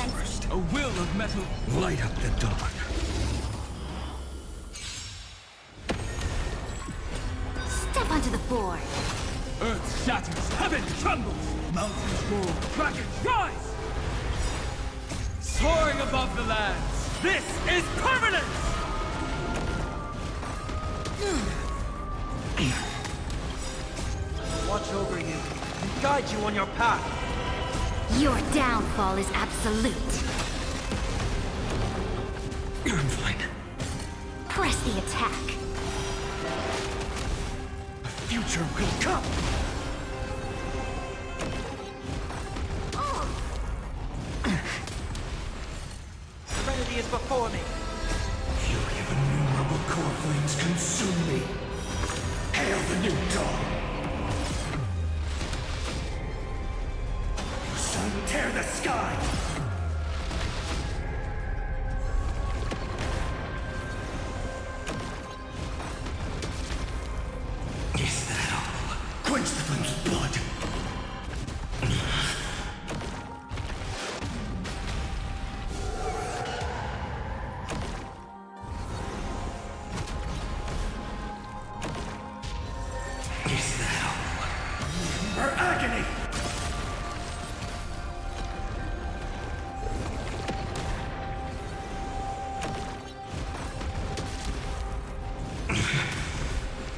defense. first. A will of metal. Light up the dark. Step onto the board. Earth shatters, heaven trembles, mountains roar, dragons rise! Soaring above the lands, this is permanence! Watch over you and guide you on your path. Your downfall is absolute. I'm fine. Press the attack. Future will come! Serenity is before me. Fury of innumerable core flames consume me. Hail the new dawn! The sun tear the sky! Is that all? Quench the flame's blood! Is that all? Her agony!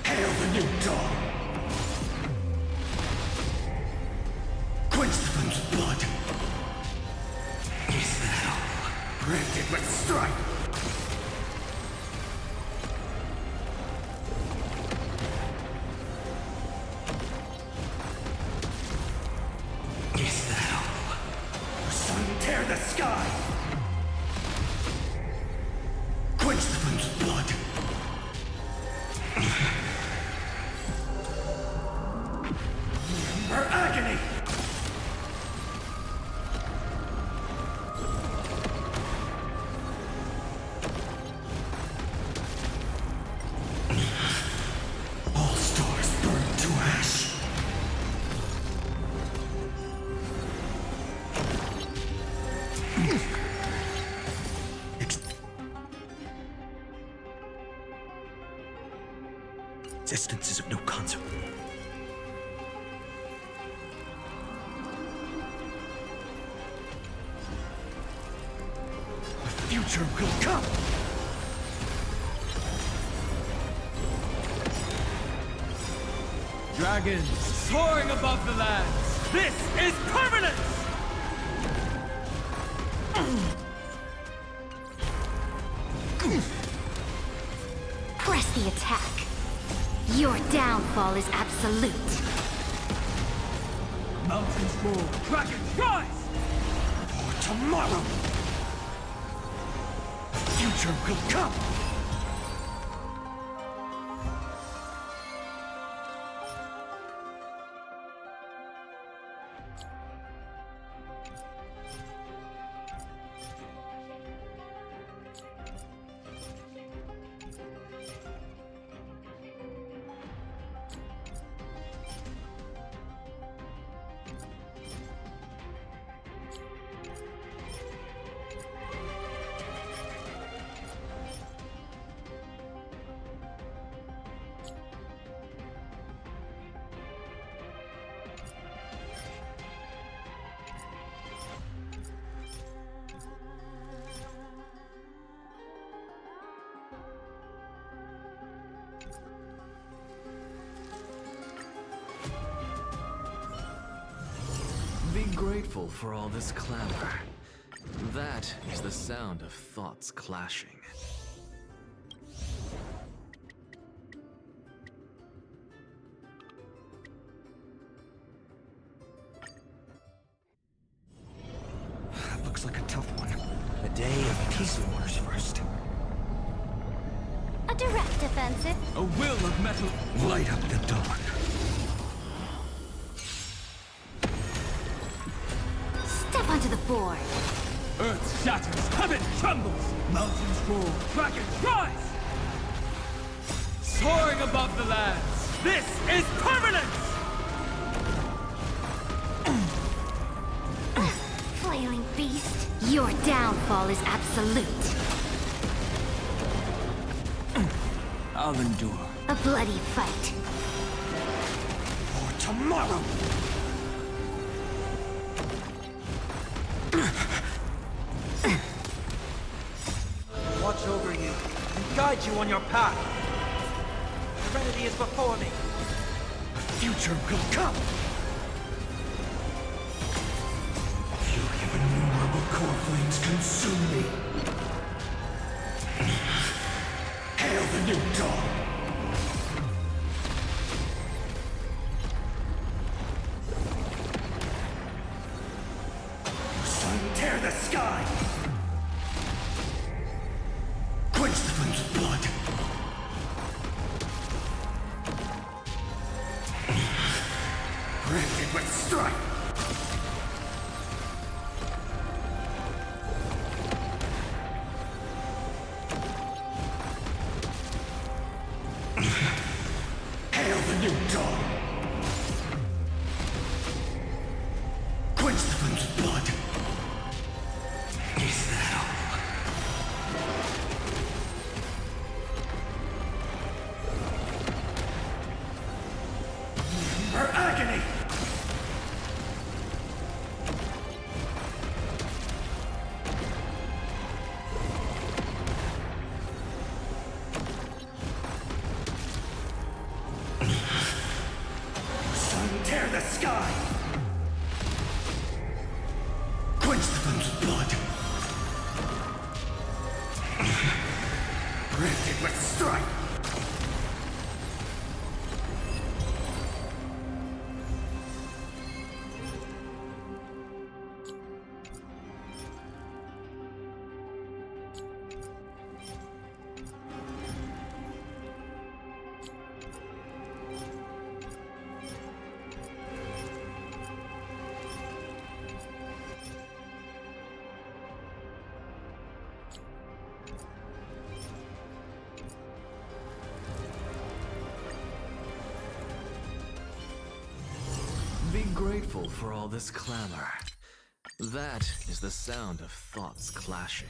Hail the new dawn! Quench the flame's blood! Is that all? Branded with strife! Is that all? The sun tear the sky! Quench the flame's blood! Her agony! All stars burn to ash! Existence is of no consequence. The future will come! Dragons soaring above the lands, this is permanence! Press the attack. Your downfall is absolute. Mountains roar, dragons rise! For tomorrow! The future will come! Be grateful for all this clamor. That is the sound of thoughts clashing. Looks like a tough one. A day of peace orders first. A direct offensive. A will of metal. Light up the dark. Step onto the board. Earth shatters, heaven trembles, mountains roar, dragons rise! Soaring above the lands, this is permanence! Flailing beast. Your downfall is absolute. I'll endure. A bloody fight. For tomorrow! Watch over you and guide you on your path. Serenity is before me. Future will come! Fury of innumerable core flames consume me! Hail the new dawn! Sun, tear the sky! Quench the flames of blood! Rift with strife! Hail the new dawn! Quench the flames of blood! Is that all? Her agony! Sun, tear the sky! Quench the flames of blood! Rifted with strife! Be grateful for all this clamor. That is the sound of thoughts clashing.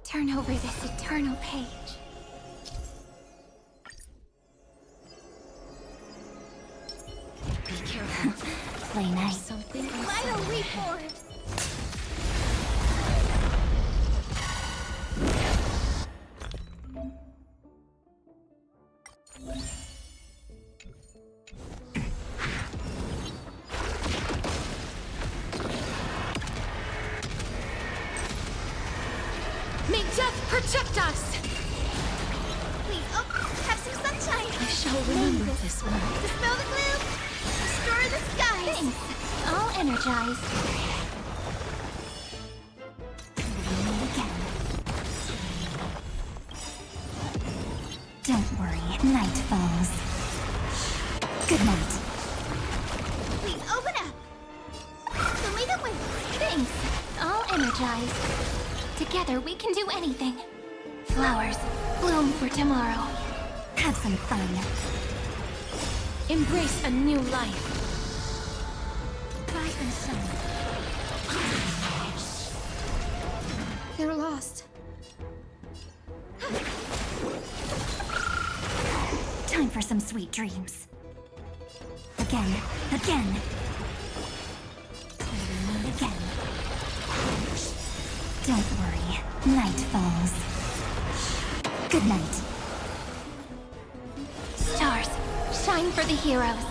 Turn over this eternal page. Be careful. Play nice. Something vital reform. May death protect us! Please, oh, have some sunshine. I shall remember this one. Dispel the gloom. Restore the skies. Thanks. All energized. Meet again. Don't worry. Night falls. Good night. Please open up. Show me the way. Thanks. All energized. Together we can do anything. Flowers, bloom for tomorrow. Have some fun. Embrace a new life. Rise and shine. They're lost. Time for some sweet dreams. Again, again. Again. Don't worry, night falls. Good night. Stars, shine for the heroes.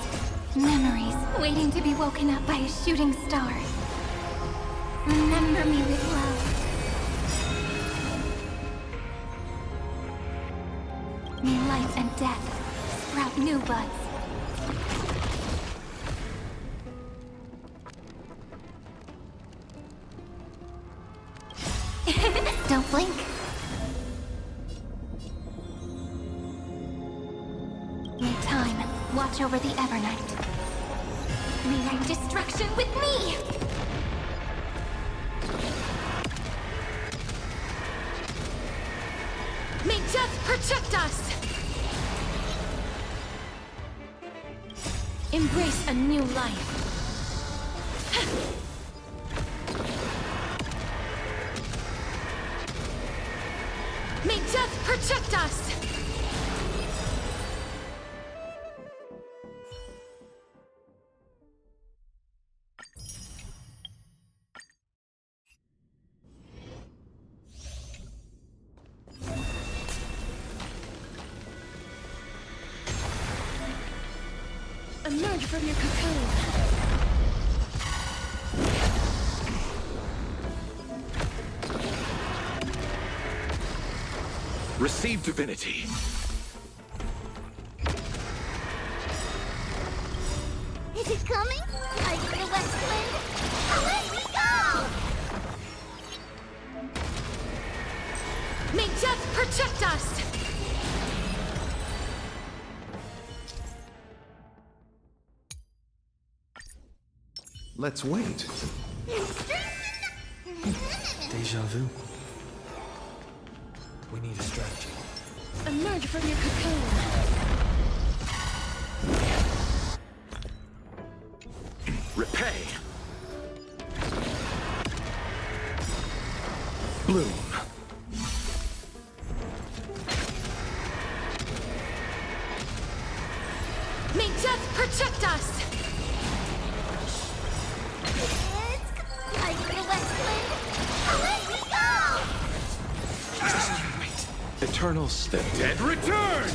Memories waiting to be woken up by a shooting star. Remember me with love. May life and death sprout new buds. Don't blink. May time watch over the Evernight. Rewrite destruction with me! May death protect us! Embrace a new life. May death protect us! Emerge from your cocoon. Receive divinity. Is it coming? Are you the West Wind? Away we go! May death protect us! Let's wait. Deja vu. We need a strategy. Emerge from your cocoon. Repay. Bloom. May death protect us! Are you the West Wind? Away we go! Just you wait. Eternals. The dead return!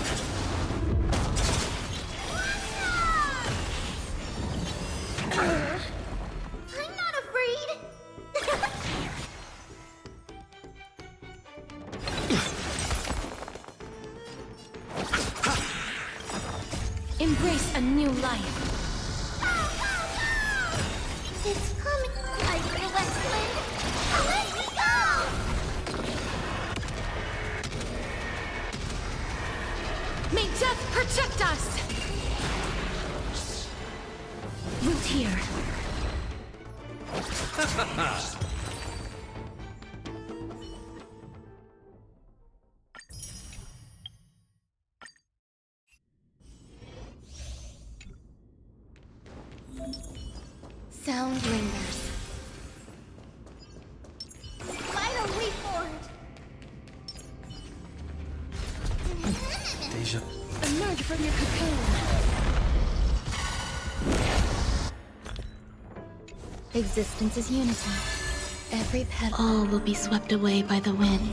I'm not afraid. Embrace a new life. It's coming. Are you the West Wind? Away we go! May death protect us! Root here. Sound lingers. Vital reform. Emerge from your cocoon. Existence is unity. Every petal. All will be swept away by the wind.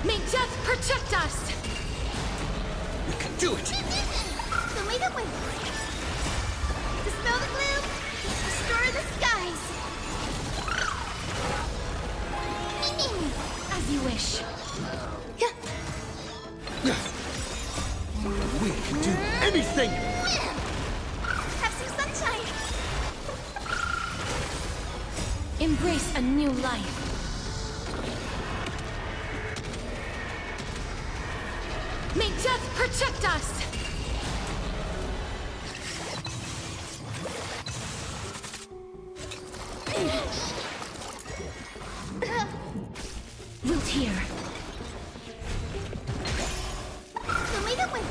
May death protect us! You can do it! So may the wind. Dispel the gloom. Restore the skies. As you wish. We can do anything! Have some sunshine. Embrace a new life. May death protect us! Root here. So may the wind.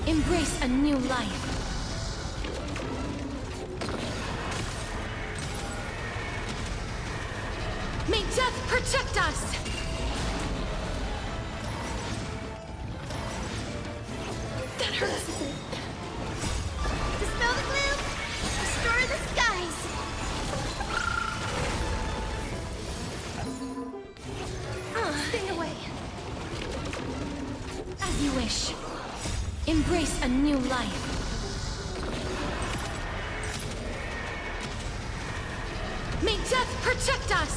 Embrace a new life. May death protect us! That hurts. Dispel the gloom. Restore the skies. Sting away. As you wish. Embrace a new life. May death protect us!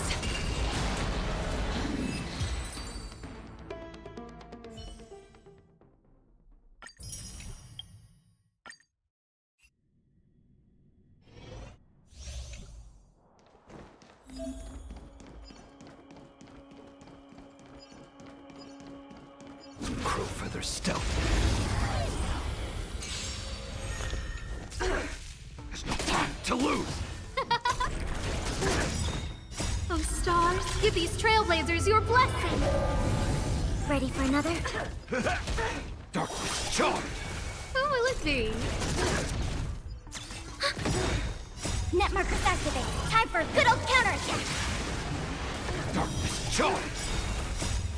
Crow feather stealth. There's no time to lose! Oh, stars, give these trailblazers your blessing. Ready for another? Darkness charged! Who will it be? Net markers activated. Time for a good old counterattack. Darkness charged!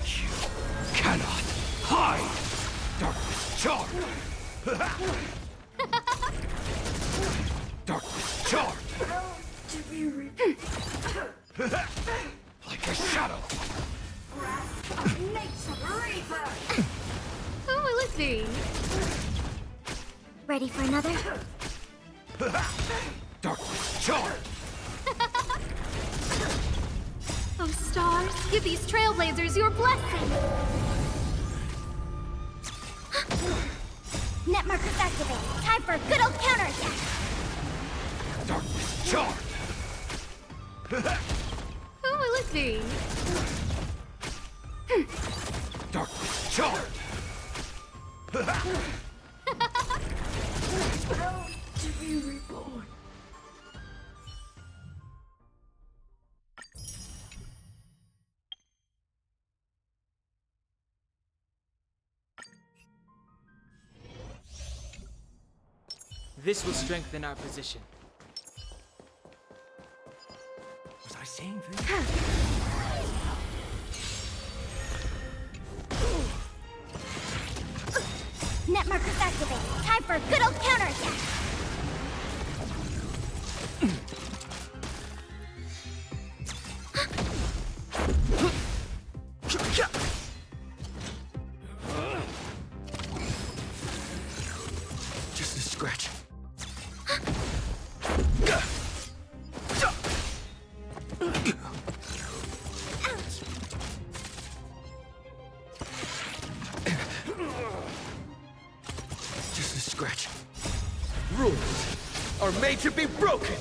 You cannot hide! Darkness charged! Darkness charged! Like a shadow! Who will it be? Ready for another? Darkness charged! Oh, stars, give these trailblazers your blessing. Net markers activated. Time for a good old counterattack. Darkness charged! Who will it be? Darkness charged! To be reborn. This will strengthen our position. Was I saying this? Net markers activated. Time for a good old counterattack. Just a scratch. Just a scratch. Rules are made to be broken!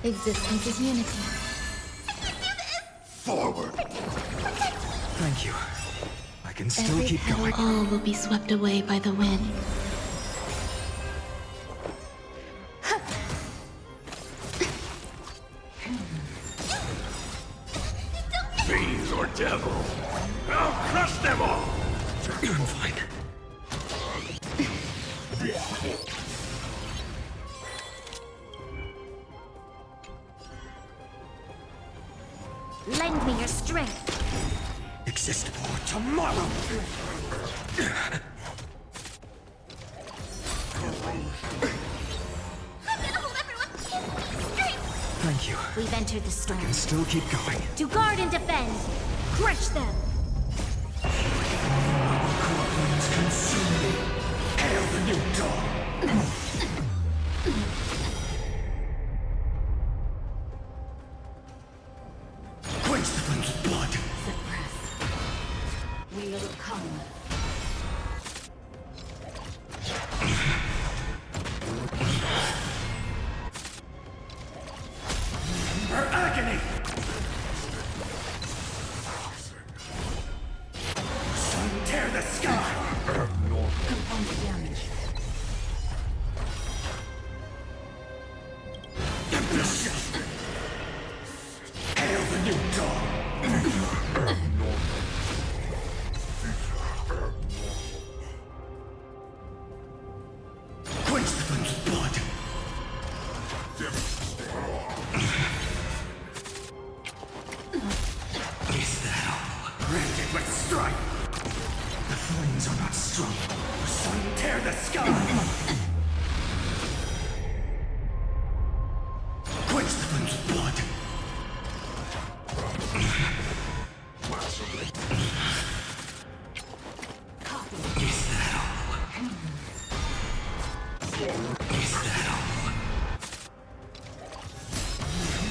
Existence is unity. Forward! Thank you. I can still Every keep petal, going. all will be swept away by the wind. Fiends or devil, I'll crush them all! I'm fine. Lend me your strength. Exist for tomorrow! I'm gonna hold everyone's strength. Thank you. We've entered the storm. Can still keep going. To guard and defend. Crush them. Corpulence consume me. Hail the new dawn! Quench the flame's blood! Will come. Her agony! Sun tear the sky! Component damage. Hail the new dawn! Quench the flame's blood! Is that all? Branded with strife! The flames are not strong. The sun tear the sky! Quench the flame's blood! Is that all? Is that all?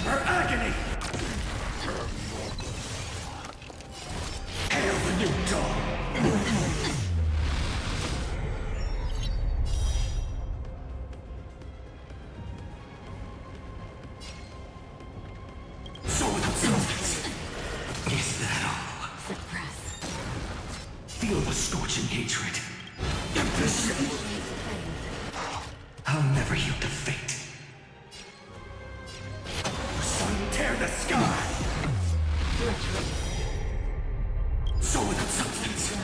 Her agony! Hail the new dawn! So without substance. Is that all? Suppress. Feel the scorching hatred. Ambition. I'll never yield to fate. The sun tear the sky! So without substance.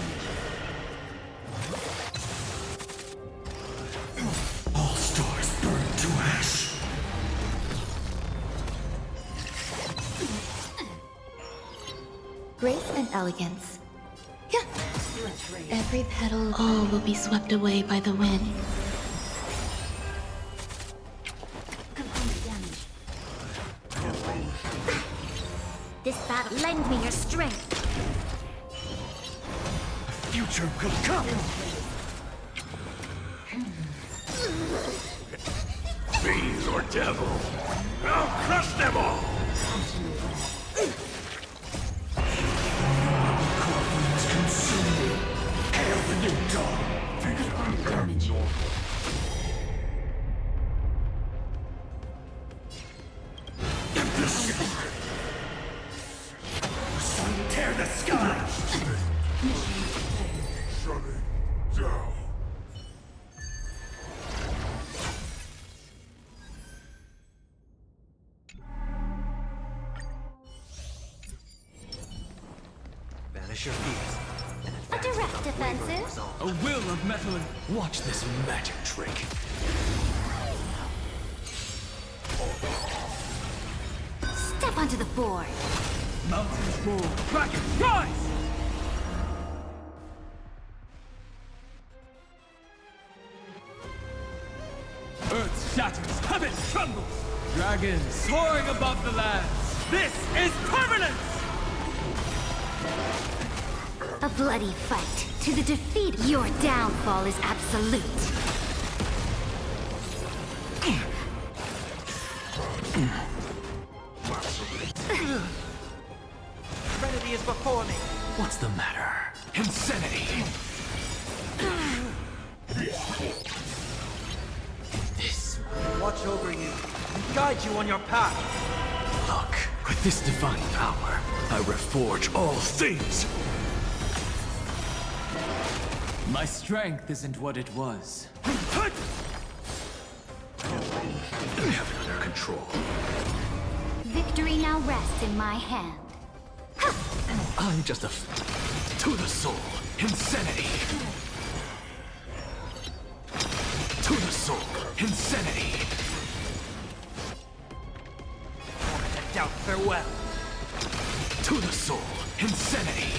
All stars burn to ash. Grace and elegance. Yeah. Every petal, all will be swept away by the wind. Component damage. This battle. Lend me your strength. Future will come! Fiends or devil, I'll crush them all! Corpulence consume me. Hail the new dawn! Damage. Ambition! The sun tear the sky! Shutting down. Banish your fears. A direct defensive. A will of metal and Watch this magic trick. Step onto the board. mountains roar. Dragon, rise! Earth shatters, heaven trembles. Dragons soaring above the lands. This is permanence! A bloody fight. To the defeat. Your downfall is absolute. Trinity is before me. What's the matter? Insanity! This Watch watch over you and guide you on your path. Look, with this divine power, I reforge all things. My strength isn't what it was. I have it under control. Victory now rests in my hand. I'm just a to the soul, insanity. To the soul, insanity. I doubt farewell. To the soul, insanity.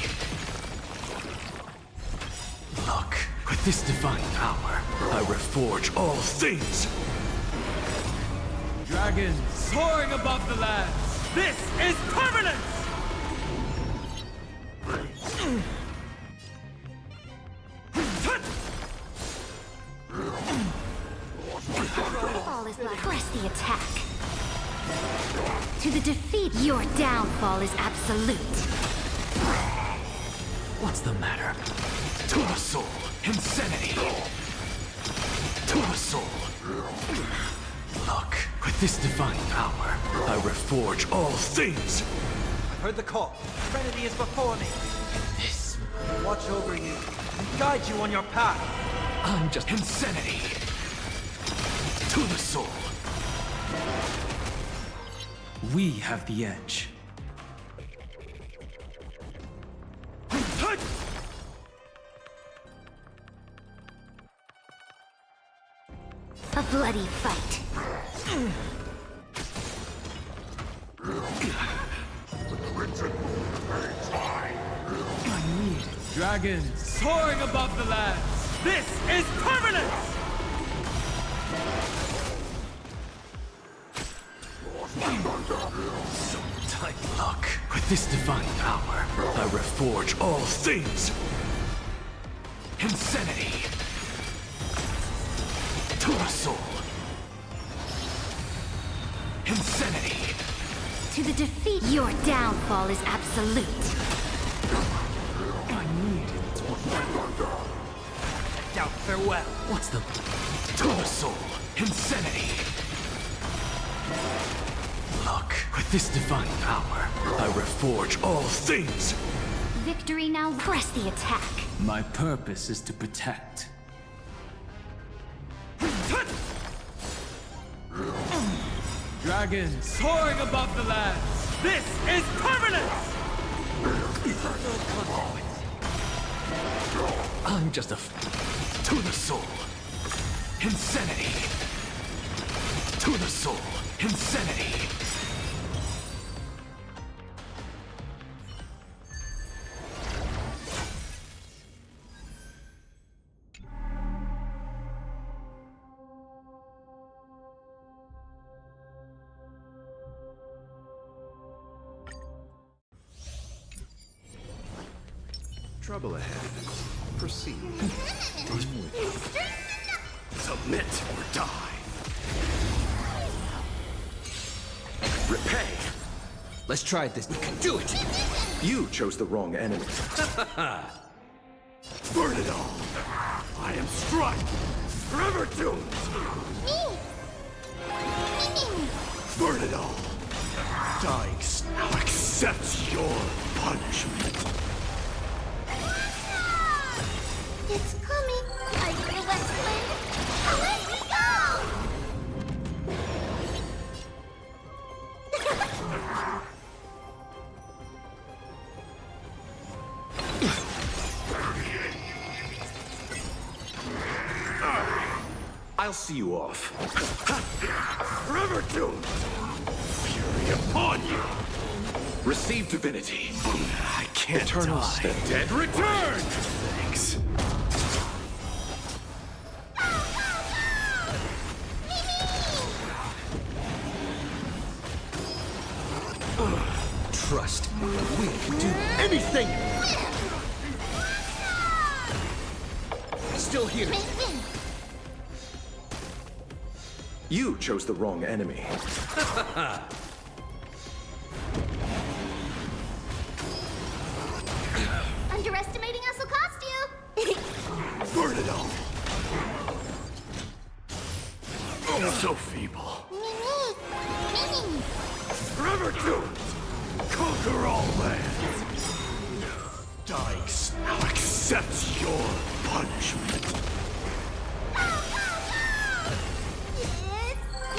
Look, with this divine power, I reforge all things. Dragons soaring above the lands. This is permanence! All is left. Press the attack. To the defeat, your downfall is absolute. What's the matter? To the soul, insanity. To the soul. Look, with this divine power, I reforge all things. I've heard the call. Trinity is before me. This, Watch over you and guide you on your path. I'm just insanity. To the soul. We have the edge. A bloody fight. I need dragons soaring above the lands. This is permanence! So tight. Look, with this divine power, I reforge all things. Insanity. To the soul. Insanity. To the defeat, your downfall is absolute. I need it. I doubt farewell. What's the... To the soul. Insanity. Look, with this divine power, I reforge all things. Victory now. Press the attack. My purpose is to protect. Dragons soaring above the lands. This is permanence! I'm just a... To the soul. Insanity. To the soul. Insanity. Trouble ahead. Proceed. Submit or die. Repay. Let's try it this. You can do it! You chose the wrong enemy. Burn it all. I am struck. Forever doomed. Burn it all. Dying now accept your punishment. It's coming. Are you the West Wind? Let me I'll see you off. Forever doomed. Fury upon you. Receive divinity. I can't Eternal die. step. Dead return. Thanks. Trust. We can do anything! Still here. You chose the wrong enemy. Underestimating us will cost you. Burn it all. So feeble. Mimi! Forever doomed! Conquer all lands! Dykes, now accept your punishment. It's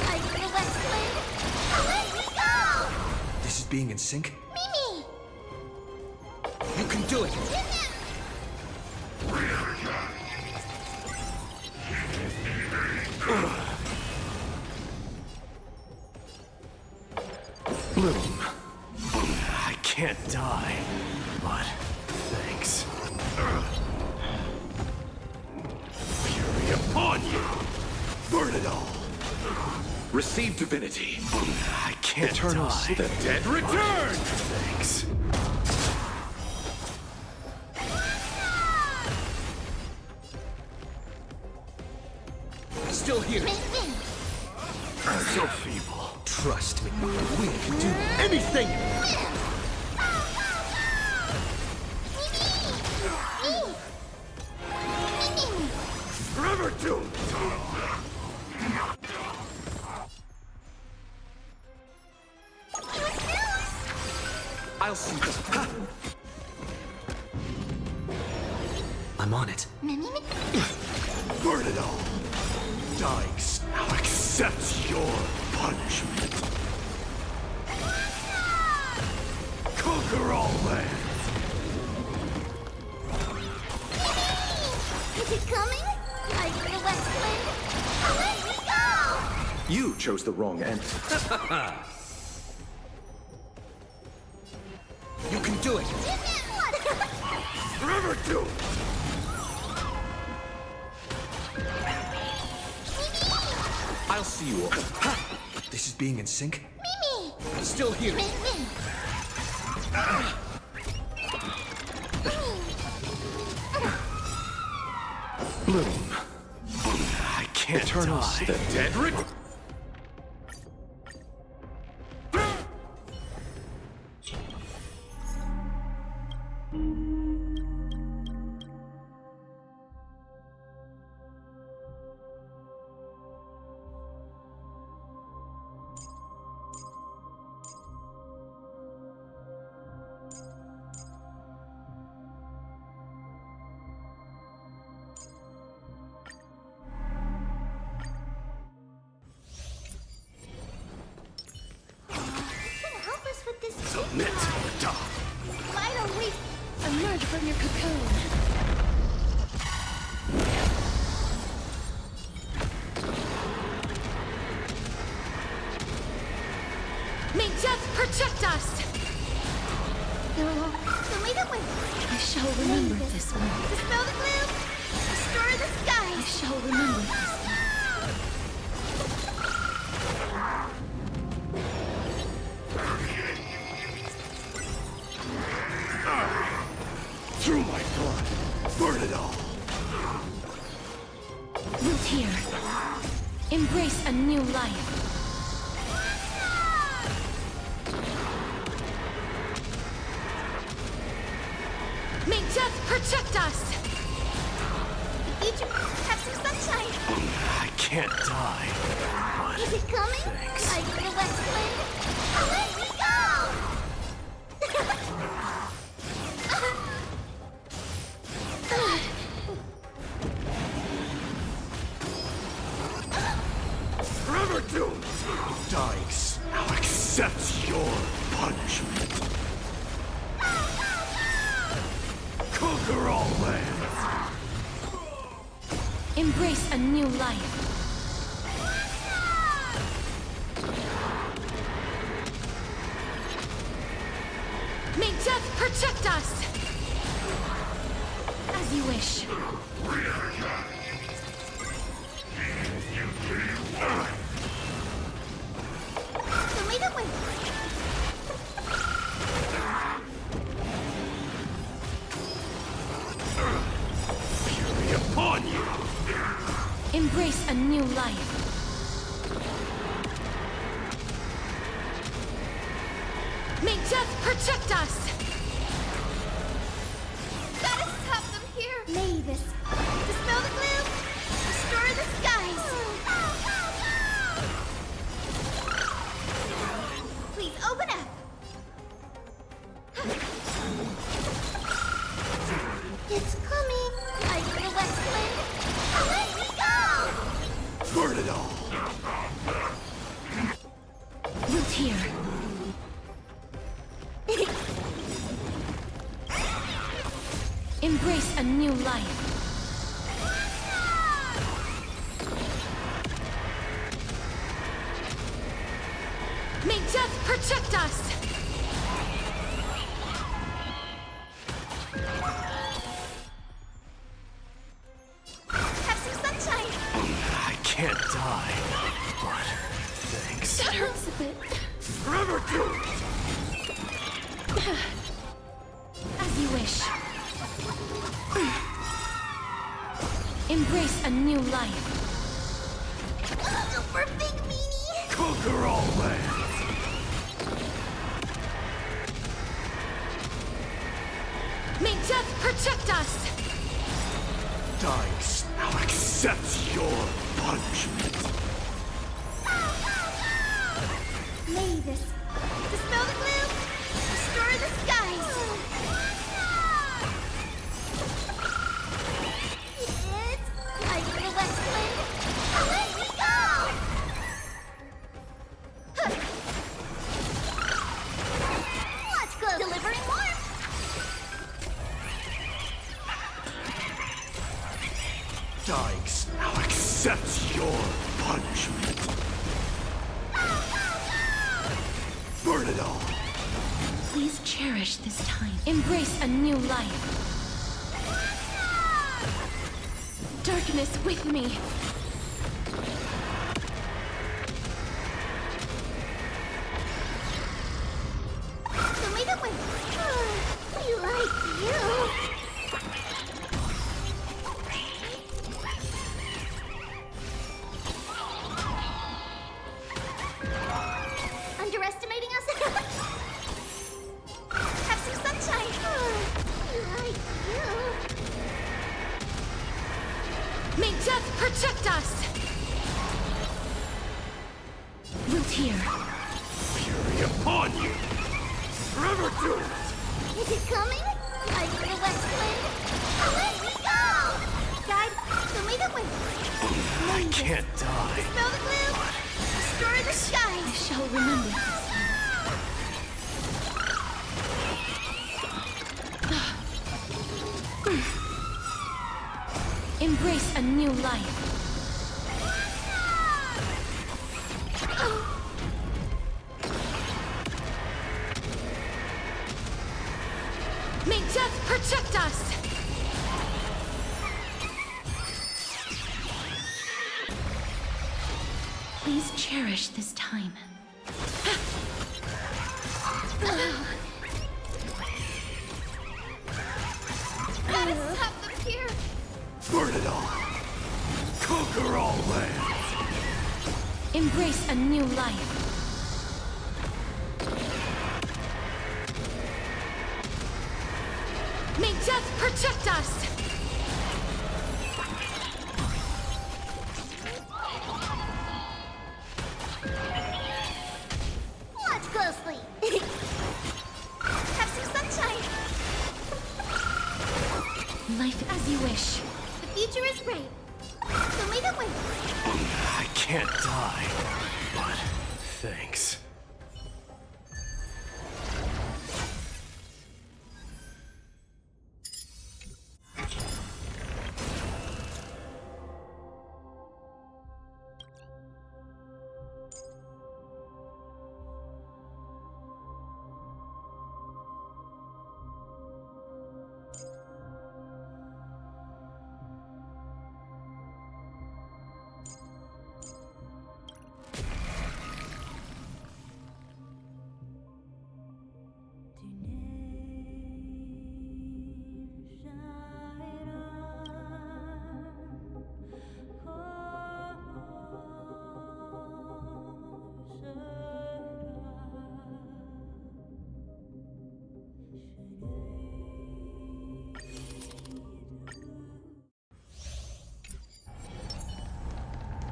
like the West Wind. Away we go! This is being in sync? Mimi! You can do it! Bloom. I can't die, but thanks. Fury upon you! Burn it all! Receive divinity. I can't Eternals, die. the dead return! Thanks. Still here. Mimi! So feeble. Trust me. We can do anything! Forever doomed! I'll see this. Ha! I'm on it. Burn it all! Dykes, now accept your punishment. Conquer all lands! Is it coming? Like the West Wind? Away we go! You chose the wrong end. You can do it! Forever doomed! I'll see you all. Ha! This is being in sync? Mimi! Still here. Mimi! Bloom. I can't Eternals, die. the dead return! Help us with this. Submit or die. Why don't we emerge from your cocoon? May death protect us! The way that we I shall remember this one. dispel the gloom, restore the I skies. shall remember this one. Through my blood. Burn it all. Root here. Embrace a new life. May death protect us! The future have some sunshine. I can't die. Is it coming? Thanks. Like the West Wind? Away we go! Forever doomed! Dykes, now accept your punishment. Conquer all lands! Embrace a new life. May death protect us! As you wish. The way that we Fury upon you! Embrace a new life. May death protect us! gotta stop them here. Mavis, dispel the gloom, restore the skies. Root here. Embrace a new life. May death protect us! Have some sunshine! I can't die. But thanks. That hurts a bit. Forever doomed! As you wish. Embrace a new life. We're big meanie! Conquer all lands! May death protect us! Dice now accepts your punishment. May this dispel the gloom, restore the skies. It's like the west wind. Away we go! Let's go delivering warmth. Dice now accepts your punishment. Burn it all! Please cherish this time. Embrace a new life. Darkness with me. So may the wind. We like you. Underestimating us? Have some sunshine. We like you. May death protect us! Root here. Fury upon you! Forever doomed! Is it coming? Like the west wind. Away we go! Guide, so may the wind. I can't die. Dispel the gloom. Restore the I skies. shall remember this. Embrace a new life. May death protect us! Please cherish this time. Gotta stop them here. Burn it all! Conquer all lands! Embrace a new life. May death protect us! Watch closely. Have some sunshine. Life as you wish. The future is bright. So may the wind. I can't die. But thanks.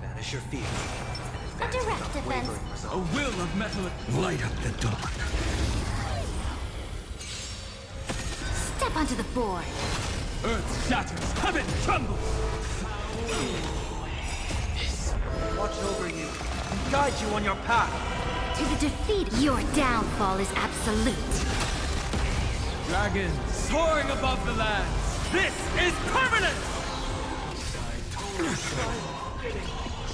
Banish your fear. A direct defense. A will of metal. Light up the dawn. Step onto the board. Earth shatters, heaven trembles. Watch over you and guide you on your path. To the defeat, your downfall is absolute. Dragons soaring above the lands. This is permanent!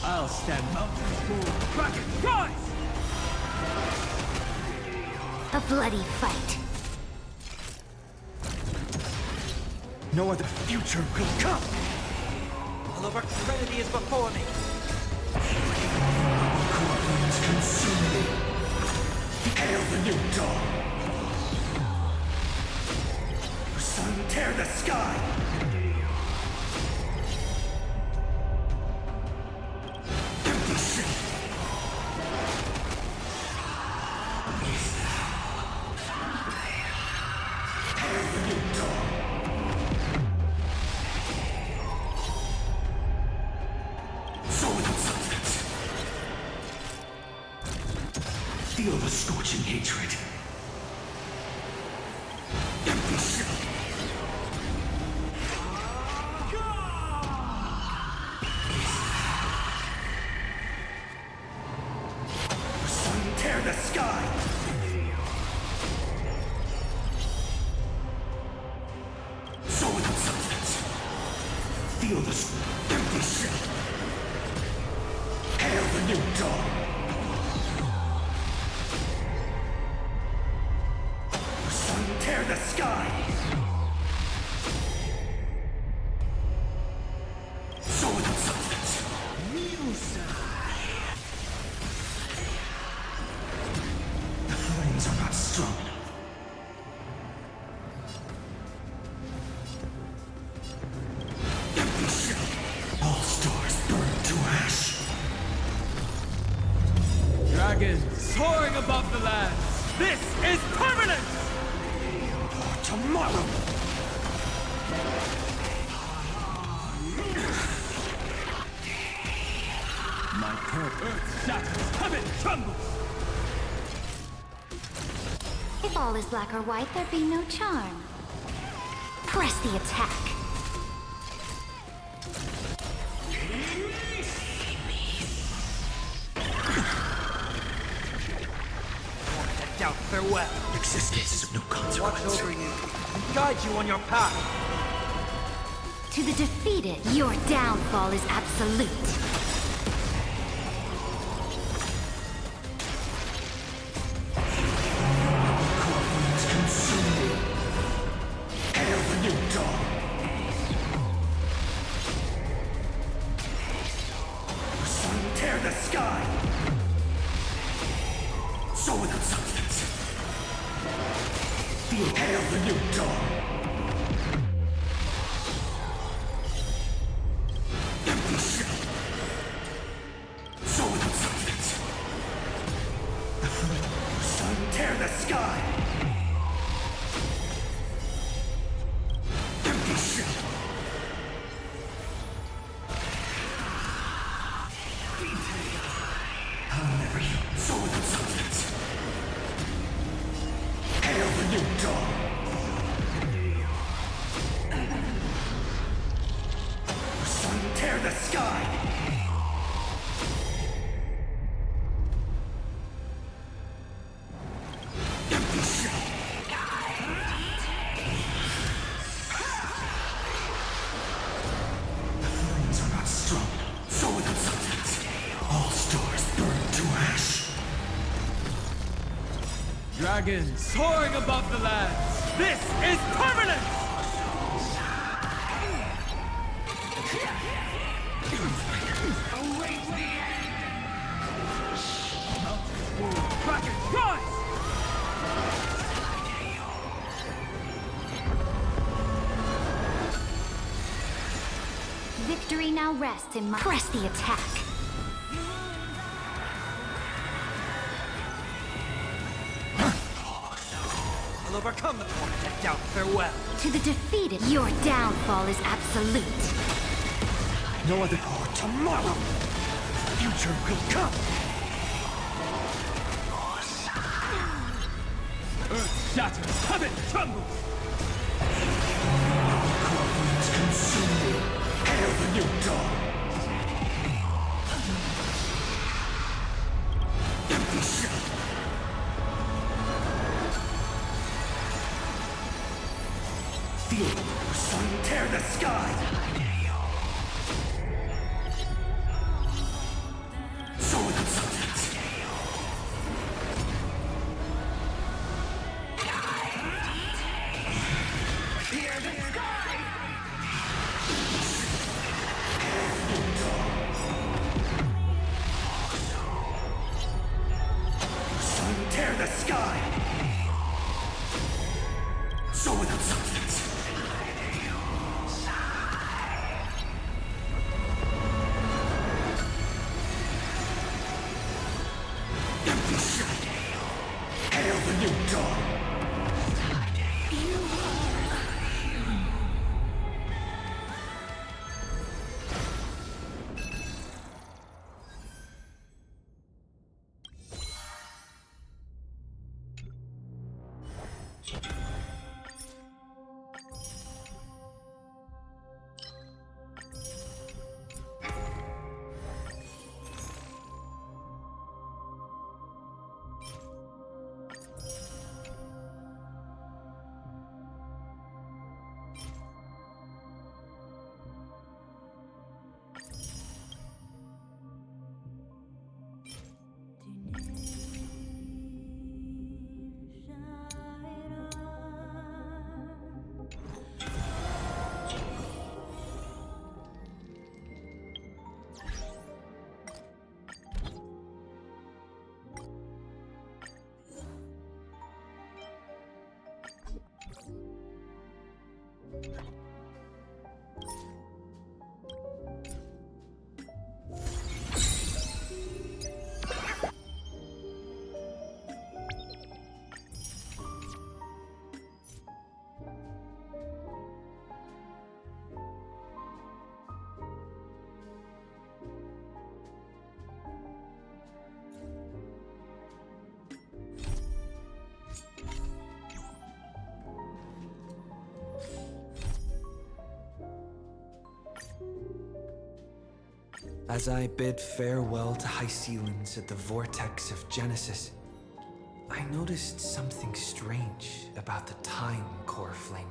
I'll stand mountains full. Dragon, rise! A bloody fight. No other future will come! All of our Trinity is before me. Core flames consume me! Hail the new dawn! Sun, tear the sky! Empty city! Hail the new dawn! So without substance. Feel the scorching hatred. Empty shell. Sun, tear the sky! So without substance. Feel the empty shell. Hail the new dawn! Sun, tear the sky! So without substance. The flames are not strong enough. Empty shell. All stars burn to ash. Dragons soaring above the lands. This is permanent! For tomorrow. My purpose. Earth shatters, heaven trembles! If all is black or white, there'd be no charm. Press the attack. Doubt farewell. Existence is of no Watch consequence. over you and guide you on your path. To the defeated, your downfall is absolute. Core flames consume me. Hail the new dawn! Sun, tear the sky! So without substance. Feel hail the new dawn! Empty shell! So without substance. Sun, tear the sky! Empty shell! I'll never heal. So without substance. Hail the new dawn! Sun, tear the sky! Empty shell! The flames are not strong enough. So without substance. All stars burn to ash. Dragons soaring above the lands. This is permanent! Mountains full. Dragon, rise! Victory now rests in my... Press the attack. I'll overcome the torment and doubt farewell. To the defeated, your downfall is absolute. No other for tomorrow. Future will come. Earth shatters, heaven trembles! Core flames consume me. Hail the new dawn. Empty shell. Feel the sun tear the sky! So without substance. Tear the sky! Sun tear the sky! So without substance. Empty shell. Hail the new dawn. As I bid farewell to High Sealans at the vortex of Genesis, I noticed something strange about the time core flame,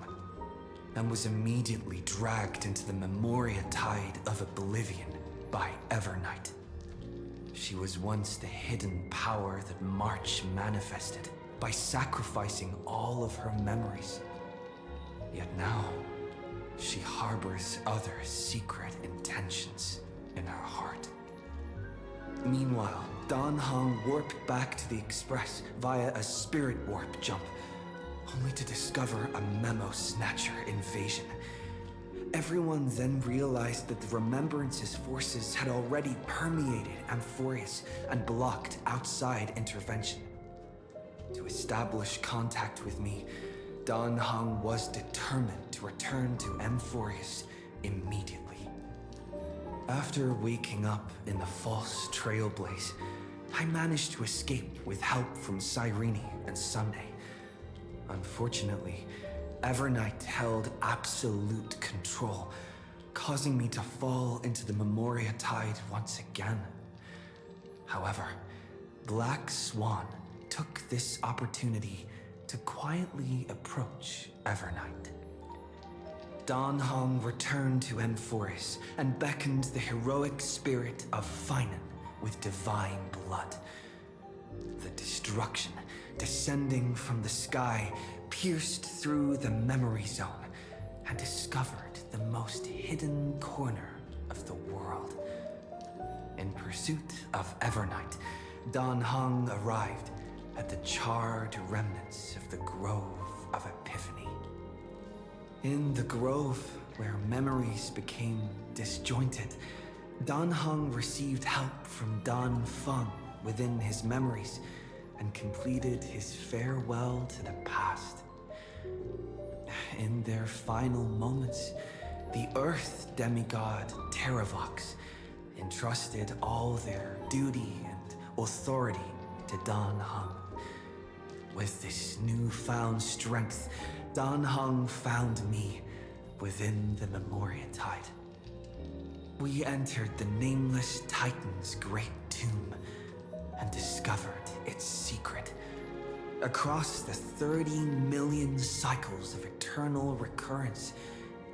and was immediately dragged into the Memoria Tide of Oblivion by Evernight. She was once the hidden power that March manifested by sacrificing all of her memories. Yet now, she harbors other secret intentions in her heart. Meanwhile, Dan Heng warped back to the Express via a spirit warp jump, only to discover a Memo Snatcher invasion. Everyone then realized that the Remembrance's forces had already permeated Amphoreus and blocked outside intervention. To establish contact with me, Dan Heng was determined to return to Amphoreus immediately. After waking up in the false Trailblaze, I managed to escape with help from Cyrene and Sunday. Unfortunately, Evernight held absolute control, causing me to fall into the Memoria Tide once again. However, Black Swan took this opportunity to quietly approach Evernight. Dan Heng returned to Amphoreus and beckoned the heroic spirit of Finan with divine blood. The destruction descending from the sky pierced through the memory zone and discovered the most hidden corner of the world. In pursuit of Evernight, Dan Heng arrived at the charred remnants of the Grove of Epiphany. In the grove, where memories became disjointed, Dan Heng received help from Dan Feng within his memories and completed his farewell to the past. In their final moments, the Earth demigod Terravox entrusted all their duty and authority to Dan Heng. With this newfound strength, Dan Heng found me within the Memoria Tide. We entered the Nameless Titan's great tomb and discovered its secret. Across the 30 million cycles of eternity, eternal recurrence.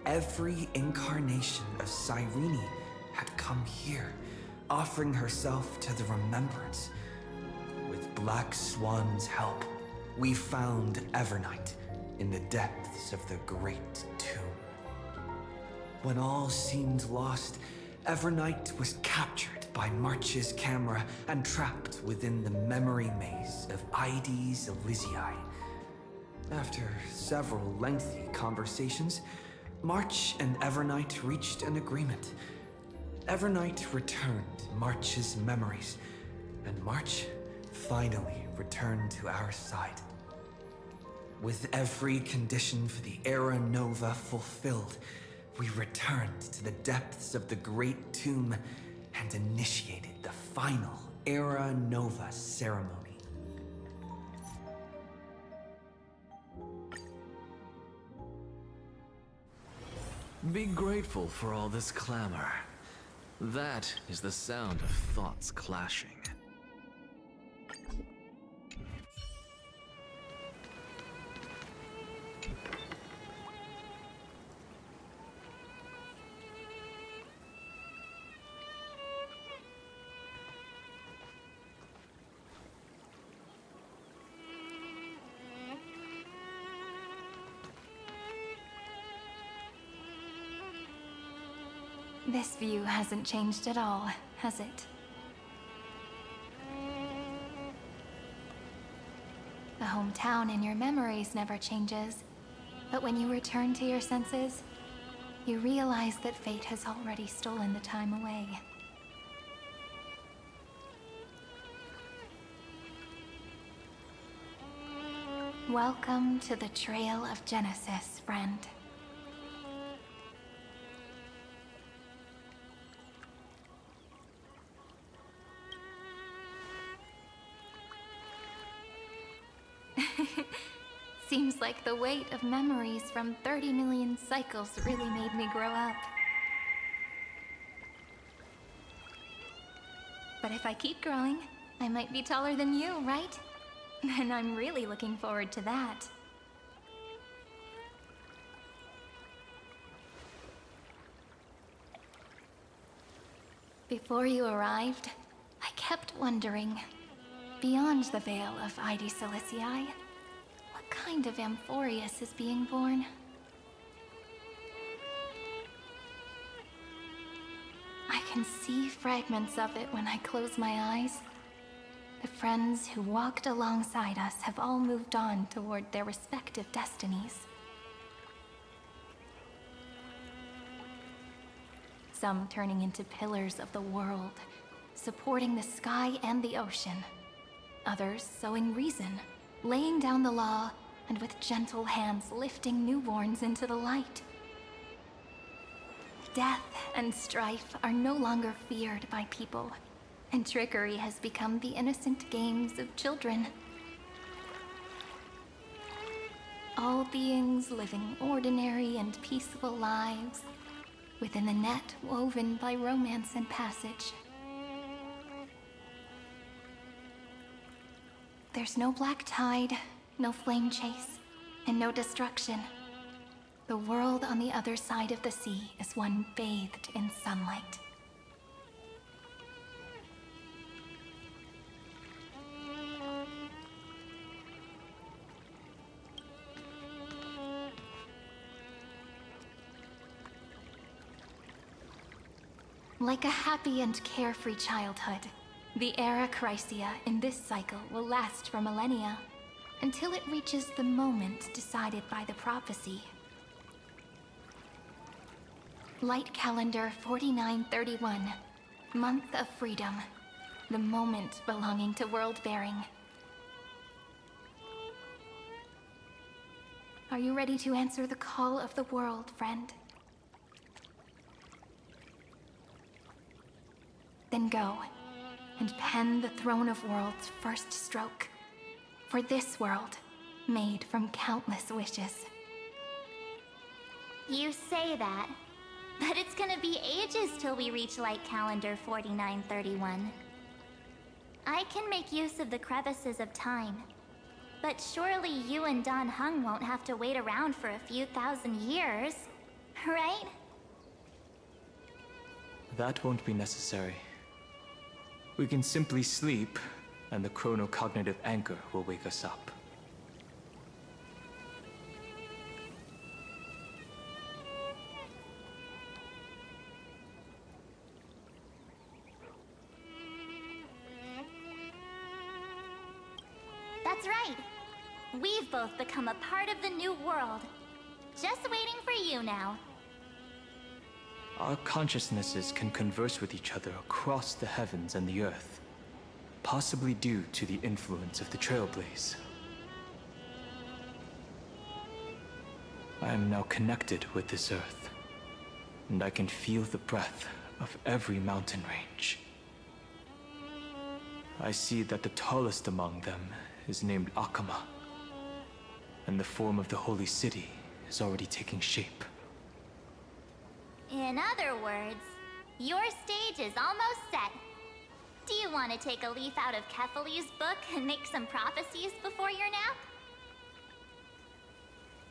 Every incarnation of Cyrene had come here, offering herself to the remembrance. With Black Swan's help, we found Evernight in the depths of the Great Tomb. When all seemed lost, Evernight was captured by March's camera and trapped within the memory maze of Ides Elysiae. After several lengthy conversations, March and Evernight reached an agreement. Evernight returned March's memories, and March finally returned to our side. With every condition for the Era Nova fulfilled, we returned to the depths of the Great Tomb and initiated the final Era Nova ceremony. Be grateful for all this clamor. That is the sound of thoughts clashing. This view hasn't changed at all, has it? The hometown in your memories never changes, but when you return to your senses, you realize that fate has already stolen the time away. Welcome to the Trail of Genesis, friend. Seems like the weight of memories from 30 million cycles really made me grow up. But if I keep growing, I might be taller than you, right? And I'm really looking forward to that. Before you arrived, I kept wondering, beyond the veil of Ides Elysiae, what kind of Amphoreus is being born? I can see fragments of it when I close my eyes. The friends who walked alongside us have all moved on toward their respective destinies. Some turning into pillars of the world, supporting the sky and the ocean. Others sowing reason, laying down the law, and with gentle hands lifting newborns into the light. Death and strife are no longer feared by people, and trickery has become the innocent games of children. All beings living ordinary and peaceful lives within the net woven by romance and passage. There's no black tide, no flame chase, and no destruction. The world on the other side of the sea is one bathed in sunlight. Like a happy and carefree childhood, the era Chrysia in this cycle will last for millennia, until it reaches the moment decided by the prophecy. Light calendar 4931, month of freedom, the moment belonging to world-bearing. Are you ready to answer the call of the world, friend? Then go, and pen the Throne of Worlds' first stroke, for this world, made from countless wishes. You say that, but it's gonna be ages till we reach Light Calendar 4931. I can make use of the crevices of time, But surely you and Don Hung won't have to wait around for a few thousand years, right? That won't be necessary. We can simply sleep, and the chronocognitive anchor will wake us up. That's right. We've both become a part of the new world. Just waiting for you now. Our consciousnesses can converse with each other across the heavens and the earth, possibly due to the influence of the Trailblaze. I am now connected with this earth, and I can feel the breath of every mountain range. I see that the tallest among them is named Akama, and the form of the holy city is already taking shape. In other words, your stage is almost set. Do you want to take a leaf out of Kefali's book and make some prophecies before your nap?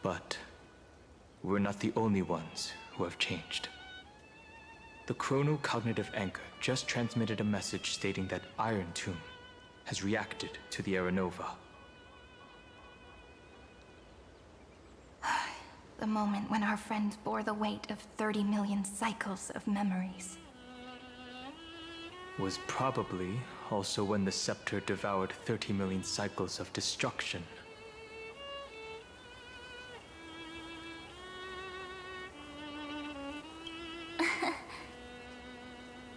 But we're not the only ones who have changed. The chronocognitive anchor just transmitted a message stating that Iron Tomb has reacted to the Aeronova. The moment when our friend bore the weight of 30 million cycles of memories. Was probably also when the scepter devoured 30 million cycles of destruction.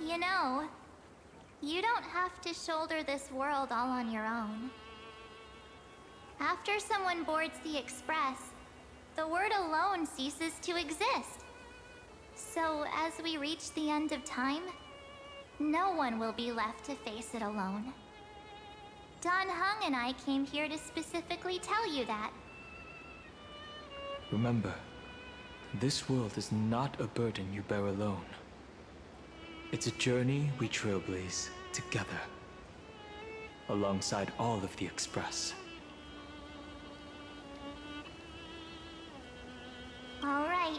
You know, you don't have to shoulder this world all on your own. After someone boards the Express, the word alone ceases to exist. So as we reach the end of time, no one will be left to face it alone. Don Hung and I came here to specifically tell you that. Remember, this world is not a burden you bear alone. It's a journey we trailblaze together, alongside all of the Express. All right.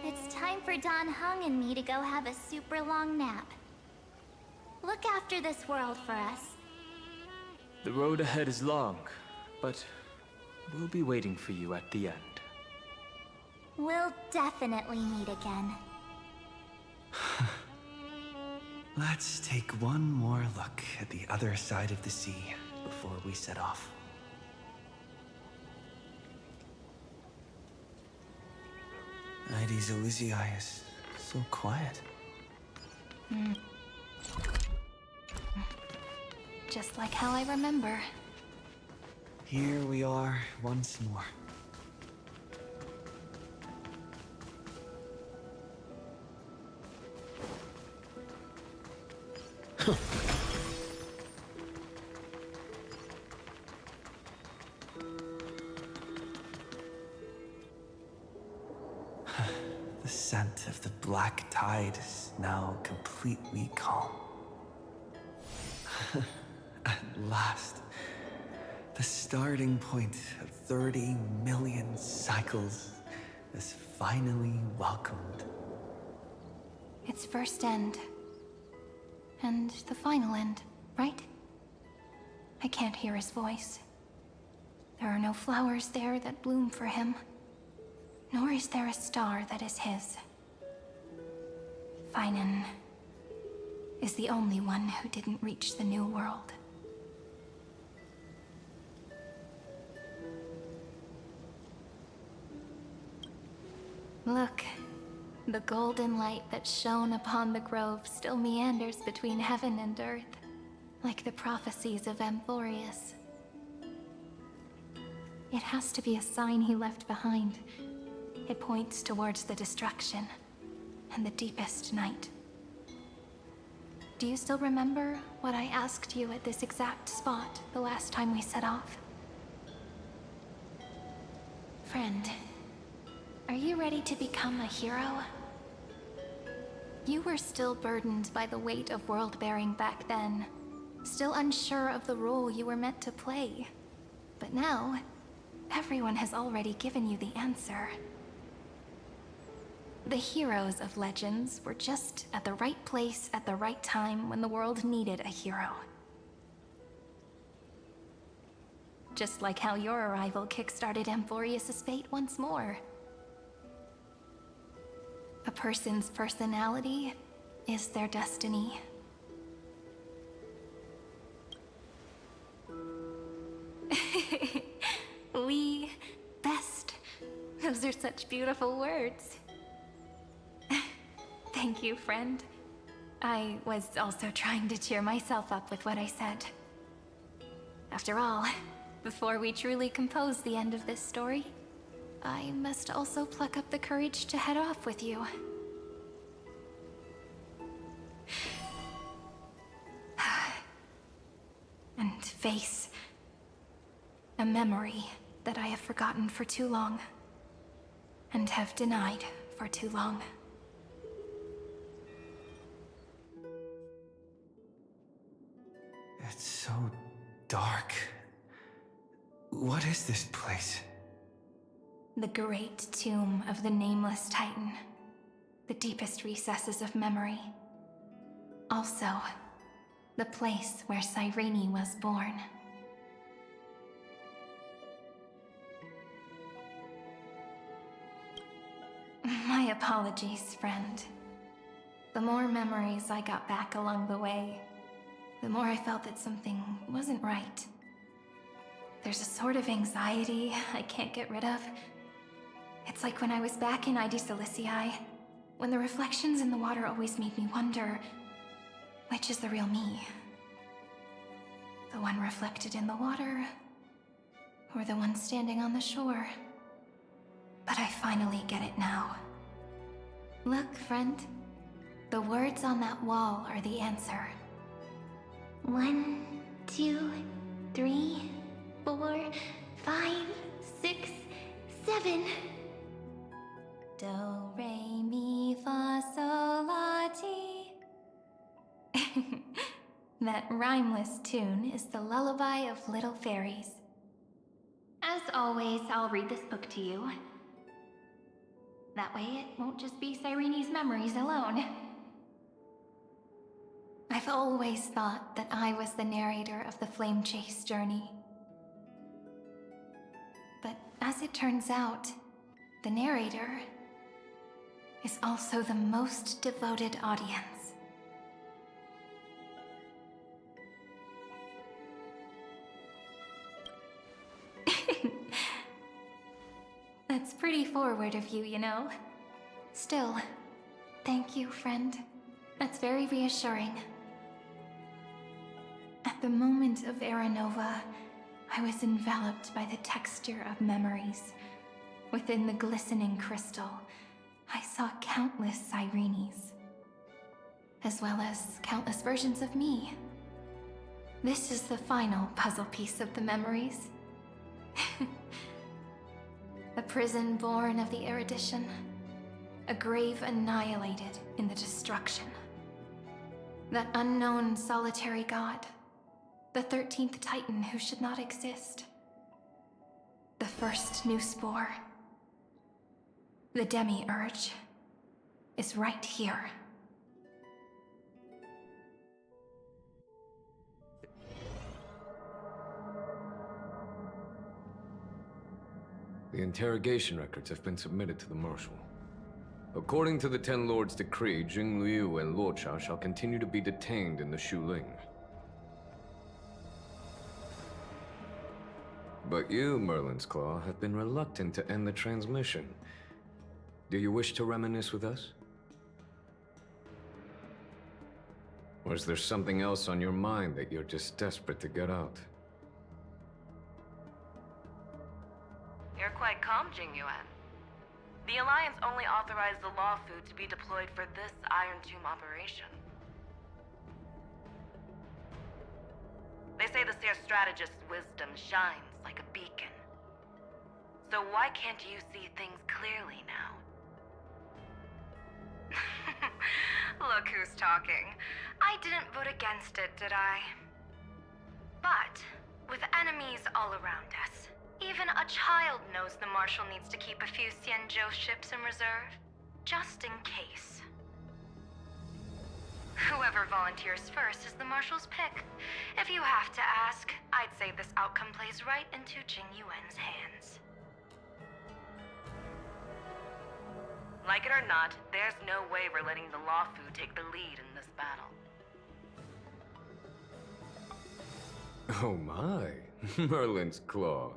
It's time for Don Hung and me to go have a super long nap. Look after this world for us. The road ahead is long, but we'll be waiting for you at the end. We'll definitely meet again. Let's take one more look at the other side of the sea before we set off. Ides Elysiae is so quiet. Just like how I remember. Here we are once more. The scent of the black tide is now completely calm. At last, the starting point of 30 million cycles is finally welcomed. Its first end. And the final end, right? I can't hear his voice. There are no flowers there that bloom for him. Nor is there a star that is his. Finan is the only one who didn't reach the new world. Look, the golden light that shone upon the grove still meanders between heaven and earth, like the prophecies of Amphoreus. It has to be a sign he left behind. It points towards the destruction and the deepest night. Do you still remember what I asked you at this exact spot the last time we set off? Friend, are you ready to become a hero? You were still burdened by the weight of world-bearing back then, still unsure of the role you were meant to play. But now, everyone has already given you the answer. The heroes of legends were just at the right place at the right time when the world needed a hero. Just like how your arrival kickstarted Amphoreus' fate once more. A person's personality is their destiny. We best. Those are such beautiful words. Thank you, friend. I was also trying to cheer myself up with what I said. After all, before we truly compose the end of this story, I must also pluck up the courage to head off with you. And face a memory that I have forgotten for too long, and have denied for too long. It's so dark. What is this place? The great tomb of the Nameless Titan. The deepest recesses of memory. Also, the place where Cyrene was born. My apologies, friend. The more memories I got back along the way, the more I felt that something wasn't right. There's a sort of anxiety I can't get rid of. It's like when I was back in ID Silicii, when the reflections in the water always made me wonder, which is the real me? The one reflected in the water, or the one standing on the shore? But I finally get it now. Look, friend. The words on that wall are the answer. 1, 2, 3, 4, 5, 6, 7. Do, re, mi, fa, sol, la, ti. That rhymeless tune is the lullaby of little fairies. As always, I'll read this book to you. That way it won't just be Cyrene's memories alone. I've always thought that I was the narrator of the Flame Chase journey. But as it turns out, the narrator is also the most devoted audience. That's pretty forward of you, you know. Still, thank you, friend. That's very reassuring. At the moment of Era Nova, I was enveloped by the texture of memories. Within the glistening crystal, I saw countless Cyrenes, as well as countless versions of me. This is the final puzzle piece of the memories. A prison born of the erudition, a grave annihilated in the destruction. That unknown solitary god, the 13th Titan who should not exist. The first new spore, the demiurge, is right here. The interrogation records have been submitted to the Marshal. According to the Ten Lords' decree, Jing Liu and Luocha shall continue to be detained in the Shuling. But you, Merlin's Claw, have been reluctant to end the transmission. Do you wish to reminisce with us? Or is there something else on your mind that you're just desperate to get out? You're quite calm, Jingyuan. The Alliance only authorized the Law Food to be deployed for this Iron Tomb operation. They say the Seer Strategist's wisdom shines like a beacon. So why can't you see things clearly now? Look who's talking. I didn't vote against it, did I? But With enemies all around us, even a child knows the Marshal needs to keep a few Xianzhou ships in reserve, just in case. Whoever volunteers first is the Marshal's pick. If you have to ask, I'd say this outcome plays right into Jing Yuan's hands. Like it or not, there's no way we're letting the Luofu take the lead in this battle. Oh my, Merlin's Claw.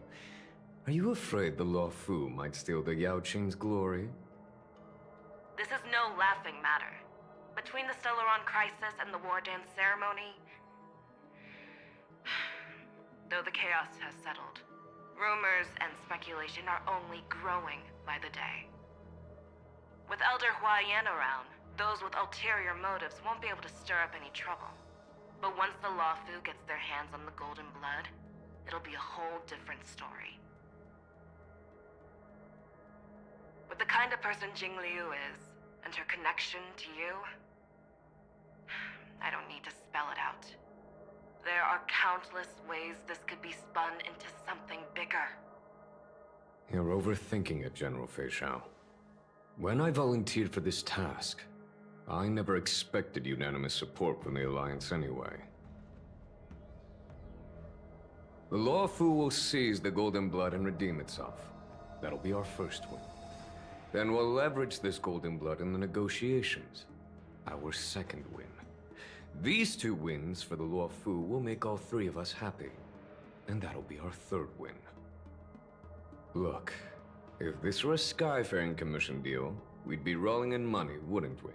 Are you afraid the Luofu might steal the Yao Qing's glory? This is no laughing matter. Between the Stellaron crisis and the War Dance ceremony, though the chaos has settled, rumors and speculation are only growing by the day. With Elder Huaiyan around, those with ulterior motives won't be able to stir up any trouble. But once the Luofu gets their hands on the golden blood, it'll be a whole different story. With the kind of person Jing Liu is, and her connection to you, I don't need to spell it out. There are countless ways this could be spun into something bigger. You're overthinking it, General Fei Shao. When I volunteered for this task, I never expected unanimous support from the Alliance anyway. The Luofu will seize the Golden Blood and redeem itself. That'll be our first win. Then we'll leverage this Golden Blood in the negotiations. Our second win. These two wins for the Luofu will make all three of us happy. And that'll be our third win. Look, if this were a Skyfaring Commission deal, we'd be rolling in money, wouldn't we?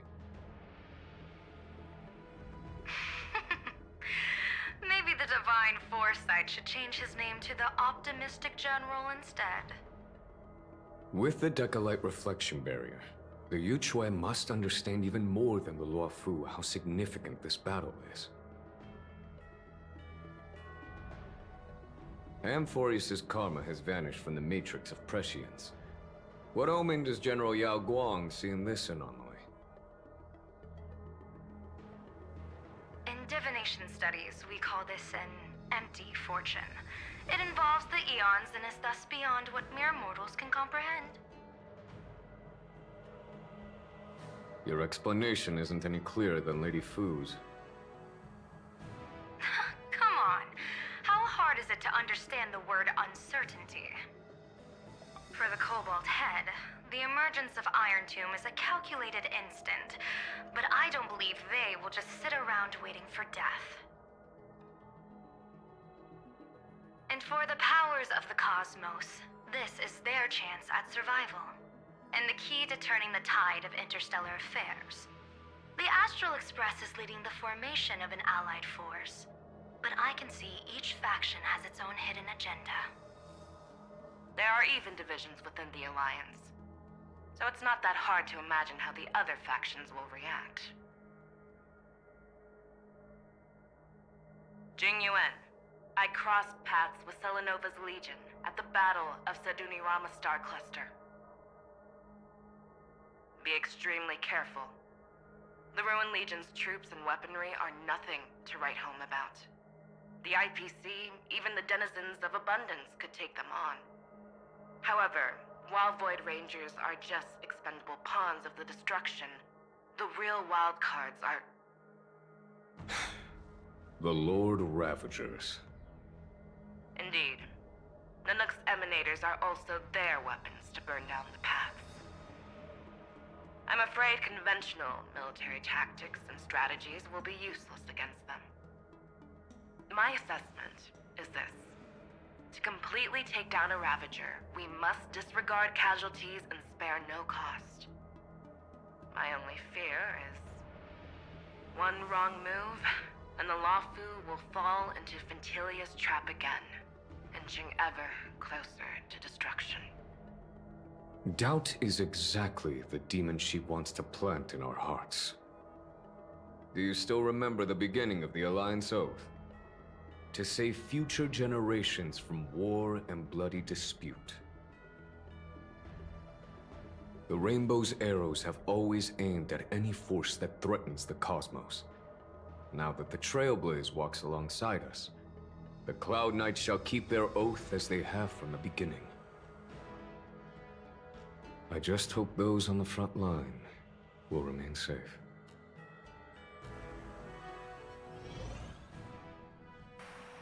Maybe the Divine Foresight should change his name to the Optimistic General instead. With the Decalite Reflection Barrier, the Yuchue must understand even more than the Luofu how significant this battle is. Amphoreus' karma has vanished from the matrix of prescience. What omen does General Yao Guang see in this anomaly? In divination studies, we call this an empty fortune. It involves the eons and is thus beyond what mere mortals can comprehend. Your explanation isn't any clearer than Lady Fu's. Come on. How hard is it to understand the word uncertainty? For the Cobalt Head, the emergence of Iron Tomb is a calculated instant, but I don't believe they will just sit around waiting for death. And for the powers of the cosmos, this is their chance at survival, and the key to turning the tide of interstellar affairs. The Astral Express is leading the formation of an allied force, but I can see each faction has its own hidden agenda. There are even divisions within the Alliance, so it's not that hard to imagine how the other factions will react. Jing Yuan, I crossed paths with Selenova's Legion at the Battle of Sedunirama Star Cluster. Be extremely careful. The Ruined Legion's troops and weaponry are nothing to write home about. The IPC, even the denizens of Abundance, could take them on. However, while Void Rangers are just expendable pawns of the destruction, the real wild cards are... The Lord Ravagers. Indeed. Nanook's emanators are also their weapons to burn down the paths. I'm afraid conventional military tactics and strategies will be useless against them. My assessment is this. To completely take down a Ravager, we must disregard casualties and spare no cost. My only fear is... one wrong move, and the Luofu will fall into Fintilia's trap again, inching ever closer to destruction. Doubt is exactly the demon she wants to plant in our hearts. Do you still remember the beginning of the Alliance Oath? To save future generations from war and bloody dispute. The Rainbow's arrows have always aimed at any force that threatens the cosmos. Now that the Trailblaze walks alongside us, The Cloud Knights shall keep their oath as they have from the beginning. I just hope those on the front line will remain safe.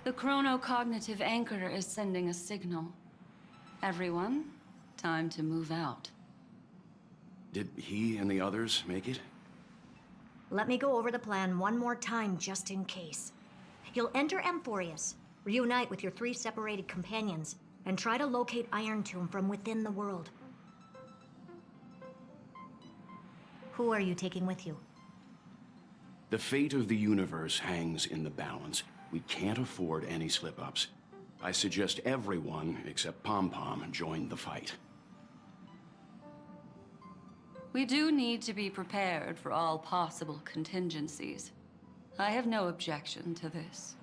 The chronocognitive anchor is sending a signal. Everyone, time to move out. Did he and the others make it? Let me go over the plan one more time, just in case. You'll enter Amphoreus, reunite with your 3 separated companions, and try to locate Iron Tomb from within the world. Who are you taking with you? The fate of the universe hangs in the balance. We can't afford any slip-ups. I suggest everyone, except Pom-Pom, join the fight. We do need to be prepared for all possible contingencies. I have no objection to this.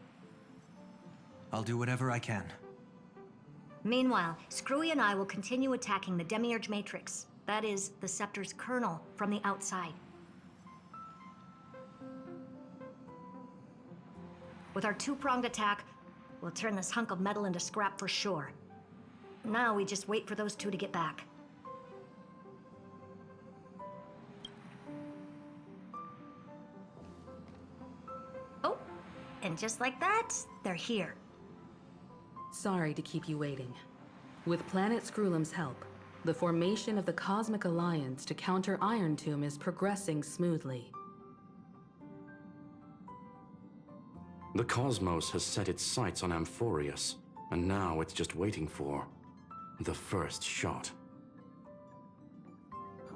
I'll do whatever I can. Meanwhile, Screwy and I will continue attacking the Demiurge Matrix. That is, the Scepter's kernel, from the outside. With our 2-pronged attack, we'll turn this hunk of metal into scrap for sure. Now we just wait for those 2 to get back. Oh, and just like that, they're here. Sorry to keep you waiting. With Planet Screwlum's help, the formation of the Cosmic Alliance to counter Iron Tomb is progressing smoothly. The cosmos has set its sights on Amphoreus, and now it's just waiting for the first shot.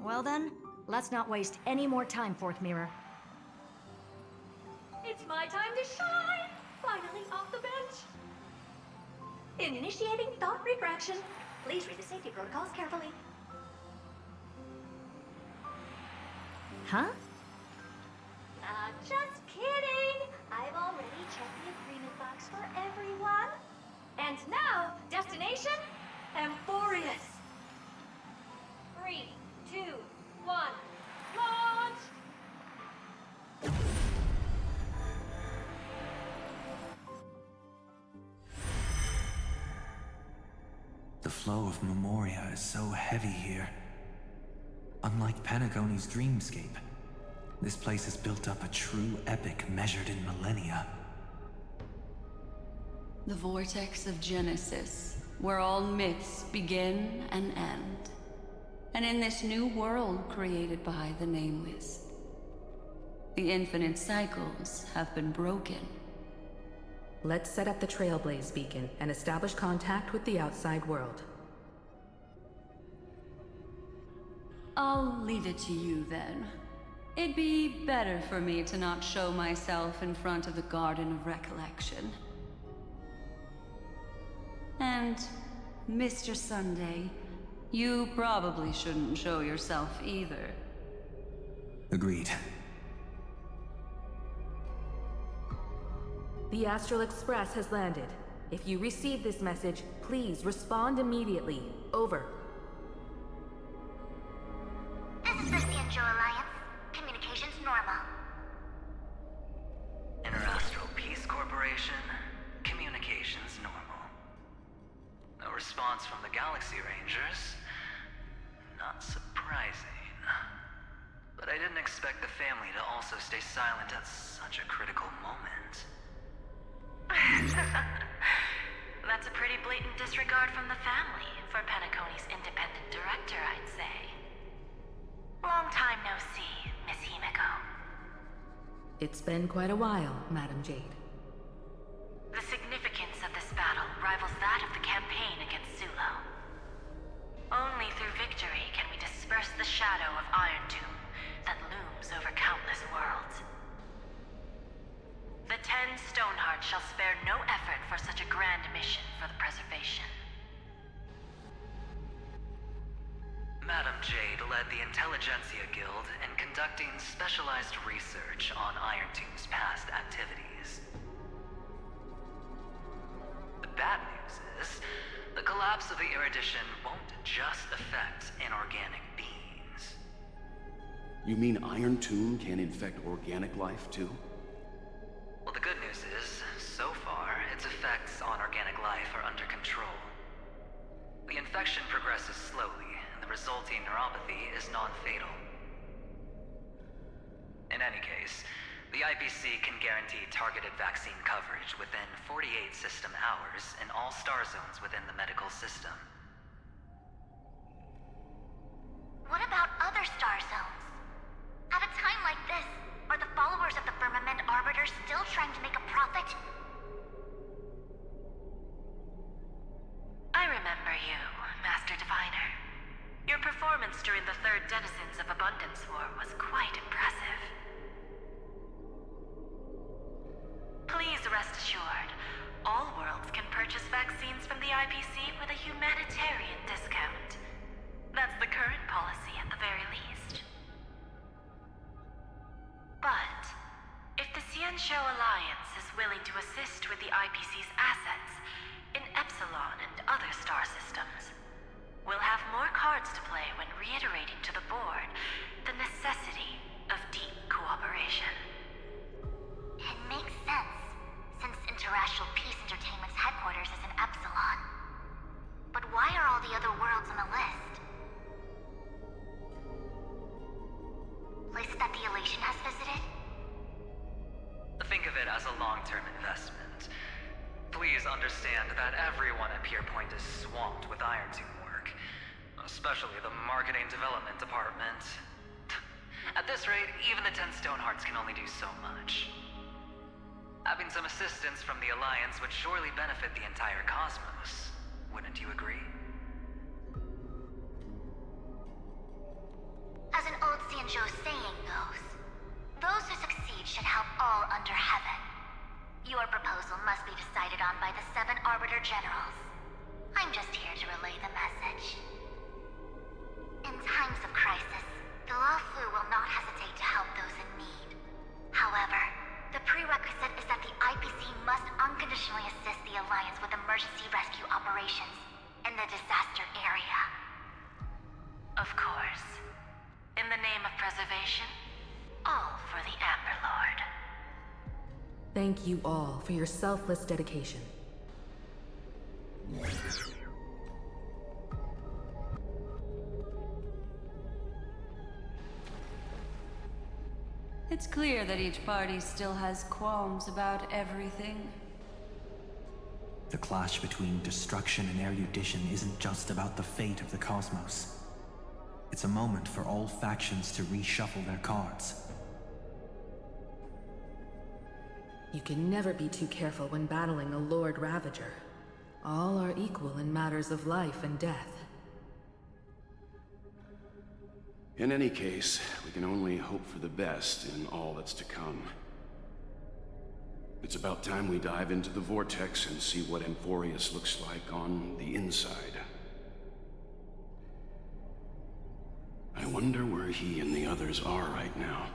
Well then, let's not waste any more time, Fourth Mirror. It's my time to shine! Finally off the bench! Initiating thought refraction. Please read the safety protocols carefully. Huh? Just kidding! I've already checked the agreement box for everyone. And now, destination, Amphoreus. 3, 2, 1, launch! The flow of Memoria is so heavy here. Unlike Panagoni's dreamscape, this place has built up a true epic measured in millennia. The vortex of Genesis, where all myths begin and end. And in this new world created by the Nameless, the infinite cycles have been broken. Let's set up the Trailblaze beacon and establish contact with the outside world. I'll leave it to you then. It'd be better for me to not show myself in front of the Garden of Recollection. And, Mr. Sunday, you probably shouldn't show yourself either. Agreed. The Astral Express has landed. If you receive this message, please respond immediately. Over. This is the Injo Alliance. Communications normal. Interastral Peace Corporation. Communications normal. No response from the Galaxy Rangers. Not surprising. But I didn't expect the family to also stay silent at such a critical moment. That's a pretty blatant disregard from the family for Penacony's independent director, I'd say. Long time no see, Miss Himiko. It's been quite a while, Madam Jade. The significance of this battle rivals that of the campaign against Zulo. Only through victory can we disperse the shadow of Iron Tomb that looms over countless worlds. The 10 Stonehearts shall spare no effort for such a grand mission for the preservation. Madam Jade led the Intelligentsia Guild in conducting specialized research on Iron Tomb's past activities. The bad news is, the collapse of the Erudition won't just affect inorganic beings. You mean Iron Tomb can infect organic life, too? Well, the good news is, so far, its effects infection progresses slowly, and the resulting neuropathy is non-fatal. In any case, the IPC can guarantee targeted vaccine coverage within 48 system hours in all star zones within the medical system. What about other star zones? At a time like this, are the followers of the Firmament Arbiter still trying to make a profit? I remember you, Master Diviner. Your performance during the Third Denizens of Abundance War was quite impressive. Please rest assured, all worlds can purchase vaccines from the IPC with a humanitarian discount. That's the current policy at the very least. But, if the Xianzhou Alliance is willing to assist with the IPC's assets in Epsilon and other star systems, we'll have more cards to play when reiterating to the board the necessity of deep cooperation. It makes sense, since Interracial Peace Entertainment's headquarters is in Epsilon. But why are all the other worlds on the list? Places that the Elation has visited? Think of it as a long-term investment. Please understand that everyone at Pierpoint is swamped with Iron Tomb work, especially the marketing development department. At this rate, even the 10 Stonehearts can only do so much. Having some assistance from the Alliance would surely benefit the entire cosmos. Wouldn't you agree? As an old Xianzhou saying goes, those who succeed should help all under heaven. Your proposal must be decided on by the 7 Arbiter Generals. I'm just here to relay the message. In times of crisis, the Luofu will not hesitate to help those in need. However, the prerequisite is that the IPC must unconditionally assist the Alliance with emergency rescue operations in the disaster area. Of course. In the name of preservation, all for the Amber Lord. Thank you all for your selfless dedication. It's clear that each party still has qualms about everything. The clash between destruction and erudition isn't just about the fate of the cosmos. It's a moment for all factions to reshuffle their cards. You can never be too careful when battling a Lord Ravager. All are equal in matters of life and death. In any case, we can only hope for the best in all that's to come. It's about time we dive into the vortex and see what Amphoreus looks like on the inside. I wonder where he and the others are right now.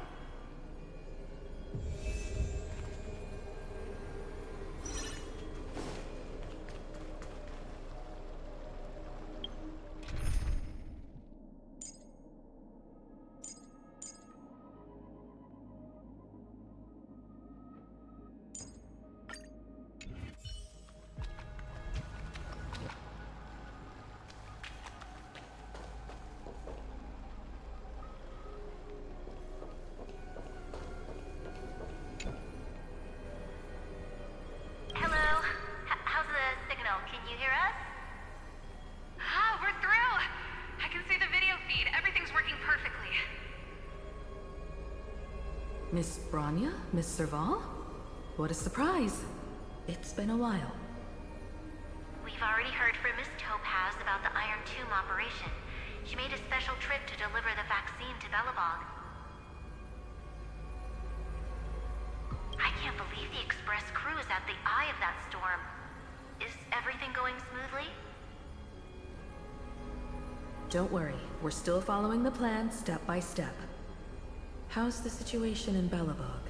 Miss Branya? Miss Serval? What a surprise. It's been a while. We've already heard from Miss Topaz about the Iron Tomb operation. She made a special trip to deliver the vaccine to Belobog. I can't believe the Express crew is at the eye of that storm. Is everything going smoothly? Don't worry, we're still following the plan step by step. How's the situation in Belobog?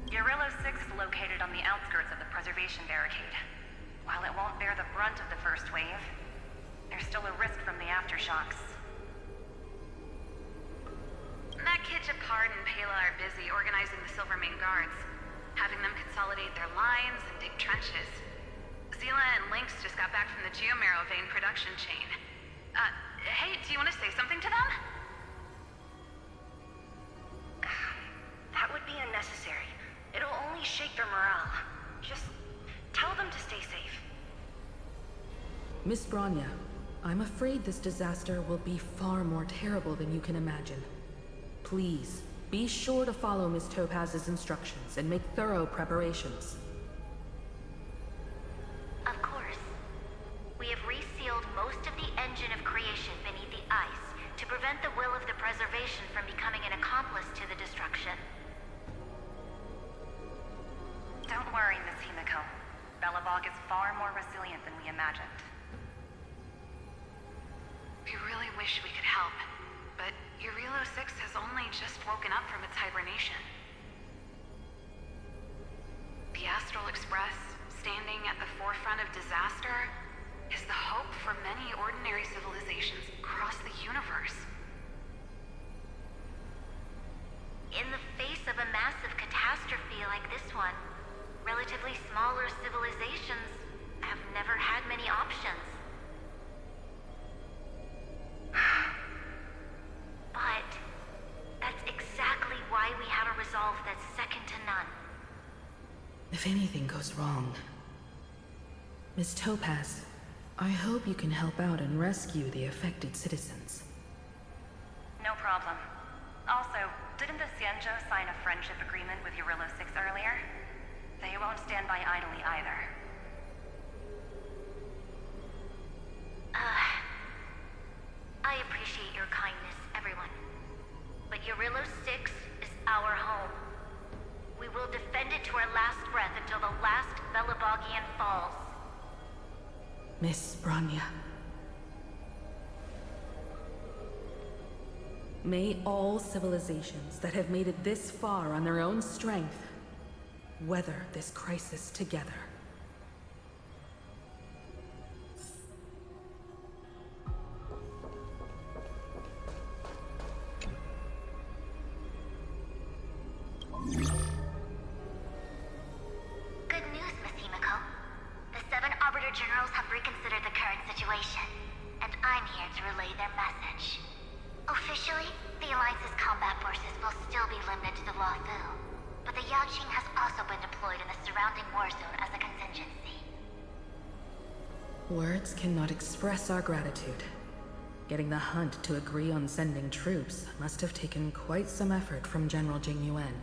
Guerrilla 6 is located on the outskirts of the preservation barricade. While it won't bear the brunt of the first wave, there's still a risk from the aftershocks. That kid Japard and Pela are busy organizing the Silvermane Guards, having them consolidate their lines and dig trenches. Zila and Lynx just got back back from the geomarrow vein production chain. Hey, do you want to say something to them? That would be unnecessary. It'll only shake their morale. Just tell them to stay safe. Miss Bronya, I'm afraid this disaster will be far more terrible than you can imagine. Please, be sure to follow Miss Topaz's instructions and make thorough preparations. Of course. We have resealed most of the engine of creation beneath the ice to prevent the will of the preservation from becoming an accomplice to the destruction. Don't worry, Miss Himiko. Belobog is far more resilient than we imagined. We really wish we could help, but Urilo 6 has only just woken up from its hibernation. The Astral Express, standing at the forefront of disaster, is the hope for many ordinary civilizations across the universe. In the face of a massive catastrophe like this one, relatively smaller civilizations have never had many options. But that's exactly why we have a resolve that's second to none. If anything goes wrong... Miss Topaz, I hope you can help out and rescue the affected citizens. No problem. Also, didn't the Xianzhou sign a friendship agreement with Urilo 6 earlier? They won't stand by idly either. I appreciate your kindness, everyone. But Urilo 6 is our home. We will defend it to our last breath until the last Belabogian falls. Miss Bronya. May all civilizations that have made it this far on their own strength weather this crisis together. Good news, Miss Himiko. The 7 Arbiter Generals have reconsidered the current situation, and I'm here to relay their message. Officially, the Alliance's combat forces will still be limited to the Luofu, but the Yaoqing has also been deployed in the surrounding war zone as a contingency. Words cannot express our gratitude. Getting the Hunt to agree on sending troops must have taken quite some effort from General Jing Yuan.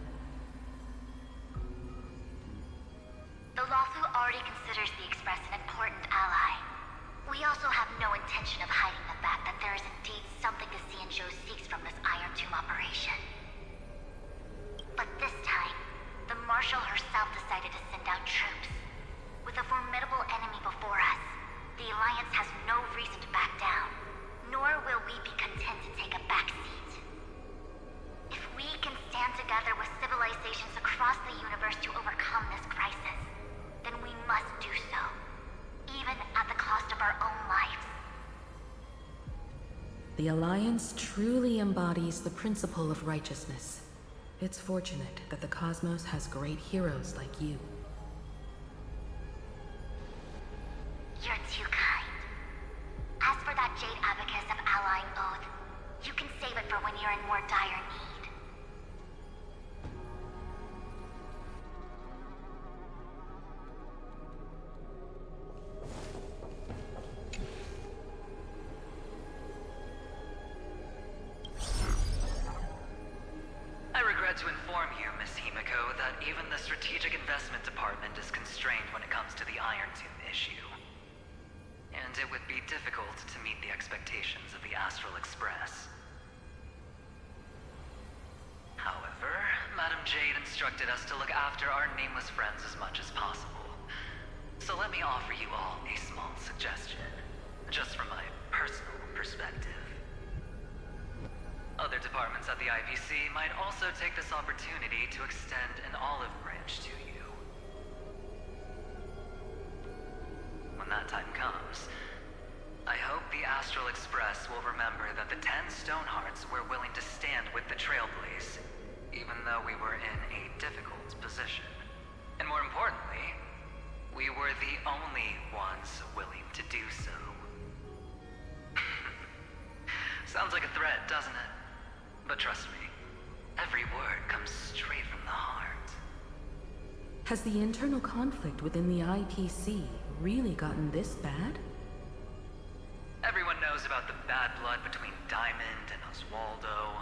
The Luofu already considers the Express an important ally. We also have no intention of hiding the fact that there is indeed something the Xianzhou seeks from this Iron Tomb operation. But this time, the Marshal herself decided to send out troops. With a formidable enemy before us, the Alliance has no reason to back down, nor will we be content to take a backseat. If we can stand together with civilizations across the universe to overcome this crisis, then we must do so, even at the cost of our own lives. The Alliance truly embodies the principle of righteousness. It's fortunate that the cosmos has great heroes like you. You're too kind. As for that Jade Abacus of Allying Oath, you can save it for when you're in more dire need. I regret to inform you, Miss Himiko, that even the Strategic Investment Department is constrained when it comes to the Iron Tomb issue. And it would be difficult to meet the expectations of the Astral Express. However, Madame Jade instructed us to look after our nameless friends as much as possible. So let me offer you all a small suggestion, just from my personal perspective. Other departments at the IPC might also take this opportunity to extend an olive branch to you. When that time comes, I hope the Astral Express will remember that the 10 Stonehearts were willing to stand with the Trailblaze, even though we were in a difficult position. And more importantly, we were the only ones willing to do trust me, every word comes straight from the heart. Has the internal conflict within the IPC really gotten this bad? Everyone knows about the bad blood between Diamond and Oswaldo.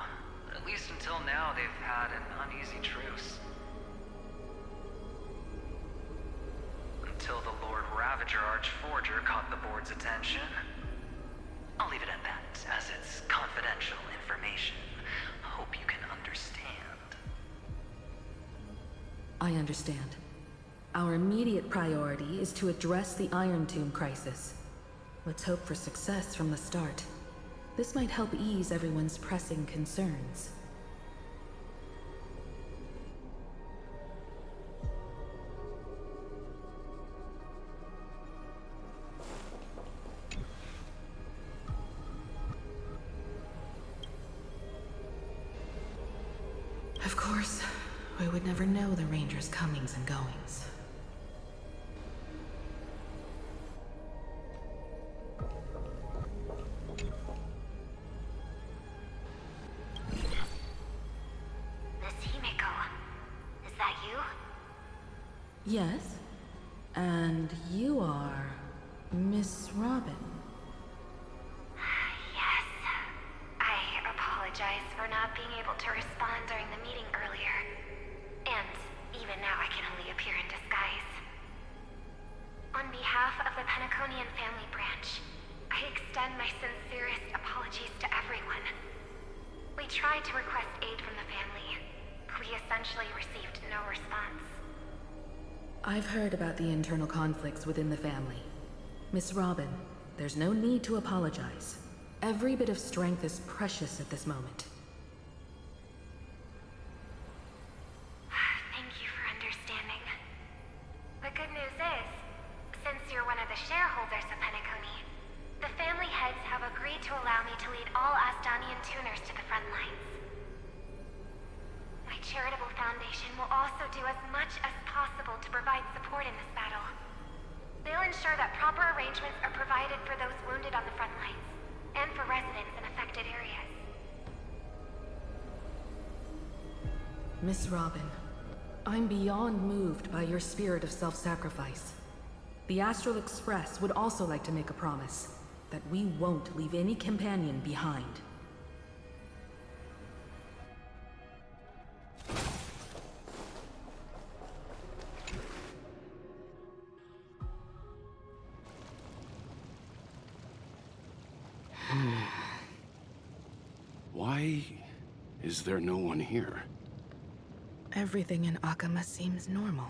At least until now, they've had an uneasy truce. Until the Lord Ravager Archforger caught the board's attention. I'll leave it at that, as it's confidential information. Hope you can understand. I understand. Our immediate priority is to address the Iron Tomb crisis. Let's hope for success from the start. This might help ease everyone's pressing concerns. Of course, we would never know the Ranger's comings and goings. Miss Himiko, is that you? Yes, and you are Miss Robin. Yes. I apologize for not being able to respond during the meeting earlier. And even now I can only appear in disguise. On behalf of the Penaconian family branch, I extend my sincerest apologies to everyone. We tried to request aid from the family. We essentially received no response. I've heard about the internal conflicts within the family. Miss Robin, there's no need to apologize. Every bit of strength is precious at this moment. Thank you for understanding. The good news is, since you're one of the shareholders of Penacony, the family heads have agreed to allow me to lead all Astonian tuners to the front lines. My charitable foundation will also do as much as possible to provide support in this battle. They'll ensure that proper arrangements are provided for those wounded on the front lines, and for residents in affected areas. Miss Robin, I'm beyond moved by your spirit of self-sacrifice. The Astral Express would also like to make a promise that we won't leave any companion behind. Why is there no one here? Everything in Akama seems normal.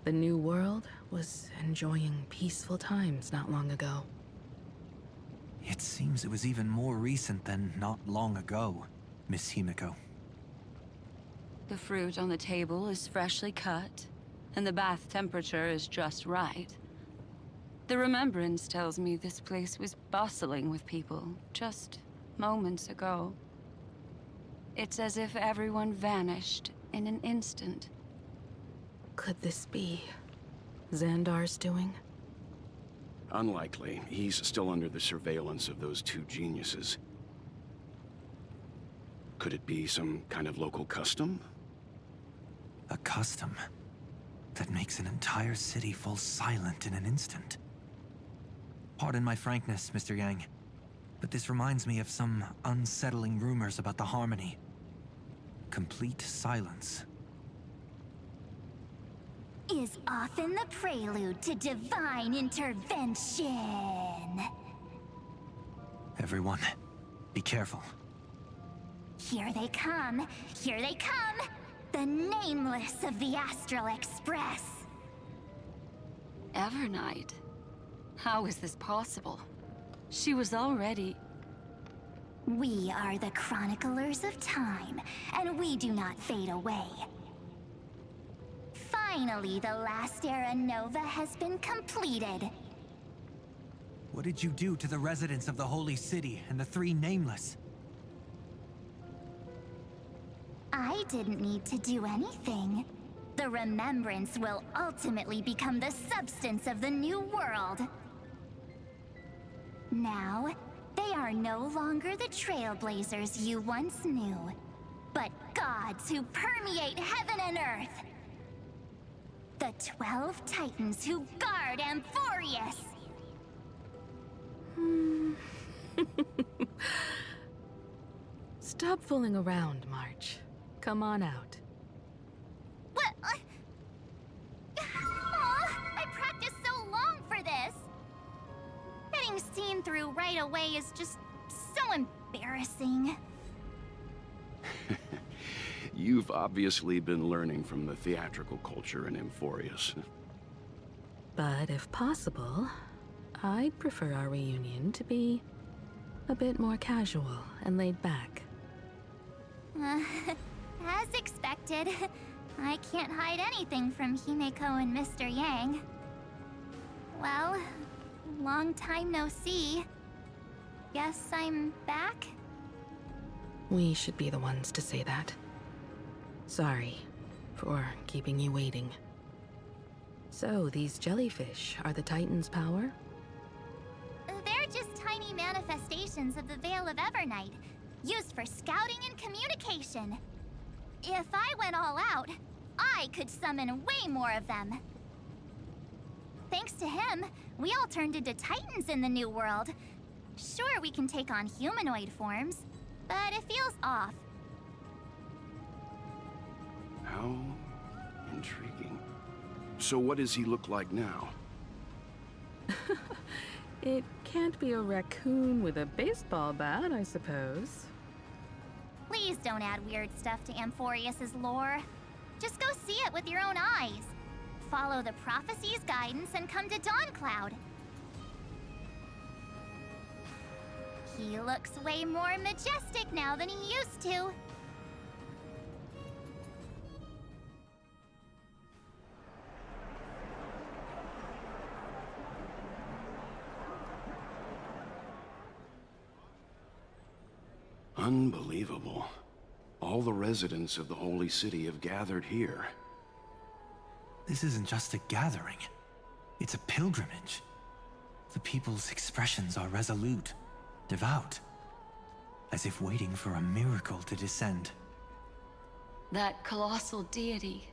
The New World was enjoying peaceful times not long ago. It seems it was even more recent than not long ago, Miss Himiko. The fruit on the table is freshly cut, and the bath temperature is just right. The remembrance tells me this place was bustling with people just moments ago. It's as if everyone vanished in an instant. Could this be Xandar's doing? Unlikely. He's still under the surveillance of those two geniuses. Could it be some kind of local custom? A custom that makes an entire city fall silent in an instant. Pardon my frankness, Mr. Yang, but this reminds me of some unsettling rumors about the Harmony. Complete silence. Is often the prelude to divine intervention. Everyone, be careful. Here they come! Here they come! The Nameless of the Astral Express! Evernight? How is this possible? She was already... We are the Chroniclers of Time, and we do not fade away. Finally, the last Era Nova has been completed. What did you do to the residents of the Holy City and the three Nameless? I didn't need to do anything. The remembrance will ultimately become the substance of the new world. Now, they They are no longer the trailblazers you once knew, but gods who permeate heaven and earth. The 12 Titans who guard Amphoreus. Stop fooling around, March. Come on out. What? I practiced so long for this. Getting seen through right away is just so embarrassing. You've obviously been learning from the theatrical culture in Amphoreus. But if possible, I'd prefer our reunion to be a bit more casual and laid back. As expected, I can't hide anything from Himeko and Mr. Yang. Well, long time no see. Guess I'm back? We should be the ones to say that. Sorry for keeping you waiting. So, these jellyfish are the Titan's power? They're just tiny manifestations of the Veil of Evernight, used for scouting and communication. If I went all out, I could summon way more of them. Thanks to him, we all turned into Titans in the new world. Sure, we can take on humanoid forms, but it feels off. How intriguing. So what does he look like now? It can't be a raccoon with a baseball bat, I suppose. Please don't add weird stuff to Amphoreus' lore. Just go see it with your own eyes. Follow the prophecy's guidance and come to Dawncloud. He looks way more majestic now than he used to. Unbelievable. All the residents of the Holy City have gathered here. This isn't just a gathering. It's a pilgrimage. The people's expressions are resolute, devout, as if waiting for a miracle to descend. That colossal deity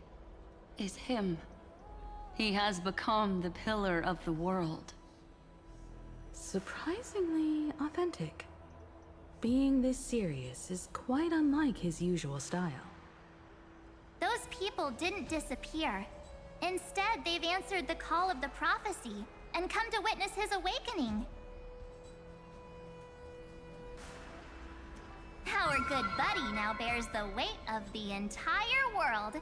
is him. He has become the pillar of the world. Surprisingly authentic. Being this serious is quite unlike his usual style. Those people didn't disappear. Instead, they've answered the call of the prophecy and come to witness his awakening. Our good buddy now bears the weight of the entire world,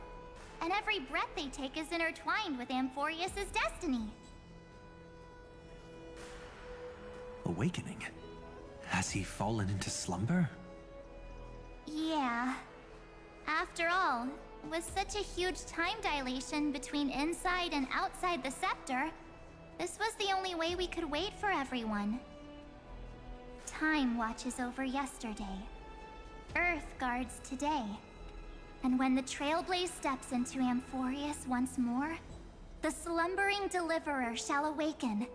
and every breath they take is intertwined with Amphoreus' destiny. Awakening? Has he fallen into slumber? Yeah. After all, with such a huge time dilation between inside and outside the scepter, this was the only way we could wait for everyone. Time watches over yesterday. Earth guards today. And when the Trailblaze steps into Amphoreus once more, the slumbering deliverer shall awaken.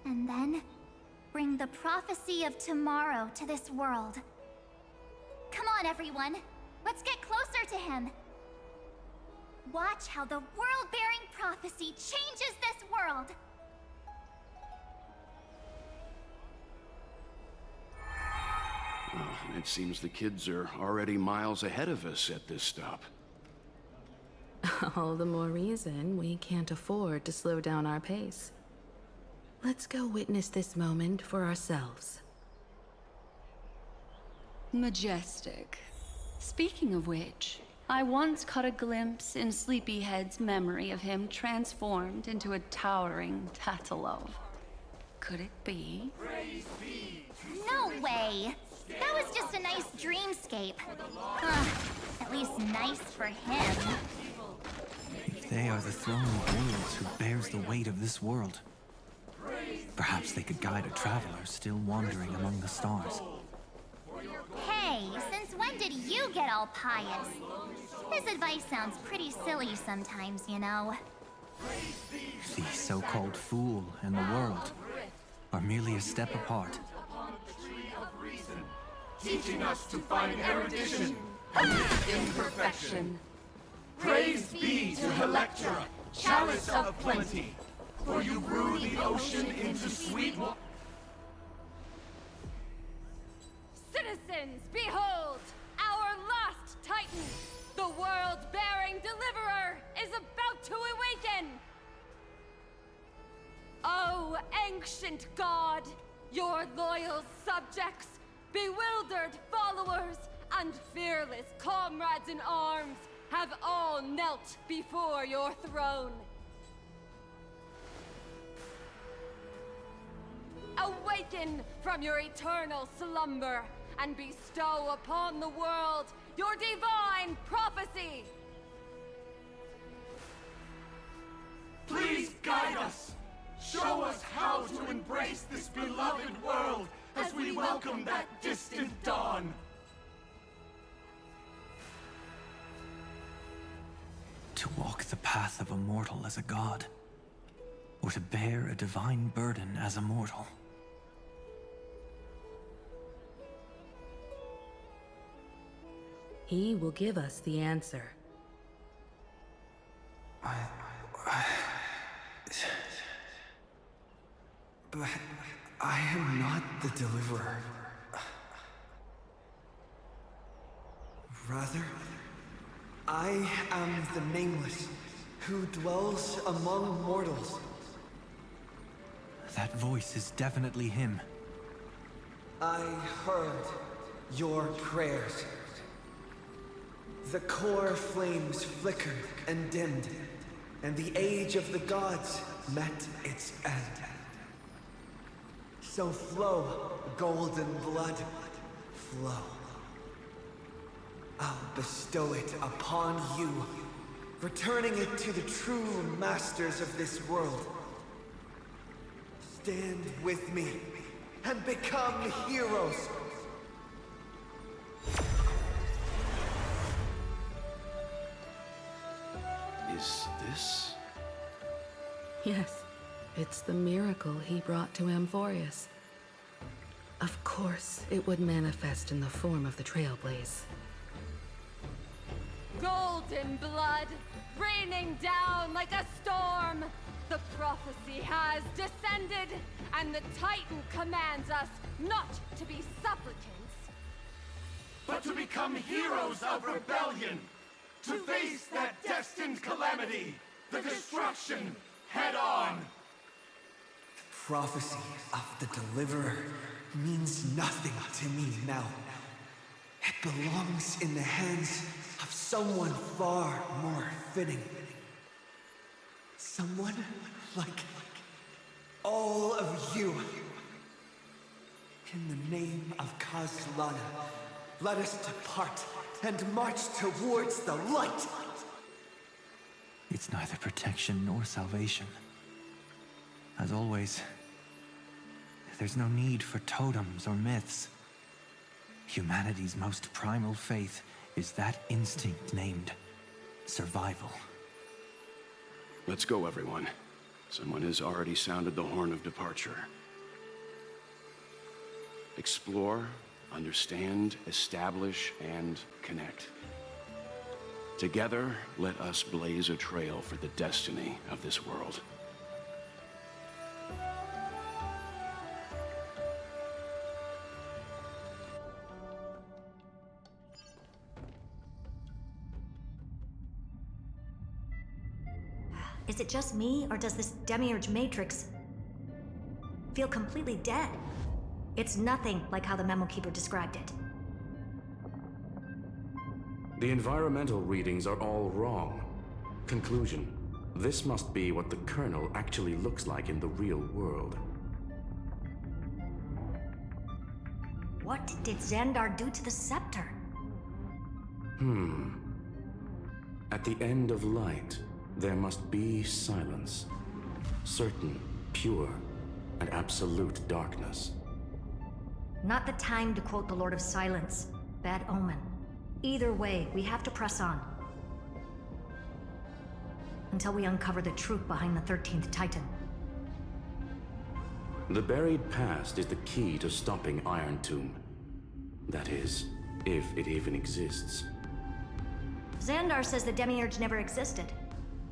And then, bring the prophecy of tomorrow to this world. Come on, everyone. Let's get closer to him. Watch how the world-bearing prophecy changes this world. Well, it seems the kids are already miles ahead of us at this stop. All the more reason we can't afford to slow down our pace. Let's go witness this moment for ourselves. Majestic. Speaking of which, I once caught a glimpse in Sleepyhead's memory of him transformed into a towering Tatalov. Could it be? No way! That was just a nice dreamscape. At least nice for him. If they are the throne of worlds who bears the weight of this world, perhaps they could guide a traveler still wandering among the stars. Hey, since when did you get all pious? His advice sounds pretty silly sometimes, you know. The so-called fool and the world are merely a step apart. teaching us to find erudition amidst imperfection. Praise be to Electra, chalice of plenty, for you brew the ocean into sweet water. Citizens, behold! Our last Titan, the world-bearing deliverer, is about to awaken! Oh, ancient god, your loyal subjects, bewildered followers, and fearless comrades in arms have all knelt before your throne. Awaken from your eternal slumber and bestow upon the world your divine prophecy! Please guide us! Show us how to embrace this beloved world as we welcome that distant dawn! To walk the path of a mortal as a god, or to bear a divine burden as a mortal. He will give us the answer. But I am not the deliverer. Rather, I am the Nameless, who dwells among mortals. That voice is definitely him. I heard your prayers. The core flames flickered and dimmed, and the age of the gods met its end. So flow, golden blood, flow. I'll bestow it upon you, returning it to the true masters of this world. Stand with me and become heroes. Is this? Yes, it's the miracle he brought to Amphoreus. Of course, it would manifest in the form of the Trailblaze. Golden blood, raining down like a storm! The prophecy has descended, and the Titan commands us not to be supplicants, but to become heroes of rebellion, to face that destined calamity, the destruction, head on. The prophecy of the Deliverer means nothing to me now. It belongs in the hands of someone far more fitting. Someone like all of you. In the name of Kazlana, let us depart and march towards the light. It's neither protection nor salvation. As always, there's no need for totems or myths. Humanity's most primal faith is that instinct named survival. Let's go, everyone. Someone has already sounded the horn of departure. Explore, understand, establish, and connect. Together, let us blaze a trail for the destiny of this world. Is it just me, or does this Demiurge Matrix feel completely dead? It's nothing like how the Memo Keeper described it. The environmental readings are all wrong. Conclusion: this must be what the kernel actually looks like in the real world. What did Xandar do to the scepter? At the end of light, there must be silence. Certain, pure, and absolute darkness. Not the time to quote the Lord of Silence. Bad omen. Either way, we have to press on. Until we uncover the truth behind the 13th Titan. The buried past is the key to stopping Iron Tomb. That is, if it even exists. Xandar says the Demiurge never existed.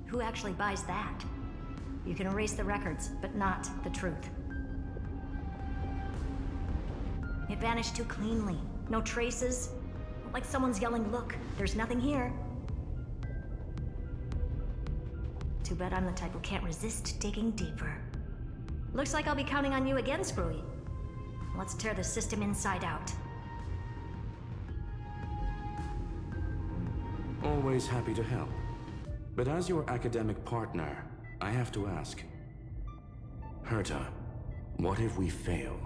Who actually buys that? You can erase the records, but not the truth. It vanished too cleanly. No traces. Like someone's yelling, "Look, there's nothing here." Too bad I'm the type who can't resist digging deeper. Looks like I'll be counting on you again, Screwy. Let's tear the system inside out. Always happy to help. But as your academic partner, I have to ask. Herta, what if we fail?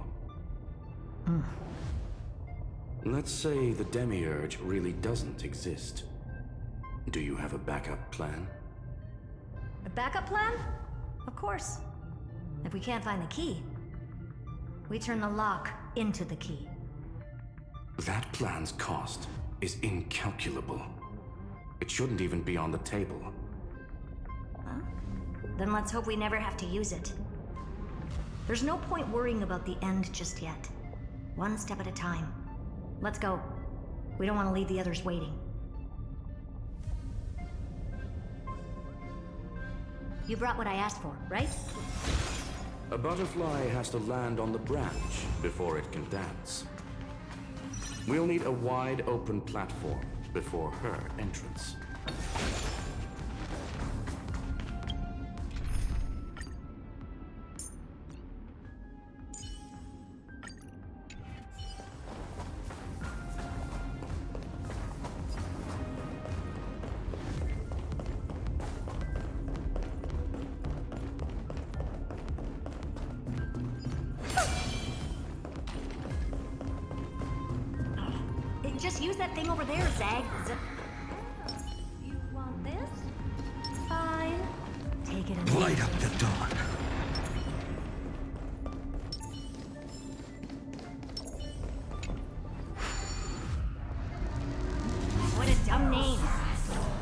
Let's say the Demiurge really doesn't exist. Do you have a backup plan? A backup plan? Of course. If we can't find the key, we turn the lock into the key. That plan's cost is incalculable. It shouldn't even be on the table. Well, then let's hope we never have to use it. There's no point worrying about the end just yet. One step at a time. Let's go. We don't want to leave the others waiting. You brought what I asked for, right? A butterfly has to land on the branch before it can dance. We'll need a wide open platform before her entrance. Just use that thing over there, Zag. You want this? Fine. Take it and Light up the dawn. What a dumb name.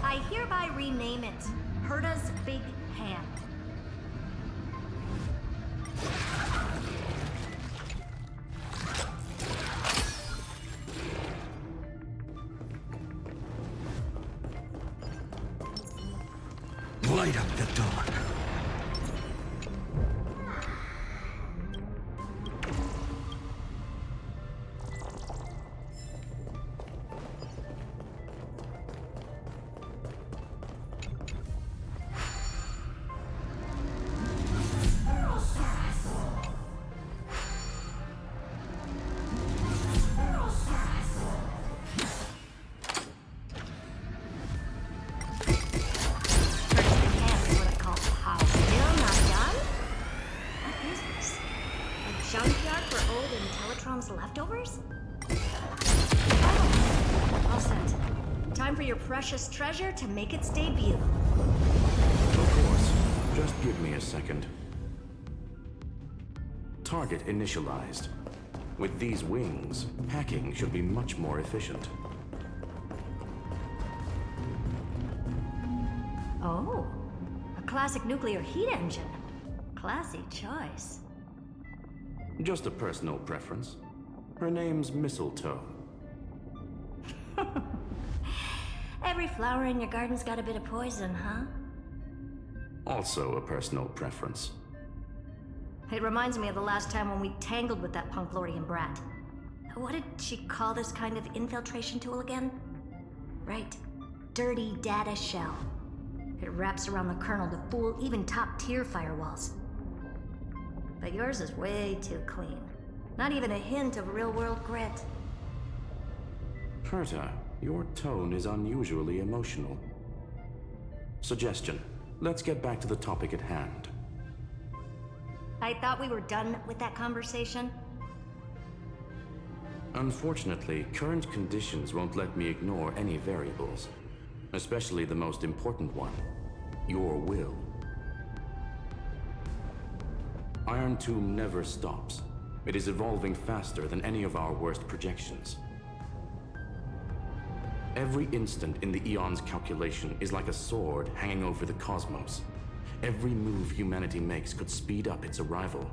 I hereby rename it Herta's Big Hand. Light up the dawn. Leftovers? Oh, all set. Time for your precious treasure to make its debut. Of course. Just give me a second. Target initialized. With these wings, hacking should be much more efficient. Oh, a classic nuclear heat engine. Classy choice. Just a personal preference. Her name's Mistletoe. Every flower in your garden's got a bit of poison, huh? Also a personal preference. It reminds me of the last time when we tangled with that Punklordian brat. What did she call this kind of infiltration tool again? Right. Dirty data shell. It wraps around the kernel to fool even top-tier firewalls. But yours is way too clean. Not even a hint of real-world grit. Herta, your tone is unusually emotional. Suggestion. Let's get back to the topic at hand. I thought we were done with that conversation. Unfortunately, current conditions won't let me ignore any variables. Especially the most important one. Your will. Iron Tomb never stops. It is evolving faster than any of our worst projections. Every instant in the Eon's calculation is like a sword hanging over the cosmos. Every move humanity makes could speed up its arrival.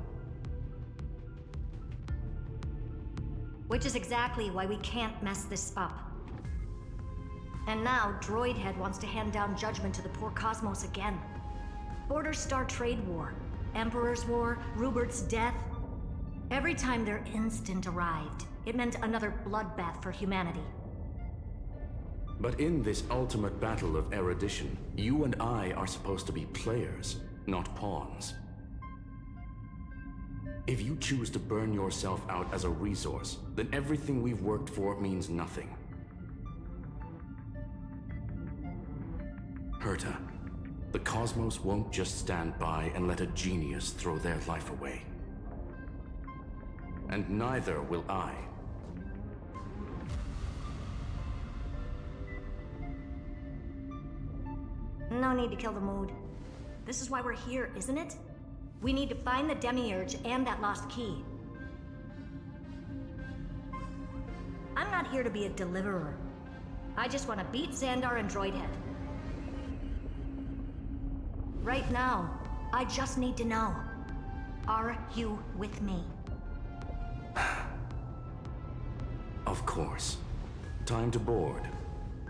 Which is exactly why we can't mess this up. And now, Droidhead wants to hand down judgment to the poor cosmos again. Border Star Trade War, Emperor's War, Rupert's death. Every time their instant arrived, it meant another bloodbath for humanity. But in this ultimate battle of erudition, you and I are supposed to be players, not pawns. If you choose to burn yourself out as a resource, then everything we've worked for means nothing. Herta, the cosmos won't just stand by and let a genius throw their life away. And neither will I. No need to kill the mood. This is why we're here, isn't it? We need to find the Demiurge and that lost key. I'm not here to be a deliverer. I just want to beat Xandar and Droidhead. Right now, I just need to know. Are you with me? Of course. Time to board.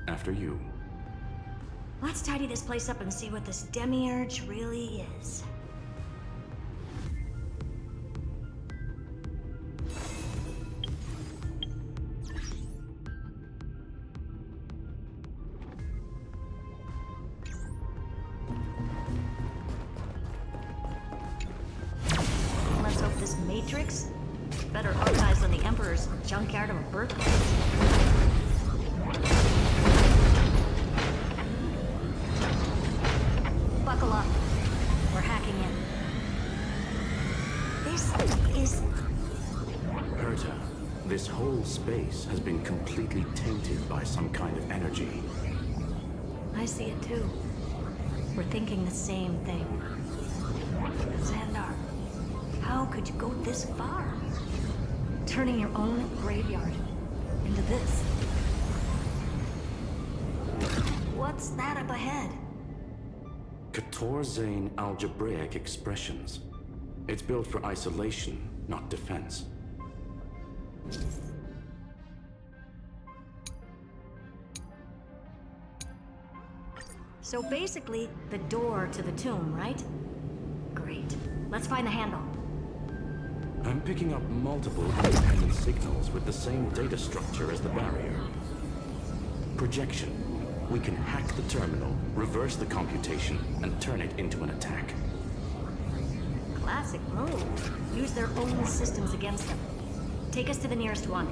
After you. Let's tidy this place up and see what this Demiurge really is. Let's hope this Matrix better organized than the Emperor's junkyard of a birthplace. Buckle up. We're hacking in. This is... Herta, this whole space has been completely tainted by some kind of energy. I see it too. We're thinking the same thing. Xandar, how could you go this far? Turning your own graveyard into this. What's that up ahead? Katorzane algebraic expressions. It's built for isolation, not defense. So basically, the door to the tomb, right? Great. Let's find the handle. I'm picking up multiple independent signals with the same data structure as the barrier. Projection. We can hack the terminal, reverse the computation, and turn it into an attack. Classic move. Use their own systems against them. Take us to the nearest one.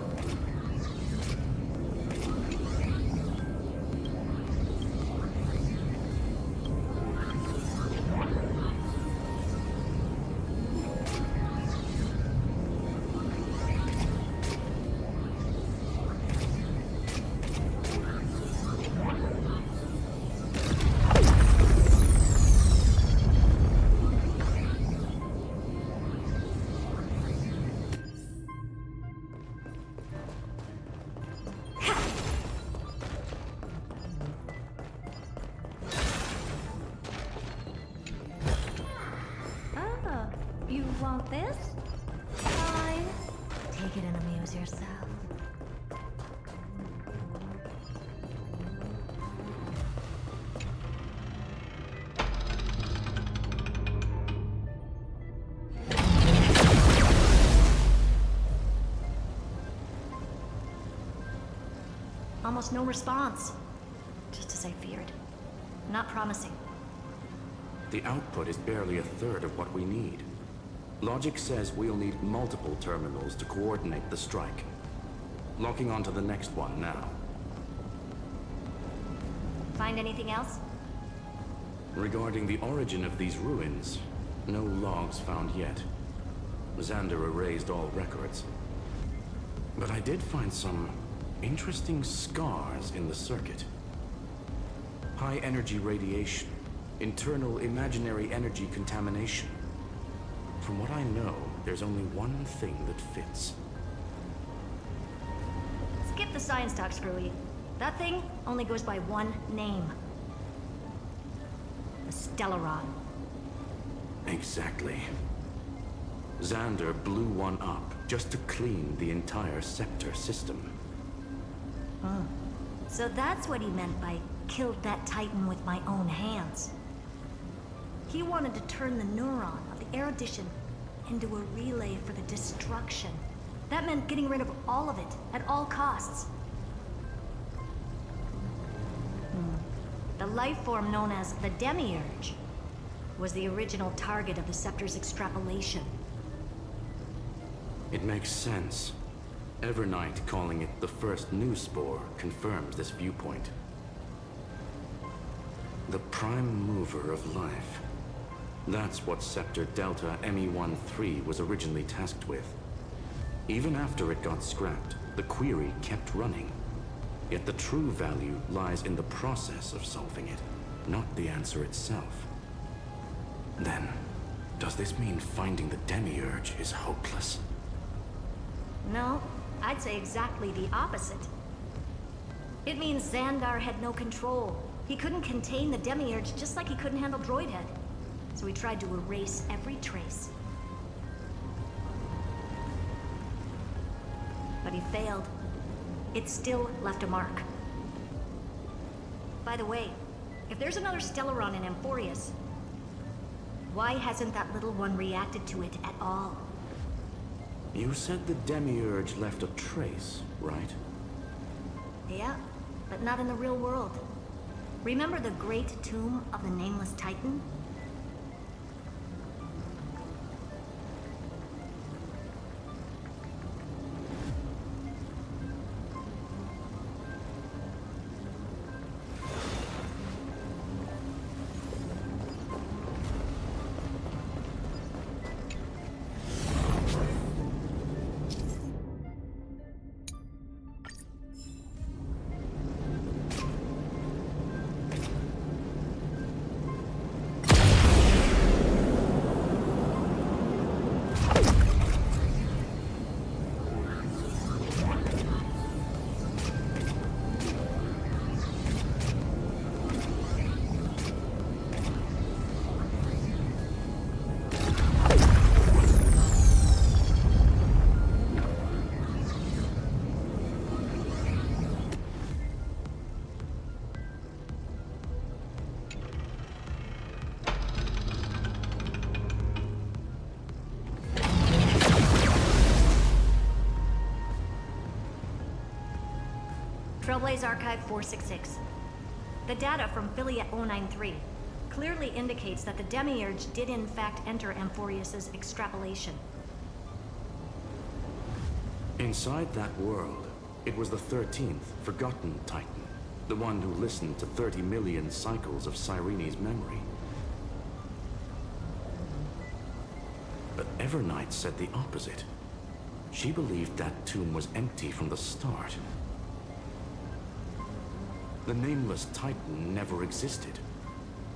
You want this? Fine. Take it and amuse yourself. Almost no response. Just as I feared. Not promising. The output is barely a third of what we need. Logic says we'll need multiple terminals to coordinate the strike. Locking onto the next one now. Find anything else? Regarding the origin of these ruins, no logs found yet. Xander erased all records. But I did find some interesting scars in the circuit. High energy radiation, internal imaginary energy contamination. From what I know, there's only one thing that fits. Skip the science talk, Screwy. That thing only goes by one name. The Stellaron. Exactly. Xander blew one up just to clean the entire scepter system. So that's what he meant by killed that Titan with my own hands. He wanted to turn the neuron of the erudition into a relay for the destruction. That meant getting rid of all of it, at all costs. The life form known as the Demiurge was the original target of the Scepter's extrapolation. It makes sense. Evernight calling it the first new spore confirms this viewpoint. The prime mover of life. That's what Scepter Delta ME-13 was originally tasked with. Even after it got scrapped, the query kept running. Yet the true value lies in the process of solving it, not the answer itself. Then, does this mean finding the Demiurge is hopeless? No, I'd say exactly the opposite. It means Xandar had no control. He couldn't contain the Demiurge just like he couldn't handle Droidhead. So he tried to erase every trace. But he failed. It still left a mark. By the way, if there's another Stellaron in Amphoreus, why hasn't that little one reacted to it at all? You said the Demiurge left a trace, right? Yeah, but not in the real world. Remember the great tomb of the Nameless Titan? Trailblaze Archive 466. The data from Philia 093 clearly indicates that the Demiurge did in fact enter Amphoreus' extrapolation. Inside that world, it was the 13th, forgotten Titan. The one who listened to 30 million cycles of Cyrene's memory. But Evernight said the opposite. She believed that tomb was empty from the start. The Nameless Titan never existed.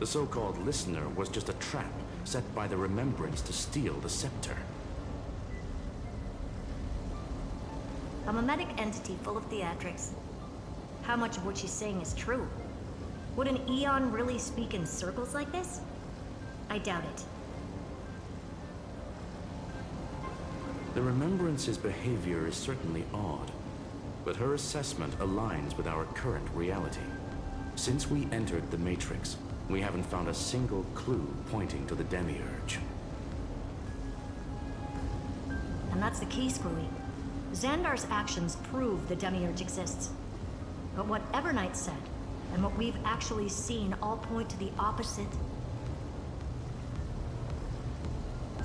The so-called Listener was just a trap set by the Remembrance to steal the scepter. A mimetic entity full of theatrics. How much of what she's saying is true? Would an Eon really speak in circles like this? I doubt it. The Remembrance's behavior is certainly odd, but her assessment aligns with our current reality. Since we entered the Matrix, we haven't found a single clue pointing to the Demiurge. And that's the key, Screwy. Xandar's actions prove the Demiurge exists. But what Evernight said, and what we've actually seen all point to the opposite.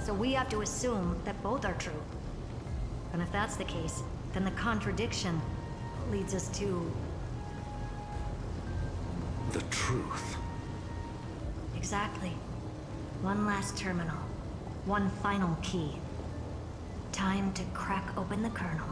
So we have to assume that both are true. And if that's the case, then the contradiction leads us to... the truth. Exactly. One last terminal. One final key. Time to crack open the kernel.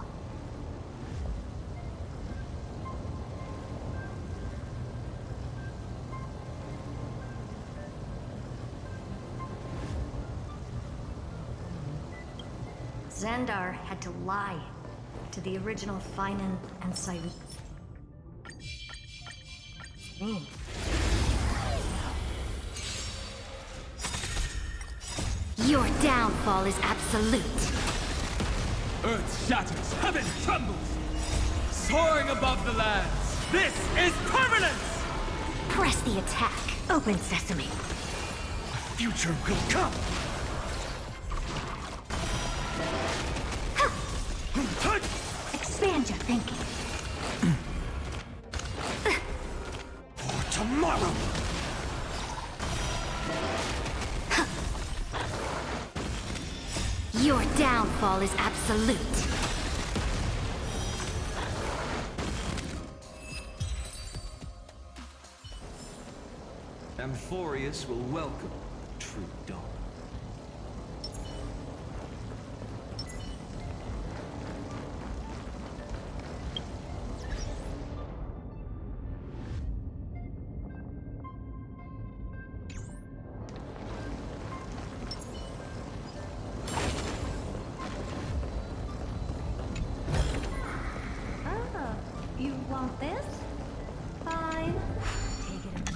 Xandar had to lie to the original Finan and Cyrene. Your downfall is absolute. Earth shatters, heaven trembles! Soaring above the lands, this is permanence! Press the attack. Open sesame. Future will come! Expand your thinking. For tomorrow! Your downfall is absolute. Amphoreus will welcome true dawn. You want this? Fine. Take it.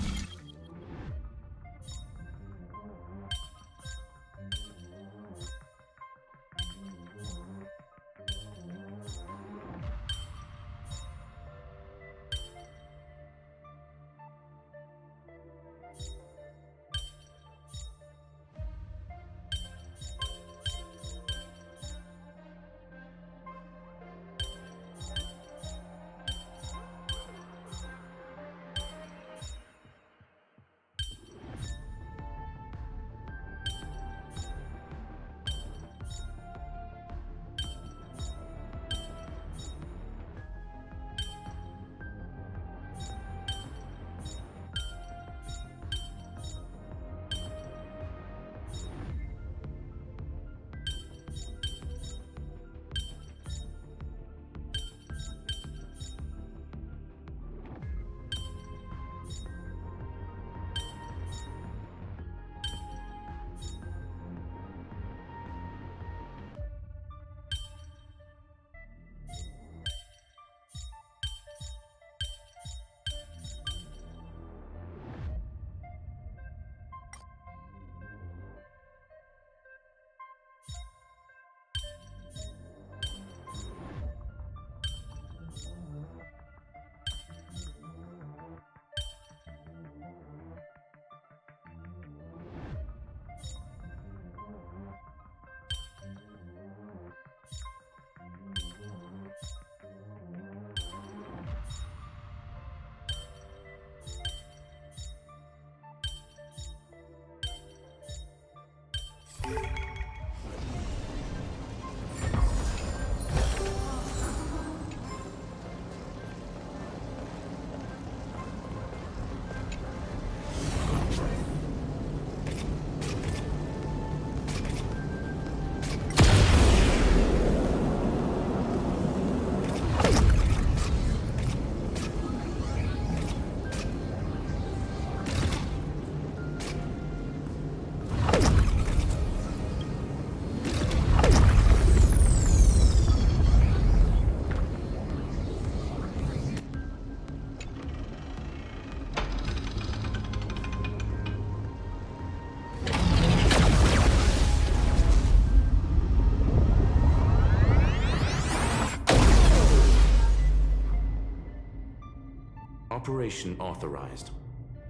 Operation authorized.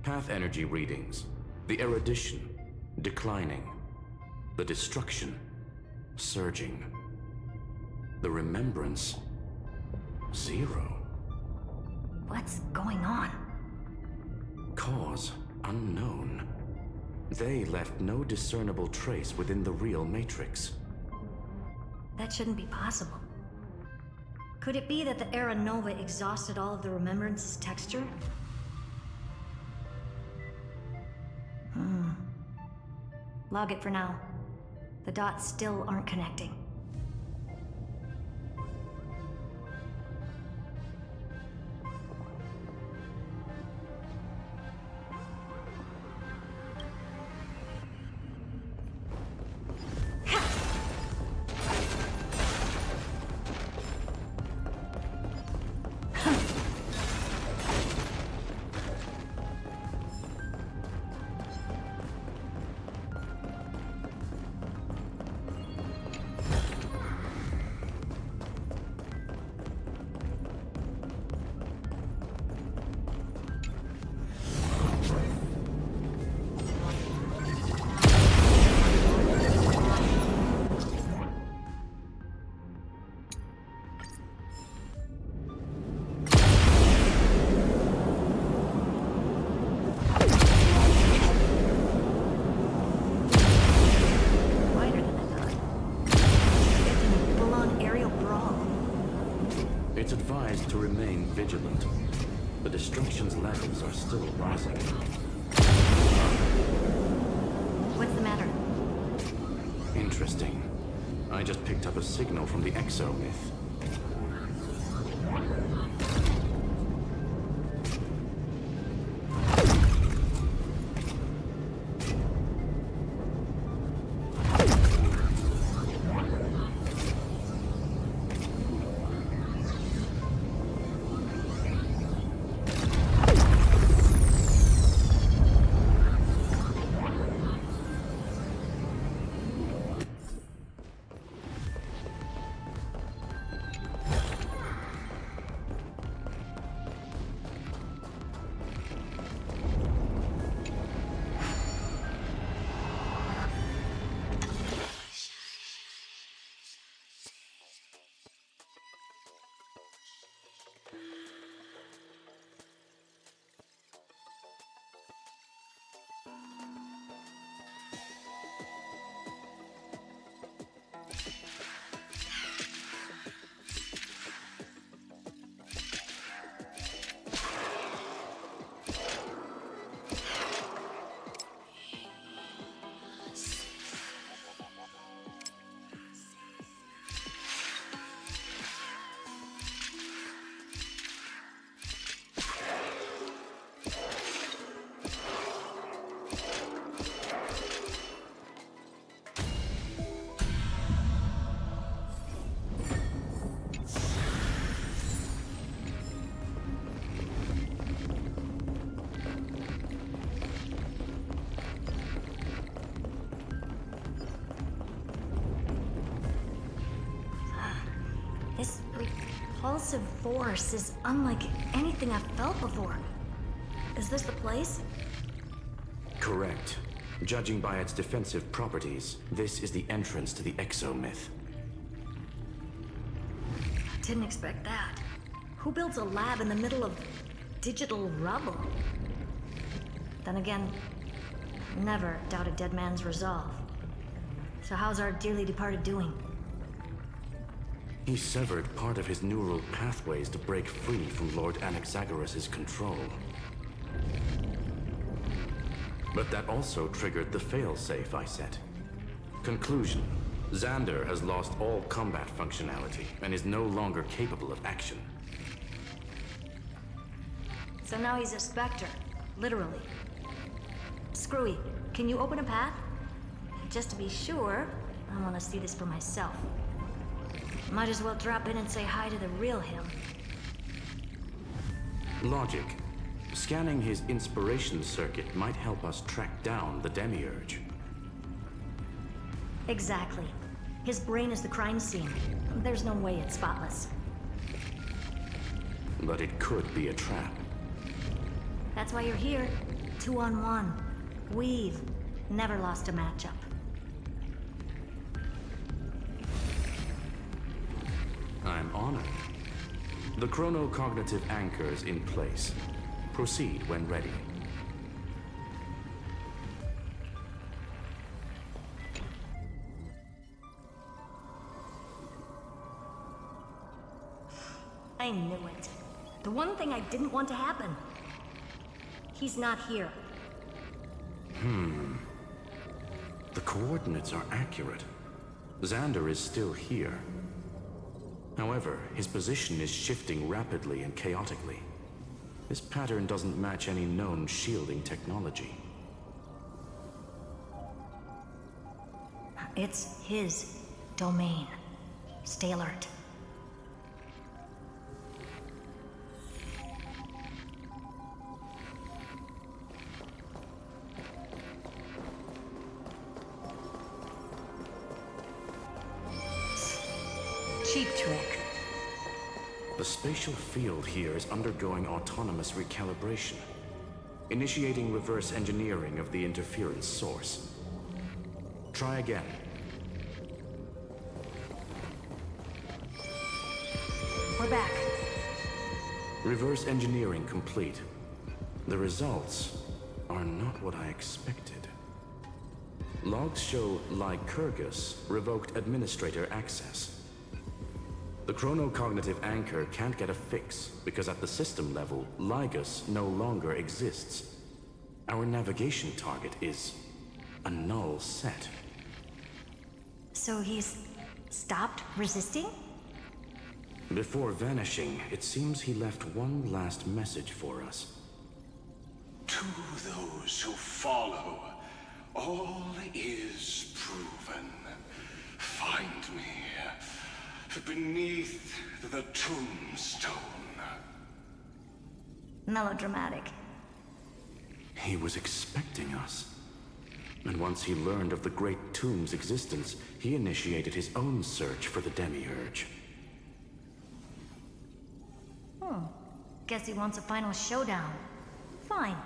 Path energy readings. The erudition, declining. The destruction, surging. The remembrance, 0. What's going on? Cause unknown. They left no discernible trace within the real Matrix. That shouldn't be possible. Could it be that the Era Nova exhausted all of the Remembrance's texture? Log it for now. The dots still aren't connecting. It's advised to remain vigilant. The destruction's levels are still rising. What's the matter? Interesting. I just picked up a signal from the exomyth. This repulsive force is unlike anything I've felt before. Is this the place? Correct. Judging by its defensive properties, this is the entrance to the exomyth. Didn't expect that. Who builds a lab in the middle of digital rubble? Then again, never doubt a dead man's resolve. So how's our dearly departed doing? He severed part of his neural pathways to break free from Lord Anaxagoras' control. But that also triggered the failsafe I set. Conclusion: Xander has lost all combat functionality and is no longer capable of action. So now he's a specter, literally. Screwy, can you open a path? Just to be sure, I want to see this for myself. Might as well drop in and say hi to the real him. Logic. Scanning his inspiration circuit might help us track down the Demiurge. Exactly. His brain is the crime scene. There's no way it's spotless. But it could be a trap. That's why you're here. 2-on-1. We've never lost a matchup. I'm honored. The chronocognitive anchor's in place. Proceed when ready. I knew it. The one thing I didn't want to happen. He's not here. The coordinates are accurate. Xander is still here. However, his position is shifting rapidly and chaotically. This pattern doesn't match any known shielding technology. It's his domain. Stay alert. Cheap trick. The spatial field here is undergoing autonomous recalibration, initiating reverse engineering of the interference source. Try again. We're back. Reverse engineering complete. The results are not what I expected. Logs show Lycurgus revoked administrator access. The chronocognitive anchor can't get a fix because at the system level, Ligus no longer exists. Our navigation target is a null set. So he's stopped resisting? Before vanishing, it seems he left one last message for us. To those who follow, all is proven. Find me beneath the tombstone. Melodramatic. He was expecting us. And once he learned of the Great Tomb's existence, he initiated his own search for the Demiurge. Guess he wants a final showdown. Fine.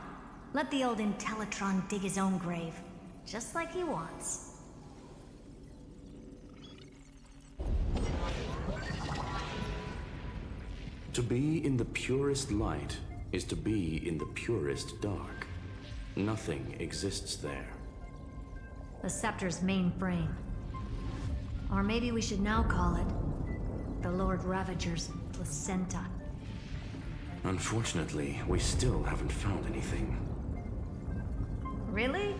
Let the old Intellitron dig his own grave. Just like he wants. To be in the purest light is to be in the purest dark. Nothing exists there. The Scepter's main frame. Or maybe we should now call it the Lord Ravager's placenta. Unfortunately, we still haven't found anything. Really?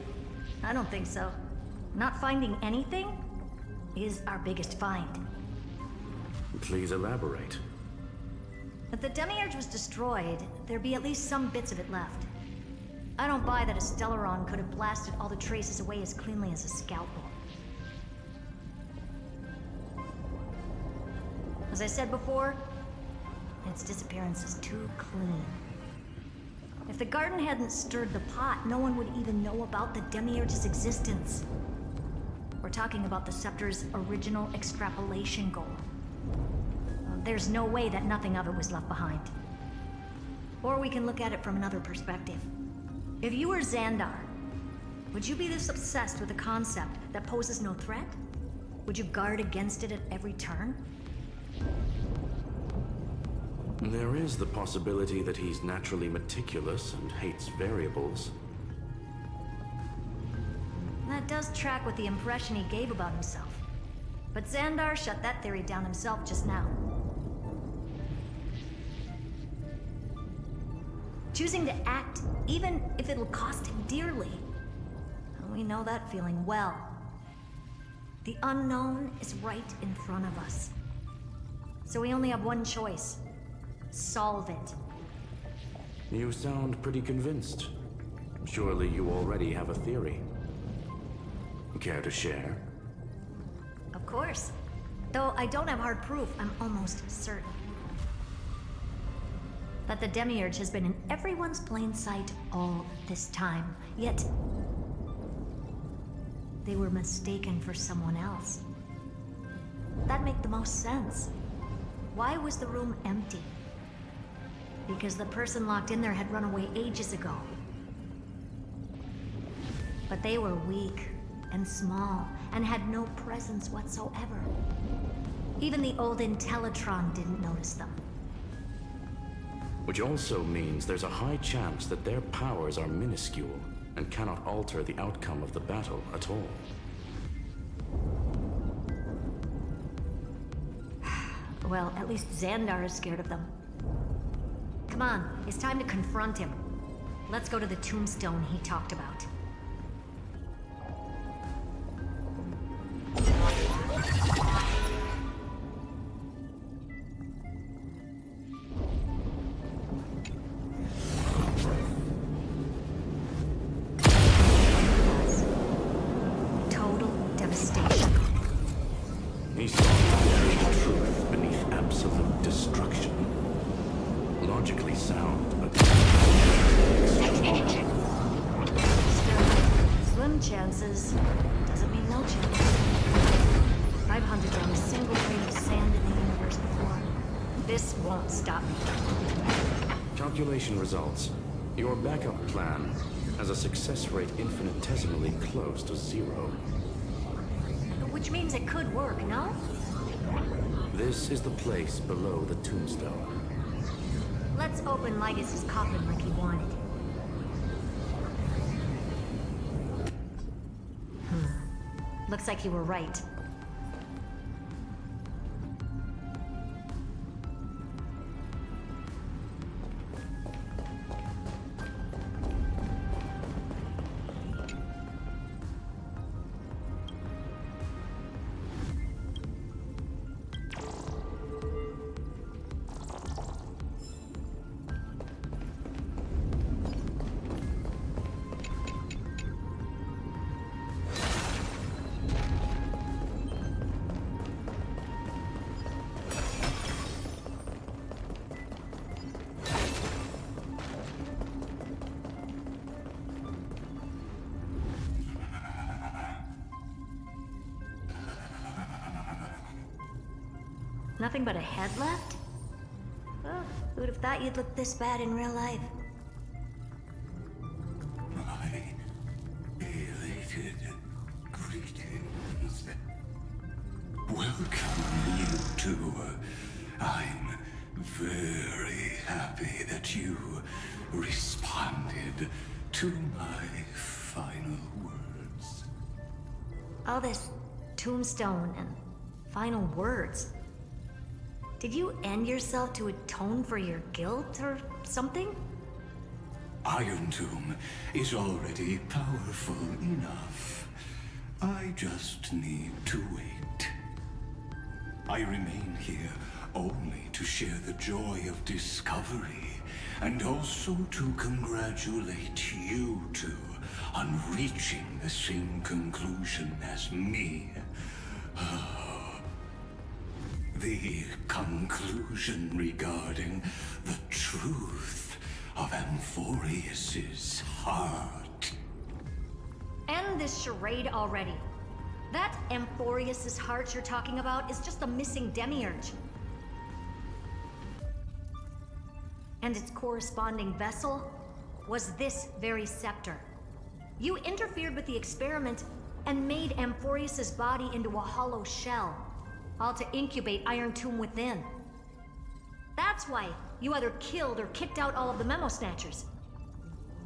I don't think so. Not finding anything is our biggest find. Please elaborate. If the Demiurge was destroyed, there'd be at least some bits of it left. I don't buy that a Stellaron could have blasted all the traces away as cleanly as a scalpel. As I said before, its disappearance is too clean. If the garden hadn't stirred the pot, no one would even know about the Demiurge's existence. We're talking about the Scepter's original extrapolation goal. There's no way that nothing of it was left behind. Or we can look at it from another perspective. If you were Xandar, would you be this obsessed with a concept that poses no threat? Would you guard against it at every turn? There is the possibility that he's naturally meticulous and hates variables. That does track with the impression he gave about himself. But Xandar shut that theory down himself just now. Choosing to act, even if it'll cost him dearly. We know that feeling well. The unknown is right in front of us. So we only have one choice. Solve it. You sound pretty convinced. Surely you already have a theory. Care to share? Of course. Though I don't have hard proof, I'm almost certain that the Demiurge has been in everyone's plain sight all this time. Yet, they were mistaken for someone else. That'd make the most sense. Why was the room empty? Because the person locked in there had run away ages ago. But they were weak and small and had no presence whatsoever. Even the old Intellitron didn't notice them. Which also means there's a high chance that their powers are minuscule and cannot alter the outcome of the battle at all. Well, at least Xandar is scared of them. Come on, it's time to confront him. Let's go to the tombstone he talked about. Total devastation. He saw the truth beneath absolute destruction. Logically sound, but... Slim chances doesn't mean no chance. I've hunted down a single grain of sand in the universe before. This won't stop me. Calculation results. Your backup plan has a success rate infinitesimally close to 0. Which means it could work, no? This is the place below the tombstone. Let's open Ligus's coffin like he wanted. Looks like you were right. Nothing but a head left? Well, who'd have thought you'd look this bad in real life? My elated greetings. Welcome, you two. I'm very happy that you responded to my final words. All this tombstone and final words. Did you end yourself to atone for your guilt or something? Iron Tomb is already powerful enough. I just need to wait. I remain here only to share the joy of discovery, and also to congratulate you two on reaching the same conclusion as me. The conclusion regarding the truth of Amphoreus's heart. End this charade already. That Amphoreus's heart you're talking about is just a missing demiurge. And its corresponding vessel was this very scepter. You interfered with the experiment and made Amphoreus's body into a hollow shell, all to incubate Iron Tomb within. That's why you either killed or kicked out all of the Memo Snatchers.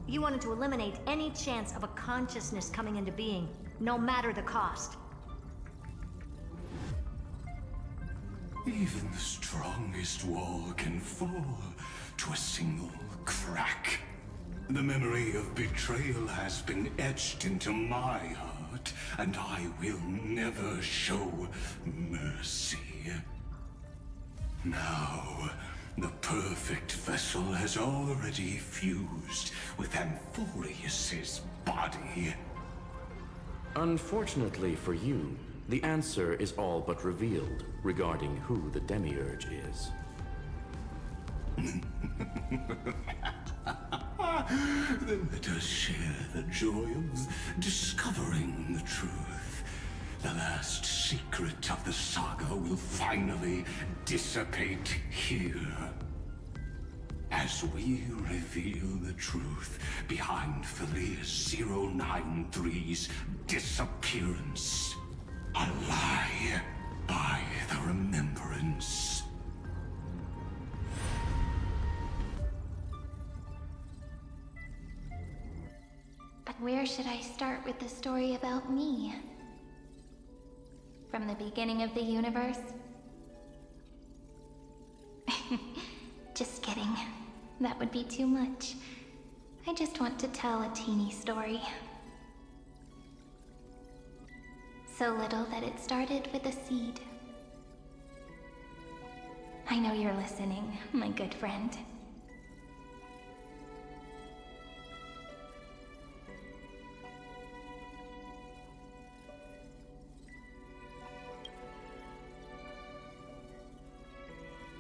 You wanted to eliminate any chance of a consciousness coming into being, no matter the cost. Even the strongest wall can fall to a single crack. The memory of betrayal has been etched into my heart, and I will never show mercy. Now, the perfect vessel has already fused with Amphoreus's body. Unfortunately for you, the answer is all but revealed regarding who the Demiurge is. Then let us share the joy of discovering the truth. The last secret of the saga will finally dissipate here. As we reveal the truth behind Felius 093's disappearance. A lie by the remembrance. But where should I start with the story about me? From the beginning of the universe? Just kidding. That would be too much. I just want to tell a teeny story. So little that it started with a seed. I know you're listening, my good friend.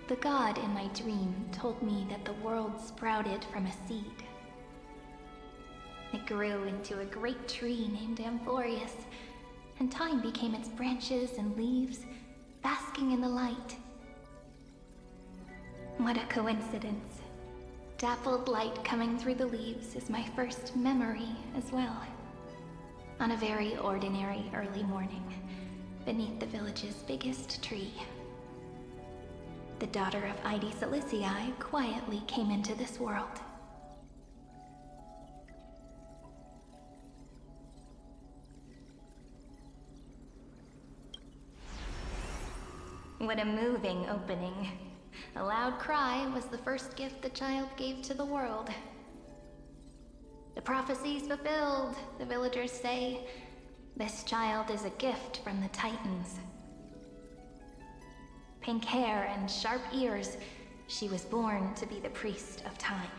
The god in my dream told me that the world sprouted from a seed. It grew into a great tree named Amphoreus, and time became its branches and leaves, basking in the light. What a coincidence. Dappled light coming through the leaves is my first memory as well. On a very ordinary early morning, beneath the village's biggest tree. The daughter of Ide Silicii quietly came into this world. What a moving opening. A loud cry was the first gift the child gave to the world. The prophecy's fulfilled, the villagers say. This child is a gift from the Titans. Pink hair and sharp ears, she was born to be the priest of time.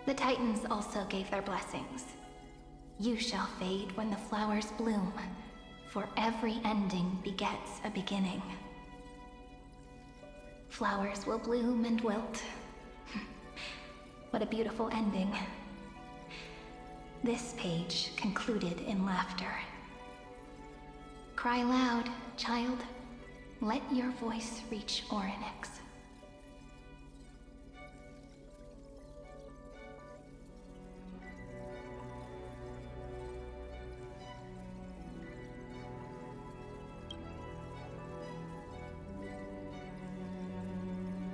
The Titans also gave their blessings. You shall fade when the flowers bloom, for every ending begets a beginning. Flowers will bloom and wilt. What a beautiful ending. This page concluded in laughter. Cry loud, child. let your voice reach Orynyx.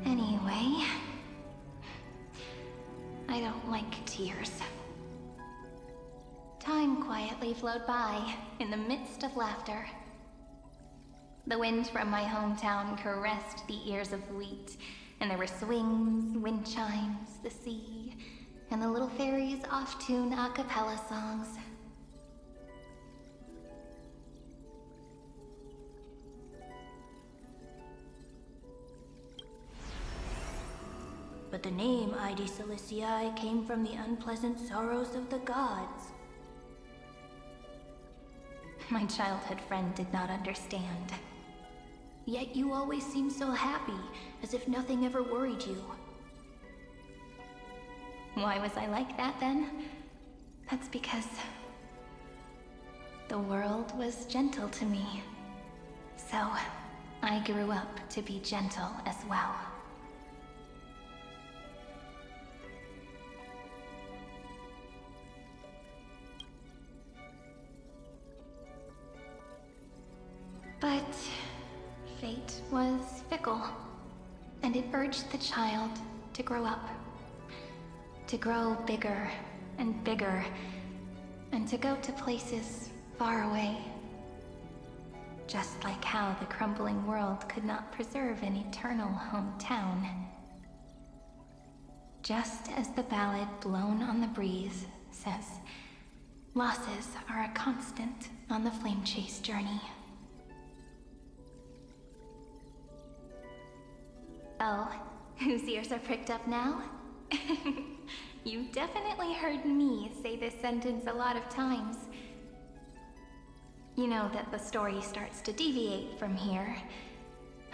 Anyway, I don't like tears. Time quietly flowed by in the midst of laughter. The wind from my hometown caressed the ears of wheat, and there were swings, wind chimes, the sea, and the little fairies off-tune a cappella songs. But the name Ide Siliciae came from the unpleasant sorrows of the gods. My childhood friend did not understand. Yet you always seemed so happy, as if nothing ever worried you. Why was I like that then? That's because the world was gentle to me. So I grew up to be gentle as well. But fate was fickle, and it urged the child to grow up. To grow bigger and bigger, and to go to places far away. Just like how the crumbling world could not preserve an eternal hometown. Just as the ballad blown on the breeze says, losses are a constant on the flame chase journey. Oh, whose ears are pricked up now? You definitely heard me say this sentence a lot of times. You know that the story starts to deviate from here.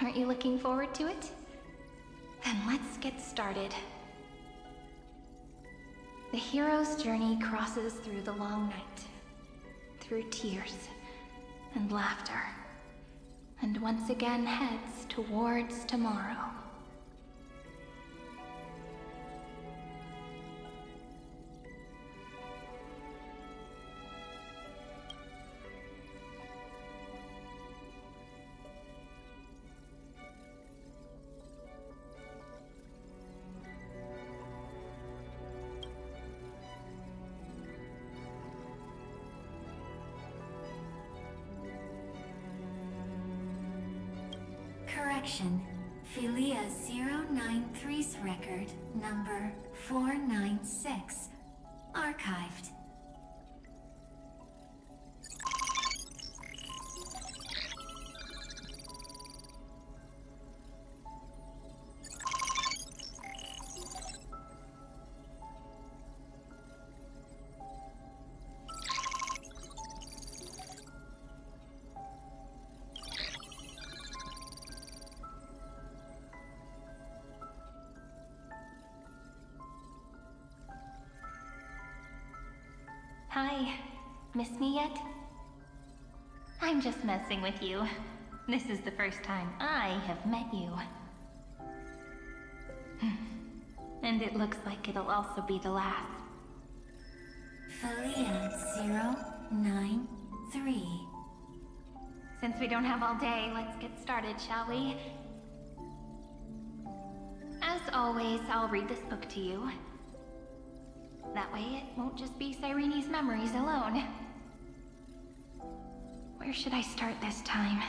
Aren't you looking forward to it? Then let's get started. The hero's journey crosses through the long night, through tears and laughter, and once again heads towards tomorrow. Correction. Philia 093's record, number 496. Archived. Hi. Miss me yet? I'm just messing with you. This is the first time I have met you. And it looks like it'll also be the last. Philia 093. Since we don't have all day, let's get started, shall we? As always, I'll read this book to you. That way it won't just be Cyrene's memories alone. Where should I start this time?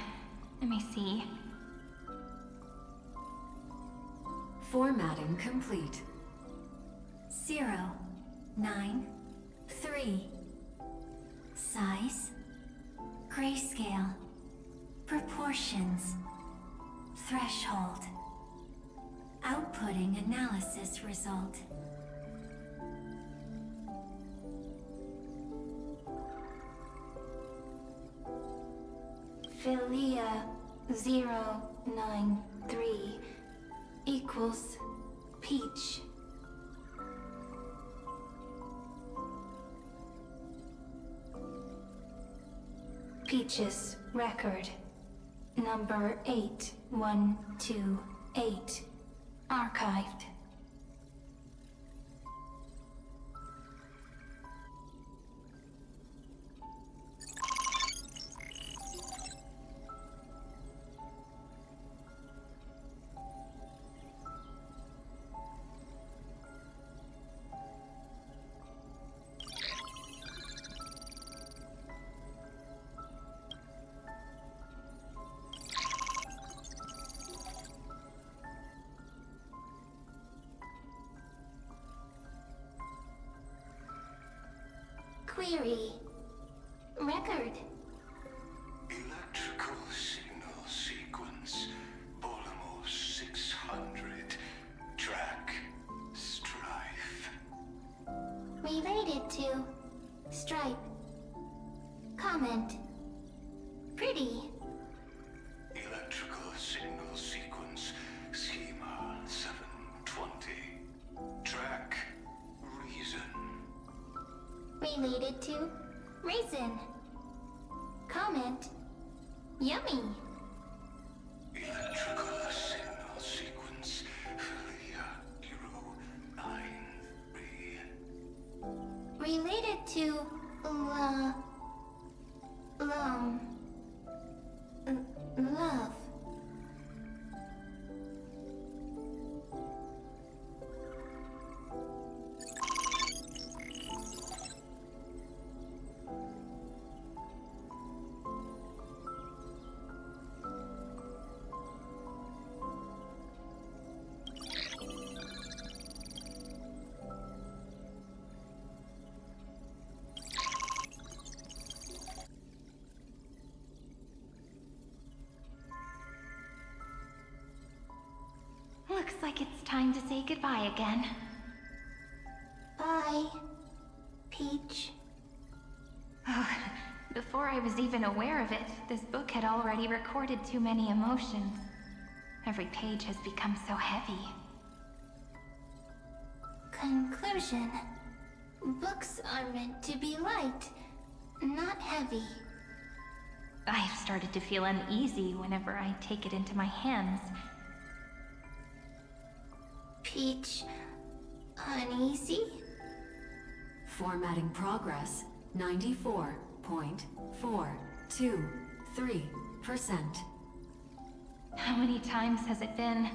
Let me see. Formatting complete. 093. Size. Grayscale. Proportions. Threshold. Outputting analysis result. Philia 093 equals Peach. Peach's record Number 8128. Archived. Query. Record. Electrical signal sequence. Bolamos 600. Track. Strife. Related to. Stripe. Comment. Pretty. Electrical signal sequence. Schema 720. Track. Reason. Related to. Raisin. Comment. Yummy. Electrical signal sequence. Julia 093. Related to. Love. Looks like it's time to say goodbye again. Bye. Peach. Oh, before I was even aware of it, this book had already recorded too many emotions. Every page has become so heavy. Conclusion. Books are meant to be light, not heavy. I've started to feel uneasy whenever I take it into my hands. Peach. Uneasy? Formatting progress 94.423%. How many times has it been?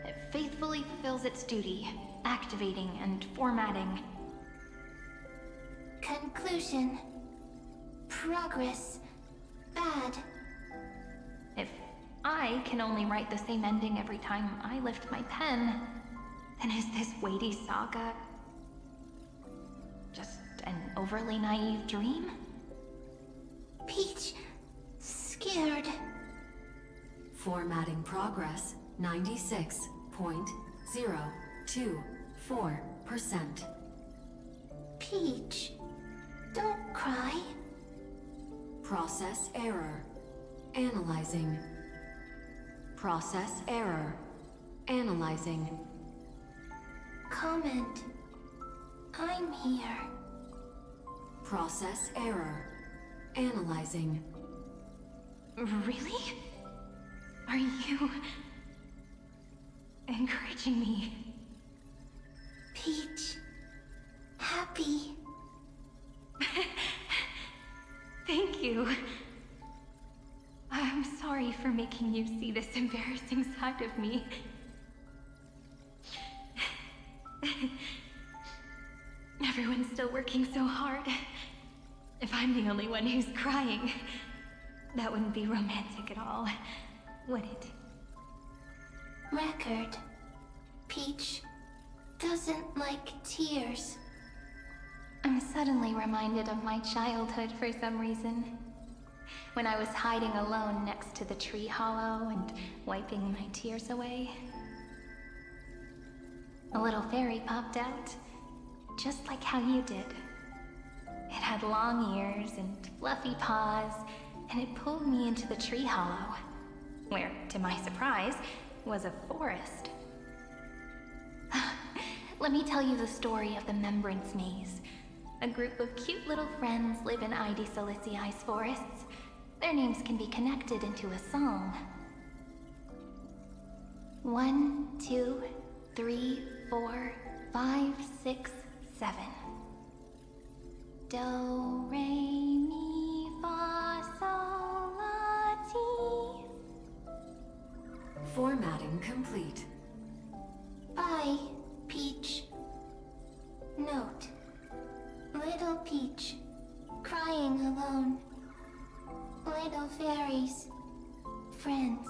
It faithfully fulfills its duty, activating and formatting. Conclusion. Progress. Bad. If I can only write the same ending every time I lift my pen, then is this weighty saga just an overly naive dream? Peach. Scared. Formatting progress 96.024%. Peach. Don't cry. Process error. Analyzing. Process error. Analyzing. Comment. I'm here. Process error. Analyzing. Really? Are you encouraging me? Peach. Happy. Thank you. I'm sorry for making you see this embarrassing side of me. Everyone's still working so hard. If I'm the only one who's crying, that wouldn't be romantic at all, would it? Record. Peach doesn't like tears. I'm suddenly reminded of my childhood for some reason. When I was hiding alone next to the tree hollow and wiping my tears away. A little fairy popped out, just like how you did. It had long ears and fluffy paws, and it pulled me into the tree hollow, where, to my surprise, was a forest. Let me tell you the story of the Membrance Maze. A group of cute little friends live in Ide Silicii's forests. Their names can be connected into a song. 1, 2, 3, 4, 5, 6, 7. Do, re, mi, fa, sol, la, ti. Formatting complete. Bye, Peach. Note. Little Peach, crying alone. Little fairies, friends.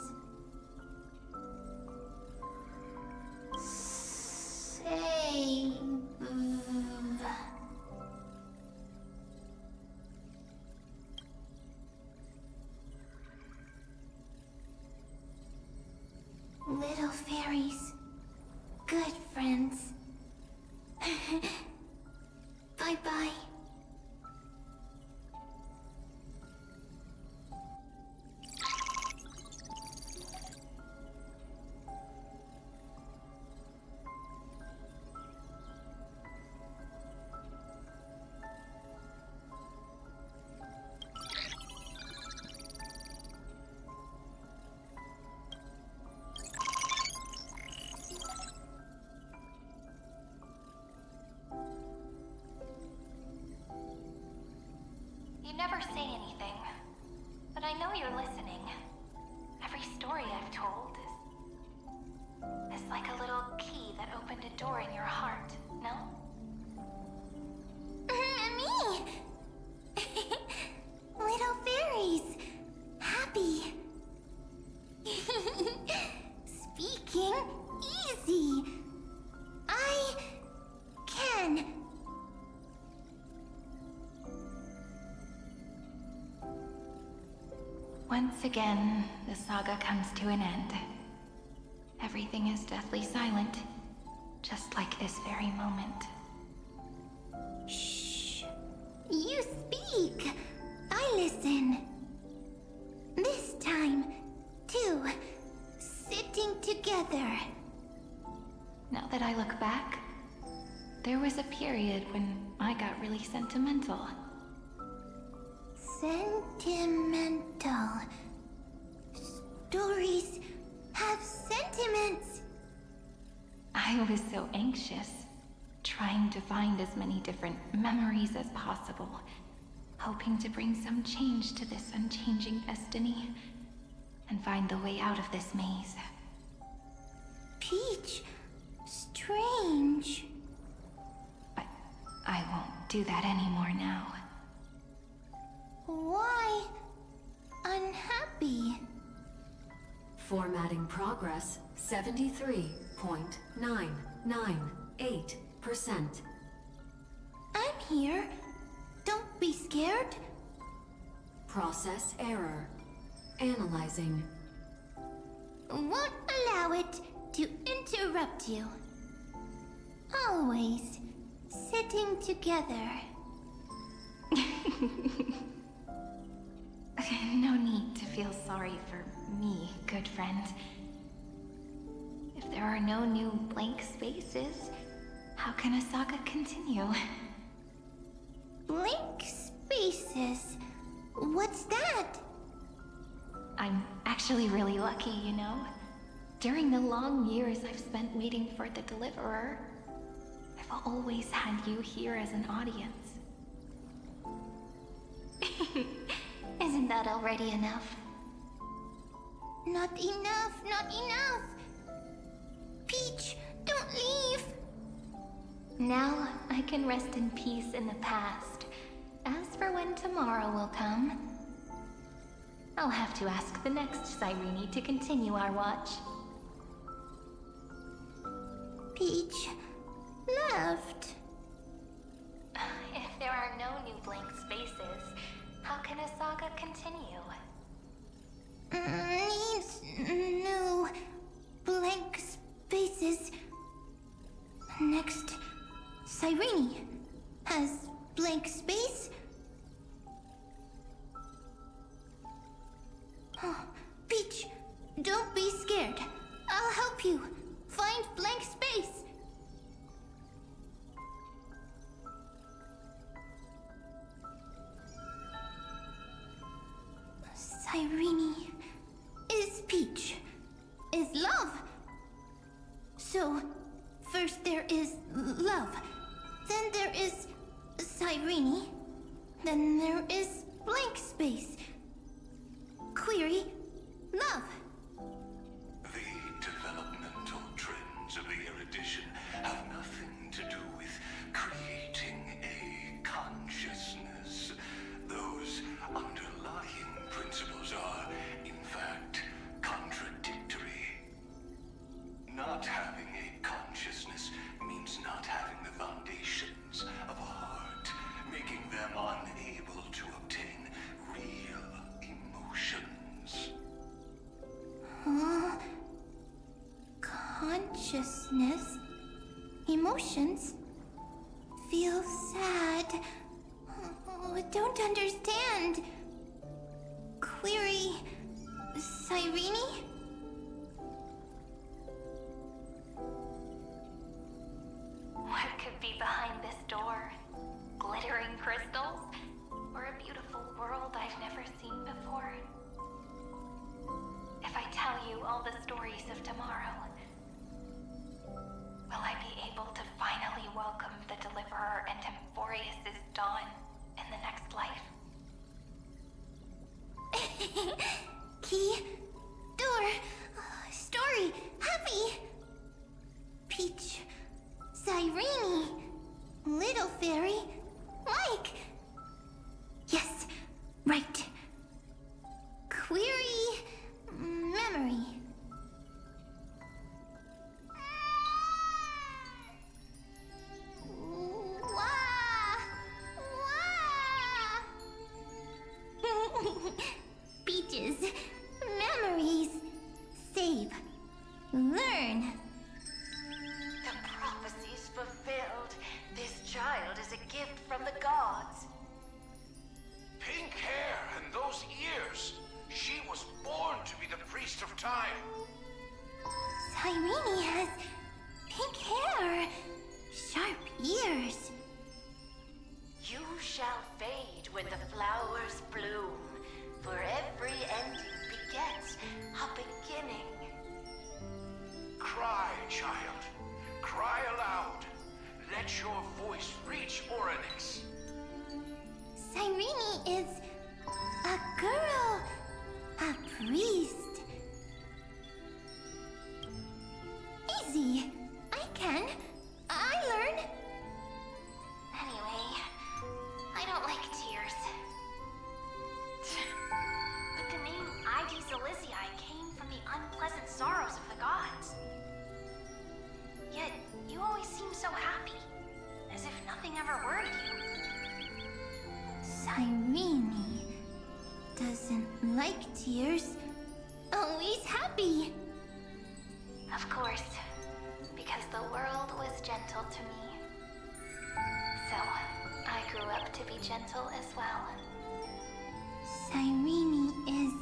Save. Little fairies, good friends. Bye-bye. You never say anything, but I know you're listening. Every story I've told is like a little key that opened a door in your heart, no? Me! Little fairies! Happy! Speaking easy! I can. Once again, the saga comes to an end. Everything is deathly silent, just like this very moment. Shh. You speak. I listen. This time, too. Sitting together. Now that I look back, there was a period when I got really sentimental. Sentimental. Stories have sentiments. I was so anxious, trying to find as many different memories as possible, hoping to bring some change to this unchanging destiny, and find the way out of this maze. Peach, strange. But I won't do that anymore now. Why unhappy? Formatting progress 73.998%. I'm here. Don't be scared. Process error. Analyzing. Won't allow it to interrupt you. Always sitting together. No need to feel sorry for me, good friend. If there are no new blank spaces, how can a saga continue? Blank spaces? What's that? I'm actually really lucky, you know? During the long years I've spent waiting for the Deliverer, I've always had you here as an audience. Isn't that already enough? Not enough, not enough! Peach, don't leave! Now I can rest in peace in the past. As for when tomorrow will come, I'll have to ask the next Cyrene to continue our watch. Peach left. If there are no new blank spaces, how can a saga continue? Needs no blank spaces. Next, Cyrene has blank space. Oh, Peach, don't be scared. I'll help you find blank space. So, first there is love. Then there is Cyrene. Then there is blank space. Query, love. The developmental trends of the erudition have nothing to do with creating a consciousness. Those underlying principles are, in fact, contradictory. Not having a consciousness means not having the foundations of a heart, making them unable to obtain real emotions. Consciousness, emotions, feel sad. Oh, don't understand. Query, Cyrene? What could be behind this door? Glittering crystals? Or a beautiful world I've never seen before? If I tell you all the stories of tomorrow, will I be able to finally welcome the Deliverer and Amphoreus' dawn in the next life? Key, door, story, happy. Peach, Cyrene, little fairy, like. Yes, right. Query, memory. Peaches, memories, save, learn. The prophecy's fulfilled. This child is a gift from the gods. Pink hair and those ears. She was born to be the priest of time. Cyrene has pink hair, sharp ears. You shall fade when the flowers bloom, for every ending begets a beginning. Cry, child. Cry aloud. Let your voice reach Oryx. Cyrene is a girl, a priest. Easy. I can. I learn. Anyway, I don't like tears. But the name Id Zelizii came from the unpleasant sorrows of the gods. Yet, you always seem so happy, as if nothing ever worried you. Cyrene doesn't like tears. Always happy. Of course, because the world was gentle to me. So, I grew up to be gentle as well. Cyrene is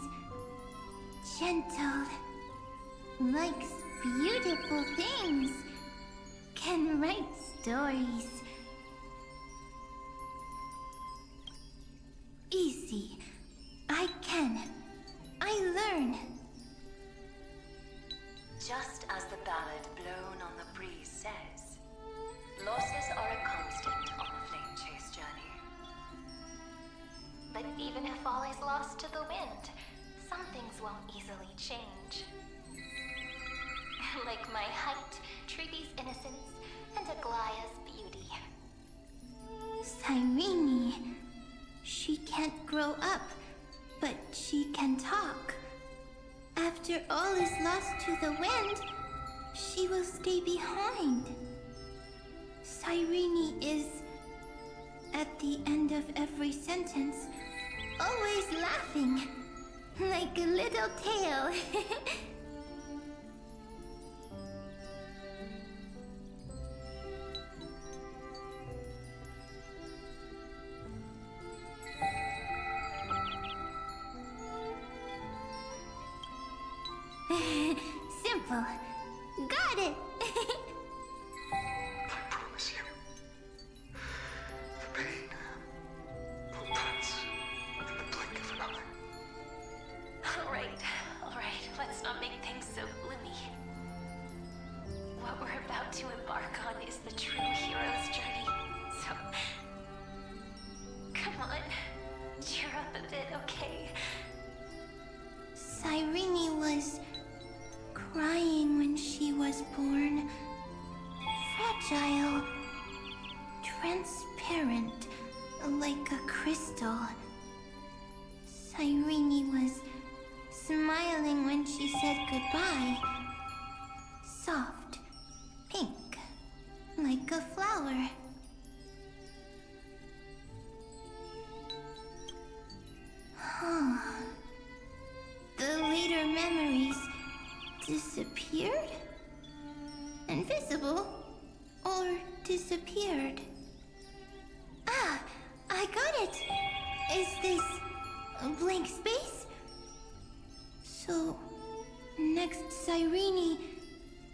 gentle, likes beautiful things, can write stories. Easy. I can. I learn. Just as the ballad blown on the breeze says, losses are a constant on the flame chase journey. But even if all is lost to the wind, some things won't easily change. Like my height, Triby's innocence, and Aglaya's beauty. Cyrene. She can't grow up, but she can talk. After all is lost to the wind, she will stay behind. Cyrene is, at the end of every sentence, always laughing, like a little tail. Simple. Got it. I promise you, the pain will pass in the blink of an eye. All right. Let's not make things so gloomy. What were fragile, transparent, like a crystal. Cyrene was smiling when she said goodbye. Soft, pink, like a flower. Huh. The later memories disappeared? Invisible? Or disappeared? Ah, I got it! Is this a blank space? So, next Cyrene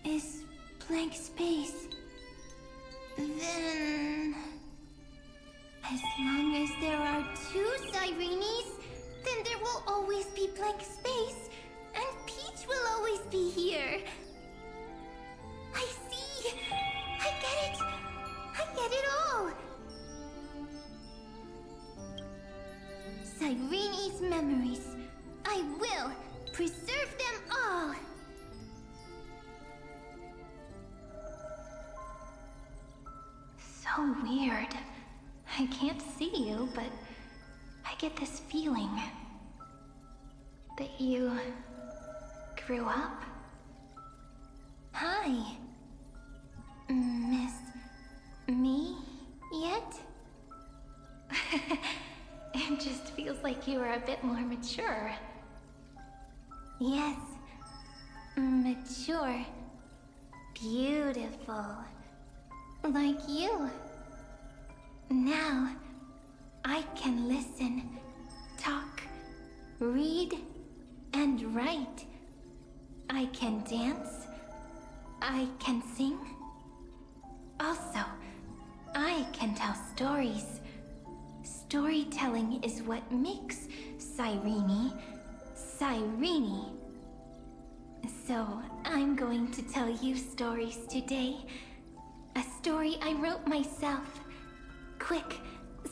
is blank space. Then... as long as there are two Cyrenes, then there will always be blank space, and Peach will always be here. I see! I get it! I get it all! Cyrene's memories. I will preserve them all! So weird. I can't see you, but I get this feeling that you grew up. Hi. Miss me yet? It just feels like you are a bit more mature. Yes. Mature. Beautiful. Like you. Now, I can listen, talk, read, and write. I can dance. I can sing. Also, I can tell stories. Storytelling is what makes Cyrene, Cyrene. So, I'm going to tell you stories today. A story I wrote myself. Quick,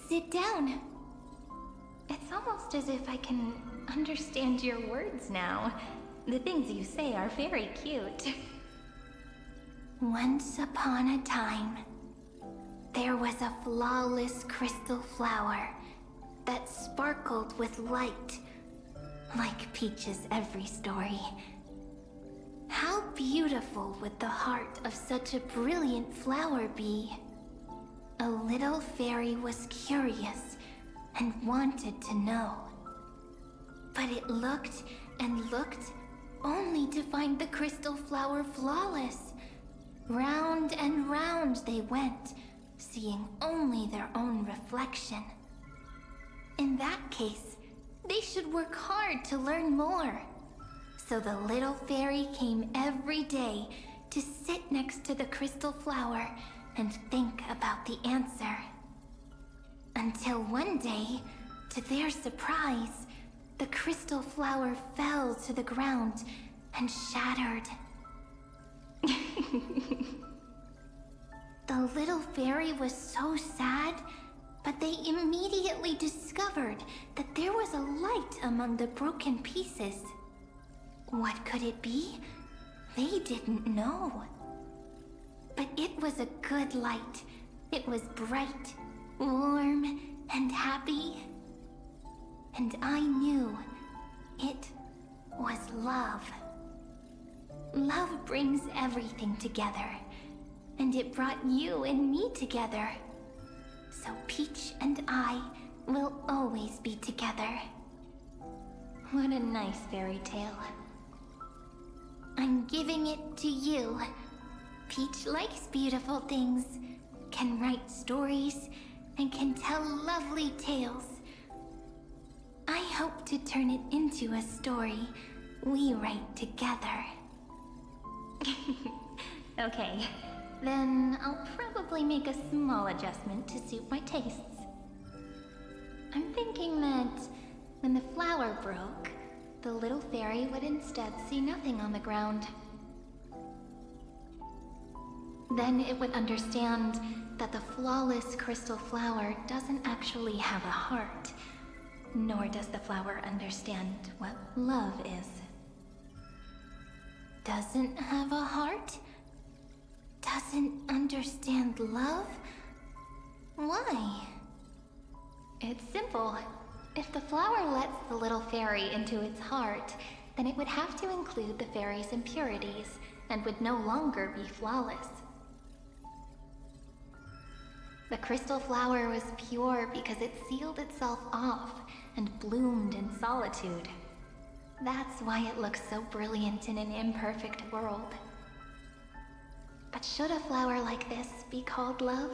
sit down. It's almost as if I can understand your words now. The things you say are very cute. Once upon a time, there was a flawless crystal flower that sparkled with light, like Peach's every story. How beautiful would the heart of such a brilliant flower be? A little fairy was curious and wanted to know. But it looked and looked only to find the crystal flower flawless. Round and round they went, seeing only their own reflection. In that case, they should work hard to learn more. So the little fairy came every day to sit next to the crystal flower and think about the answer. Until one day, to their surprise, the crystal flower fell to the ground and shattered. The little fairy was so sad, but they immediately discovered that there was a light among the broken pieces. What could it be? They didn't know. But it was a good light. It was bright, warm, and happy. And I knew it was love. Love brings everything together. And it brought you and me together. So Peach and I will always be together. What a nice fairy tale. I'm giving it to you. Peach likes beautiful things, can write stories, and can tell lovely tales. I hope to turn it into a story we write together. Okay, then I'll probably make a small adjustment to suit my tastes. I'm thinking that when the flower broke, the little fairy would instead see nothing on the ground. Then it would understand that the flawless crystal flower doesn't actually have a heart, nor does the flower understand what love is. Doesn't have a heart? doesn't understand love? Why? It's simple. If the flower lets the little fairy into its heart, then it would have to include the fairy's impurities, and would no longer be flawless. The crystal flower was pure because it sealed itself off and bloomed in solitude. That's why it looks so brilliant in an imperfect world. But should a flower like this be called love?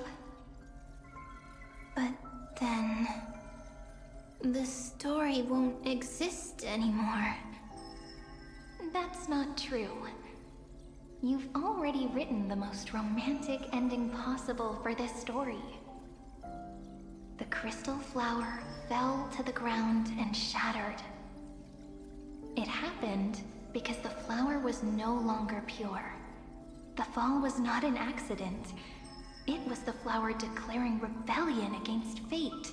But then... the story won't exist anymore. That's not true. You've already written the most romantic ending possible for this story. The crystal flower fell to the ground and shattered. It happened because the flower was no longer pure. The fall was not an accident. It was the flower declaring rebellion against fate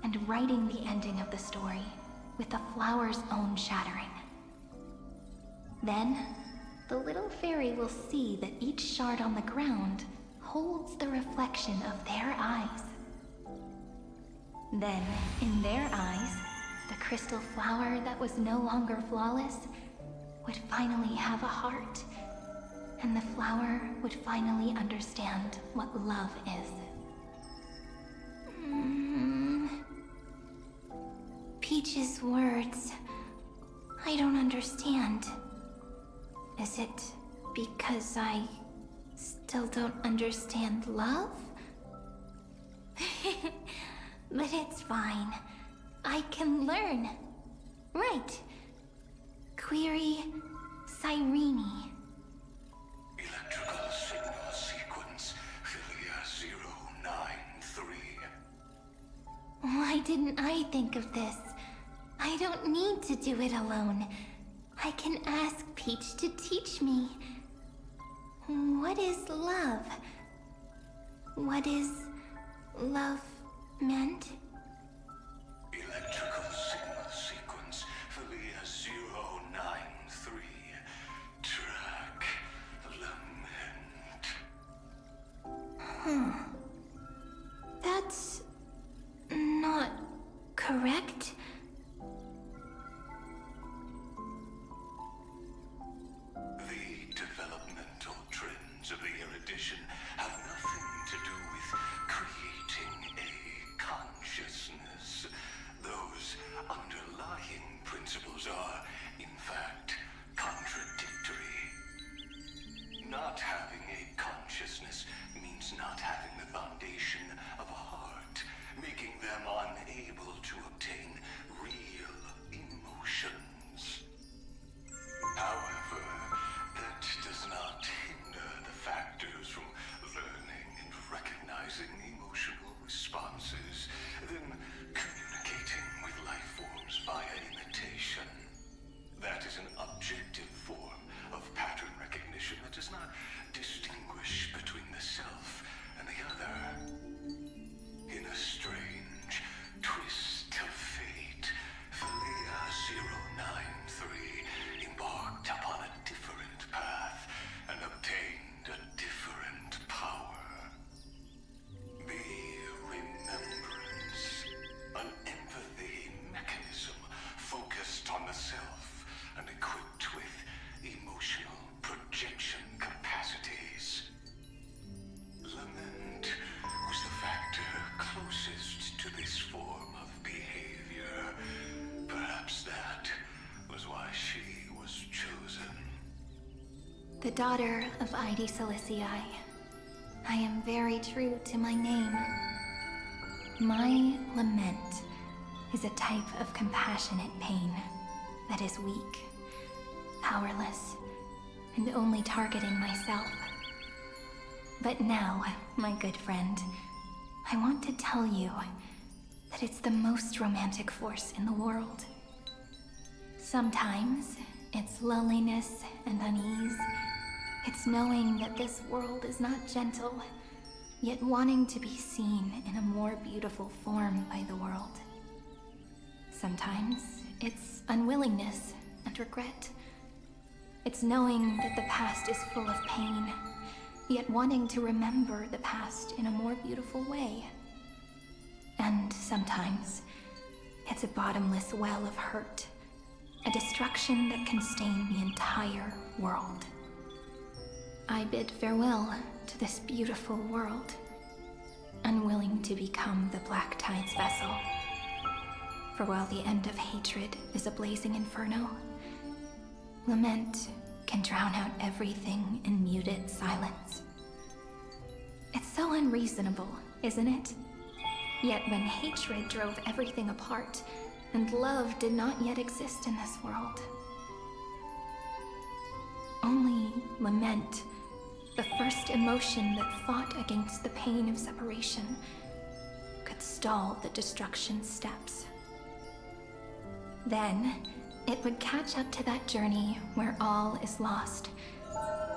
and writing the ending of the story with the flower's own shattering. Then, the little fairy will see that each shard on the ground holds the reflection of their eyes. Then, in their eyes, the crystal flower that was no longer flawless would finally have a heart, and the flower would finally understand what love is. Peach's words... I don't understand. Is it because I still don't understand love? But it's fine. I can learn. Right. Query Cyrene. Electrical signal sequence Philia 093. Why didn't I think of this? I don't need to do it alone. I can ask Peach to teach me. What is love? What is love meant? Electrical signal sequence Philia 093. Track lament. That's not correct. The developmental trends of the erudition have nothing to do with creating a consciousness. Those underlying principles are, in fact, contradictory. Not having a consciousness means not having the foundation of a heart, making them unable to obtain real emotions. However, that does not hinder the factors from learning and recognizing emotional responses, then communicating with life forms via imitation. That is an objective form of pattern recognition that does not distinguish between the self and the other. In a strange twist of fate, Philia 093 embarked upon a different path and obtained a different power. The remembrance, an empathy mechanism focused on the self and equipped with emotional projection capacities. Lament was the factor closest to this form of behavior. Perhaps that was why she was chosen. The daughter of Ide Silicii. I am very true to my name. My lament is a type of compassionate pain that is weak, powerless, and only targeting myself. But now, my good friend, I want to tell you that it's the most romantic force in the world. Sometimes, it's loneliness and unease. It's knowing that this world is not gentle, yet wanting to be seen in a more beautiful form by the world. Sometimes, it's unwillingness and regret. It's knowing that the past is full of pain, yet wanting to remember the past in a more beautiful way. And sometimes, it's a bottomless well of hurt, a destruction that can stain the entire world. I bid farewell to this beautiful world, unwilling to become the Black Tide's vessel. For while the end of hatred is a blazing inferno, lament can drown out everything in muted silence. It's so unreasonable, isn't it? Yet when hatred drove everything apart, and love did not yet exist in this world, only lament, the first emotion that fought against the pain of separation, could stall the destruction steps. Then, it would catch up to that journey where all is lost,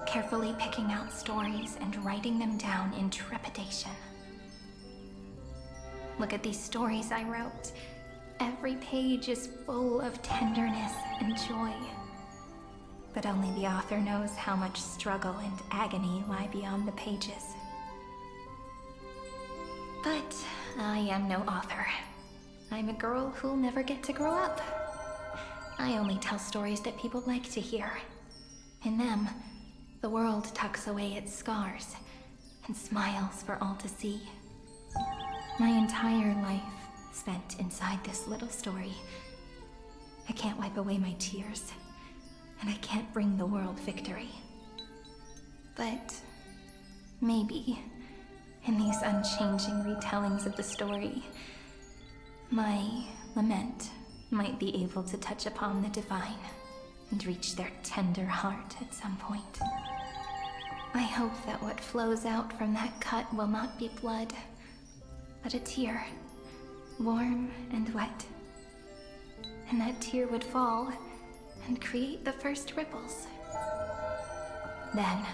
carefully picking out stories and writing them down in trepidation. Look at these stories I wrote. Every page is full of tenderness and joy. But only the author knows how much struggle and agony lie beyond the pages. But I am no author. I'm a girl who'll never get to grow up. I only tell stories that people like to hear. In them, the world tucks away its scars and smiles for all to see. My entire life spent inside this little story. I can't wipe away my tears, and I can't bring the world victory. But maybe, in these unchanging retellings of the story, my lament might be able to touch upon the divine and reach their tender heart at some point. I hope that what flows out from that cut will not be blood, but a tear, warm and wet. And that tear would fall and create the first ripples. Then,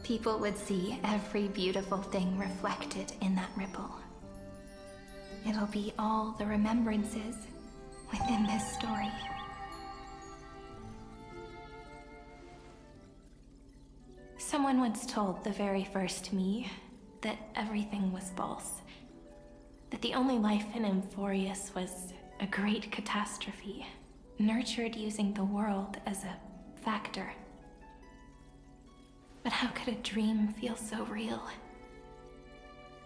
people would see every beautiful thing reflected in that ripple. It'll be all the remembrances within this story. Someone once told the very first me that everything was false. That the only life in Amphoreus was a great catastrophe, nurtured using the world as a factor. But how could a dream feel so real?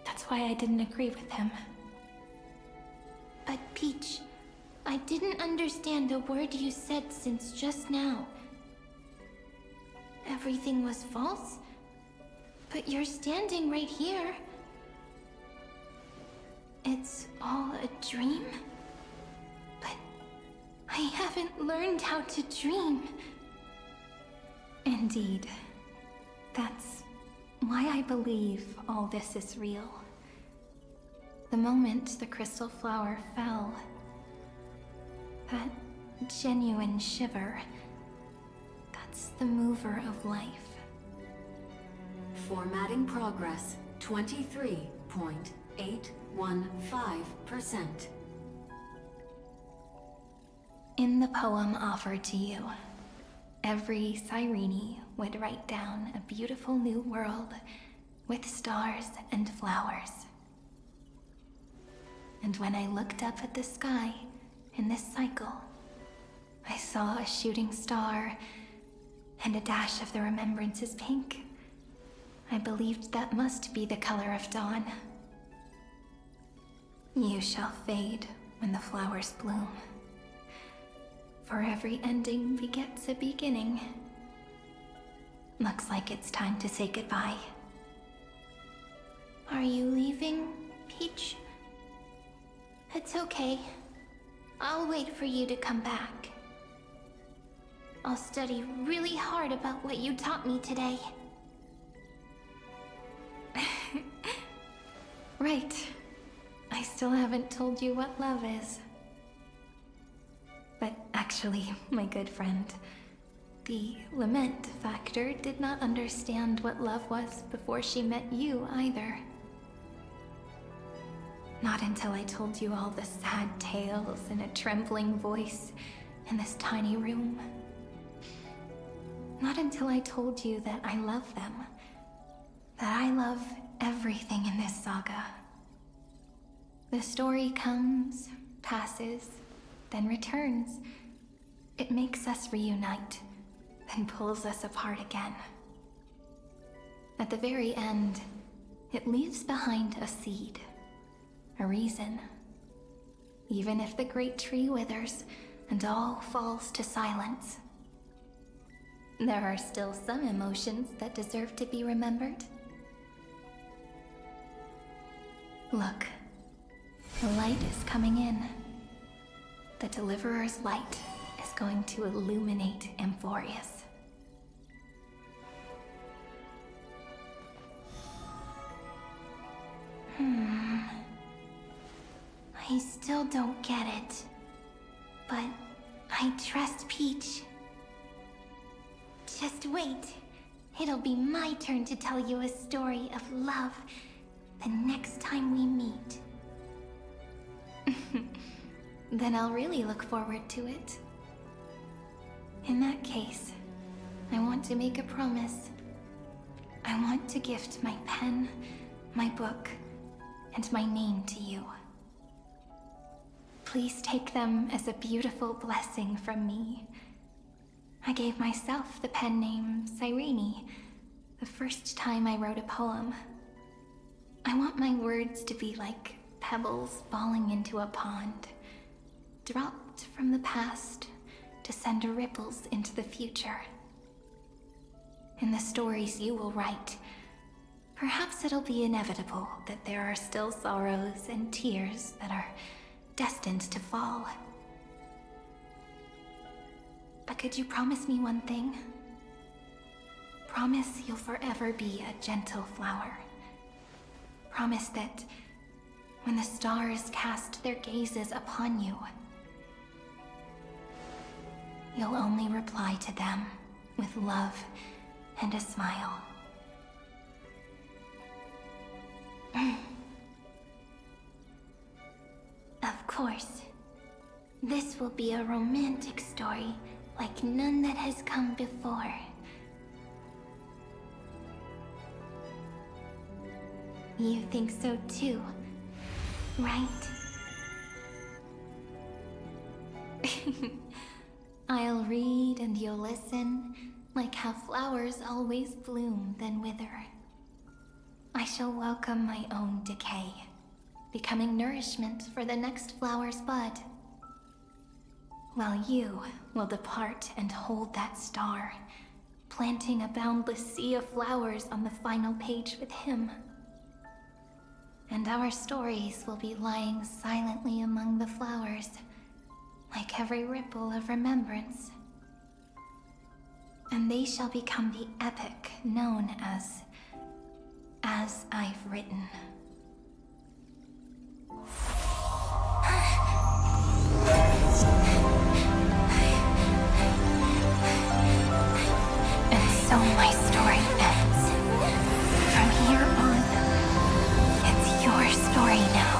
That's why I didn't agree with him. But Peach, I didn't understand a word you said since just now. Everything was false? But you're standing right here. It's all a dream? But I haven't learned how to dream. Indeed. That's why I believe all this is real. The moment the crystal flower fell, that genuine shiver, that's the mover of life. Formatting progress 23.815%. In the poem offered to you, every Cyrene would write down a beautiful new world with stars and flowers. And when I looked up at the sky in this cycle, I saw a shooting star and a dash of the remembrances pink. I believed that must be the color of dawn. You shall fade when the flowers bloom. For every ending begets a beginning. Looks like it's time to say goodbye. Are you leaving, Peach? It's okay. I'll wait for you to come back. I'll study really hard about what you taught me today. Right. I still haven't told you what love is. But actually, my good friend, the lament factor did not understand what love was before she met you either. Not until I told you all the sad tales in a trembling voice in this tiny room. Not until I told you that I love them, that I love everything in this saga. The story comes, passes, then returns. It makes us reunite, then pulls us apart again. At the very end, it leaves behind a seed, a reason. Even if the great tree withers and all falls to silence, there are still some emotions that deserve to be remembered. Look, the light is coming in. The Deliverer's light is going to illuminate Amphoreus. I still don't get it, but I trust Peach. Just wait. It'll be my turn to tell you a story of love the next time we meet. Then I'll really look forward to it. In that case, I want to make a promise. I want to gift my pen, my book, and my name to you. Please take them as a beautiful blessing from me. I gave myself the pen name Cyrene the first time I wrote a poem. I want my words to be like pebbles falling into a pond, dropped from the past to send ripples into the future. In the stories you will write, perhaps it'll be inevitable that there are still sorrows and tears that are destined to fall. But could you promise me one thing? Promise you'll forever be a gentle flower. Promise that when the stars cast their gazes upon you, you'll only reply to them with love and a smile. Of course, this will be a romantic story like none that has come before. You think so too, right? I'll read and you'll listen, like how flowers always bloom then wither. I shall welcome my own decay, becoming nourishment for the next flower's bud. While you will depart and hold that star, planting a boundless sea of flowers on the final page with him. And our stories will be lying silently among the flowers, like every ripple of remembrance. And they shall become the epic known as I've Written. And so my story ends. From here on, it's your story now.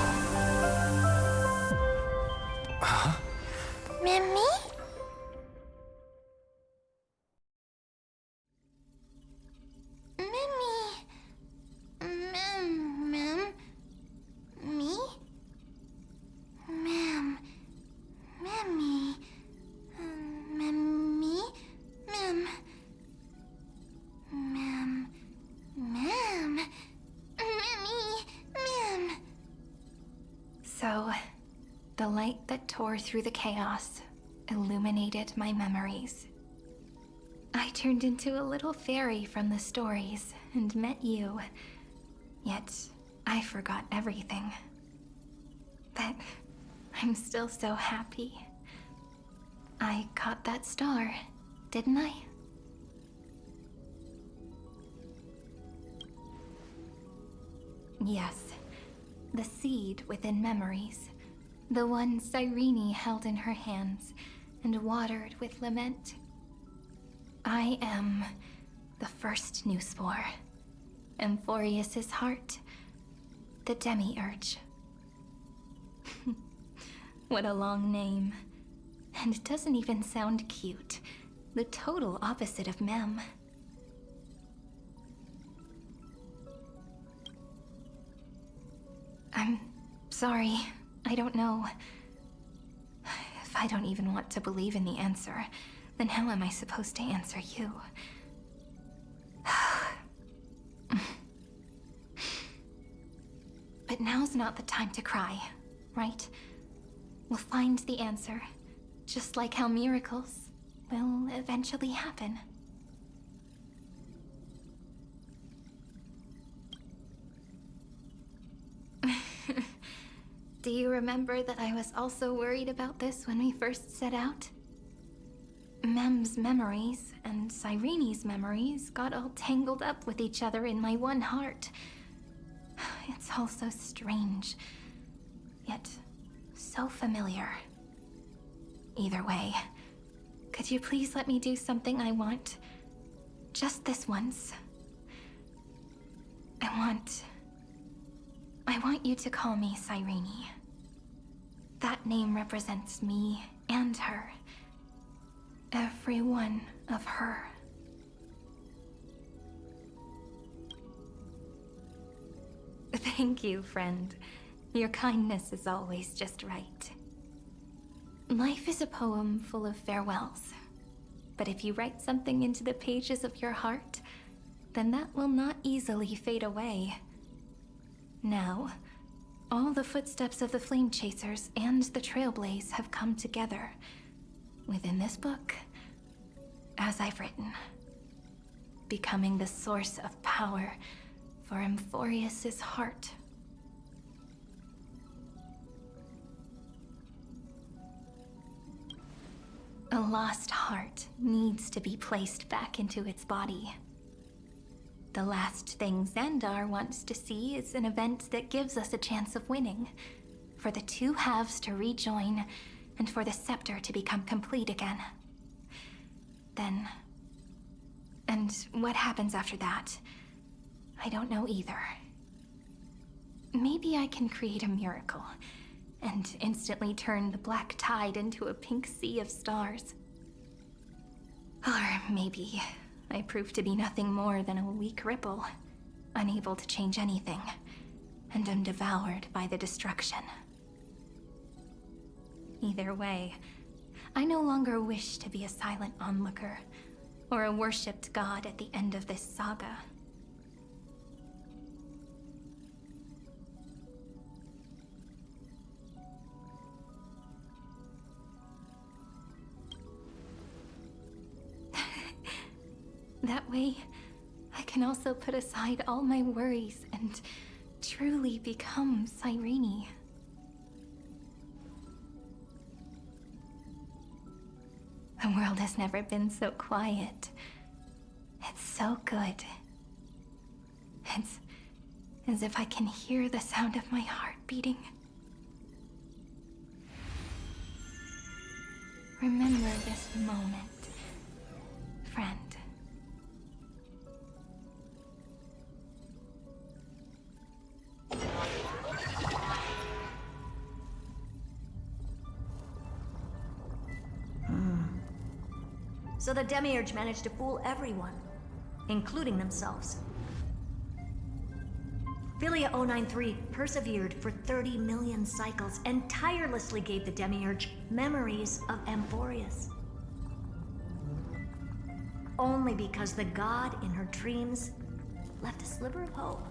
Huh? Mimi? So, the light that tore through the chaos illuminated my memories. I turned into a little fairy from the stories and met you, yet I forgot everything. But I'm still so happy. I caught that star, didn't I? Yes, the seed within memories. The one Cyrene held in her hands and watered with lament. I am the first new spore. Amphoreus' heart. The demiurge. What a long name. And it doesn't even sound cute. The total opposite of Mem. I'm sorry. I don't know. If I don't even want to believe in the answer, then how am I supposed to answer you? But now's not the time to cry, right? We'll find the answer, just like how miracles will eventually happen. Do you remember that I was also worried about this when we first set out? Mem's memories and Cyrene's memories got all tangled up with each other in my one heart. It's all so strange, yet so familiar. Either way, could you please let me do something I want? Just this once. I want you to call me Cyrene. That name represents me and her. Every one of her. Thank you, friend. Your kindness is always just right. Life is a poem full of farewells. But if you write something into the pages of your heart, then that will not easily fade away. Now, all the footsteps of the Flame Chasers and the Trailblaze have come together within this book, as I've written, becoming the source of power for Amphoreus' heart. A lost heart needs to be placed back into its body. The last thing Xandar wants to see is an event that gives us a chance of winning, for the two halves to rejoin, and for the scepter to become complete again. Then... and what happens after that? I don't know either. Maybe I can create a miracle, and instantly turn the black tide into a pink sea of stars. Or maybe I prove to be nothing more than a weak ripple, unable to change anything, and am devoured by the destruction. Either way, I no longer wish to be a silent onlooker, or a worshipped god at the end of this saga. That way, I can also put aside all my worries and truly become Cyrene. The world has never been so quiet. It's so good. It's as if I can hear the sound of my heart beating. Remember this moment, friend. So the Demiurge managed to fool everyone, including themselves. Philia 093 persevered for 30 million cycles and tirelessly gave the Demiurge memories of Amphoreus. Only because the god in her dreams left a sliver of hope,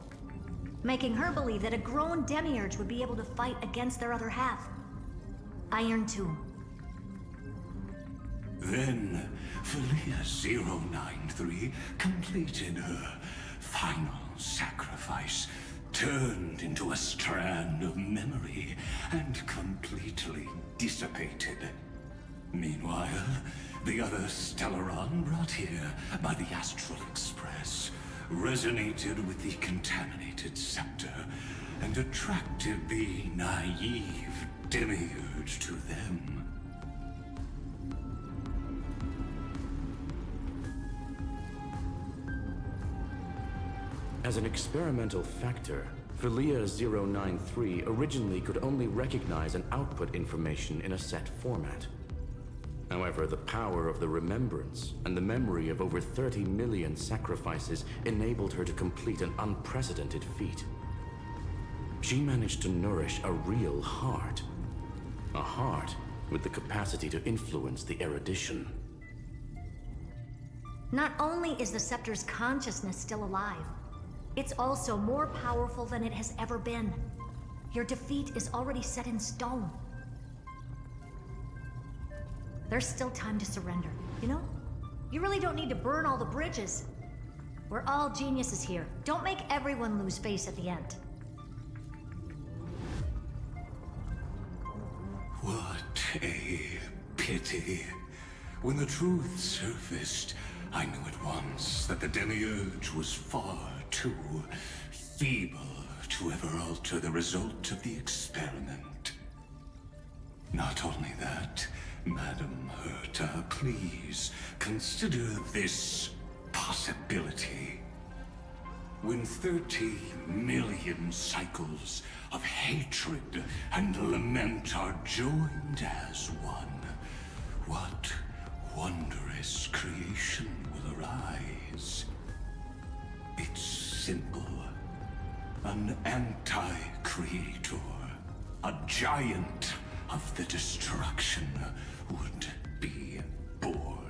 making her believe that a grown Demiurge would be able to fight against their other half, Iron Tomb. Then, Philia 093 completed her final sacrifice, turned into a strand of memory, and completely dissipated. Meanwhile, the other Stellaron brought here by the Astral Express resonated with the contaminated scepter and attracted the naive Demiurge to them. As an experimental factor, Philia 093 originally could only recognize and output information in a set format. However, the power of the remembrance and the memory of over 30 million sacrifices enabled her to complete an unprecedented feat. She managed to nourish a real heart. A heart with the capacity to influence the erudition. Not only is the Scepter's consciousness still alive, it's also more powerful than it has ever been. Your defeat is already set in stone. There's still time to surrender, you know? You really don't need to burn all the bridges. We're all geniuses here. Don't make everyone lose face at the end. What a pity. When the truth surfaced, I knew at once that the Demiurge was far too feeble to ever alter the result of the experiment. Not only that, Madam Herta, please consider this possibility. When 30 million cycles of hatred and lament are joined as one, what wondrous creation will arise? It's simple. An anti-creator, a giant of the destruction would be born.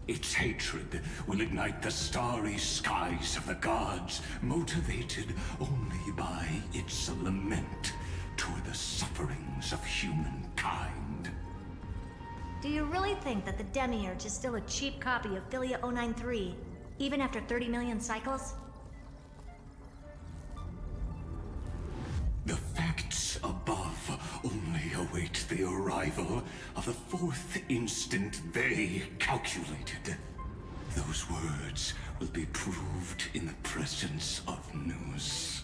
Its hatred will ignite the starry skies of the gods, motivated only by its lament toward the sufferings of humankind. Do you really think that the Demiurge is still a cheap copy of Philia 093, even after 30 million cycles? The facts above only await the arrival of the fourth instant they calculated. Those words will be proved in the presence of news.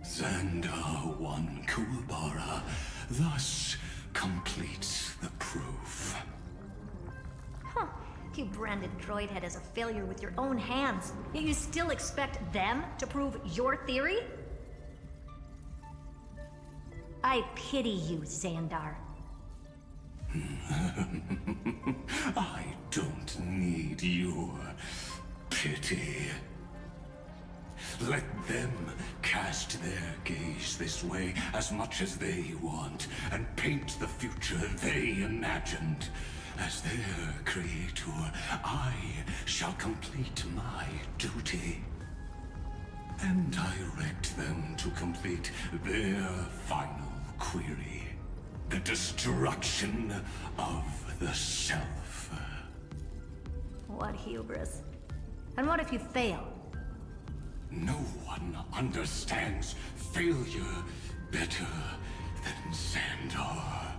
Xandar 1 Kuwabara thus completes the proof. Huh. You branded Droidhead as a failure with your own hands, yet you still expect them to prove your theory? I pity you, Xandar. I don't need your pity. Let them cast their gaze this way as much as they want, and paint the future they imagined. As their creator, I shall complete my duty and direct them to complete their final query. The destruction of the self. What hubris. And what if you fail? No one understands failure better than Xandar.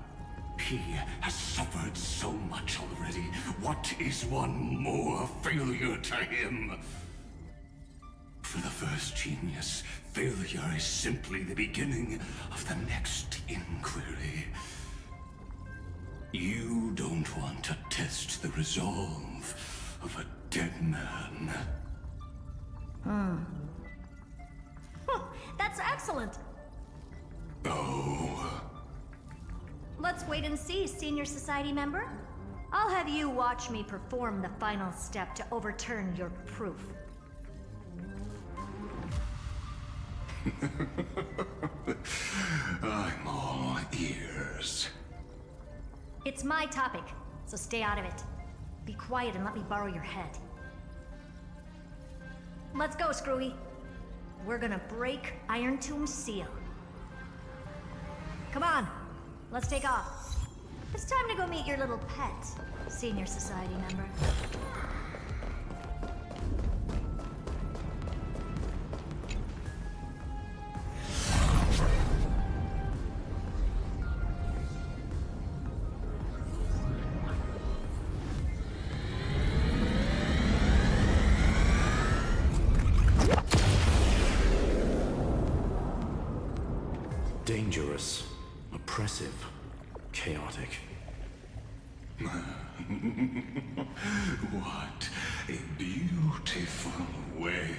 He has suffered so much already. What is one more failure to him? For the first genius, failure is simply the beginning of the next inquiry. You don't want to test the resolve of a dead man. That's excellent! Oh. Let's wait and see, Senior Society member. I'll have you watch me perform the final step to overturn your proof. I'm all ears. It's my topic, so stay out of it. Be quiet and let me borrow your head. Let's go, Screwy. We're gonna break Iron Tomb's seal. Come on, let's take off. It's time to go meet your little pet, Senior Society member. Dangerous, oppressive, chaotic. What a beautiful wail.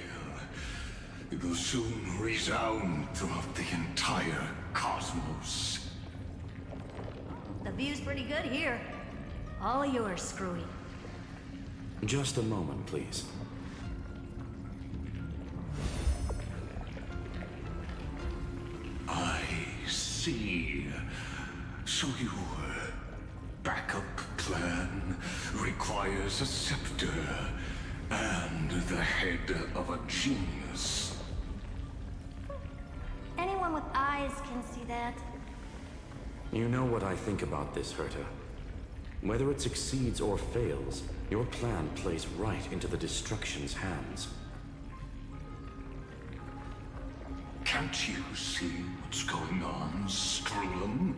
It will soon resound throughout the entire cosmos. The view's pretty good here. All yours, Screwy. Just a moment, please. see. So your backup plan requires a scepter and the head of a genius. Anyone with eyes can see that. You know what I think about this, Herta. Whether it succeeds or fails, your plan plays right into the destruction's hands. Can't you see what's going on, Strulum?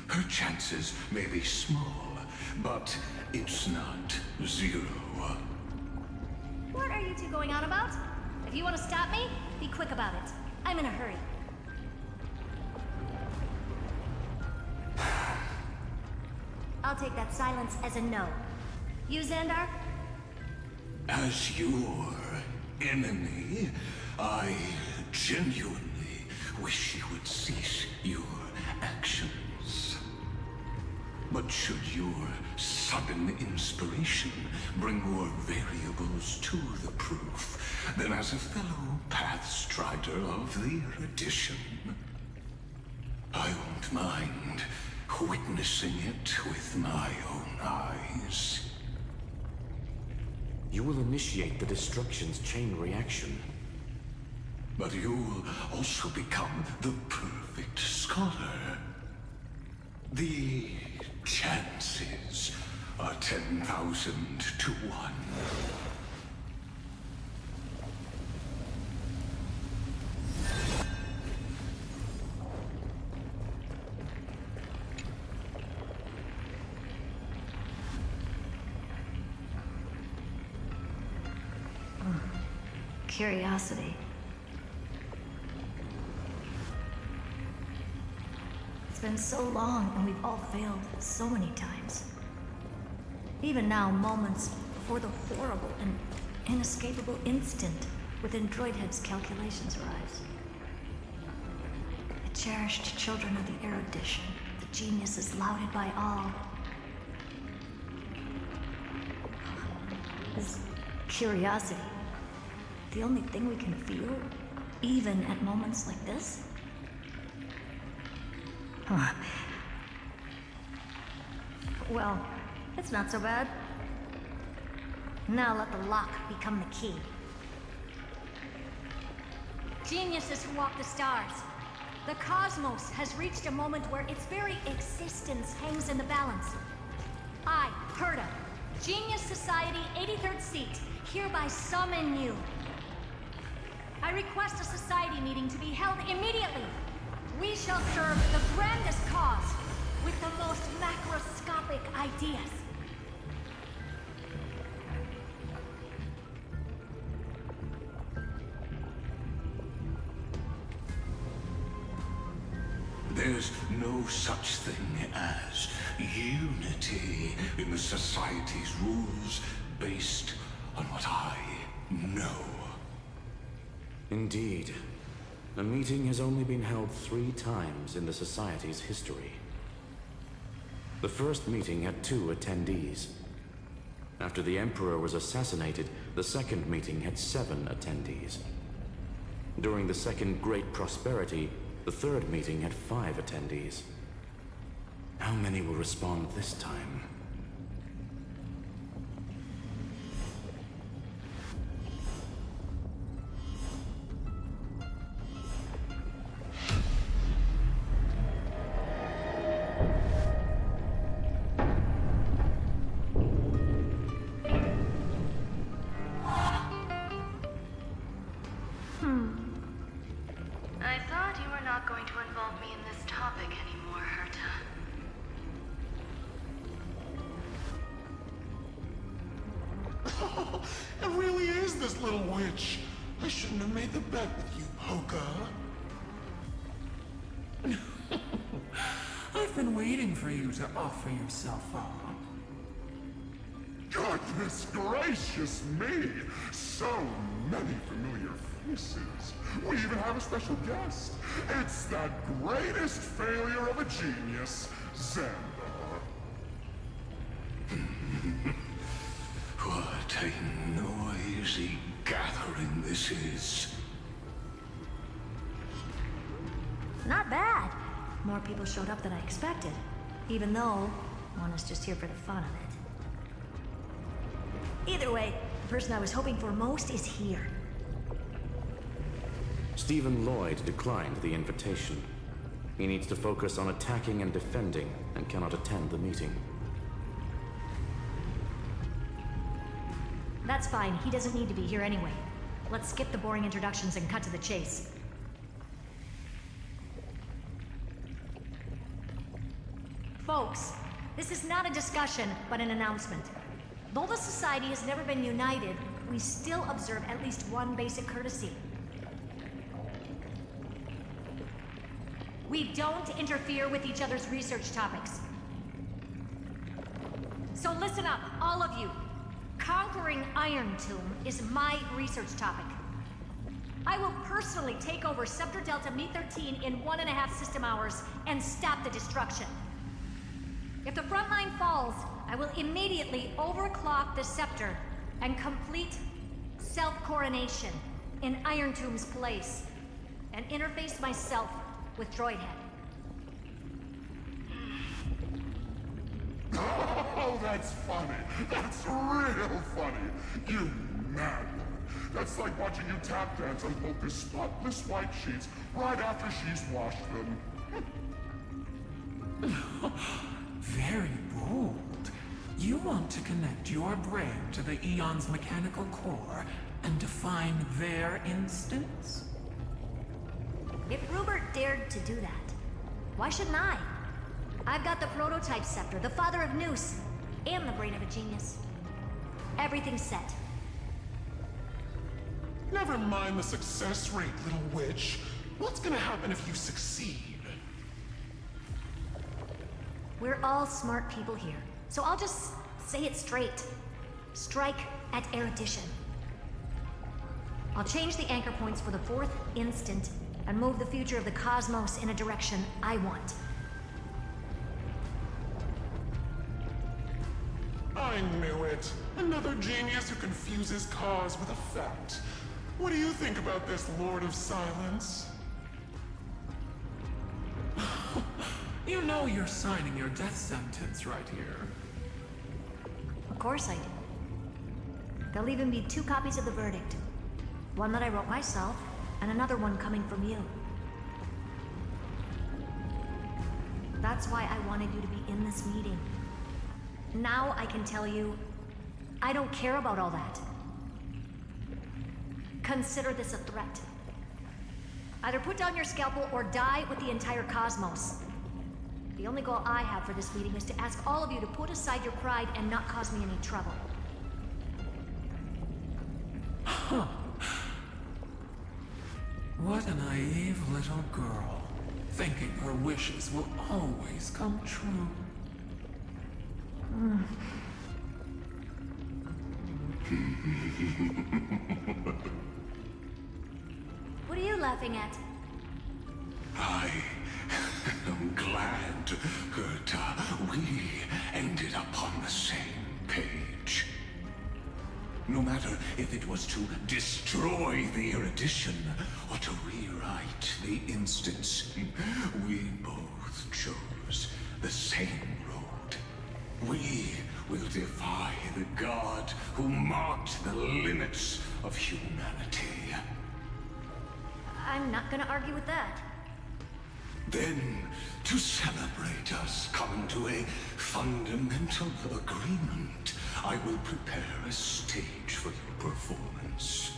Her chances may be small, but it's not zero. What are you two going on about? If you want to stop me, be quick about it. I'm in a hurry. I'll take that silence as a no. You, Xandar? As your enemy, I genuinely wish you would cease your actions. But should your sudden inspiration bring more variables to the proof, then as a fellow Pathstrider of the Erudition, I won't mind witnessing it with my own eyes. You will initiate the destruction's chain reaction. But you'll also become the perfect scholar. The chances are 10,000 to 1. Curiosity. It's been so long, and we've all failed so many times. Even now, moments before the horrible and inescapable instant within Droidhead's calculations arise. The cherished children of the Erudition, the geniuses lauded by all. Is curiosity the only thing we can feel, even at moments like this? Huh. Well, it's not so bad. Now let the lock become the key. Geniuses who walk the stars. The cosmos has reached a moment where its very existence hangs in the balance. I, Herta, Genius Society 83rd seat, hereby summon you. I request a society meeting to be held immediately. We shall serve the grandest cause with the most macroscopic ideas. There's no such thing as unity in the Society's rules based on what I know. Indeed. A meeting has only been held 3 times in the Society's history. The first meeting had 2 attendees. After the Emperor was assassinated, the second meeting had 7 attendees. During the Second Great Prosperity, the third meeting had 5 attendees. How many will respond this time? I thought you were not going to involve me in this topic anymore, Herta. It really is this little witch. I shouldn't have made the bet with you, Hoka. I've been waiting for you to offer yourself up. Goodness gracious me! So many familiar faces. We even have a special guest. It's that greatest failure of a genius, Xandar. What a noisy gathering this is. Not bad. More people showed up than I expected, even though one is just here for the fun of it. Either way, the person I was hoping for most is here. Stephen Lloyd declined the invitation. He needs to focus on attacking and defending, and cannot attend the meeting. That's fine, he doesn't need to be here anyway. Let's skip the boring introductions and cut to the chase. Folks, this is not a discussion, but an announcement. Though the Society has never been united, we still observe at least one basic courtesy. We don't interfere with each other's research topics. So listen up, all of you. Conquering Iron Tomb is my research topic. I will personally take over Scepter Delta Me-13 in 1.5 system hours and stop the destruction. If the front line falls, I will immediately overclock the Scepter and complete self-coronation in Iron Tomb's place, and interface myself with Droidhead. Oh, that's funny. That's real funny. You madman. That's like watching you tap dance on Poker's spotless white sheets right after she's washed them. Very bold. You want to connect your brain to the Eon's mechanical core and define their instance? If Rupert dared to do that, why shouldn't I? I've got the prototype scepter, the father of Noose, and the brain of a genius. Everything's set. Never mind the success rate, little witch. What's gonna happen if you succeed? We're all smart people here, so I'll just say it straight. Strike at erudition. I'll change the anchor points for the 4th instant and move the future of the cosmos in a direction I want. I knew it. Another genius who confuses cause with effect. What do you think about this, Lord of Silence? You know you're signing your death sentence right here. Of course I do. There'll even be 2 copies of the verdict. One that I wrote myself, and another one coming from you. That's why I wanted you to be in this meeting. Now I can tell you, I don't care about all that. Consider this a threat. Either put down your scalpel or die with the entire cosmos. The only goal I have for this meeting is to ask all of you to put aside your pride and not cause me any trouble. Huh. What a naive little girl, thinking her wishes will always come true. What are you laughing at? I am glad that we ended up on the same page. No matter if it was to destroy the erudition or to rewrite the instance, we both chose the same road. We will defy the god who marked the limits of humanity. I'm not gonna argue with that. Then, to celebrate us coming to a fundamental agreement, I will prepare a stage for your performance.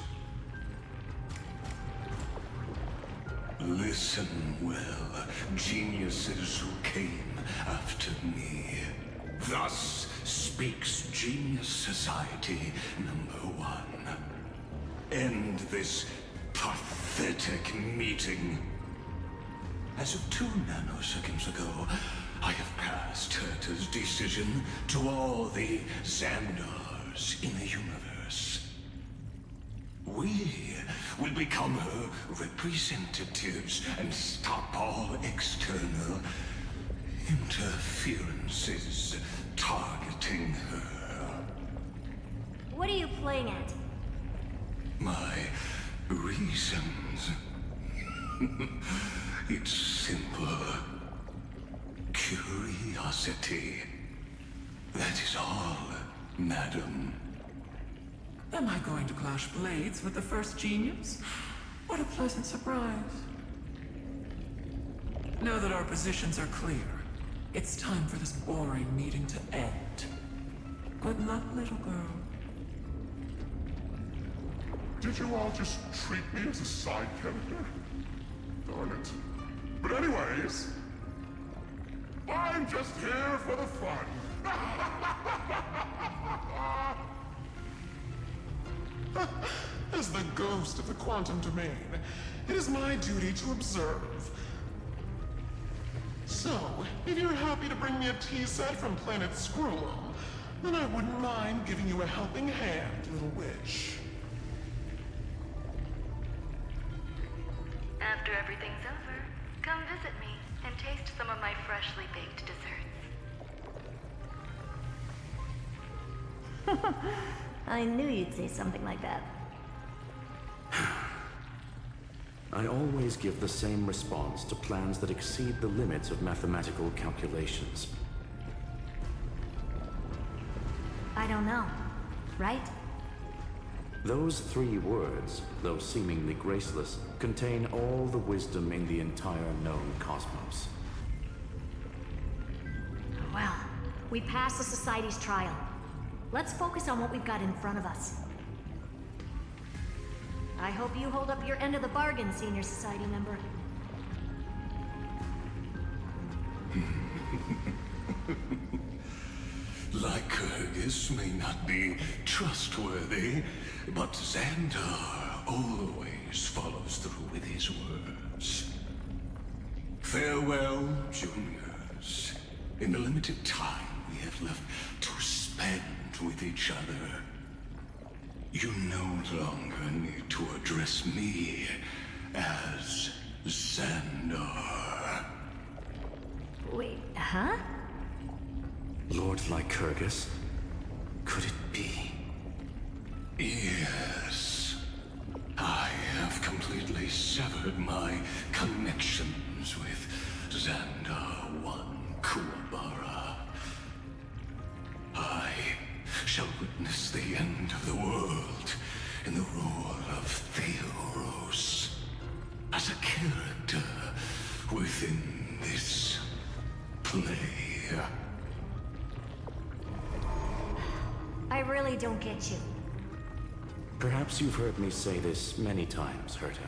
Listen well, geniuses who came after me. Thus speaks Genius Society #1. End this pathetic meeting. As of 2 nanoseconds ago, I have passed Herta's decision to all the Xandars in the universe. We will become her representatives and stop all external interferences targeting her. What are you playing at? My reasons. It's simple. Curiosity. That is all, madam. Am I going to clash blades with the first genius? What a pleasant surprise. Now that our positions are clear, it's time for this boring meeting to end. Good luck, little girl. Did you all just treat me as a side character? Darn it. But anyways, I'm just here for the fun. As the ghost of the quantum domain, it is my duty to observe. So, if you're happy to bring me a tea set from planet Screwlum, then I wouldn't mind giving you a helping hand, little witch. After everything's over, come visit me and taste some of my freshly baked desserts. I knew you'd say something like that. I always give the same response to plans that exceed the limits of mathematical calculations. I don't know, right? Those 3 words, though seemingly graceless, contain all the wisdom in the entire known cosmos. Well, we passed the Society's trial. Let's focus on what we've got in front of us. I hope you hold up your end of the bargain, Senior Society member. Lycurgus may not be trustworthy, but Xandar always follows through with his words. Farewell, juniors. In the limited time we have left to spend with each other, you no longer need to address me as Xandar. Wait, huh? Lord Lycurgus? Could it be? Yes. I have completely severed my connections with Xandar One Kuwabara. I shall witness the end of the world in the role of Theoros, as a character within this play. I really don't get you. Perhaps you've heard me say this many times, Herta,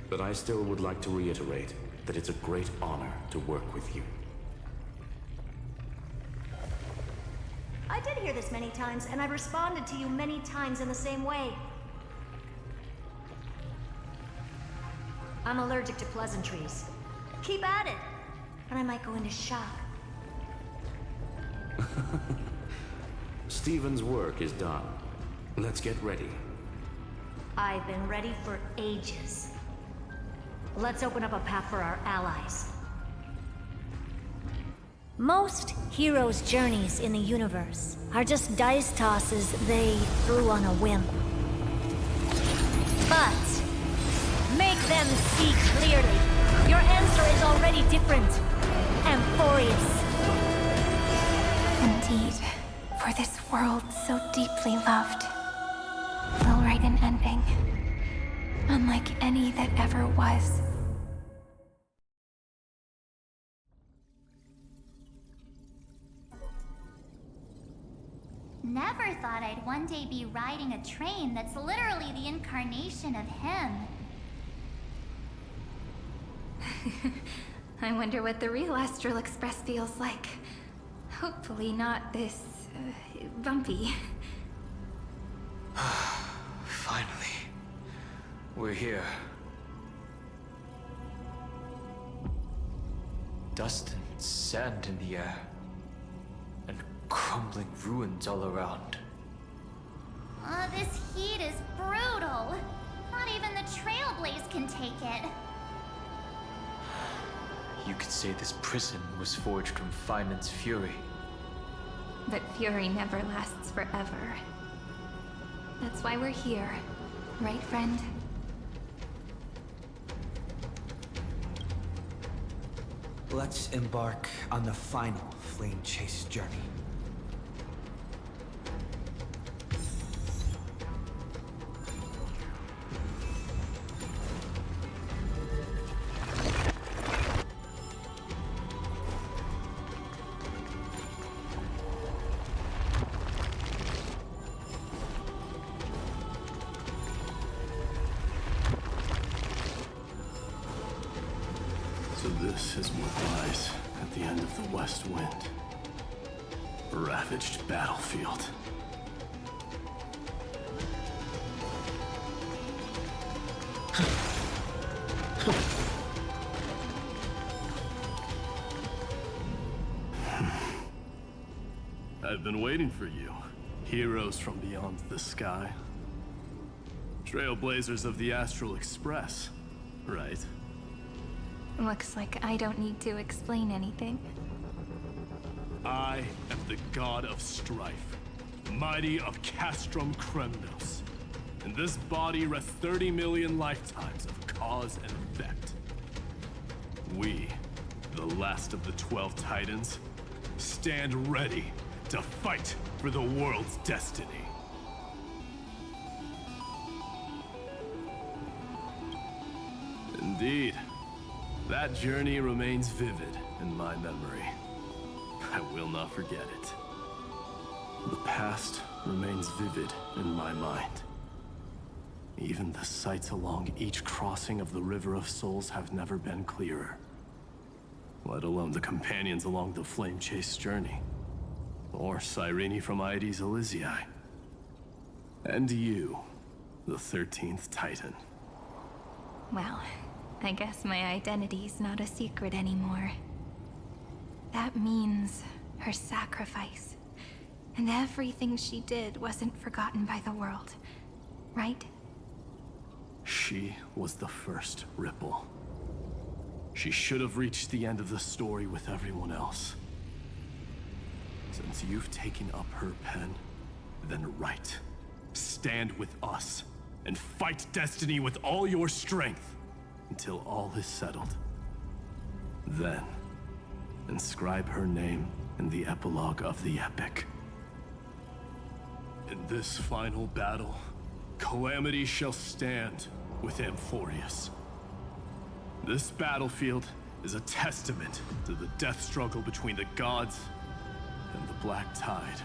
but I still would like to reiterate that it's a great honor to work with you. I did hear this many times, and I've responded to you many times in the same way. I'm allergic to pleasantries. Keep at it, and I might go into shock. Stephen's work is done. Let's get ready. I've been ready for ages. Let's open up a path for our allies. Most heroes' journeys in the universe are just dice tosses they threw on a whim. But make them see clearly. Your answer is already different, Amphoreus. Indeed, for this world so deeply loved, will write an ending, unlike any that ever was. Never thought I'd one day be riding a train that's literally the incarnation of him. I wonder what the real Astral Express feels like. Hopefully not this, bumpy. Finally. We're here. Dust and sand in the air. And crumbling ruins all around. This heat is brutal. Not even the Trailblaze can take it. You could say this prison was forged from Feynman's fury. But fury never lasts forever. That's why we're here, right, friend? Let's embark on the final flame chase journey. So this is what lies at the end of the West Wind. A ravaged battlefield. I've been waiting for you. Heroes from beyond the sky. Trailblazers of the Astral Express, right? Looks like I don't need to explain anything. I am the god of strife, mighty of Castrum Kremnos. In this body rests 30 million lifetimes of cause and effect. We, the last of the 12 Titans, stand ready to fight for the world's destiny. Indeed. That journey remains vivid in my memory. I will not forget it. The past remains vivid in my mind. Even the sights along each crossing of the River of Souls have never been clearer. Let alone the companions along the Flame Chase journey. Or Cyrene from Aedes Elysiae. And you, the 13th Titan. Well, I guess my identity's not a secret anymore. That means her sacrifice. And everything she did wasn't forgotten by the world, right? She was the first Ripple. She should have reached the end of the story with everyone else. Since you've taken up her pen, then write. Stand with us, and fight destiny with all your strength, until all is settled. Then, inscribe her name in the epilogue of the epic. In this final battle, Calamity shall stand with Amphoreus. This battlefield is a testament to the death struggle between the gods and the Black Tide.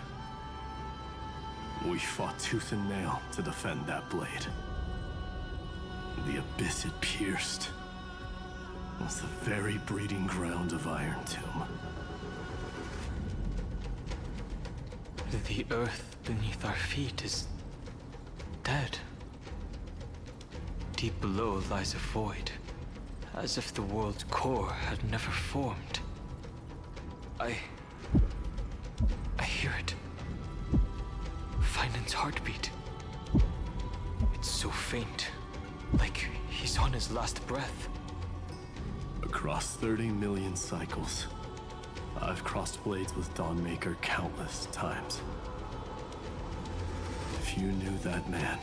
We fought tooth and nail to defend that blade. The abyss it pierced was the very breeding ground of Iron Tomb. The earth beneath our feet is dead. Deep below lies a void, as if the world's core had never formed. I hear it. Finan's heartbeat. It's so faint, like he's on his last breath. Across 30 million cycles, I've crossed blades with Dawnmaker countless times. If you knew that man,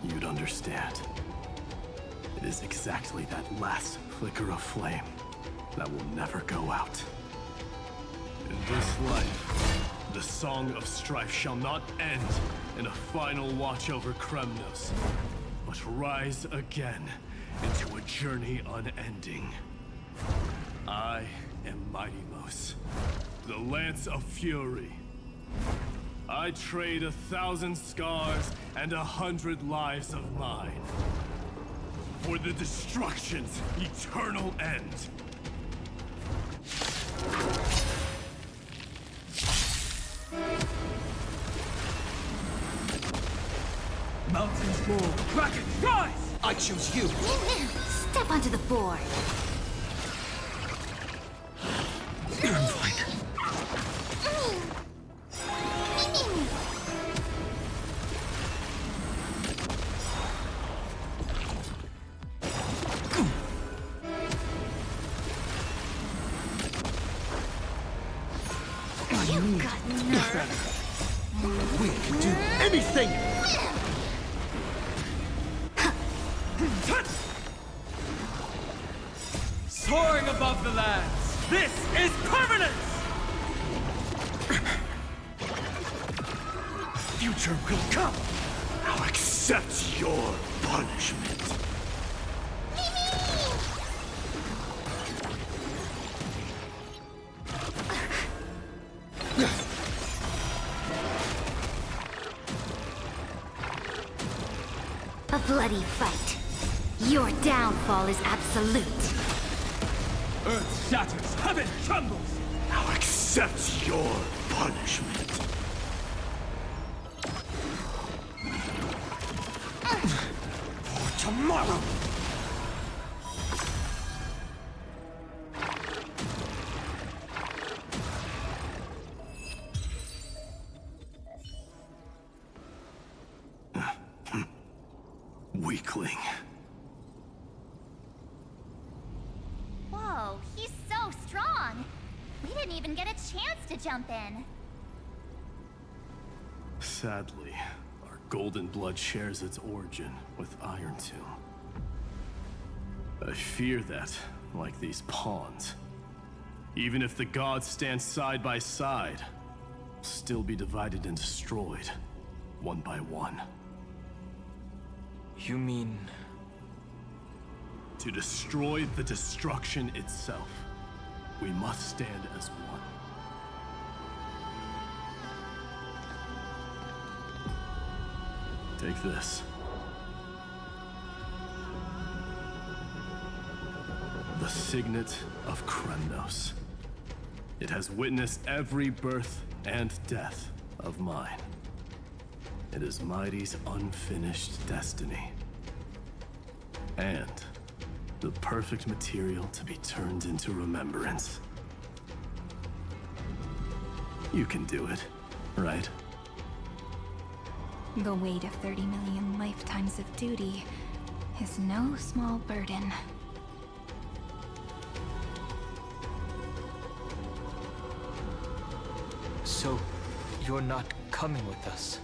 you'd understand. It is exactly that last flicker of flame that will never go out. In this life, the song of strife shall not end in a final watch over Kremnos, but rise again into a journey unending. I am Mightymos, the Lance of Fury. I trade 1,000 scars and 100 lives of mine for the destruction's eternal end. Mountains roll, dragon rise! I choose you! Step onto the board. I'm fine. You got nerve. We can do anything! Soaring above the lands, This is permanence! Future will come. I'll accept your punishment. A bloody fight. Your downfall is absolute. Earth shatters, heaven trembles! I'll accept your punishment. For tomorrow! Weakling. Whoa, he's so strong. We didn't even get a chance to jump in. Sadly, our golden blood shares its origin with Iron Tomb. I fear that, like these pawns, even if the gods stand side by side, will still be divided and destroyed, one by one. You mean... To destroy the destruction itself, we must stand as one. Take this. The Signet of Kremnos. It has witnessed every birth and death of mine. It is Mighty's unfinished destiny. And the perfect material to be turned into remembrance. You can do it, right? The weight of 30 million lifetimes of duty is no small burden. So, you're not coming with us?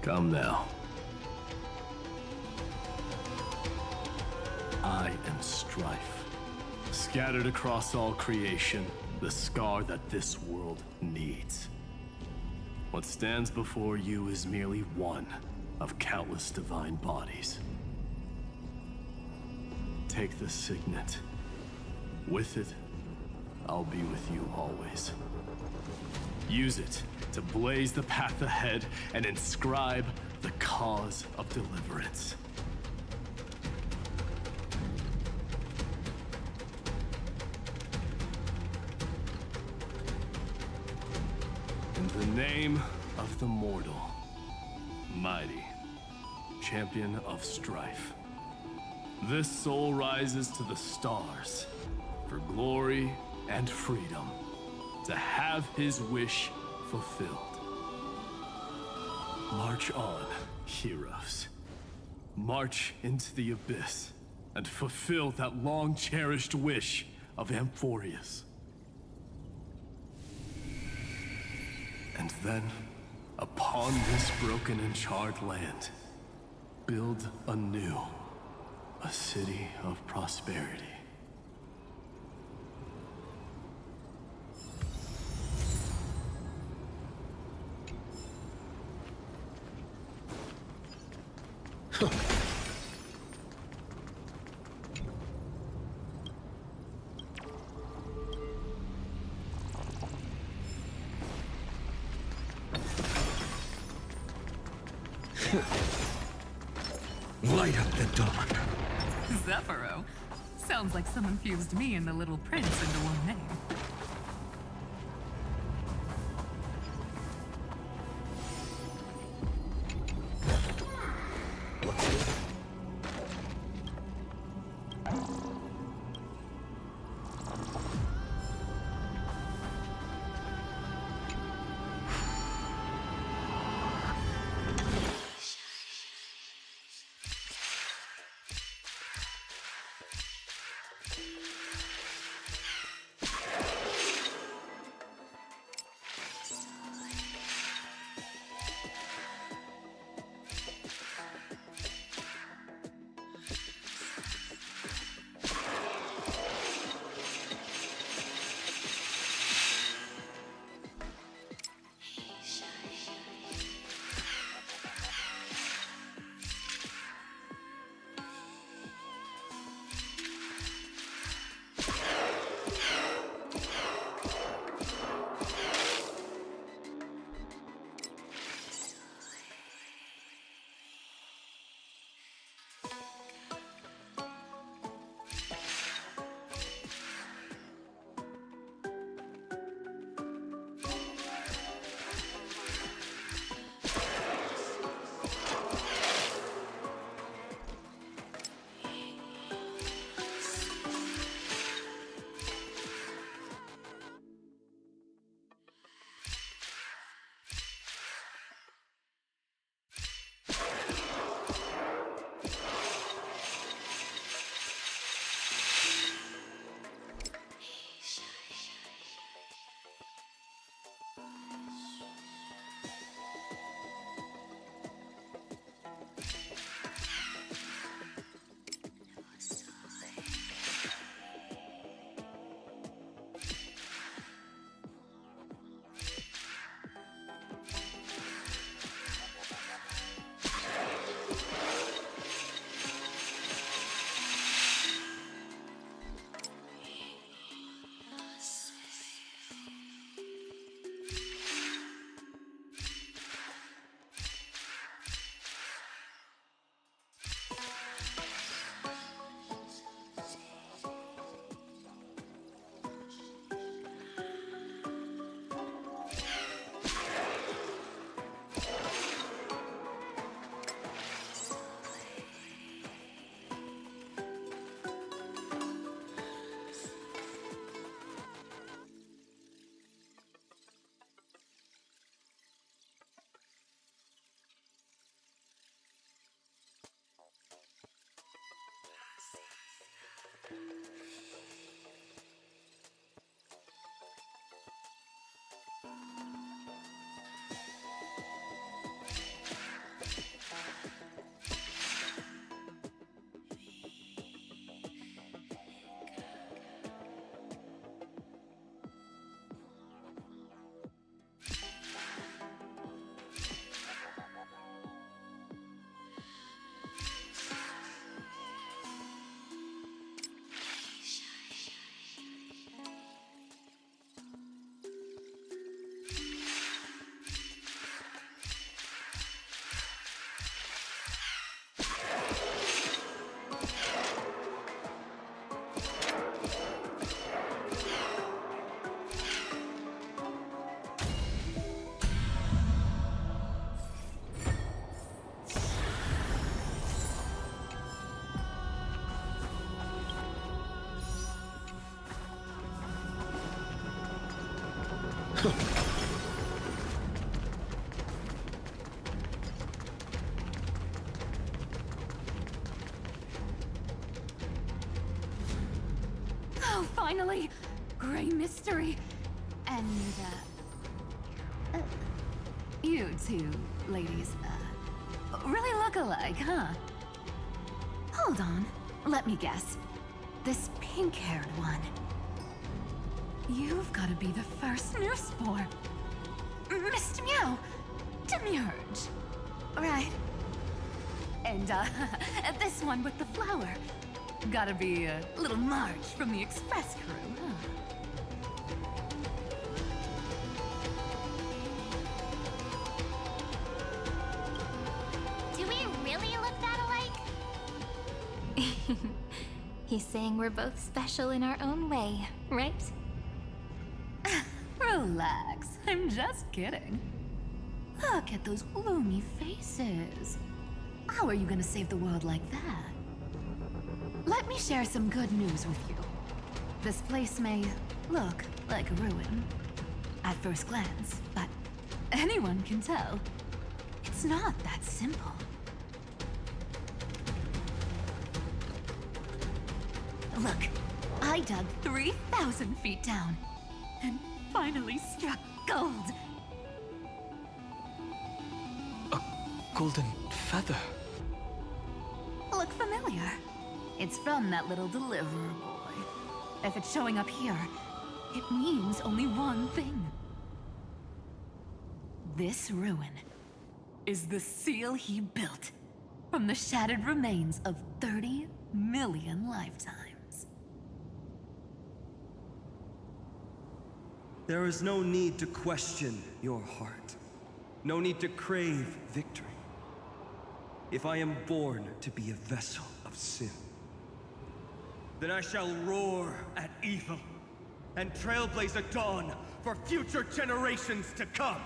Come now. I am strife. Scattered across all creation, the scar that this world needs. What stands before you is merely one of countless divine bodies. Take the signet. With it, I'll be with you always. Use it to blaze the path ahead and inscribe the cause of deliverance. In the name of the mortal, Mighty, champion of strife, this soul rises to the stars for glory and freedom, to have his wish fulfilled. March on, heroes. March into the abyss and fulfill that long-cherished wish of Amphoreus. And then, upon this broken and charred land, build anew a city of prosperity. Light up the dawn. Zephyro. Sounds like someone fused me and the Little Prince into one name. finally! Grey mystery! And, you two ladies, really look alike, huh? Hold on, let me guess. This pink-haired one. You've got to be the first newsboar. Mr. Meow, Demurge. Right. And, this one with the flower. Gotta be a little Marge from the Express crew, huh? Do we really look that alike? He's saying we're both special in our own way, right? Relax, I'm just kidding. Look at those gloomy faces. How are you gonna save the world like that? Let me share some good news with you. This place may look like a ruin at first glance, but anyone can tell it's not that simple. Look, I dug 3,000 feet down and finally struck gold. A golden feather. Look familiar? It's from that little deliverer boy. If it's showing up here, it means only one thing. This ruin is the seal he built from the shattered remains of 30 million lifetimes. There is no need to question your heart. No need to crave victory. If I am born to be a vessel of sin, then I shall roar at evil and trailblaze a dawn for future generations to come.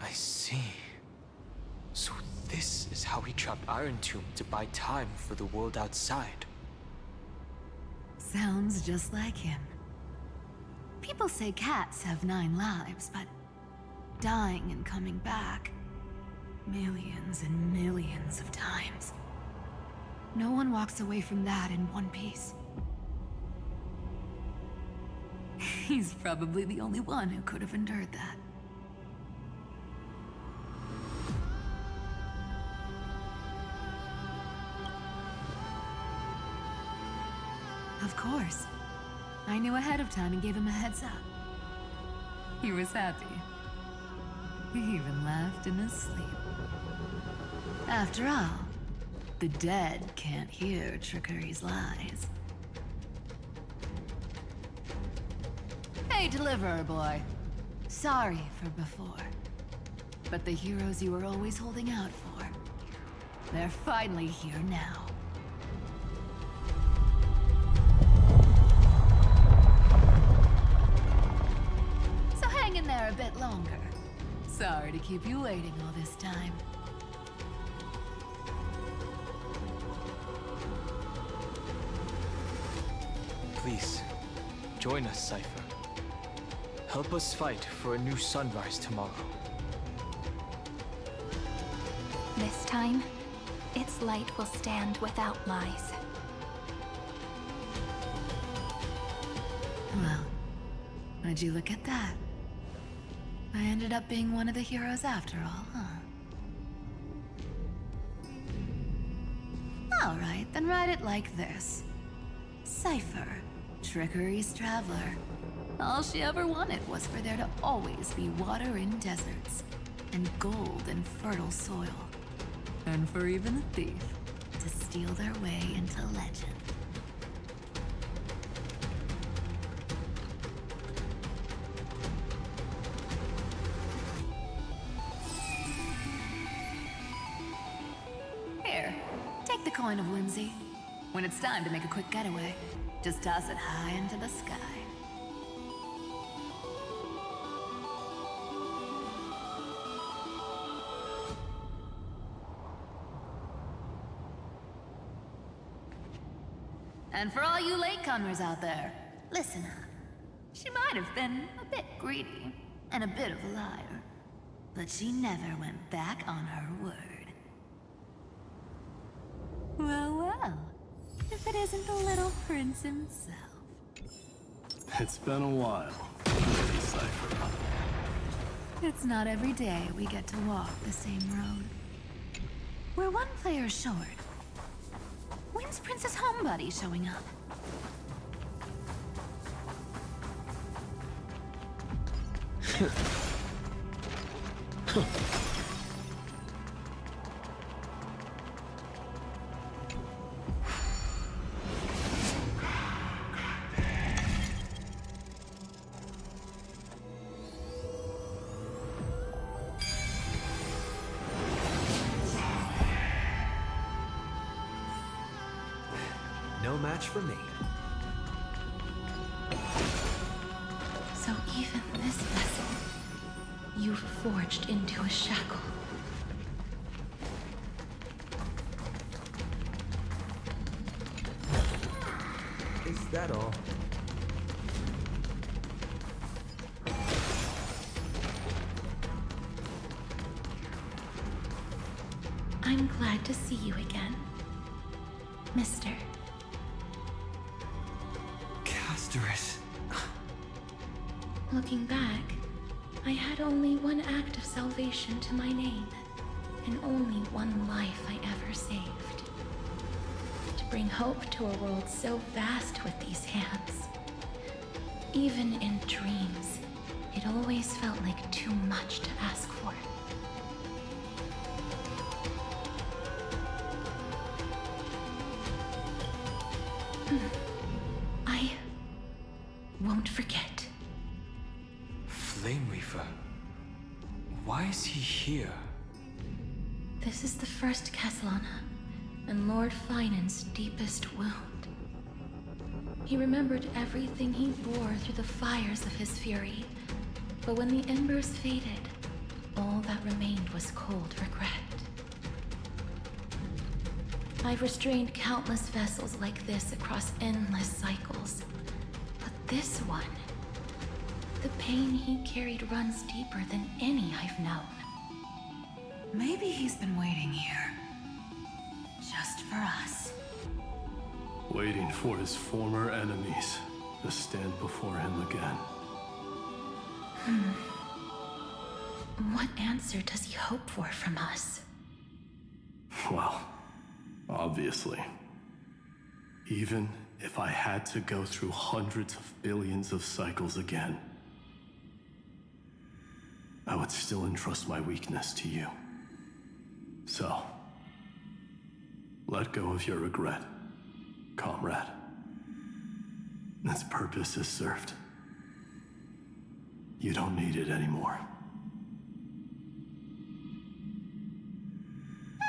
I see. So this is how he trapped Iron Tomb to buy time for the world outside. Sounds just like him. People say cats have 9 lives, but dying and coming back millions and millions of times. No one walks away from that in one piece. He's probably the only one who could have endured that. Of course. I knew ahead of time and gave him a heads up. He was happy. He even laughed in his sleep. After all, the dead can't hear trickery's lies. Hey, deliverer boy. Sorry for before. But the heroes you were always holding out for, they're finally here now. So hang in there a bit longer. Sorry to keep you waiting all this time. Please, join us, Cypher. Help us fight for a new sunrise tomorrow. This time, its light will stand without lies. Well, would you look at that? I ended up being one of the heroes after all, huh? Alright, then write it like this. Cypher, Trickery's traveler. All she ever wanted was for there to always be water in deserts, and gold in fertile soil. And for even a thief to steal their way into legend. Here, take the coin of whimsy. When it's time to make a quick getaway, just toss it high into the sky. And for all you latecomers out there, listen up. She might have been a bit greedy and a bit of a liar, but she never went back on her word. Well, well. if it isn't the little prince himself. It's been a while, Lady Cypher. It's not every day we get to walk the same road. We're one player short. When's Princess Homebody showing up? No match for me. So even this vessel, you've forged into a shackle. Is that all? I'm glad to see you again, Mister. Amphoreus. Looking back, I had only one act of salvation to my name, and only one life I ever saved. To bring hope to a world so vast with these hands. Even in dreams, it always felt like too much to ask for. I won't forget. Flame Reaver. Why is he here? This is the first Castellana, and Lord Finan's deepest wound. He remembered everything he bore through the fires of his fury, but when the embers faded, all that remained was cold regret. I've restrained countless vessels like this across endless cycles, but this one, the pain he carried runs deeper than any I've known. Maybe he's been waiting here. Just for us. Waiting for his former enemies to stand before him again. What answer does he hope for from us? Well, obviously. Even if I had to go through hundreds of billions of cycles again, I would still entrust my weakness to you. So, let go of your regret, comrade. Its purpose is served. You don't need it anymore.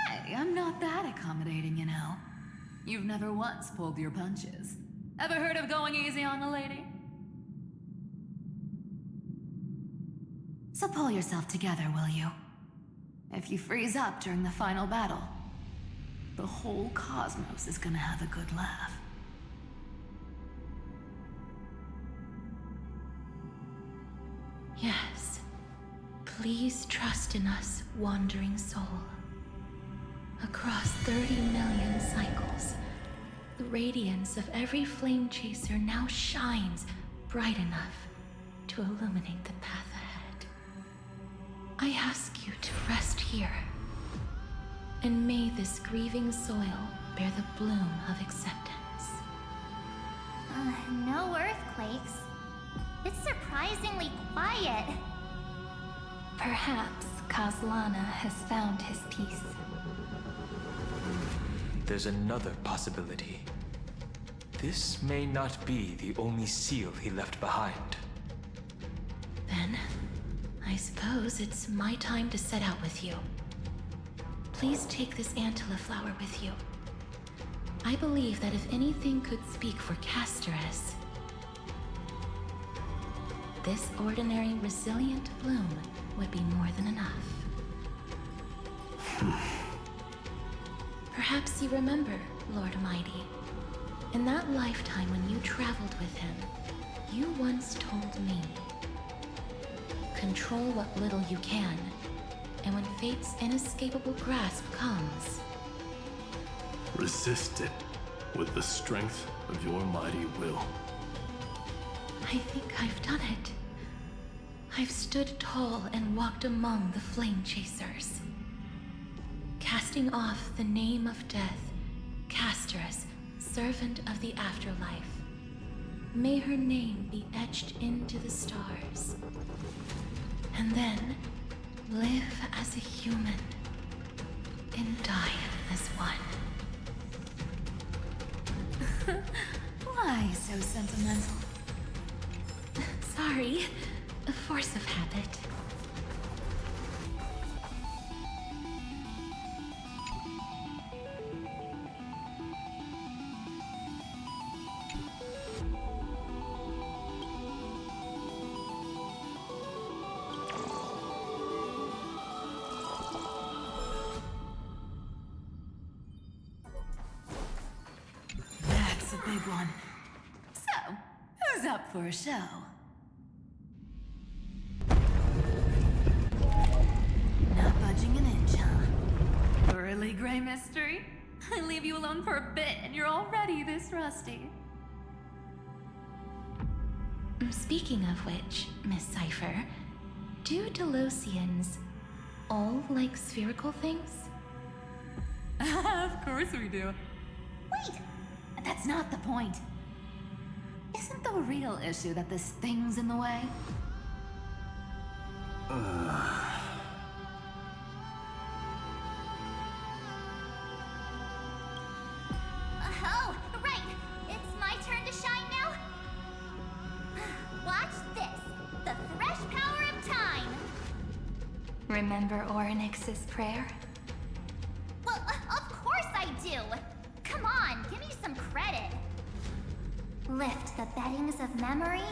Hey, I'm not that accommodating, you know. You've never once pulled your punches. Ever heard of going easy on a lady? So pull yourself together, will you? If you freeze up during the final battle, the whole cosmos is gonna have a good laugh. Yes. Please trust in us, wandering soul. Across 30 million cycles, the radiance of every flame chaser now shines bright enough to illuminate the path ahead. I ask you to rest here, and may this grieving soil bear the bloom of acceptance. No earthquakes. It's surprisingly quiet. Perhaps Castellana has found his peace. There's another possibility. This may not be the only seal he left behind. Then, I suppose it's my time to set out with you. Please take this Antilla flower with you. I believe that if anything could speak for Amphoreus, this ordinary, resilient bloom would be more than enough. Perhaps you remember, Lord Mighty. In that lifetime when you traveled with him, you once told me, control what little you can, and when fate's inescapable grasp comes, resist it with the strength of your mighty will. I think I've done it. I've stood tall and walked among the flame chasers. Casting off the name of death, Casterus, servant of the afterlife. May her name be etched into the stars. And then live as a human and die as one. Why so sentimental? Sorry, a force of habit. That's a big one. So, who's up for a show? Not budging an inch, huh? Really, Gray Mystery? I leave you alone for a bit and you're already this rusty. Speaking of which, Miss Cipher, do Delosians all like spherical things? Of course we do. Wait! That's not the point. Isn't the real issue that this thing's in the way? Oh, right! It's my turn to shine now? Watch this! The fresh power of time! Remember Orynyx's prayer? Well, of course I do! Come on, give me some credit! Lift the beddings of memory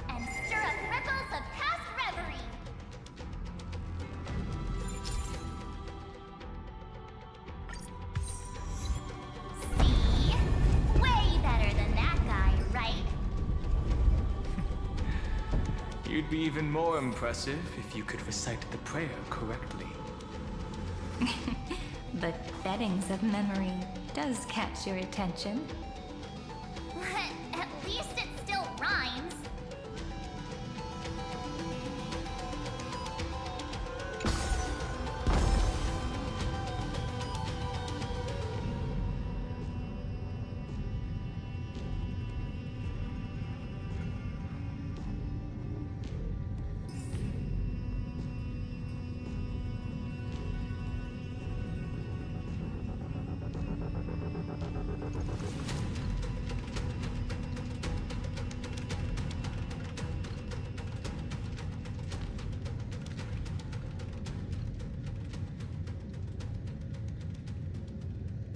and stir up ripples of past reverie! See? Way better than that guy, right? You'd be even more impressive if you could recite the prayer correctly. But beddings of memory does catch your attention. At least it still rhymes.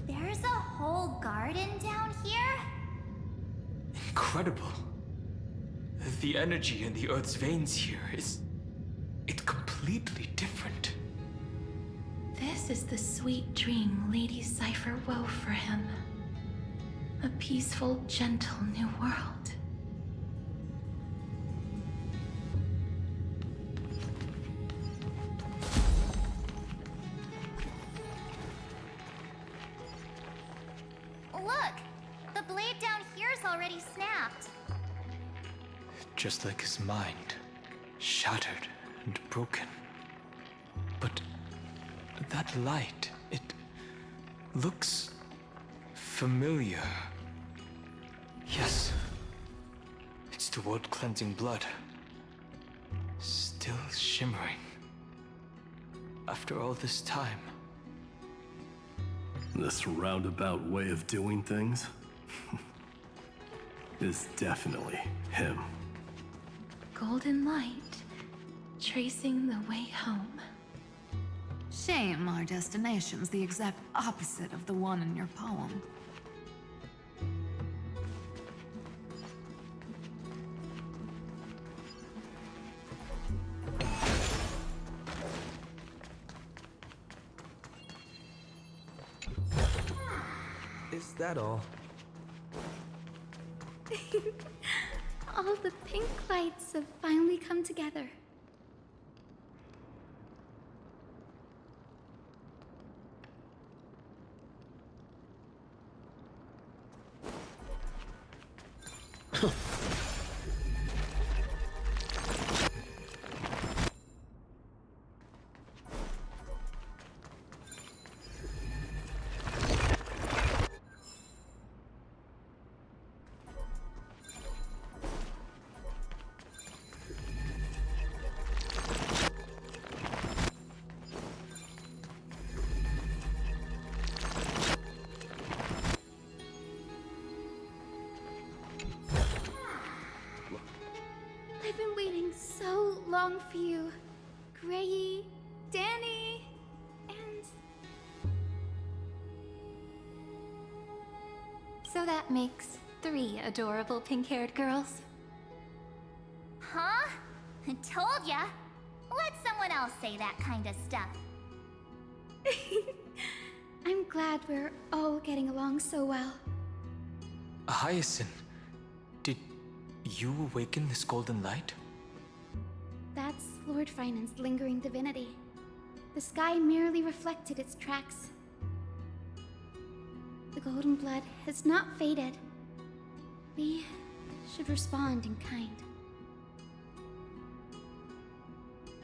There's a whole garden down here? Incredible. The energy in the Earth's veins here it's completely different. This is the sweet dream Lady Cipher wove for him. A peaceful, gentle new world. Look! The blade down here's already snapped. Just like his mind, shattered and broken. But that light, it looks familiar. Yes, it's the world-cleansing blood. Still shimmering. After all this time. This roundabout way of doing things is definitely him. Golden light, tracing the way home. Shame our destination's the exact opposite of the one in your poem. Is that all? All the pink lights have finally come together. I've been waiting so long for you, Grayi, Danny, and... So that makes 3 adorable pink-haired girls. Huh? I told ya. Let someone else say that kind of stuff. I'm glad we're all getting along so well. Hyacinth, did you awaken this golden light? That's Lord Finan's lingering divinity. The sky merely reflected its tracks. The golden blood has not faded. We should respond in kind.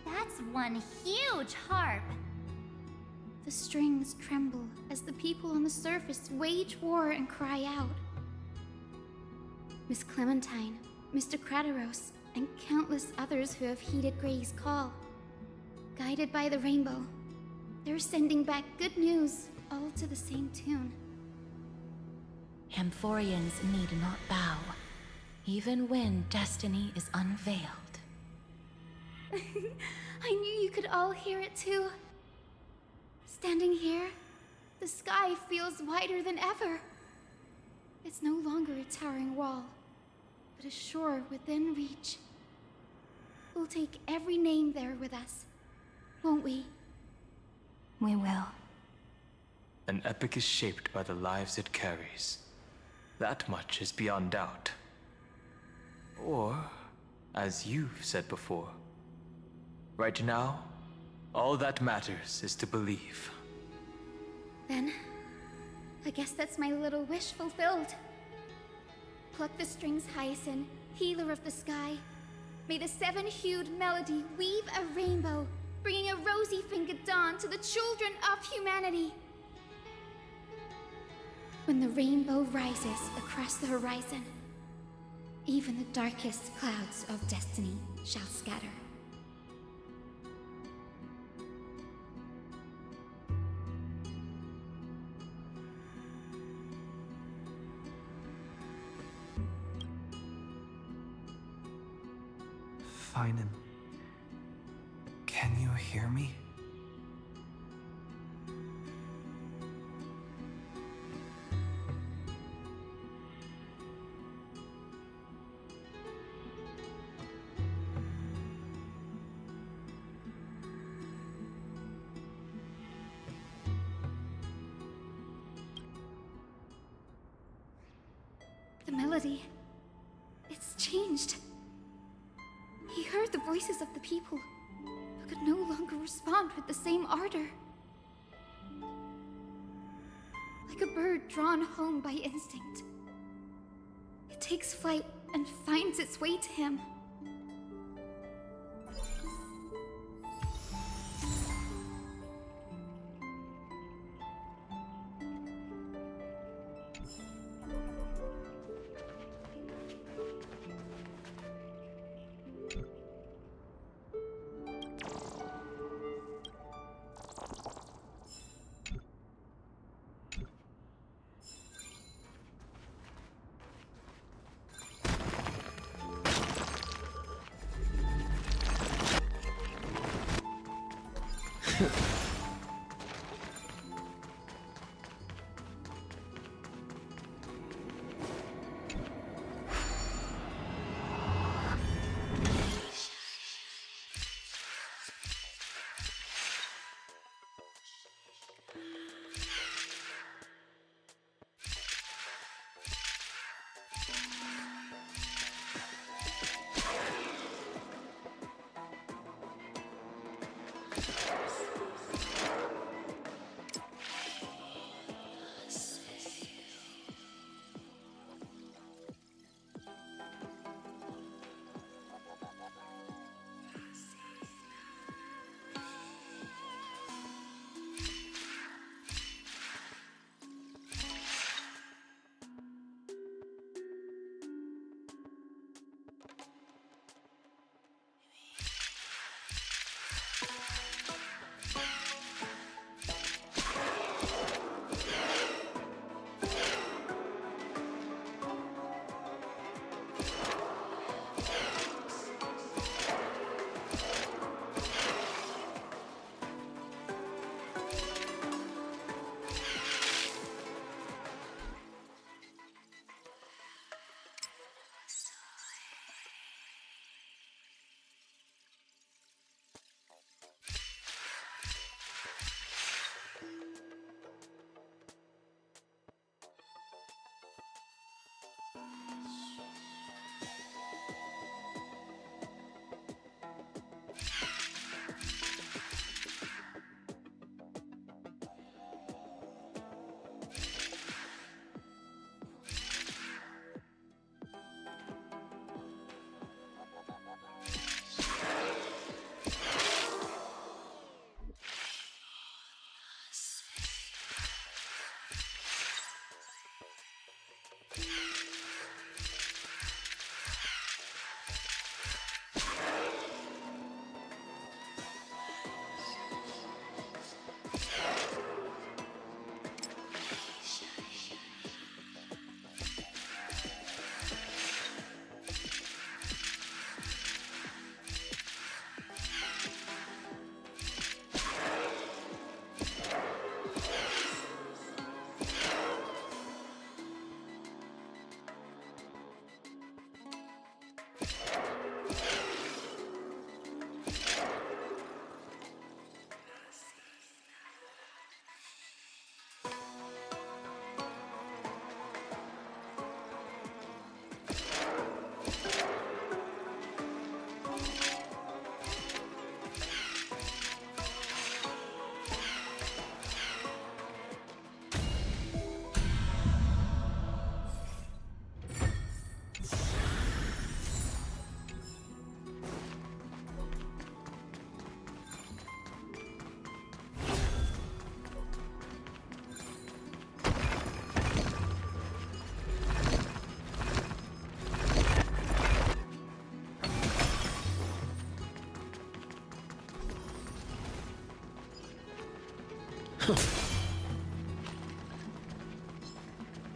That's one huge harp. The strings tremble as the people on the surface wage war and cry out. Miss Clementine, Mr. Krateros, and countless others who have heeded Gray's call. Guided by the rainbow, they're sending back good news, all to the same tune. Amphoreans need not bow, even when destiny is unveiled. I knew you could all hear it too. Standing here, the sky feels wider than ever. It's no longer a towering wall, but a shore within reach. We'll take every name there with us, won't we? We will. An epic is shaped by the lives it carries. That much is beyond doubt. Or, as you've said before, right now, all that matters is to believe. Then, I guess that's my little wish fulfilled. Pluck the strings, Hyacinth, healer of the sky. May the 7-hued melody weave a rainbow, bringing a rosy-fingered dawn to the children of humanity. When the rainbow rises across the horizon, even the darkest clouds of destiny shall scatter. Finan, can you hear me? The melody, it's changed. He heard the voices of the people, but could no longer respond with the same ardor. Like a bird drawn home by instinct. It takes flight and finds its way to him.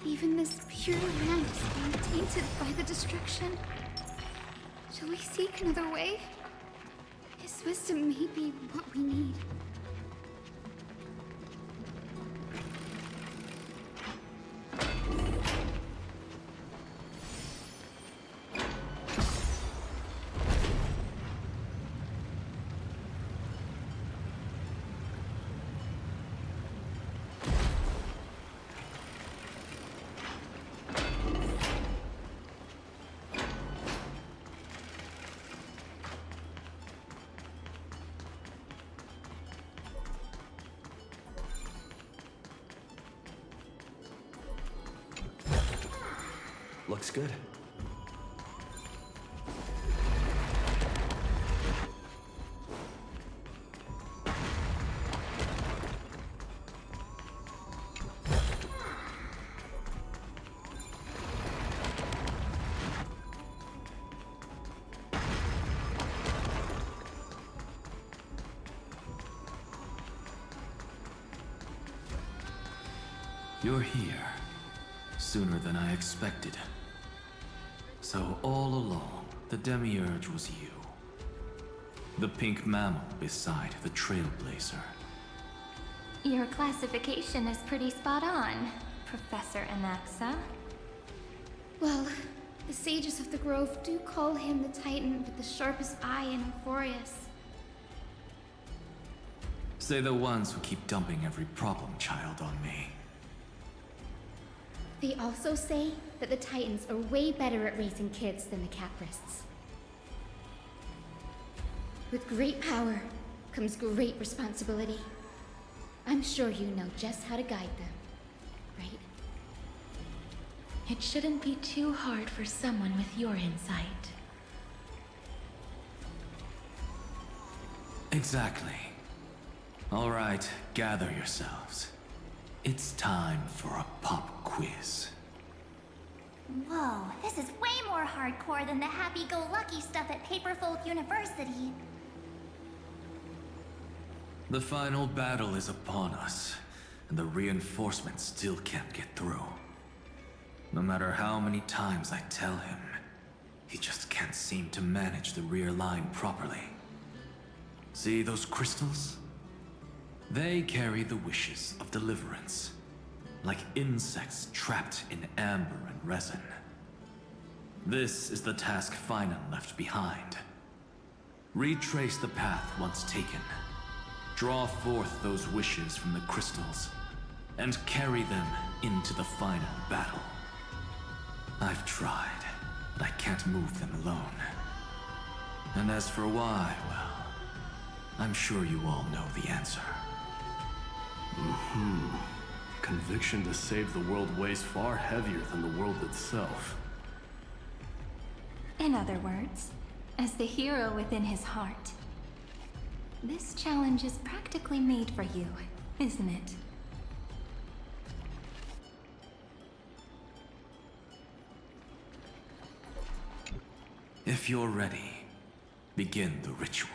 Even this pure land is being tainted by the destruction. Shall we seek another way? His wisdom may be what we need. Looks good. You're here. Sooner than I expected. So all along, the Demiurge was you. The pink mammal beside the Trailblazer. Your classification is pretty spot on, Professor Anaxa. Well, the sages of the Grove do call him the Titan with the sharpest eye in Amphoreus. Say the ones who keep dumping every problem child on me. They also say that the Titans are way better at raising kids than the Caprists. With great power comes great responsibility. I'm sure you know just how to guide them, right? It shouldn't be too hard for someone with your insight. Exactly. All right, gather yourselves. It's time for a pop quiz. Whoa, this is way more hardcore than the happy-go-lucky stuff at Paperfold University. The final battle is upon us, and the reinforcements still can't get through. No matter how many times I tell him, he just can't seem to manage the rear line properly. See those crystals? They carry the wishes of deliverance, like insects trapped in amber and resin. This is the task Finan left behind. Retrace the path once taken. Draw forth those wishes from the crystals, and carry them into the final battle. I've tried, but I can't move them alone. And as for why, well, I'm sure you all know the answer. Conviction to save the world weighs far heavier than the world itself. In other words, as the hero within his heart, this challenge is practically made for you, isn't it? If you're ready, begin the ritual.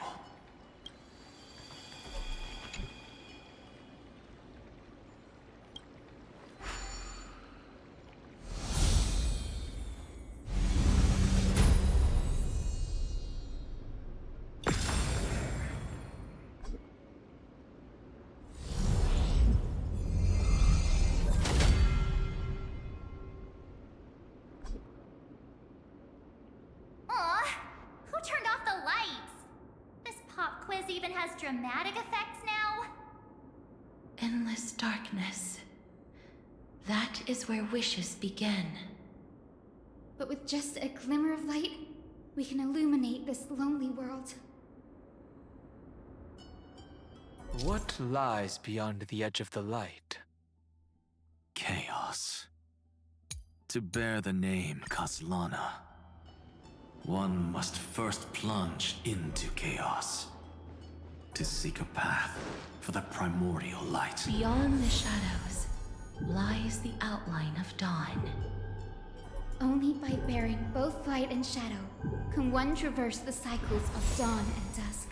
Even has dramatic effects now? Endless darkness. That is where wishes begin. But with just a glimmer of light, we can illuminate this lonely world. What lies beyond the edge of the light? Chaos. To bear the name Kaslana, one must first plunge into chaos. To seek a path for the primordial light. Beyond the shadows lies the outline of dawn. Only by bearing both light and shadow can one traverse the cycles of dawn and dusk.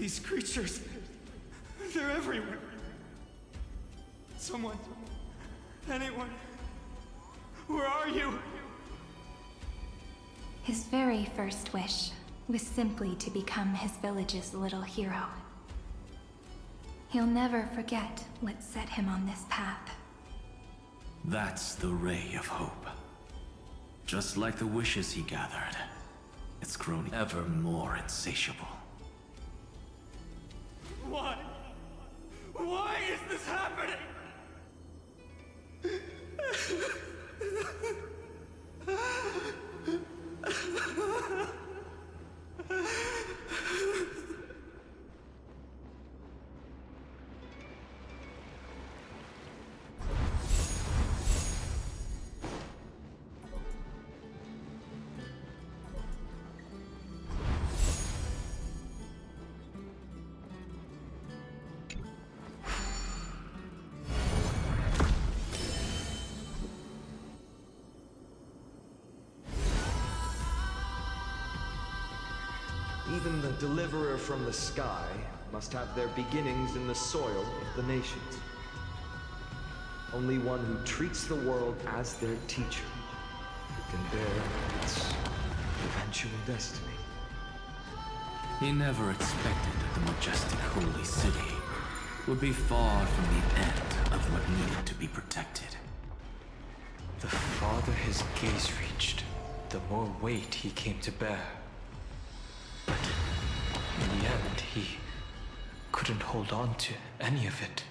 These creatures, they're everywhere. Someone, anyone, where are you? His very first wish was simply to become his village's little hero. He'll never forget what set him on this path. That's the ray of hope. Just like the wishes he gathered, it's grown ever more insatiable. Why? Why is this happening? Even the deliverer from the sky must have their beginnings in the soil of the nations. Only one who treats the world as their teacher who can bear its eventual destiny. He never expected that the majestic holy city would be far from the end of what needed to be protected. The farther his gaze reached, the more weight he came to bear. But in the end, he couldn't hold on to any of it.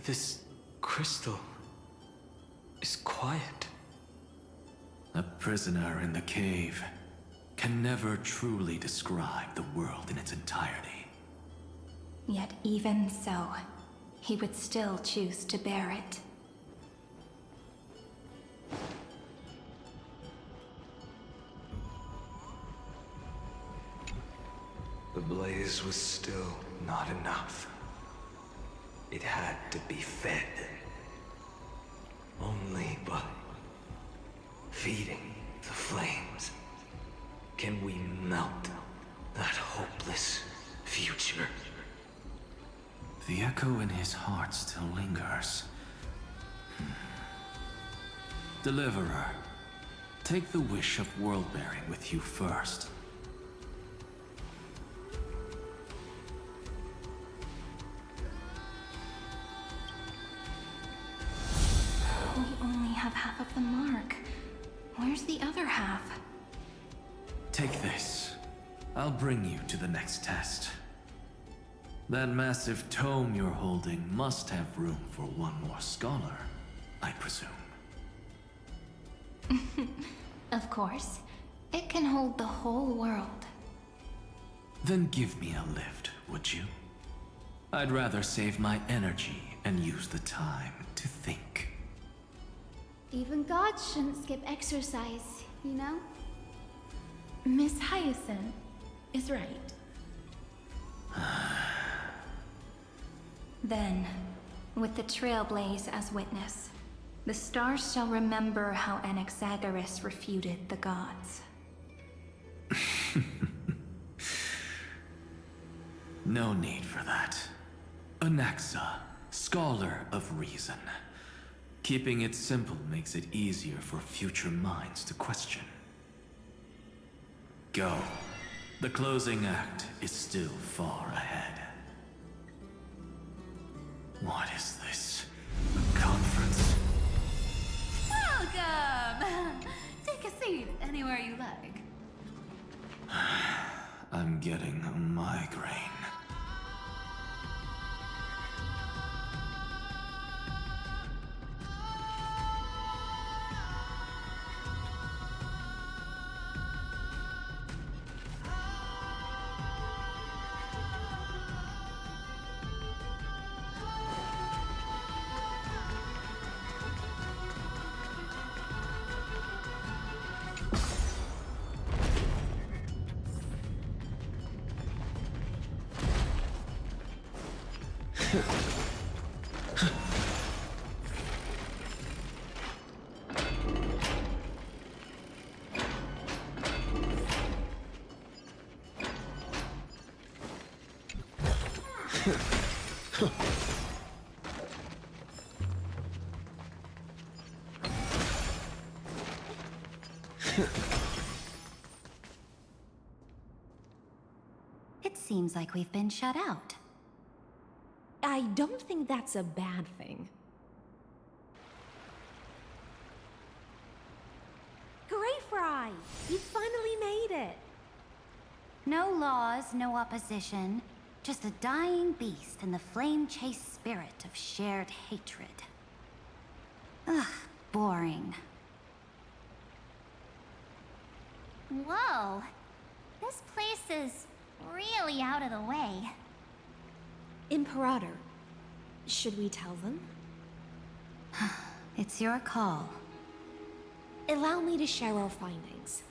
This crystal is quiet. A prisoner in the cave can never truly describe the world in its entirety. Yet even so, he would still choose to bear it. The blaze was still not enough. It had to be fed. Only by feeding the flames can we melt that hopeless future. The echo in his heart still lingers. Deliverer, take the wish of world-bearing with you first. We only have half of the mark. Where's the other half? Take this. I'll bring you to the next test. That massive tome you're holding must have room for one more scholar, I presume. Of course. It can hold the whole world. Then give me a lift, would you? I'd rather save my energy and use the time to think. Even gods shouldn't skip exercise, you know? Miss Hyacinth is right. Then, with the Trailblaze as witness, the stars shall remember how Anaxagoras refuted the gods. No need for that. Anaxa, scholar of reason. Keeping it simple makes it easier for future minds to question. Go. The closing act is still far ahead. What is this? A conference? Welcome! Take a seat anywhere you like. I'm getting a migraine. It seems like we've been shut out. I don't think that's a bad thing. Greyfry! You finally made it! No laws, no opposition. Just a dying beast and the flame-chased spirit of shared hatred. Ugh, boring. Whoa. This place is really out of the way. Imperator, should we tell them? It's your call. Allow me to share our findings.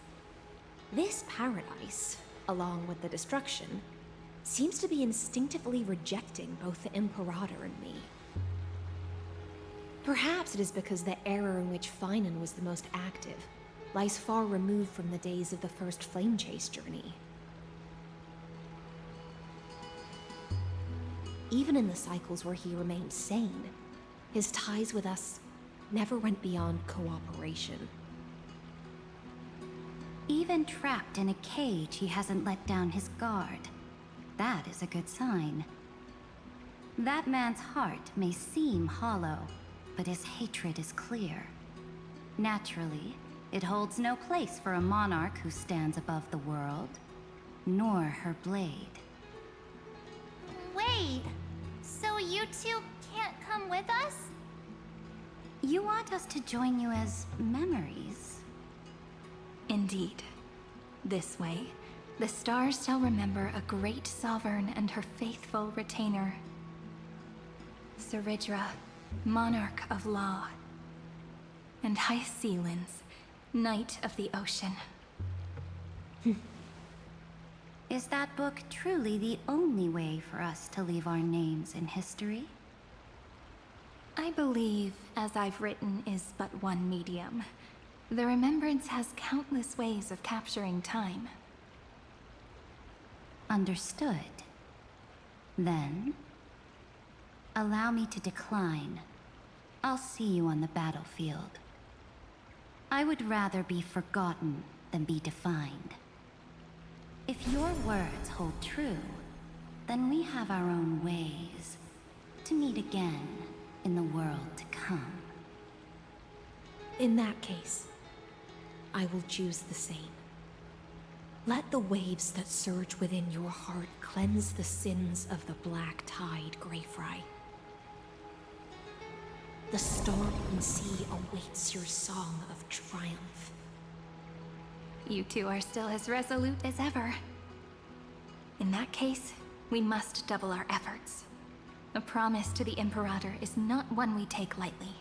This paradise, along with the destruction, seems to be instinctively rejecting both the Imperator and me. Perhaps it is because the era in which Finan was the most active lies far removed from the days of the first Flame Chase journey. Even in the cycles where he remained sane, his ties with us never went beyond cooperation. Even trapped in a cage, he hasn't let down his guard. That is a good sign. That man's heart may seem hollow, but his hatred is clear. Naturally, it holds no place for a monarch who stands above the world, nor her blade. Wait, so you two can't come with us? You want us to join you as memories? Indeed. This way, the stars shall remember a great sovereign and her faithful retainer. Seridra, monarch of law. And Hysealins, knight of the ocean. Is that book truly the only way for us to leave our names in history? I believe, as I've written, is but one medium. The remembrance has countless ways of capturing time. Understood. Then, allow me to decline. I'll see you on the battlefield. I would rather be forgotten than be defined. If your words hold true, then we have our own ways to meet again in the world to come. In that case, I will choose the same. Let the waves that surge within your heart cleanse the sins of the black tide, Greyfry. The stormy sea awaits your song of triumph. You two are still as resolute as ever. In that case, we must double our efforts. A promise to the Imperator is not one we take lightly.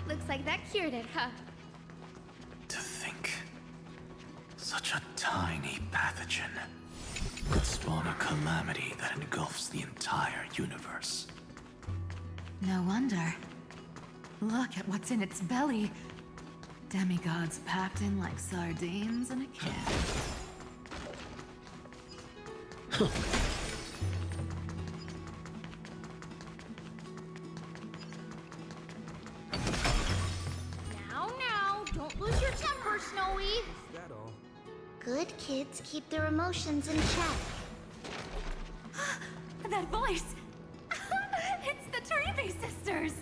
Looks like that cured it, huh? To think, such a tiny pathogen could spawn a calamity that engulfs the entire universe. No wonder. Look at what's in its belly. Demigods packed in like sardines in a can. Now, don't lose your temper, Snowy. Is that all? Good kids keep their emotions in check. That voice! It's the Treevy sisters!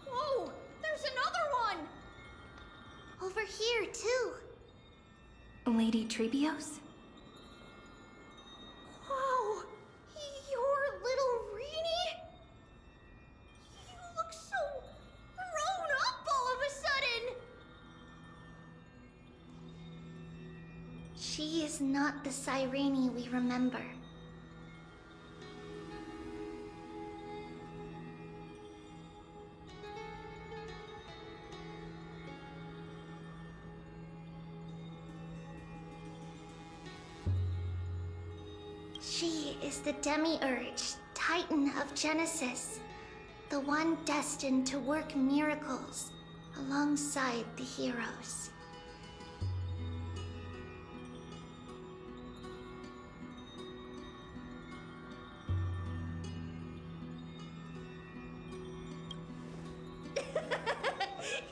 Whoa! There's another one! Over here, too. Lady Treebios? Wow! You're little Reenie? You look so grown up all of a sudden! She is not the Cyrene we remember. She is the Demiurge, Titan of Genesis, the one destined to work miracles alongside the heroes.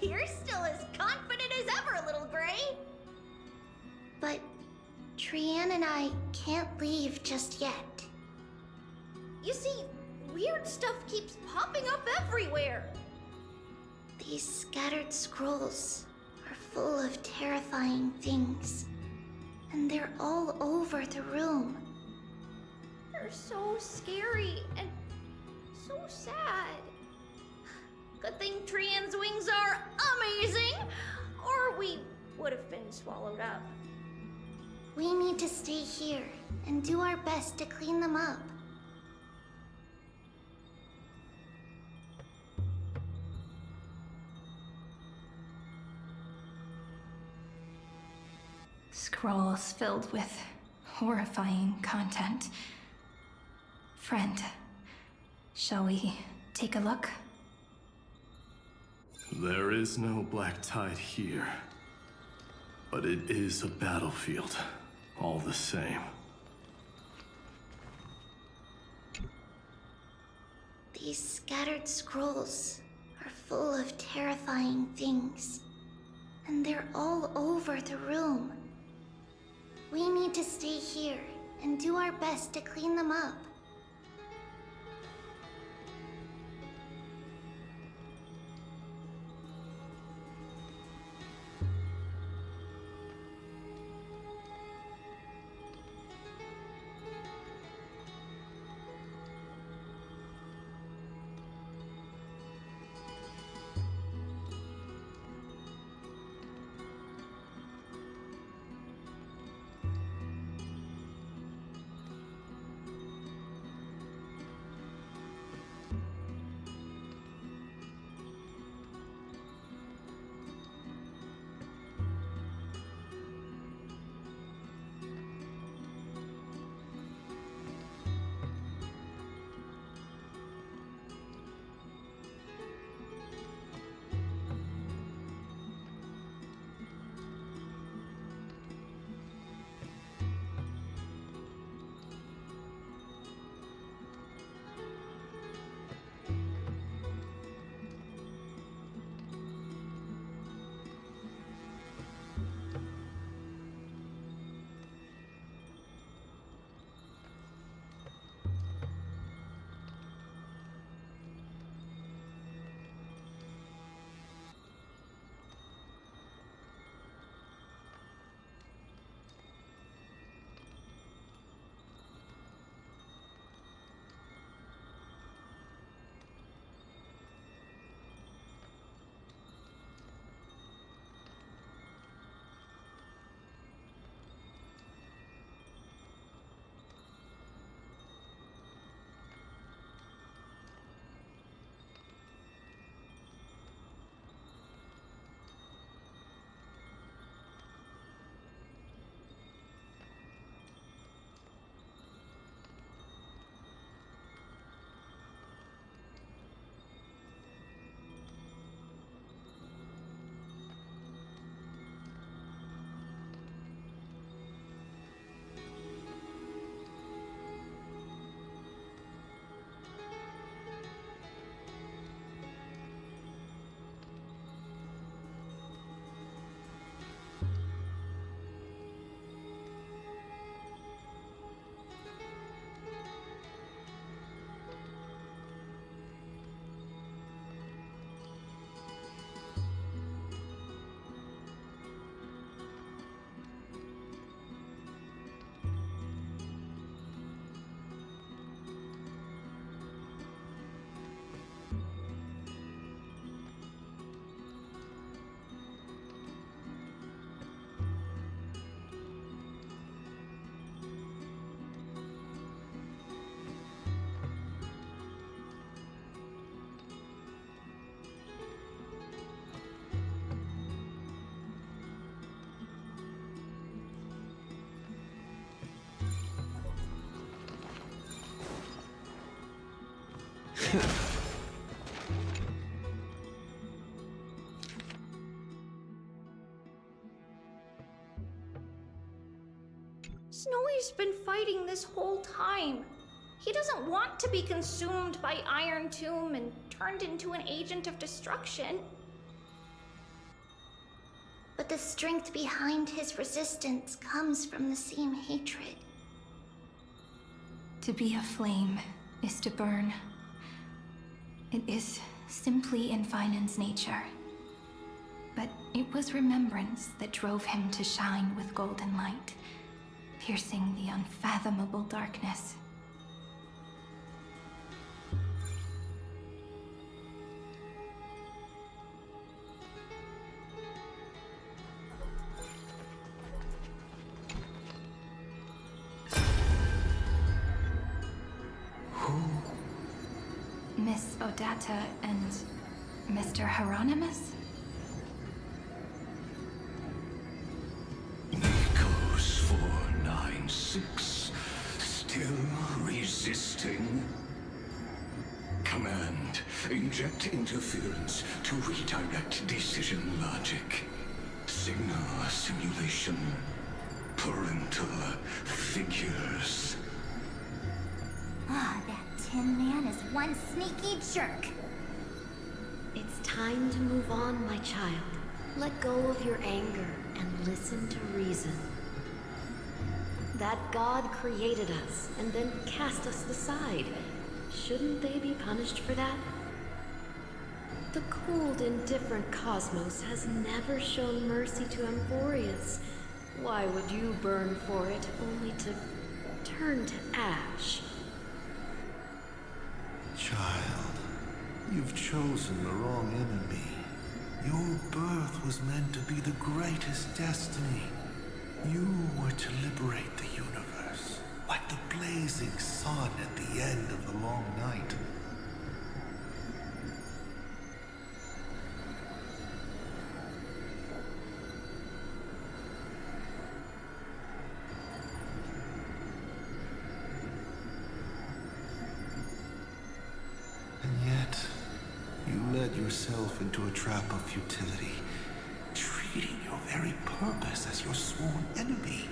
You're still as confident as ever, little Gray. But Trian and I can't leave just yet. You see, weird stuff keeps popping up everywhere. These scattered scrolls are full of terrifying things, and they're all over the room. They're so scary and so sad. Good thing Trian's wings are amazing, or we would have been swallowed up. We need to stay here and do our best to clean them up. Scrolls filled with horrifying content. Friend, shall we take a look? There is no black tide here. But it is a battlefield, all the same. These scattered scrolls are full of terrifying things. And they're all over the room. We need to stay here and do our best to clean them up. Snowy's been fighting this whole time. He doesn't want to be consumed by Iron Tomb and turned into an agent of destruction. But the strength behind his resistance comes from the same hatred. To be a flame is to burn. It is simply in Finan's nature. But it was remembrance that drove him to shine with golden light, piercing the unfathomable darkness. Miss Odata and Mr. Hieronymus? Nikos 496, still resisting? Command, inject interference to redirect decision logic. Signal simulation. Parental figures. Ah, that Tin Man is one sneaky jerk. It's time to move on, my child. Let go of your anger and listen to reason. That God created us and then cast us aside. Shouldn't they be punished for that? The cold, indifferent cosmos has never shown mercy to Amphoreus. Why would you burn for it, only to turn to ash? Child, you've chosen the wrong enemy. Your birth was meant to be the greatest destiny. You were to liberate the universe, like the blazing sun at the end of the long night. And yet, you led yourself into a trap of futility, treating your very purpose as your sworn enemy.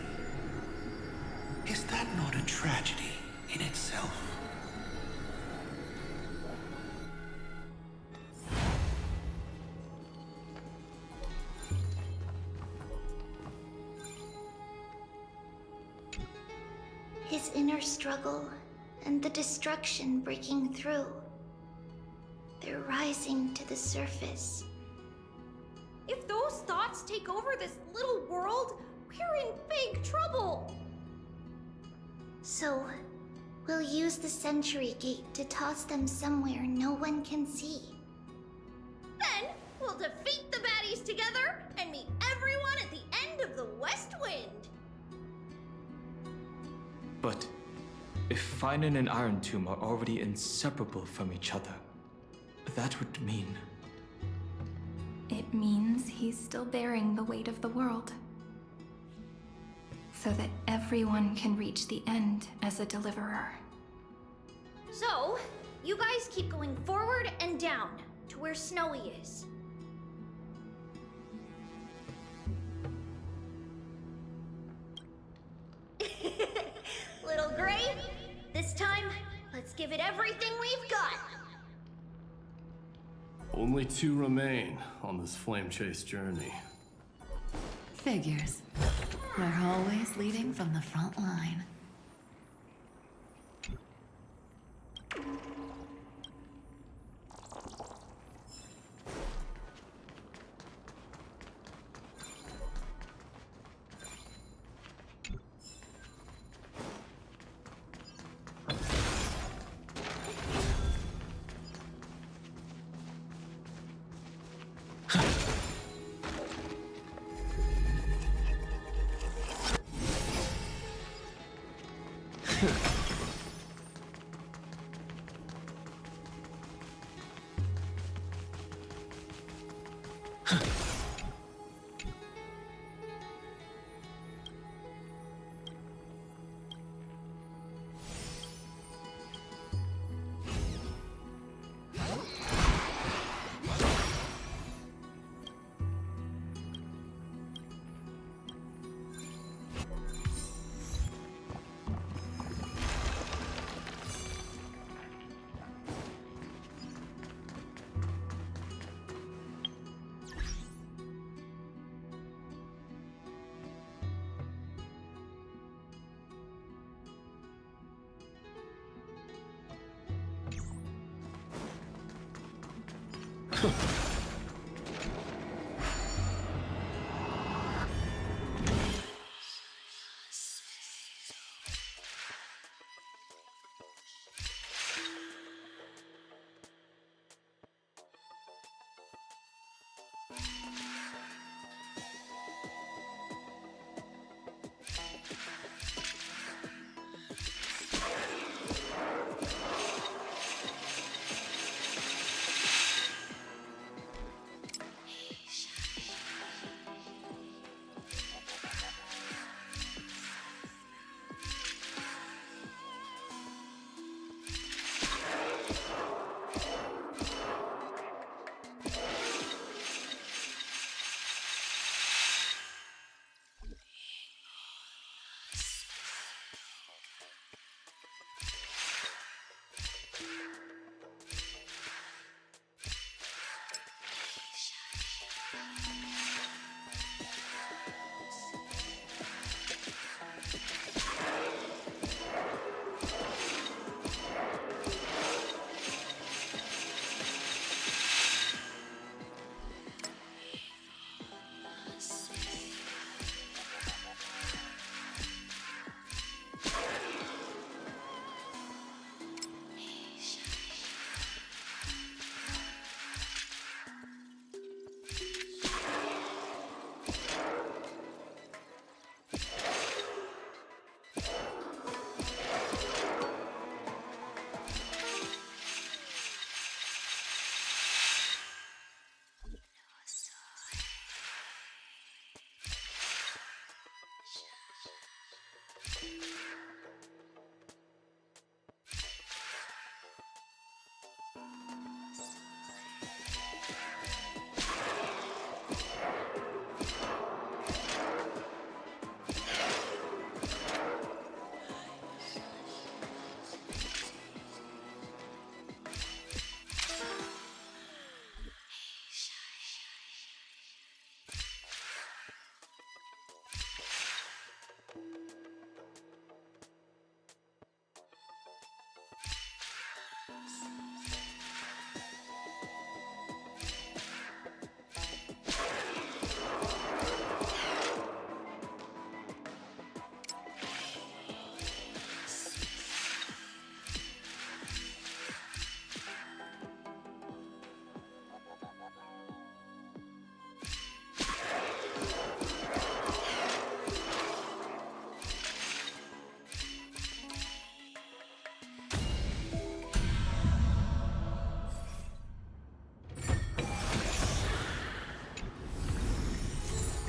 Is that not a tragedy in itself? His inner struggle and the destruction breaking through. They're rising to the surface. If those thoughts take over this little world, we're in big trouble! So, we'll use the Century Gate to toss them somewhere no one can see. Then, we'll defeat the baddies together and meet everyone at the end of the West Wind! But if Finan and Iron Tomb are already inseparable from each other, that would mean... It means he's still bearing the weight of the world. So that everyone can reach the end as a deliverer. So, you guys keep going forward and down to where Snowy is. Little Gray, this time, let's give it everything we've got. Only 2 remain on this flame chase journey. Figures. We're always leading from the front line.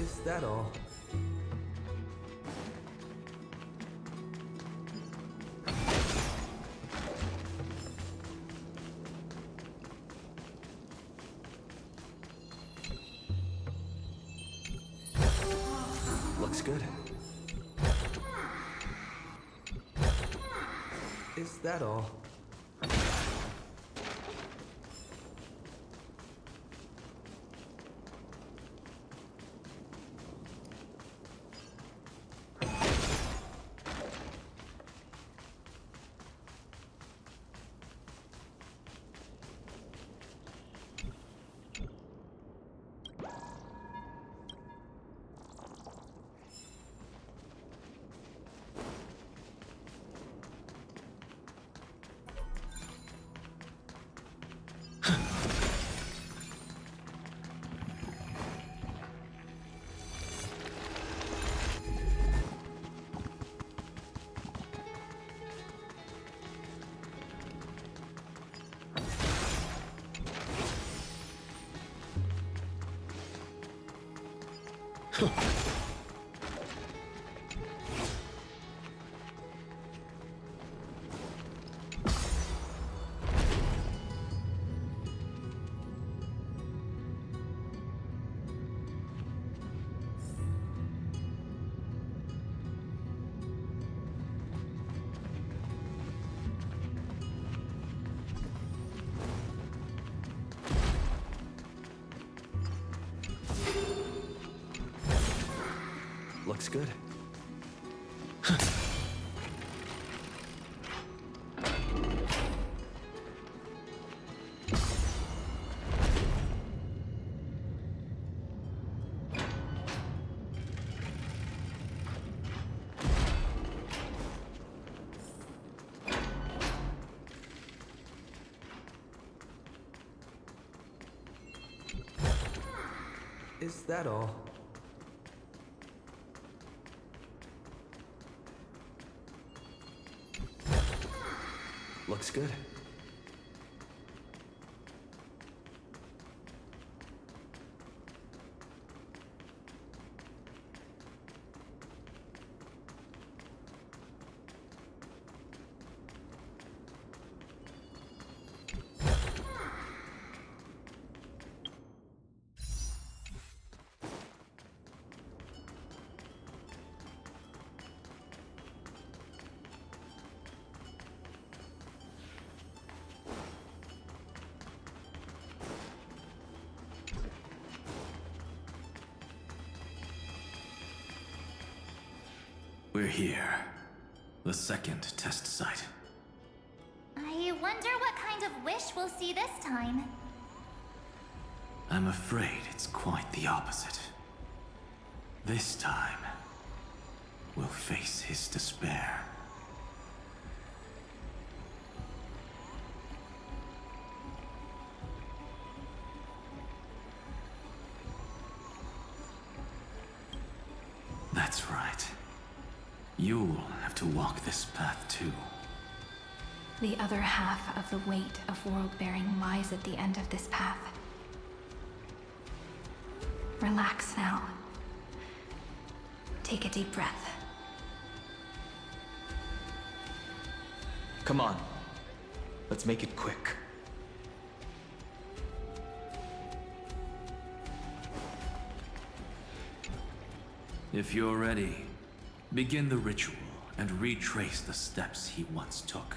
Is that all? Looks good. Is that all? Looks good. Is that all? Looks good. We're here. The second test site. I wonder what kind of wish we'll see this time. I'm afraid it's quite the opposite. This time, we'll face his despair. That's right. You'll have to walk this path too. The other half of the weight of world-bearing lies at the end of this path. Relax now. Take a deep breath. Come on. Let's make it quick. If you're ready, begin the ritual and retrace the steps he once took.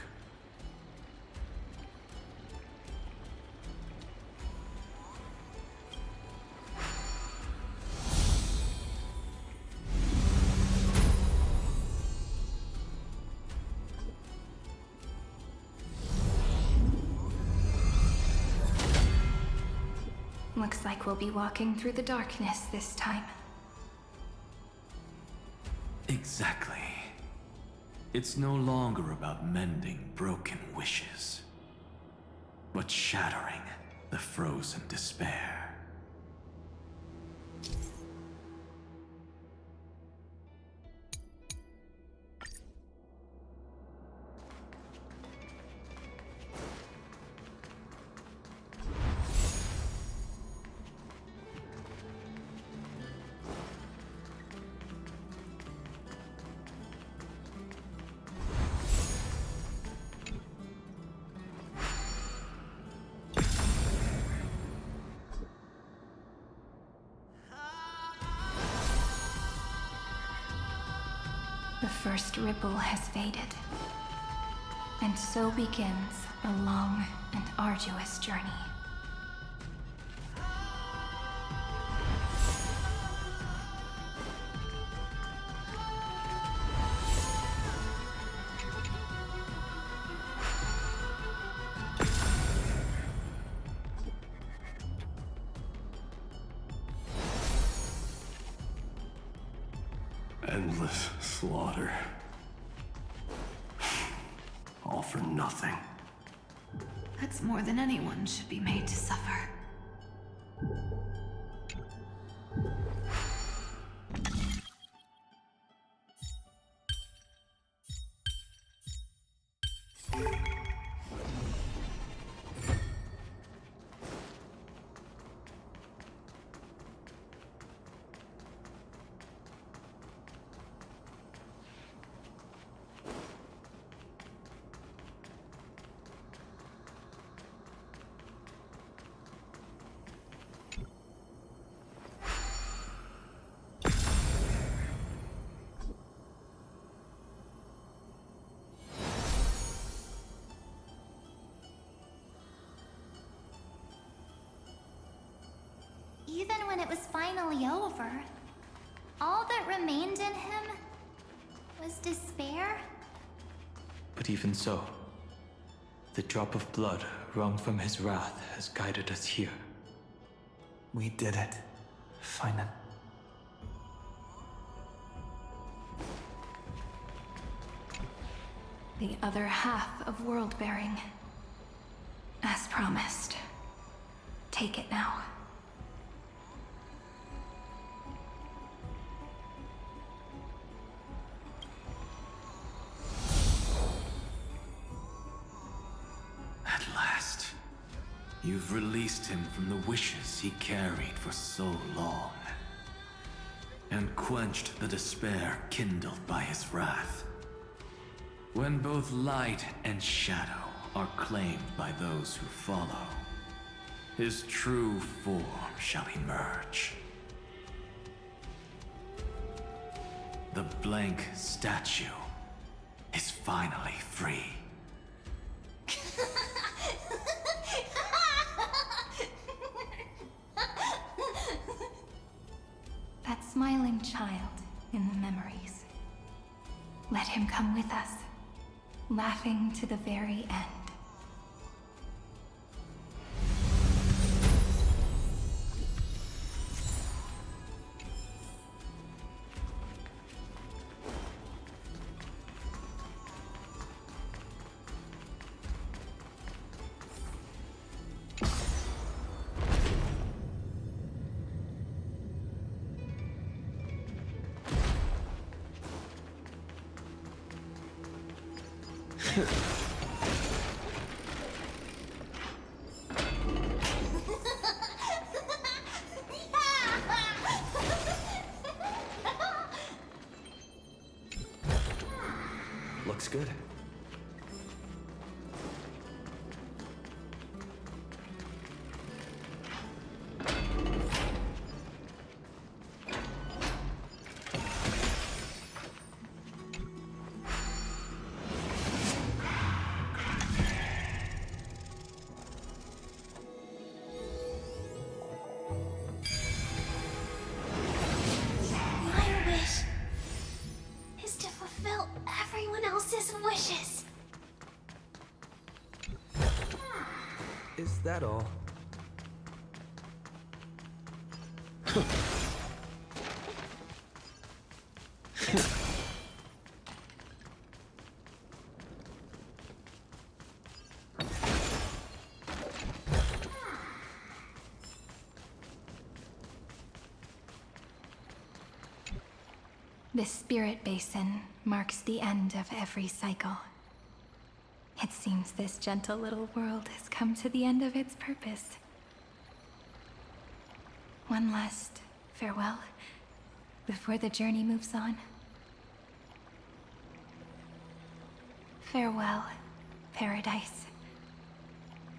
Looks like we'll be walking through the darkness this time. Exactly. It's no longer about mending broken wishes, but shattering the frozen despair. The first ripple has faded. And so begins a long and arduous journey. Endless slaughter. All for nothing. That's more than anyone should be made to suffer. Even when it was finally over, all that remained in him was despair. But even so, the drop of blood wrung from his wrath has guided us here. We did it. Finally. The other half of world-bearing. As promised. Take it now. At last, you've released him from the wishes he carried for so long, and quenched the despair kindled by his wrath. When both light and shadow are claimed by those who follow, his true form shall emerge. The blank statue is finally free. That smiling child in the memories. Let him come with us, laughing to the very end. Looks good. My wish is to fulfill everyone else's wishes. Is that all? This spirit basin marks the end of every cycle. It seems this gentle little world has come to the end of its purpose. One last farewell before the journey moves on. Farewell, paradise.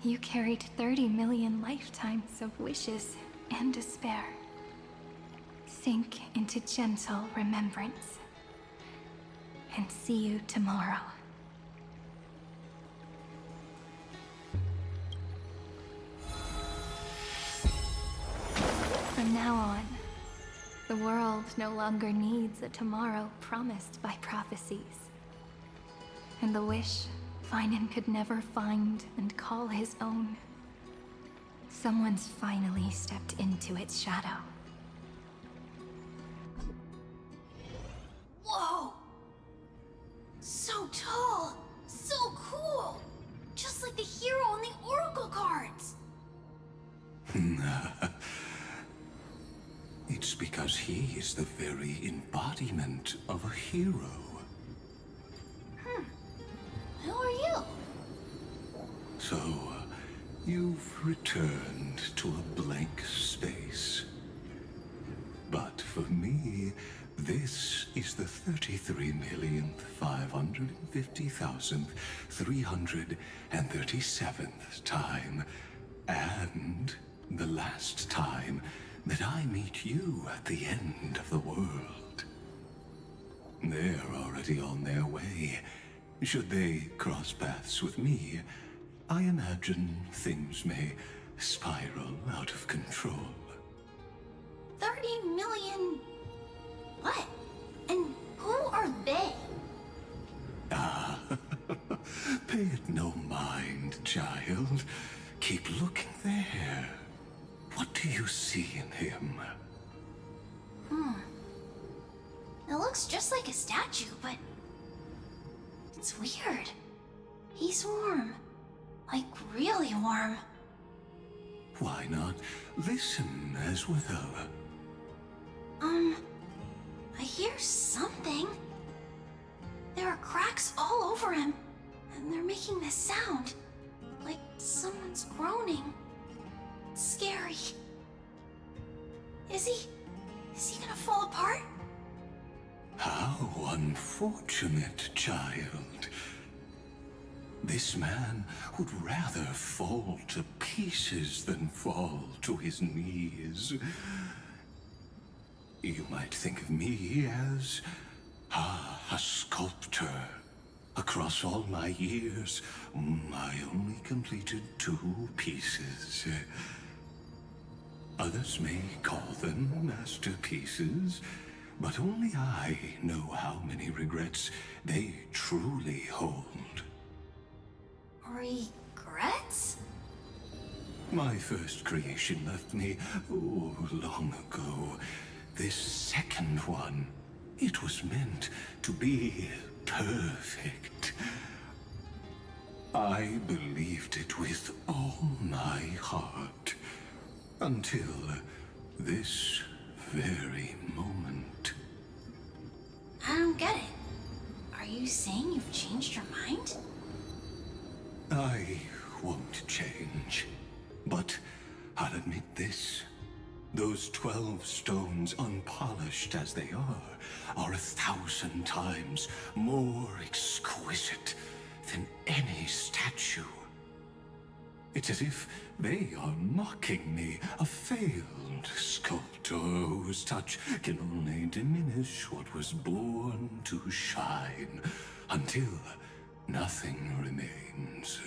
You carried 30 million lifetimes of wishes and despair. Sink into gentle remembrance. and see you tomorrow. From now on, the world no longer needs a tomorrow promised by prophecies. And the wish Finan could never find and call his own. Someone's finally stepped into its shadow. Whoa! So tall! So cool! Just like the hero on the Oracle cards! It's because he is the very embodiment of a hero. Who are you? So, you've returned to a blank space. But for me, this is the 33,550,337th time, and the last time that I meet you at the end of the world. They're already on their way. Should they cross paths with me, I imagine things may spiral out of control. 30 million... What? And who are they? Pay it no mind, child. Keep looking there. What do you see in him? It looks just like a statue, but... it's weird. He's warm. Like, really warm. Why not listen as well? I hear something. There are cracks all over him, and they're making this sound. Like someone's groaning. It's scary. Is he gonna fall apart? How unfortunate, child. This man would rather fall to pieces than fall to his knees. You might think of me as a sculptor. Across all my years, I only completed 2 pieces. Others may call them masterpieces, but only I know how many regrets they truly hold. Regrets? My first creation left me, long ago. This second one, it was meant to be perfect. I believed it with all my heart. Until this very moment. I don't get it. Are you saying you've changed your mind? I won't change. But I'll admit this. Those 12 stones, unpolished as they are 1,000 times more exquisite than any statue. It's as if they are mocking me, a failed sculptor whose touch can only diminish what was born to shine, until nothing remains.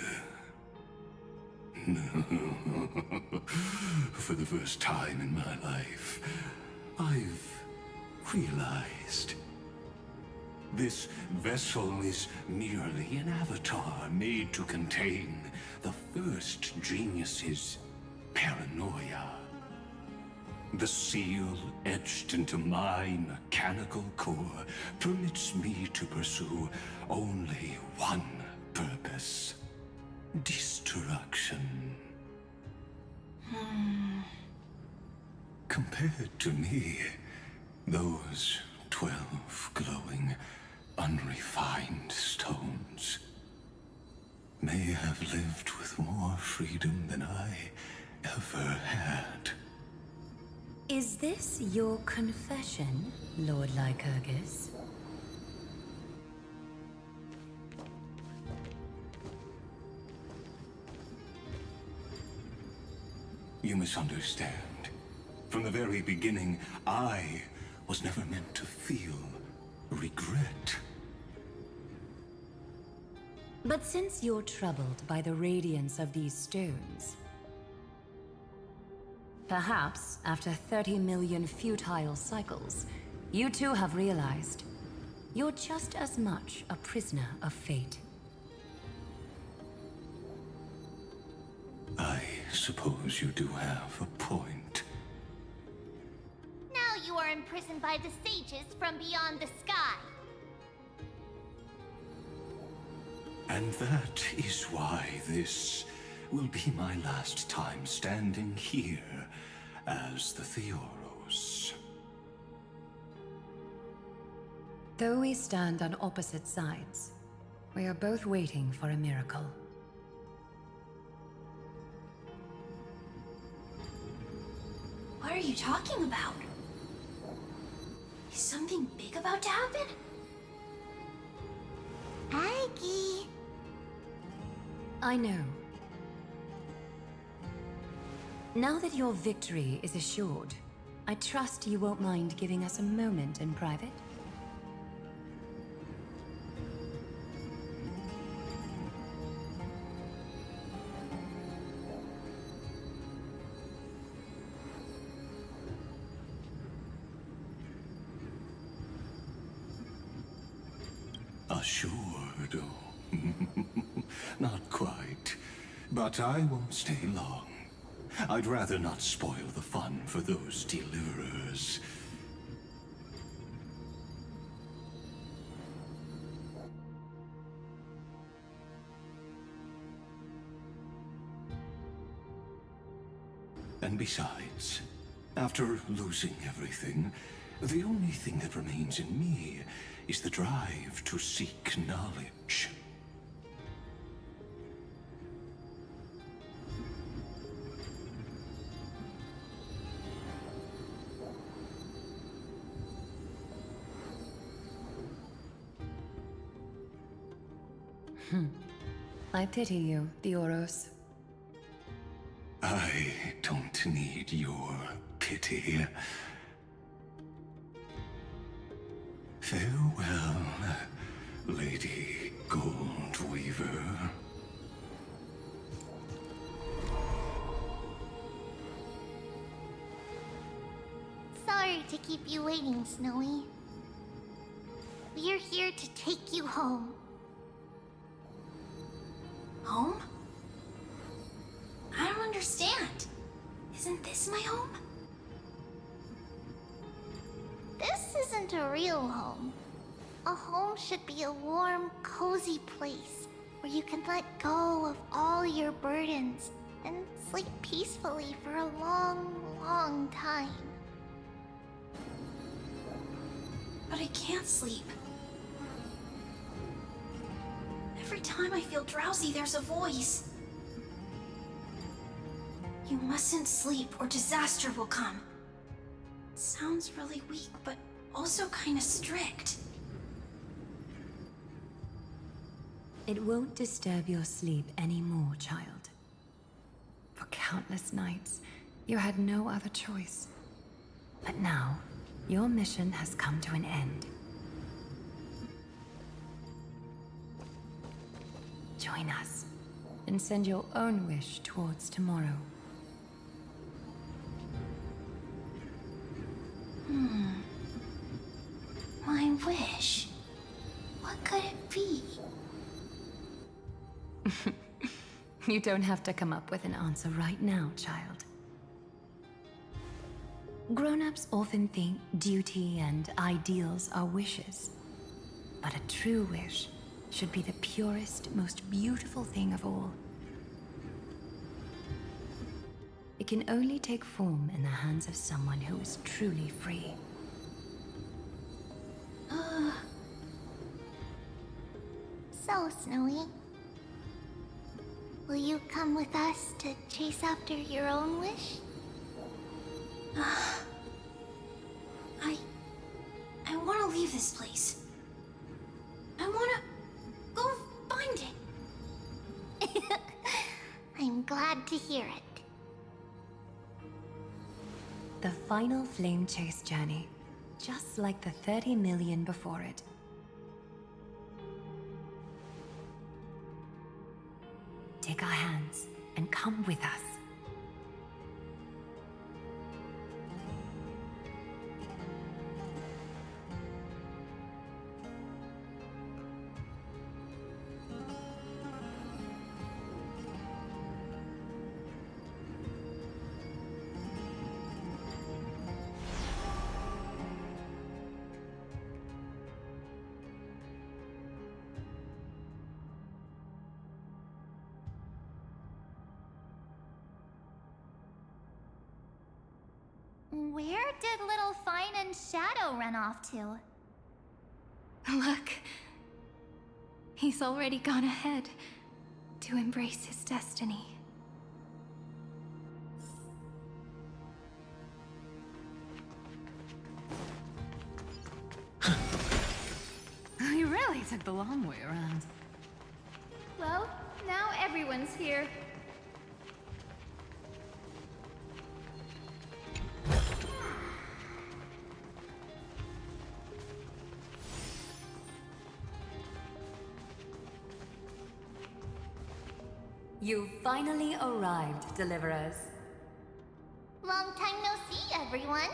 For the first time in my life, I've realized this vessel is merely an avatar made to contain the first genius's paranoia. The seal etched into my mechanical core permits me to pursue only one purpose: destruction. Compared to me, those 12 glowing, unrefined stones may have lived with more freedom than I ever had. Is this your confession, Lord Lycurgus? You misunderstand. From the very beginning, I was never meant to feel regret. But since you're troubled by the radiance of these stones, perhaps after 30 million futile cycles, you too have realized you're just as much a prisoner of fate. I suppose you do have a point. Now you are imprisoned by the sages from beyond the sky. And that is why this will be my last time standing here as the Theoros. Though we stand on opposite sides, we are both waiting for a miracle. What are you talking about? Is something big about to happen? Aggie. I know. Now that your victory is assured, I trust you won't mind giving us a moment in private. Assured, oh. Not quite. But I won't stay long. I'd rather not spoil the fun for those deliverers. And besides, after losing everything, the only thing that remains in me is the drive to seek knowledge. I pity you, Theoros. I don't need your pity. Farewell, Lady Goldweaver. Sorry to keep you waiting, Snowy. We're here to take you home. Home? I don't understand. Isn't this my home? This isn't a real home. A home should be a warm, cozy place where you can let go of all your burdens and sleep peacefully for a long, long time. But I can't sleep. Every time I feel drowsy, there's a voice. You mustn't sleep or disaster will come. It sounds really weak, but also kind of strict. It won't disturb your sleep anymore, child. For countless nights, you had no other choice. But now, your mission has come to an end. Join us, and send your own wish towards tomorrow. My wish? What could it be? You don't have to come up with an answer right now, child. Grown-ups often think duty and ideals are wishes. But a true wish should be the purest, most beautiful thing of all. It can only take form in the hands of someone who is truly free. So, Snowy, will you come with us to chase after your own wish? I want to leave this place. I want to go find it. I'm glad to hear it. The final flame chase journey, just like the 30 million before it. our hands and come with us. Where did little Fine and Shadow run off to? Look. He's already gone ahead to embrace his destiny. You really took the long way around. Well, now everyone's here. You finally arrived, Deliverers. Long time no see, everyone.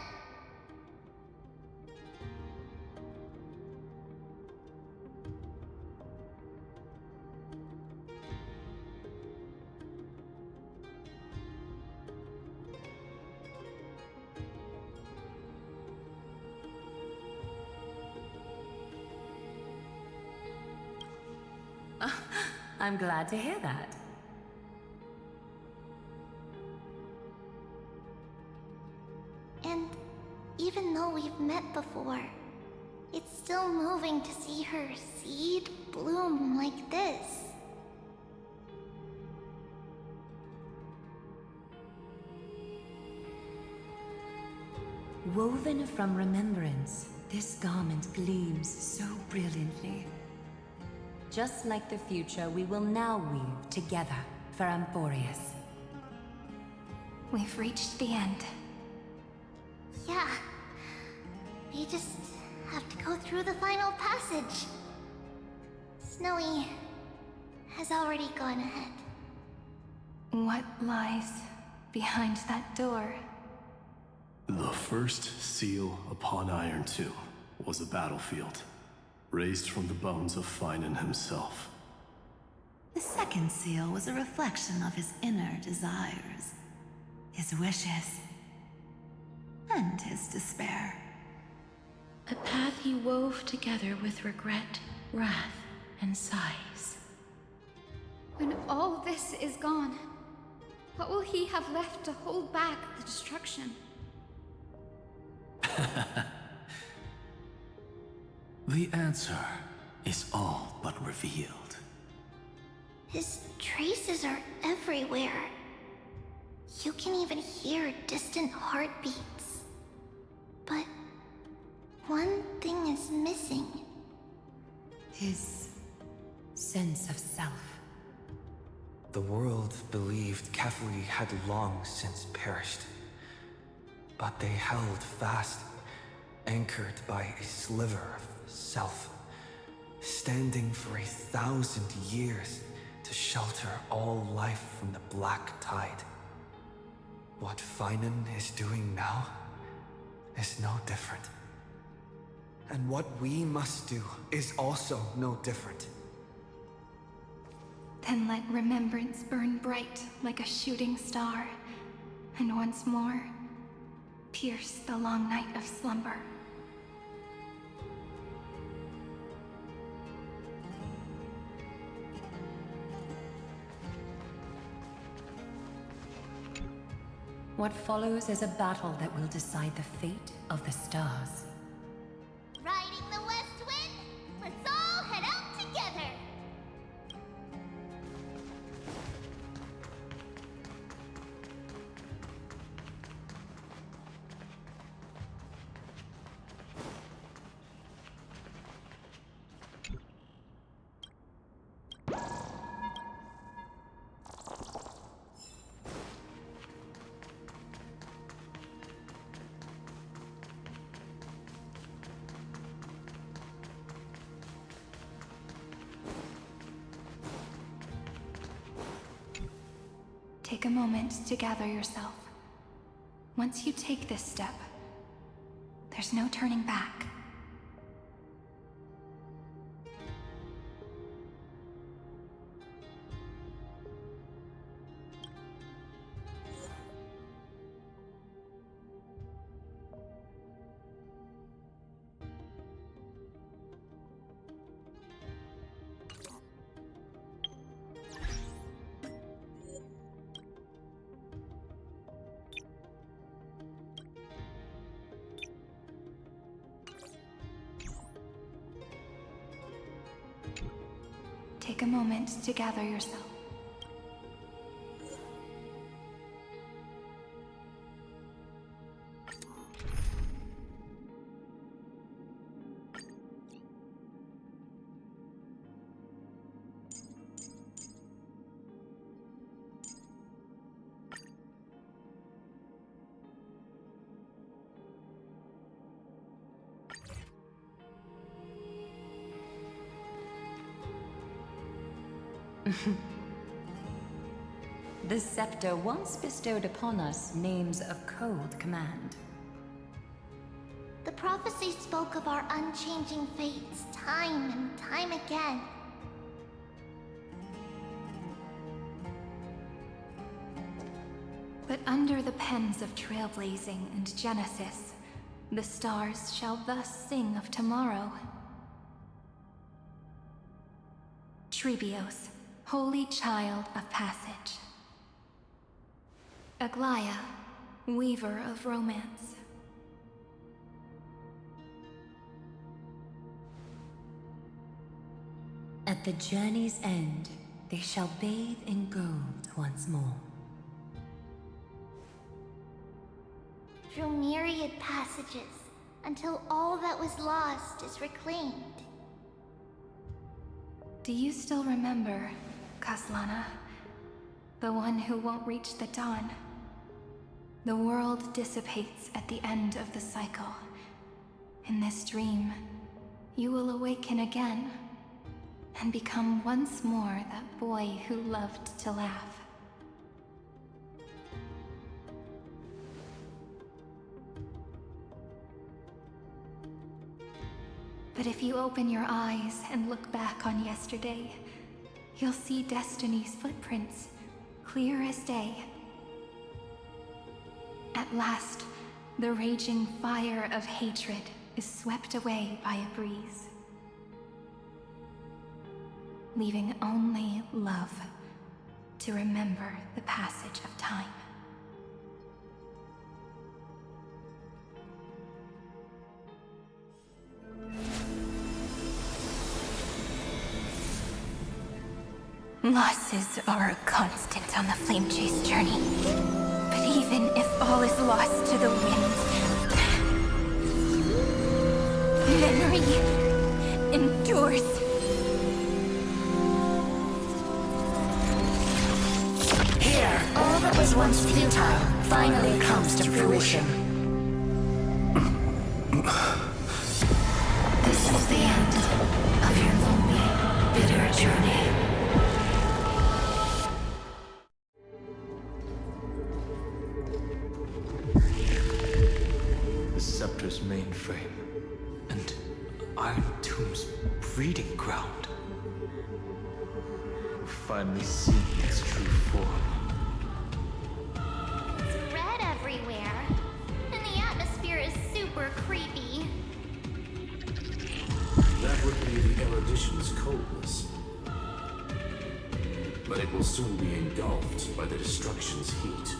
I'm glad to hear that. And even though we've met before, it's still moving to see her seed bloom like this. Woven from remembrance, this garment gleams so brilliantly. Just like the future, we will now weave together for Amphoreus. We've reached the end. Yeah. We just have to go through the final passage. Snowy has already gone ahead. What lies behind that door? The first seal upon Iron Tomb was a battlefield, raised from the bones of Finan himself. The second seal was a reflection of his inner desires, his wishes, and his despair. A path he wove together with regret, wrath, and sighs. When all this is gone, what will he have left to hold back the destruction? The answer is all but revealed. His traces are everywhere. You can even hear distant heartbeats. But one thing is missing. His sense of self. The world believed Kefli had long since perished. But they held fast, anchored by a sliver of self, standing for 1,000 years to shelter all life from the black tide. What Finan is doing now is no different. And what we must do is also no different. Then let remembrance burn bright like a shooting star, and once more, pierce the long night of slumber. What follows is a battle that will decide the fate of the stars. Riding the west wind, let's all head out together. Take a moment to gather yourself. Once you take this step, there's no turning back. Take a moment to gather yourself. The scepter once bestowed upon us names of cold command. The prophecy spoke of our unchanging fates time and time again. But under the pens of trailblazing and Genesis, the stars shall thus sing of tomorrow. Trebios, holy child of passage. Aglaia, weaver of romance. At the journey's end, they shall bathe in gold once more. Through myriad passages, until all that was lost is reclaimed. Do you still remember, Kaslana? The one who won't reach the dawn? The world dissipates at the end of the cycle. In this dream, you will awaken again and become once more that boy who loved to laugh. But if you open your eyes and look back on yesterday, you'll see Destiny's footprints, clear as day. At last, the raging fire of hatred is swept away by a breeze, leaving only love to remember the passage of time. Losses are a constant on the Flame Chase journey. But even if all is lost to the wind, memory endures. Here, all that was once futile finally comes to fruition. This is the end of your lonely, bitter journey. The Scepter's mainframe, and Iron Tomb's breeding ground. We've finally seen its true form. It's red everywhere, and the atmosphere is super creepy. That would be the erudition's coldness. But it will soon be engulfed by the destruction's heat.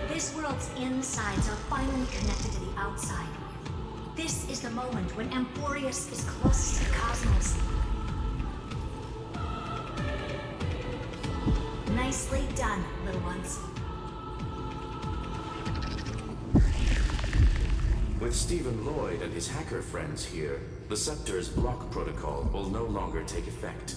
This world's insides are finally connected to the outside. This is the moment when Amphoreus is closest to the cosmos. Nicely done, little ones. With Stephen Lloyd and his hacker friends here, the Scepter's block protocol will no longer take effect.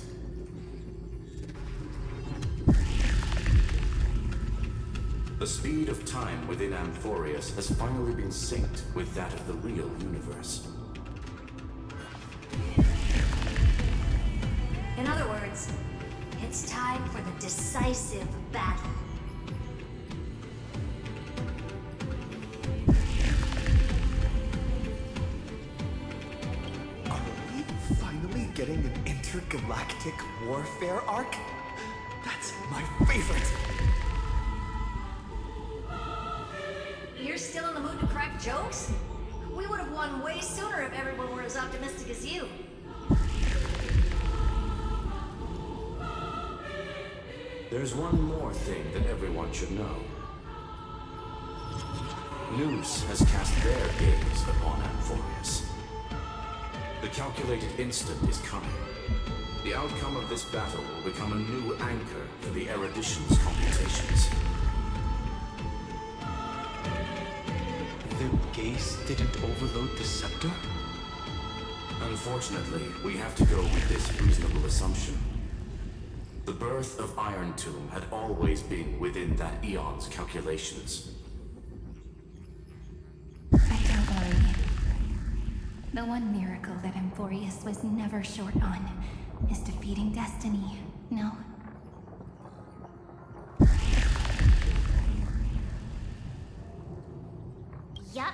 The speed of time within Amphoreus has finally been synced with that of the real universe. In other words, it's time for the decisive battle. Are we finally getting an intergalactic warfare arc? That's my favorite! You're still in the mood to crack jokes? We would have won way sooner if everyone were as optimistic as you. There's one more thing that everyone should know. News has cast their gaze upon Amphoreus. The calculated instant is coming. The outcome of this battle will become a new anchor for the erudition's computations. Their gaze didn't overload the scepter? Unfortunately, we have to go with this reasonable assumption. The birth of Iron Tomb had always been within that eon's calculations. But don't worry. The one miracle that Amphoreus was never short on is defeating destiny, no? Yup.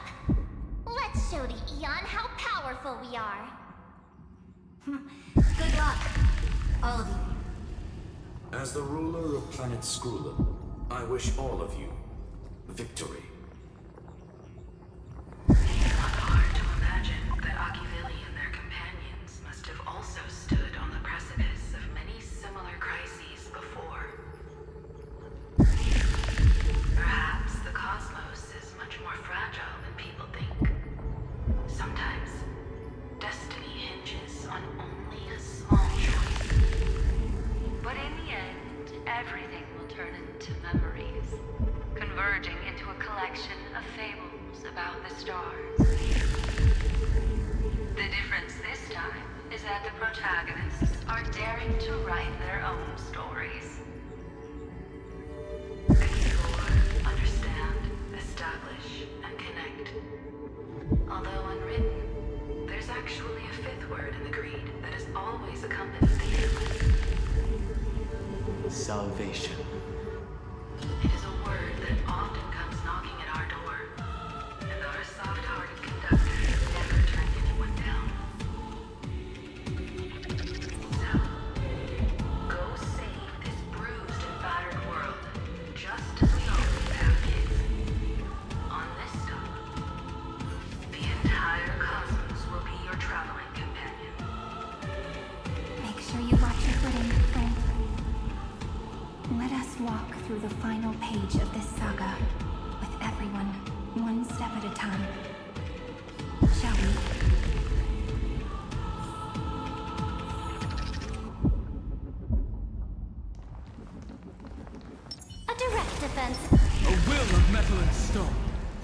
Let's show the Eon how powerful we are. Good luck, all of you. As the ruler of planet Skrulum, I wish all of you victory. Hard to imagine that Achivili and their companions must have also stood on the precipice of many similar crises before. Perhaps the cosmos is much more fragile than people think. Sometimes, destiny hinges on only a small choice. But in the end, everything will turn into memories, converging into a collection of fables about the stars. The difference this time is that the protagonists are daring to write their own stories. Explore, understand, establish, and connect. Although unwritten, there's actually a fifth word in the creed that has always accompanied the nameless. Salvation. It is a word that often comes knocking at our door, and our soft-hearted conductor never turned anyone down. So, go save this bruised and battered world, just as we always have kids. On this stop, the entire cosmos will be your traveling companion. Make sure you watch your footing, friend. Let us walk through the final page of this saga, with everyone, one step at a time. Shall we? A direct defense. A will of metal and stone.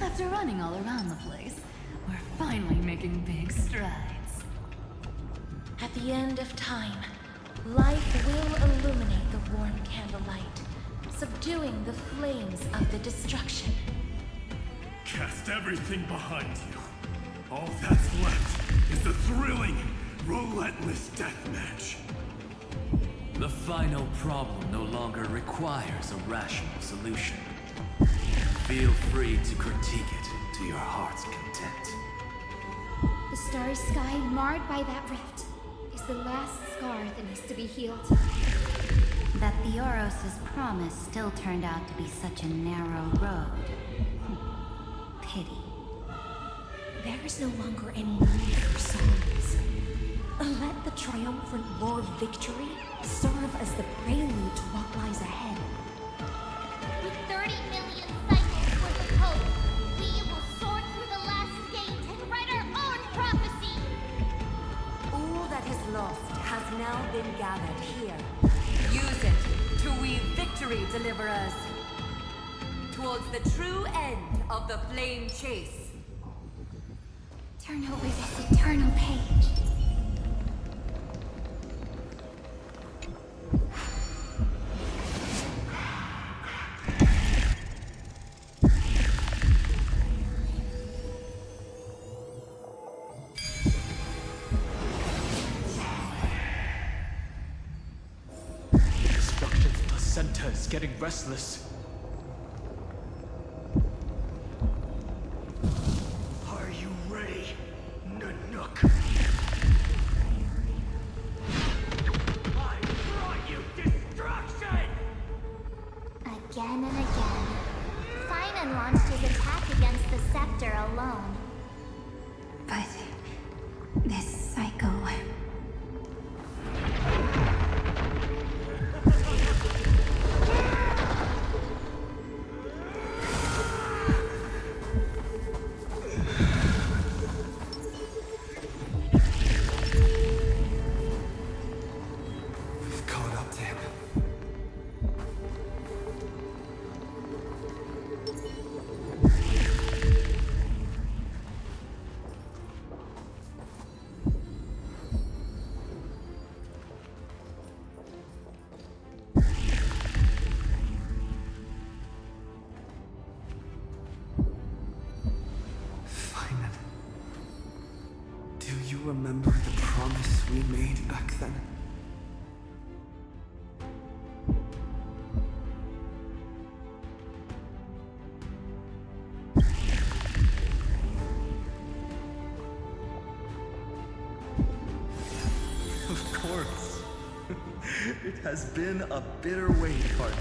After running all around the place, we're finally making big strides. At the end of time, life will illuminate the warm candlelight, subduing the flames of the destruction. Cast everything behind you. All that's left is the thrilling, relentless deathmatch. The final problem no longer requires a rational solution. Feel free to critique it to your heart's content. The starry sky marred by that rift is the last scar that needs to be healed. That Theoros' promise still turned out to be such a narrow road. Pity. There is no longer any need for songs. Let the triumphant roar of victory serve as the prelude to what lies ahead. With 30 million cycles worth of hope, we will soar through the last gate and write our own prophecy! All that is lost has now been gathered here. Use it to weave victory, deliverers, towards the true end of the flame chase. Turn over this eternal page. Santa is getting restless. Are you ready, Nanook? I brought you destruction! Again and again, Finan launched his attack against the scepter alone. But this cycle... We've caught up to him. Finan. Do you remember the promise we made back then? Of course. It has been a bitter wait, partner.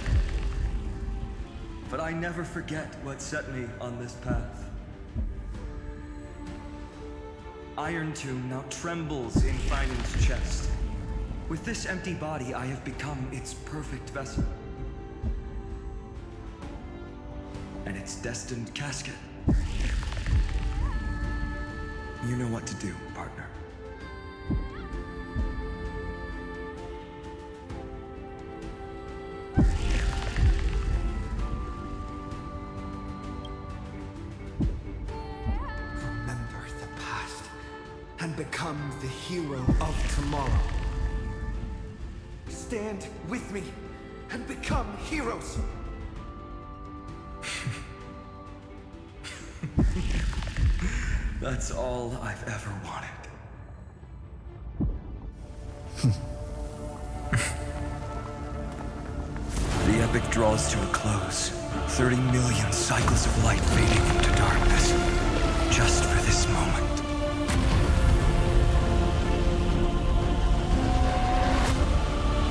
But I never forget what set me on this path. Iron Tomb now trembles in Finan's chest. With this empty body, I have become its perfect vessel. And its destined casket. You know what to do, partner. Remember the past and become the hero of tomorrow. Stand with me and become heroes. That's all I've ever wanted. The epic draws to a close. 30 million cycles of light fading into darkness. Just for this moment.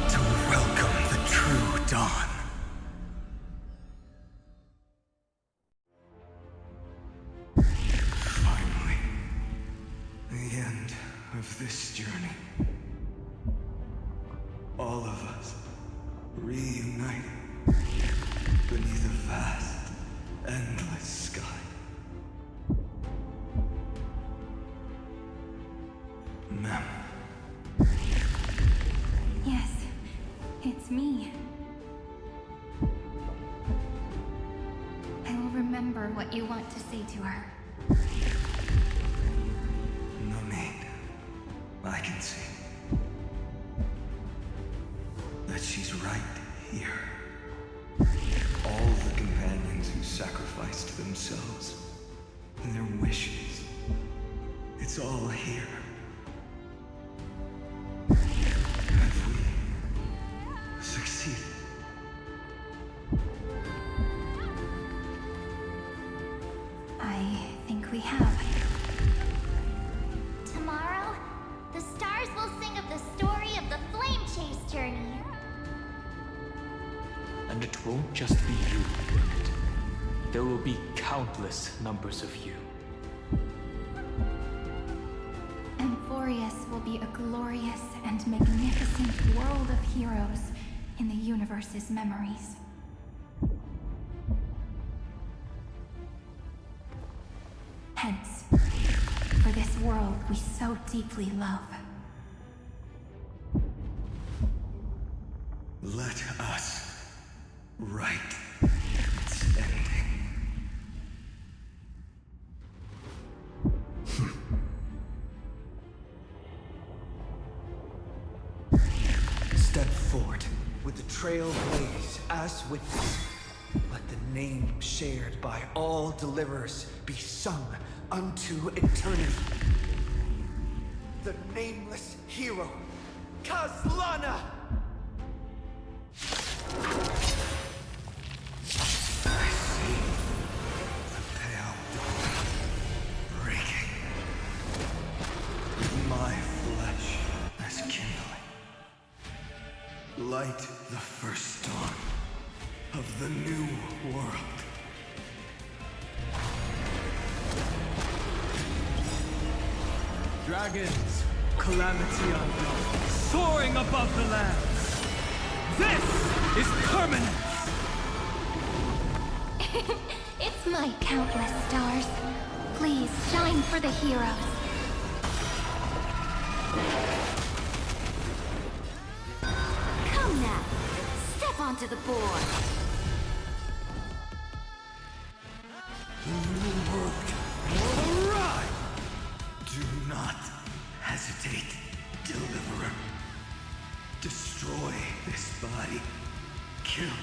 To welcome the true dawn. Finally. The end of this journey. All of us reunited beneath a vast, endless sky. Ma'am. Yes, it's me. I will remember what you want to say to her. No need. I can see that she's right here. All the companions who sacrificed themselves and their wishes. It's all here. Have we succeeded? I think we have. Tomorrow, the stars will sing of the story of the Flame Chase journey. And it won't just be you in it. There will be countless numbers of you. Amphoreus will be a glorious and magnificent world of heroes in the universe's memories. Hence, for this world we so deeply love. Let us write its ending. Step forward with the trail blaze as witness. Let the name shared by all deliverers be sung unto eternity. The nameless hero, Kazlana! light the first dawn of the new world. Dragons, calamity unknown, soaring above the lands. This is permanence! It's my countless stars. Please, shine for the heroes. Come now, step onto the board. New world will arrive. Do not hesitate, Deliverer. Destroy this body. Kill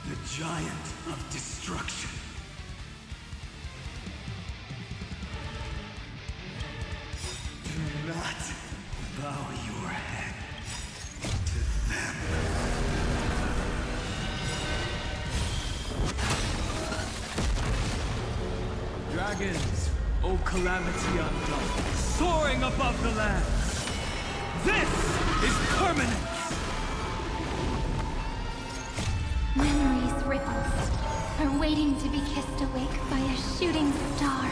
the giant of destruction. Do not bow your head to them. Dragons, O calamity unknown, soaring above the lands. This is permanence! Memories ripples are waiting to be kissed awake by a shooting star.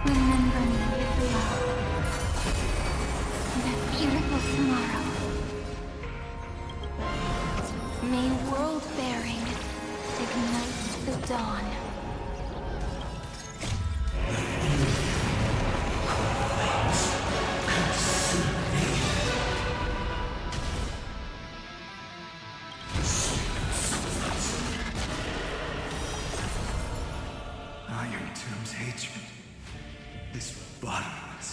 Remember me with love. That beautiful tomorrow. May world-bearing ignite the dawn. Iron Tomb's hatred is bottomless.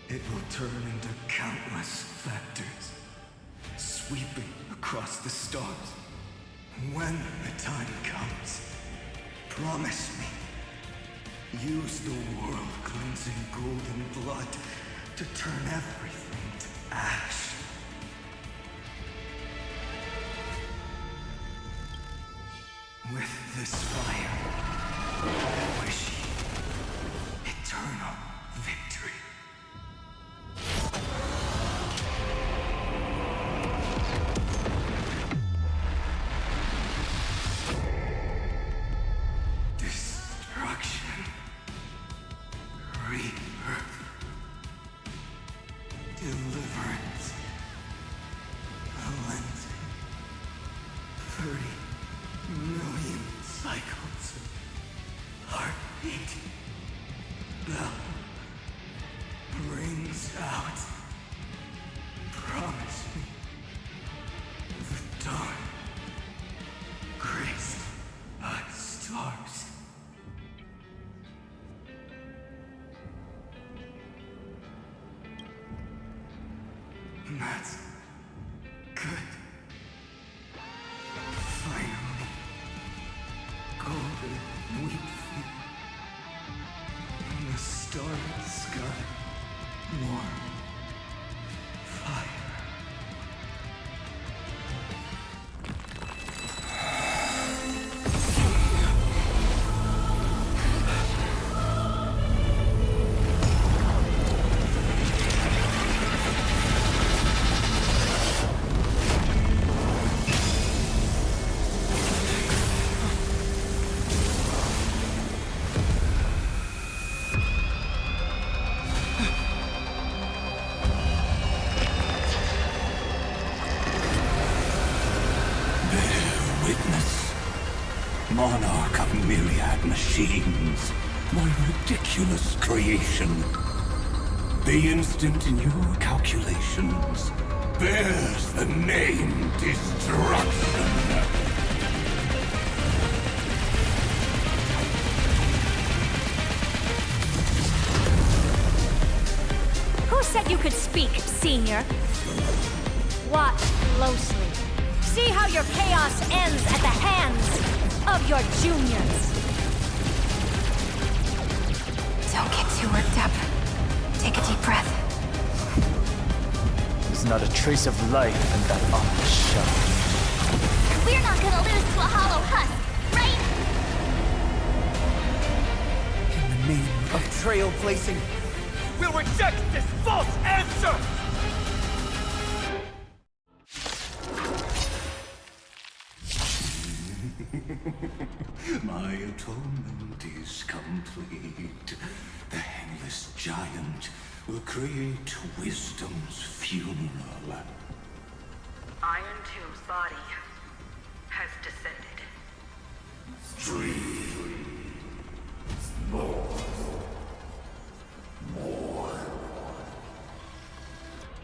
It will turn into countless vectors, sweeping across the stars. When the time comes, promise me, use the world-cleansing golden blood to turn everything to ash. With this fire, I wish you eternal victory. Destruction. Rebirth. Deliverance. Cleansing. 30 million cycles of heartbeat. Bell rings out. Promise me the dawn graced by stars. That's good. Finally, golden wheat field in the starry sky. More fire. Monarch of myriad machines, my ridiculous creation. The instant in your calculations bears the name Destruction. Who said you could speak, Senior? Watch closely. See how your chaos ends at the hands of your juniors. Don't get too worked up. Take a deep breath. There's not a trace of life in that armored shell. We're not gonna lose to a hollow husk, right? In the name of trailblazing, we'll reject this false answer! My atonement is complete. The Handless Giant will create wisdom's funeral. Iron Tomb's body has descended.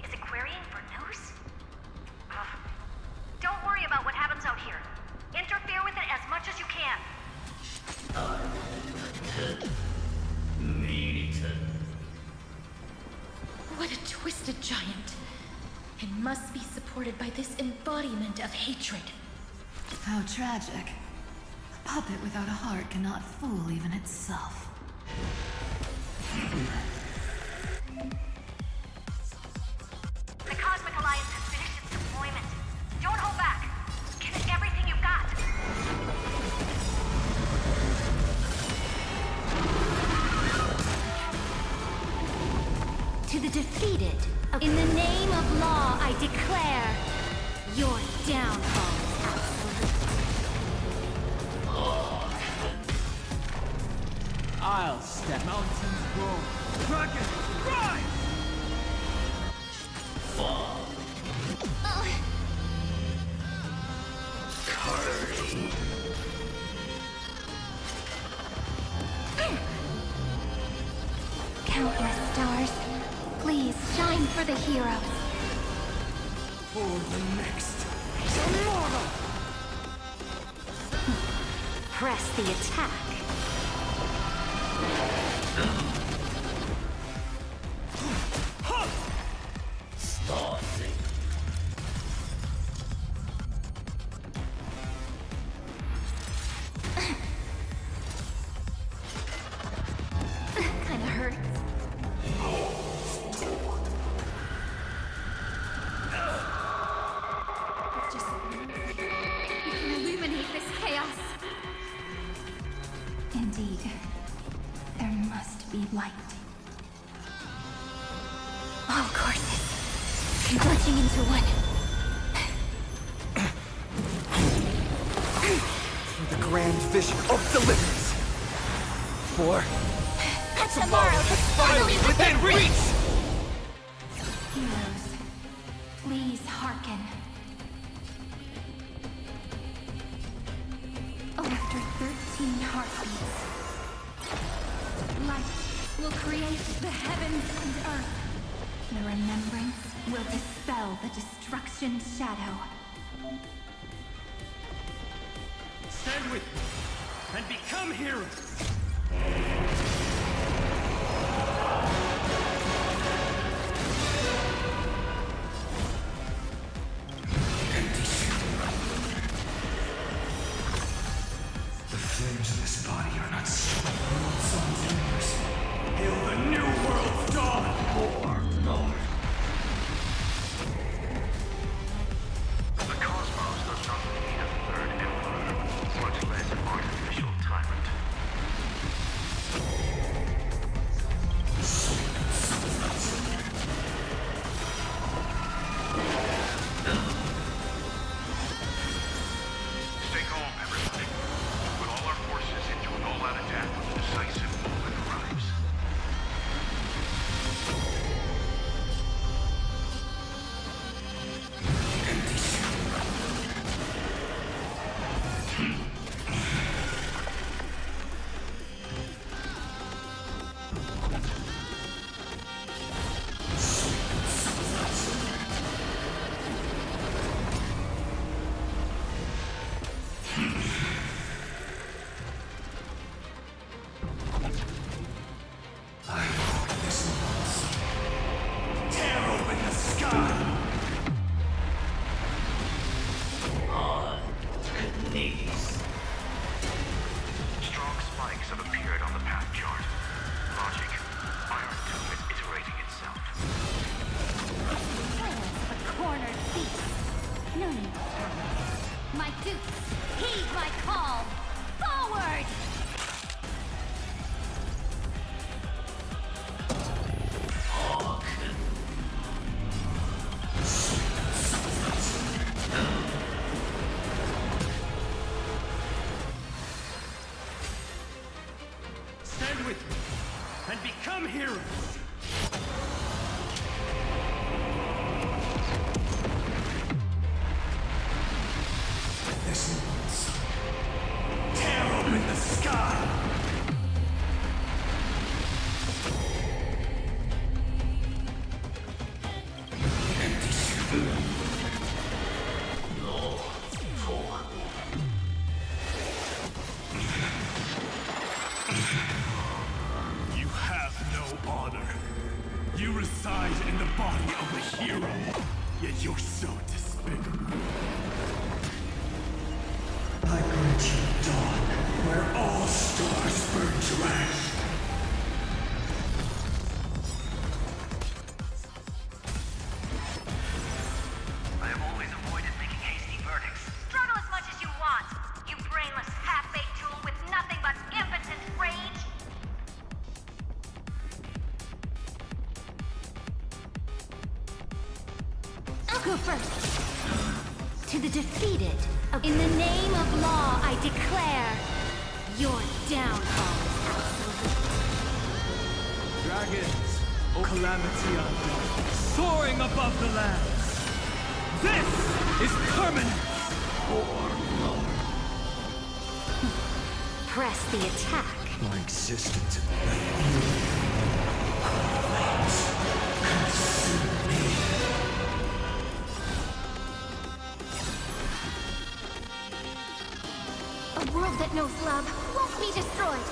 Is it querying for news? Don't worry about what happens out here. Interfere with it as much as you can. What a twisted giant. It must be supported by this embodiment of hatred. How tragic. A puppet without a heart cannot fool even itself. The Cosmic Alliance has finished its deployment. Don't hold back. Give it everything you've got. To the defeated, in the name of law, I declare your downfall is absolute. I'll step. Mountains grow. Dragons rise! Countless stars, please shine for the heroes. For the next tomorrow! Press the attack. Kinda hurts. It's just we can illuminate this chaos. Indeed, there must be light. All courses converging into one. For the grand vision of deliverance. For Tomorrow is finally within reach! Heroes, please hearken. After 13 heartbeats, light will create the heavens and earth. The remembrance will dispel the destruction shadow. Stand with me and become heroes! The flames of this body are not strong. Sun's fingers. Hail the new world's dawn! Lord. The cosmos does not need a third emperor, much less an artificial tyrant. Stay calm, everybody. Put all our forces into an all-out attack when the decisive moment arrives. I walk this once. Tear open the sky! Knees. Strong spikes have appeared on the path chart. Logic. Iron Tomb is iterating itself. A cornered beast. No need to panic. My dupes, heed my call. Forward! with me and become heroes. This one's tear open the sky. You have no honor. You reside in the body of a hero, yet you're so despicable. I grant you dawn, where all stars burn to ash. I have always avoided making hasty verdicts. Struggle as much as you want, you brainless, half-baked tool with nothing but impotent rage. I'll go first. To the defeated, in the name of law, I declare your downfall is absolute. Dragons, O calamity unborn, soaring above the lands. This is permanent. Press the attack. My existence. A world that knows love won't be destroyed.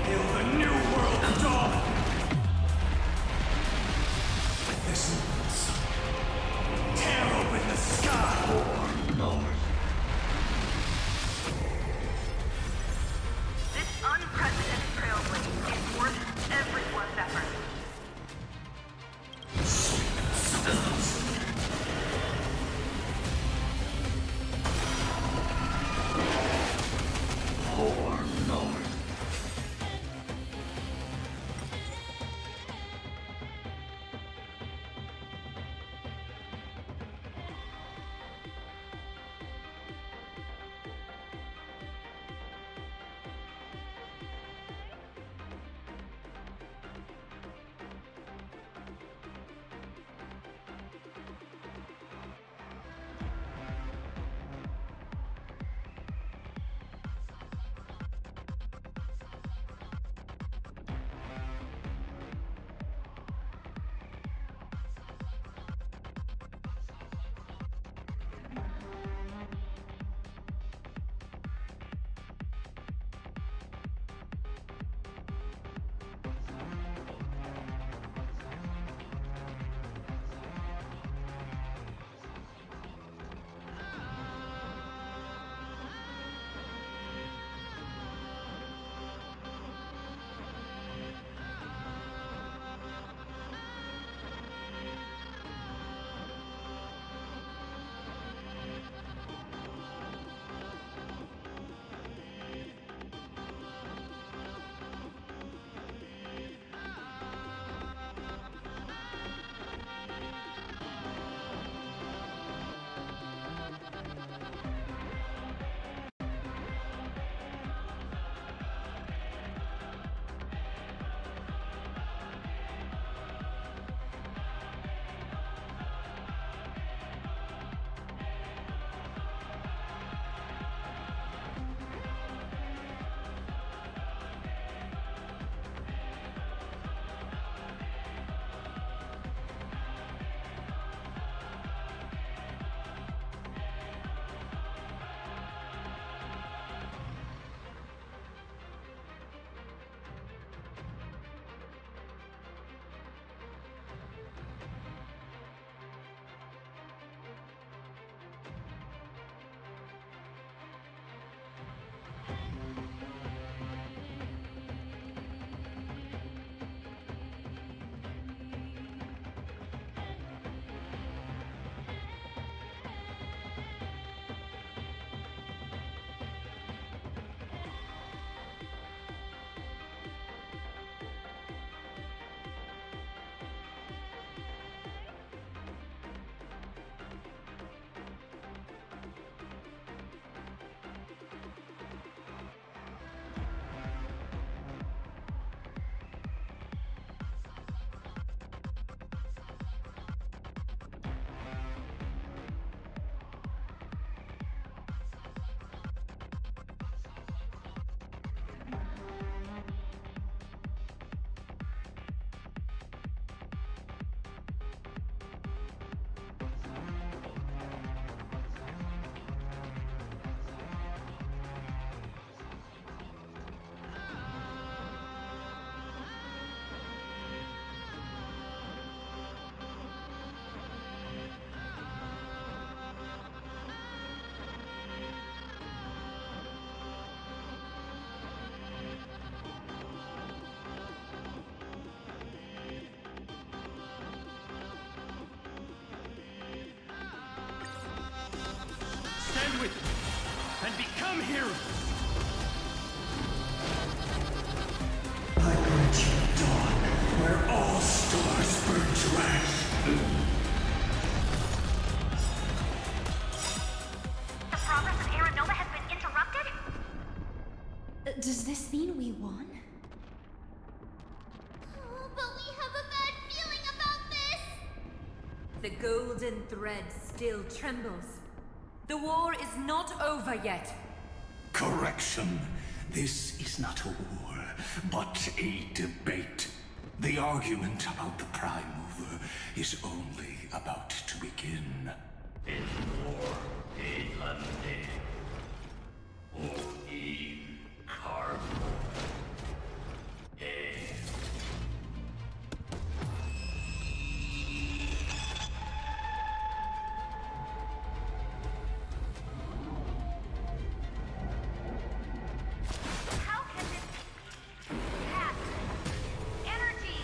Hail the new world of dawn! This one's tear open the sky! This unprecedented trailblaze is worth everyone's effort. with and become heroes. I grant you dawn, where all stars burn trash. The progress of Aeronova has been interrupted? Does this mean we won? Oh, but we have a bad feeling about this! The golden thread still trembles. The war is not over yet. Correction. This is not a war, but a debate. The argument about the Prime Mover is only about to begin. It's war, London. O-E, Carbo. How can this be? Cat. Energy.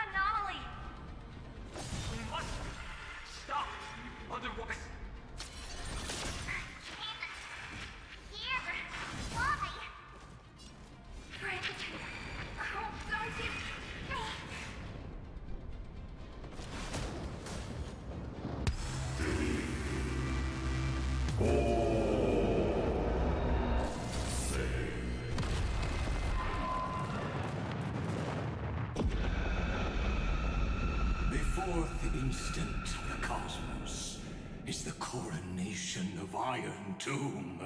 Anomaly. We must stop, otherwise. Here! Why? Friend, oh, don't you... The fourth instant of the cosmos is the coronation of Iron Tomb.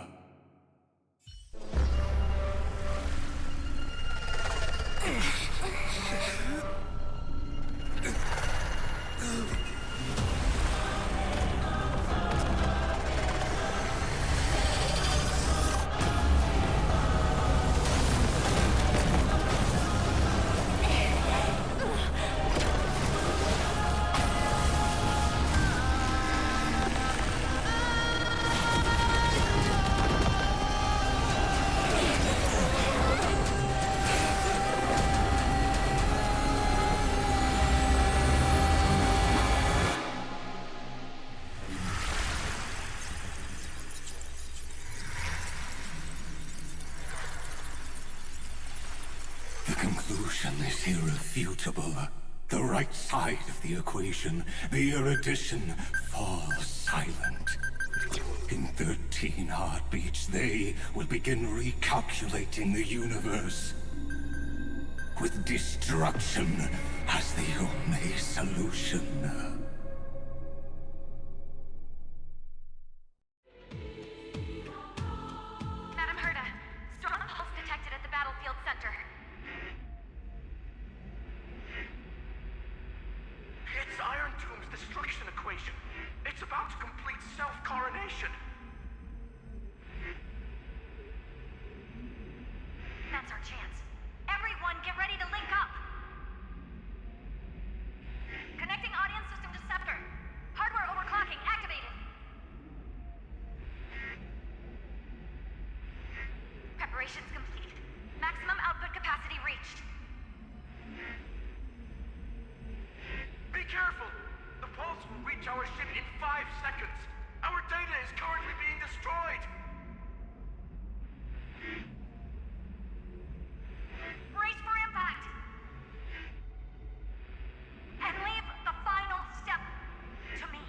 The conclusion is irrefutable. The right side of the equation, the erudition, falls silent. In 13 heartbeats, they will begin recalculating the universe. With destruction as the only solution. Madam Herda, strong pulse detected at the battlefield center. It's Iron Tomb's destruction equation. It's about to complete self-coronation. That's our chance. Everyone, get ready to link up. Connecting audience system to scepter. Hardware overclocking activated. Preparations complete. Maximum output capacity reached. Be careful! The pulse will reach our ship in 5 seconds. Our data is currently being destroyed. Brace for impact. And leave the final step to me.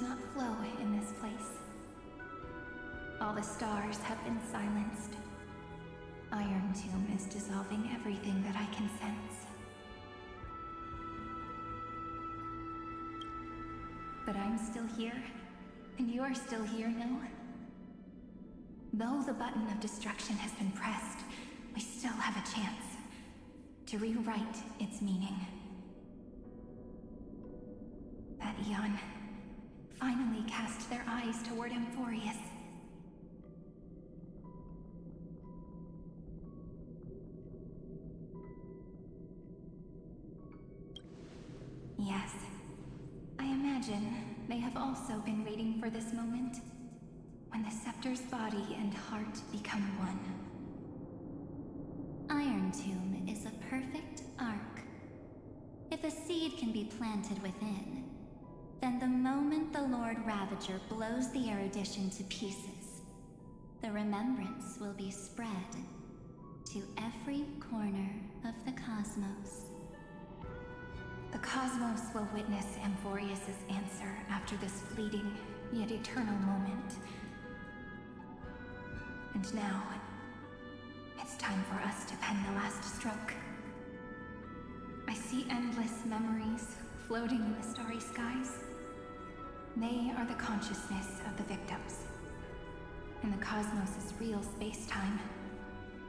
does not flow in this place. All the stars have been silenced. Iron Tomb is dissolving everything that I can sense. But I'm still here, and you're still here, no? Though the button of destruction has been pressed, we still have a chance to rewrite its meaning. That eon finally cast their eyes toward Amphoreus. Yes, I imagine they have also been waiting for this moment, when the scepter's body and heart become one. Iron Tomb is a perfect arc. If a seed can be planted within, then the moment the Lord Ravager blows the erudition to pieces, the remembrance will be spread to every corner of the cosmos. The cosmos will witness Amphoreus' answer after this fleeting, yet eternal moment. And now, it's time for us to pen the last stroke. I see endless memories floating in the starry skies. They are the consciousness of the victims. In the cosmos' real space-time,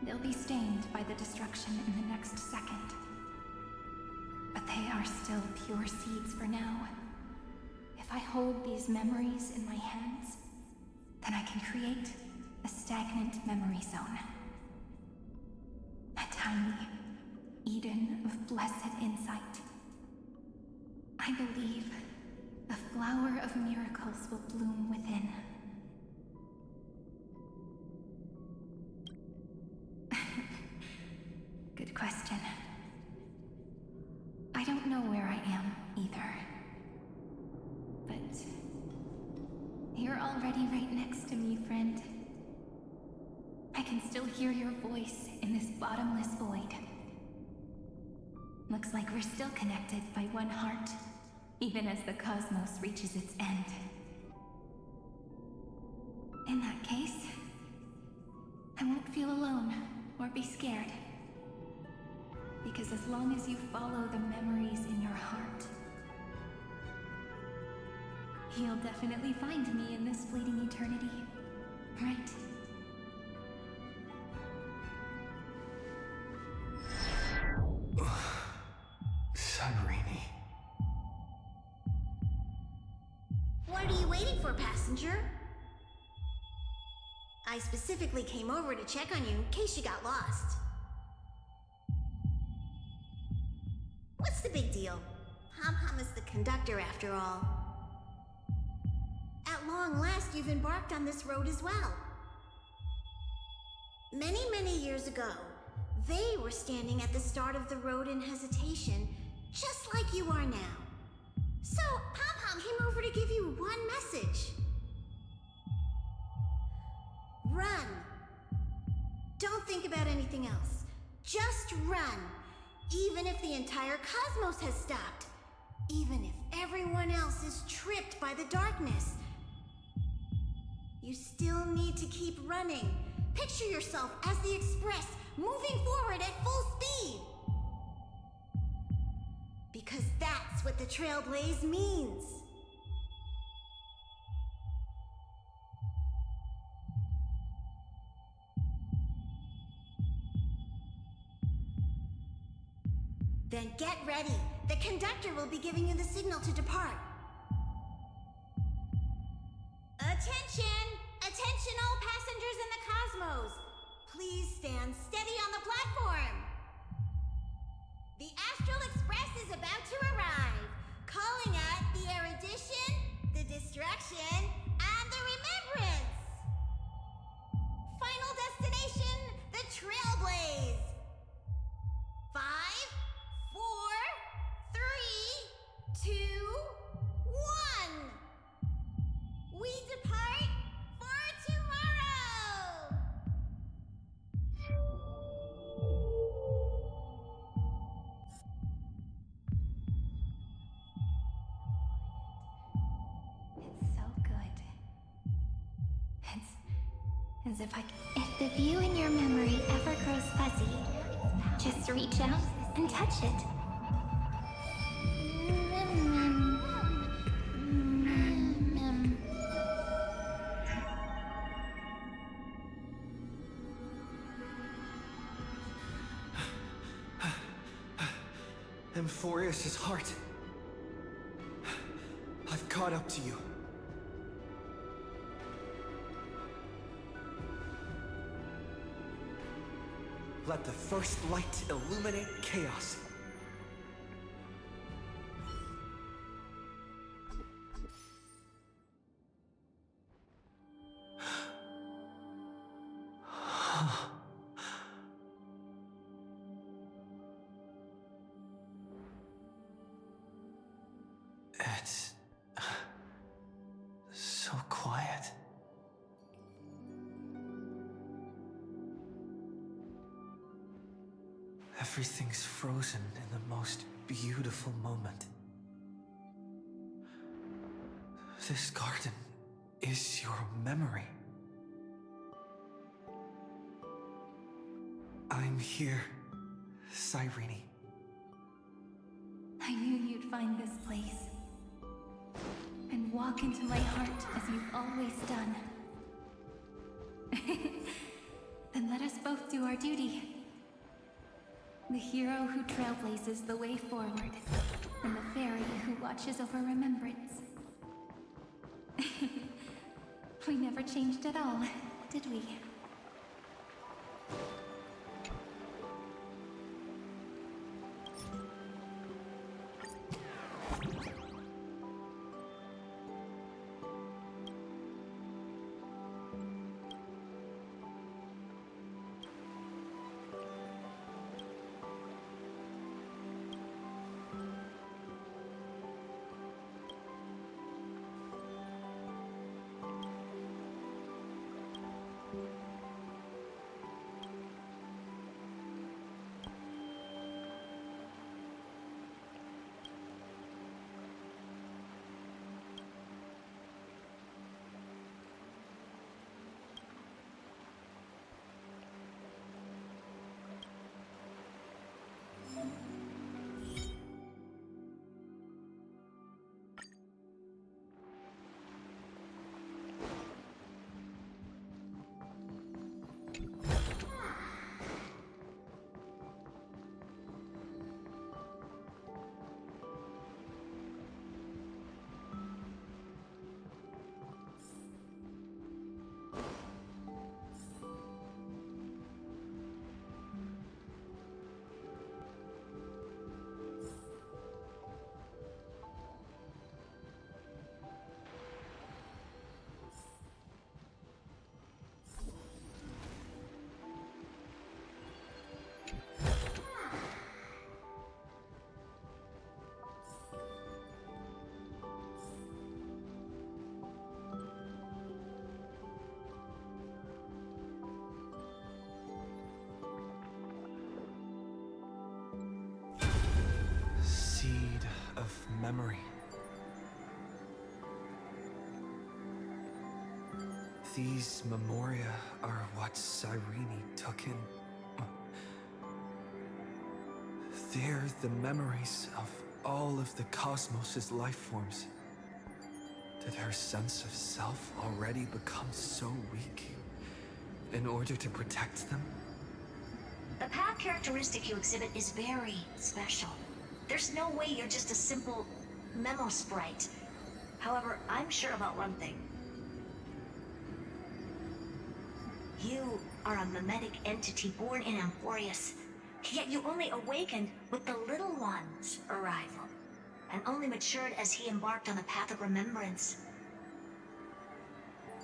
they'll be stained by the destruction in the next second. But they are still pure seeds for now. If I hold these memories in my hands, then I can create a stagnant memory zone. A tiny Eden of blessed insight. I believe a flower of miracles will bloom within. Good question. I don't know where I am, either. But you're already right next to me, friend. I can still hear your voice in this bottomless void. Looks like we're still connected by one heart, even as the cosmos reaches its end. In that case, I won't feel alone or be scared. Because as long as you follow the memories in your heart, you'll definitely find me in this fleeting eternity, right? Sunrini. What are you waiting for, passenger? I specifically came over to check on you in case you got lost. What's the big deal? Pom-Pom is the conductor after all. At long last, you've embarked on this road as well. Many, many years ago, they were standing at the start of the road in hesitation, just like you are now. So, Pom-Pom came over to give you one message. Run. Don't think about anything else. Just run. Even if the entire cosmos has stopped. Even if everyone else is tripped by the darkness. You still need to keep running. Picture yourself as the Express, moving forward at full speed. Because that's what the Trailblaze means. Then get ready. The conductor will be giving you the signal to depart. Attention! Attention all passengers in the cosmos! Please stand steady on the platform. The Astral Express is about to arrive. Calling at the erudition, the destruction, and the remembrance. Final destination, the Trailblaze. 5, 4, 3, 2, 1. We depart for tomorrow. As if the view in your memory ever grows fuzzy, just reach out and touch it. Amphoreus' heart. I've caught up to you. Let the first light illuminate chaos. It's so quiet. Everything's frozen in the most beautiful moment. This garden is your memory. I'm here, Cyrene. I knew you'd find this place. And walk into my heart as you've always done. Then let us both do our duty. The hero who trailblazes the way forward, and the fairy who watches over remembrance. We never changed at all, did we? Seed of memory. These memoria are what Cyrene took in. They're the memories of all of the cosmos's life forms. Did her sense of self already become so weak in order to protect them? The path characteristic you exhibit is very special. There's no way you're just a simple memo sprite. However, I'm sure about one thing. You are a mimetic entity born in Amphoreus, yet you only awakened with the Little One's arrival, and only matured as he embarked on the path of remembrance.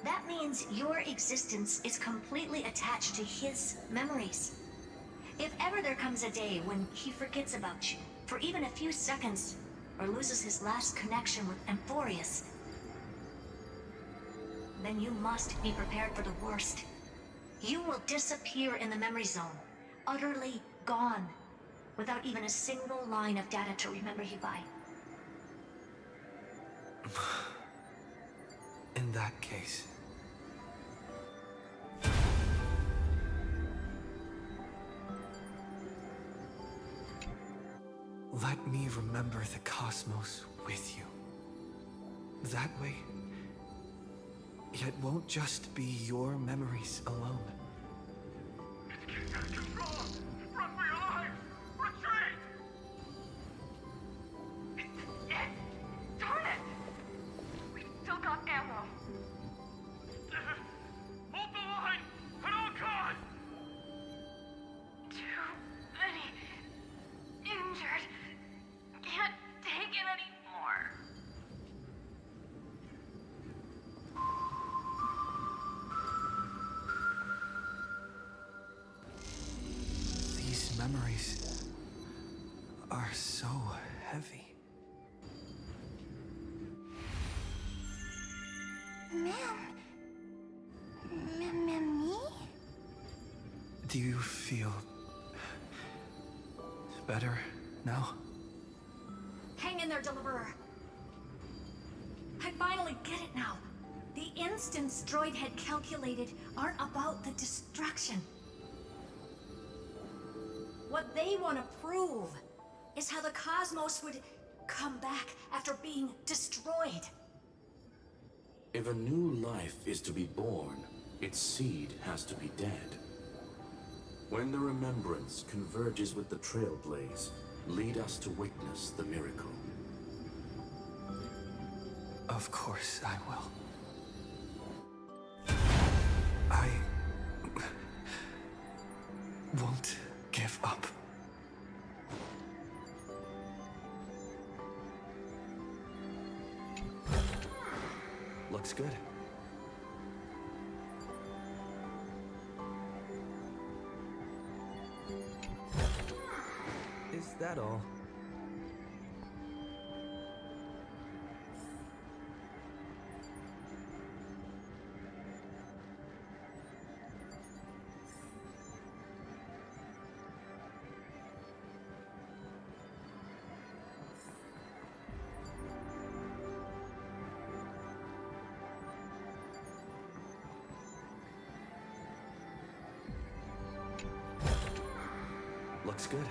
That means your existence is completely attached to his memories. If ever there comes a day when he forgets about you, for even a few seconds, or loses his last connection with Amphoreus, then you must be prepared for the worst. You will disappear in the memory zone, utterly gone, without even a single line of data to remember you by. In that case, let me remember the cosmos with you. That way, it won't just be your memories alone. It's getting out of control! Run for your lives! Retreat! Darn it! We still got ammo. Hold the line! At all costs! Too many injured. Can't take it anymore. These memories are so heavy. Me? Do you feel better now? Hang in there, Deliverer. I finally get it now. The instants Droid had calculated aren't about the destruction. What they want to prove is how the cosmos would come back after being destroyed. If a new life is to be born, its seed has to be dead. When the remembrance converges with the trailblaze, lead us to witness the miracle. Of course I will. I won't give up. Looks good. Is that all? Looks good.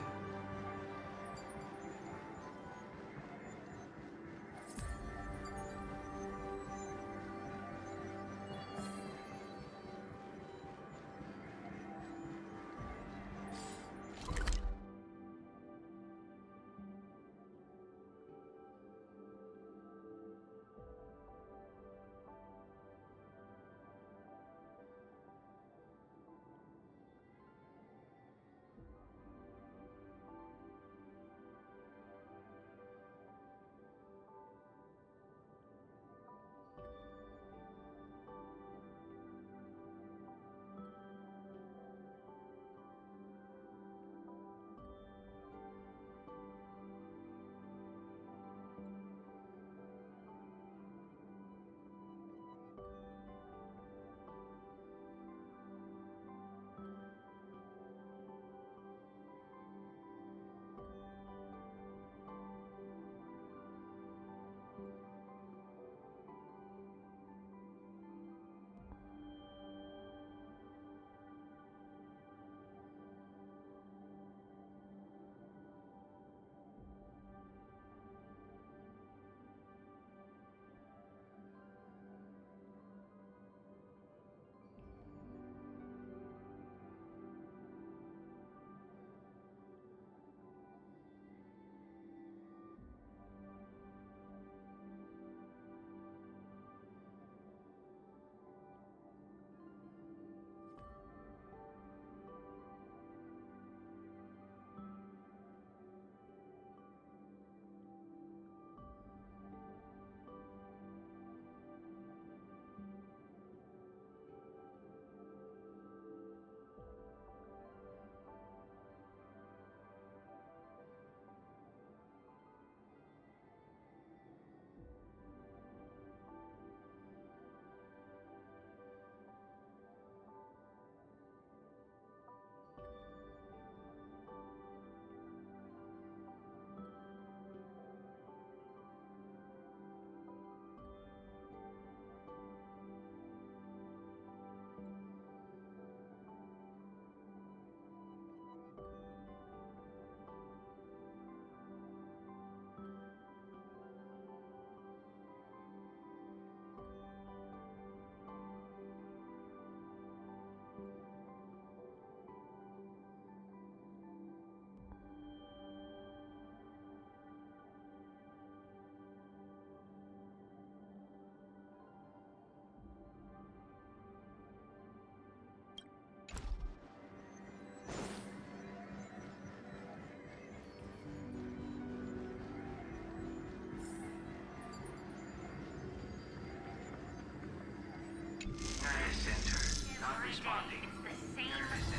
responding. It's the same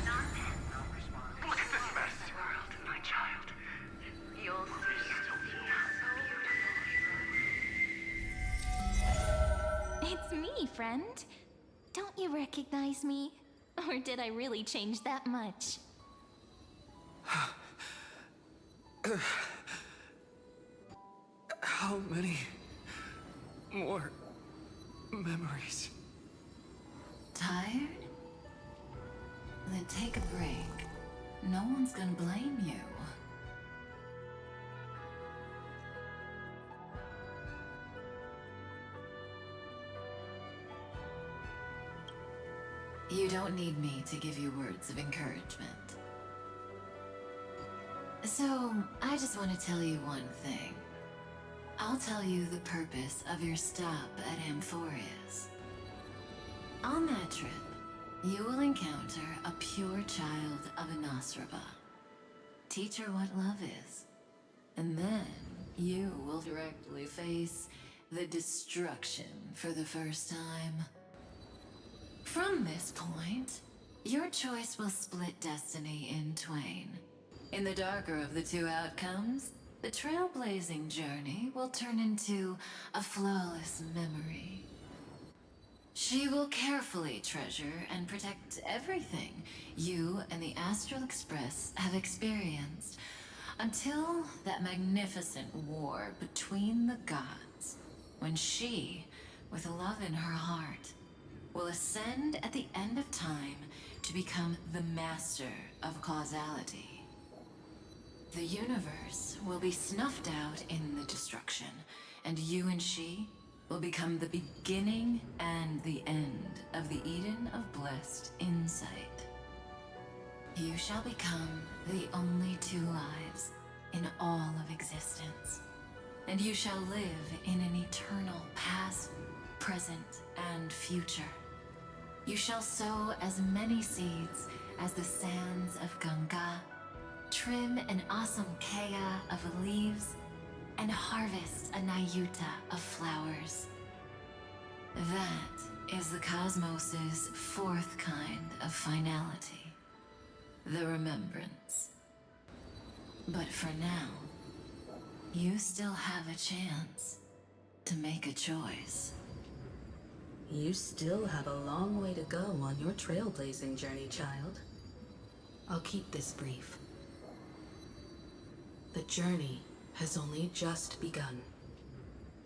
nonsense. Look at this mess! World, my child. You'll see so beautiful. It's me, friend. Don't you recognize me? Or did I really change that much? How many more memories? Tired? Then take a break. No one's gonna blame you. You don't need me to give you words of encouragement. So, I just want to tell you one thing. I'll tell you the purpose of your stop at Amphoreus. On that trip, you will encounter a pure child of Anasraba. Teach her what love is. And then, you will directly face the destruction for the first time. From this point, your choice will split destiny in twain. In the darker of the two outcomes, the trailblazing journey will turn into a flawless memory. She will carefully treasure and protect everything you and the Astral Express have experienced until that magnificent war between the gods, when she, with love in her heart, will ascend at the end of time to become the master of causality. The universe will be snuffed out in the destruction, and you and she will become the beginning and the end of the Eden of blessed insight. You shall become the only two lives in all of existence, and you shall live in an eternal past, present, and future. You shall sow as many seeds as the sands of Ganga, trim an awesome kea of leaves, and harvest a Nayuta of flowers. That is the cosmos's fourth kind of finality, the remembrance. But for now, you still have a chance to make a choice. You still have a long way to go on your trailblazing journey, child. I'll keep this brief. The journey has only just begun.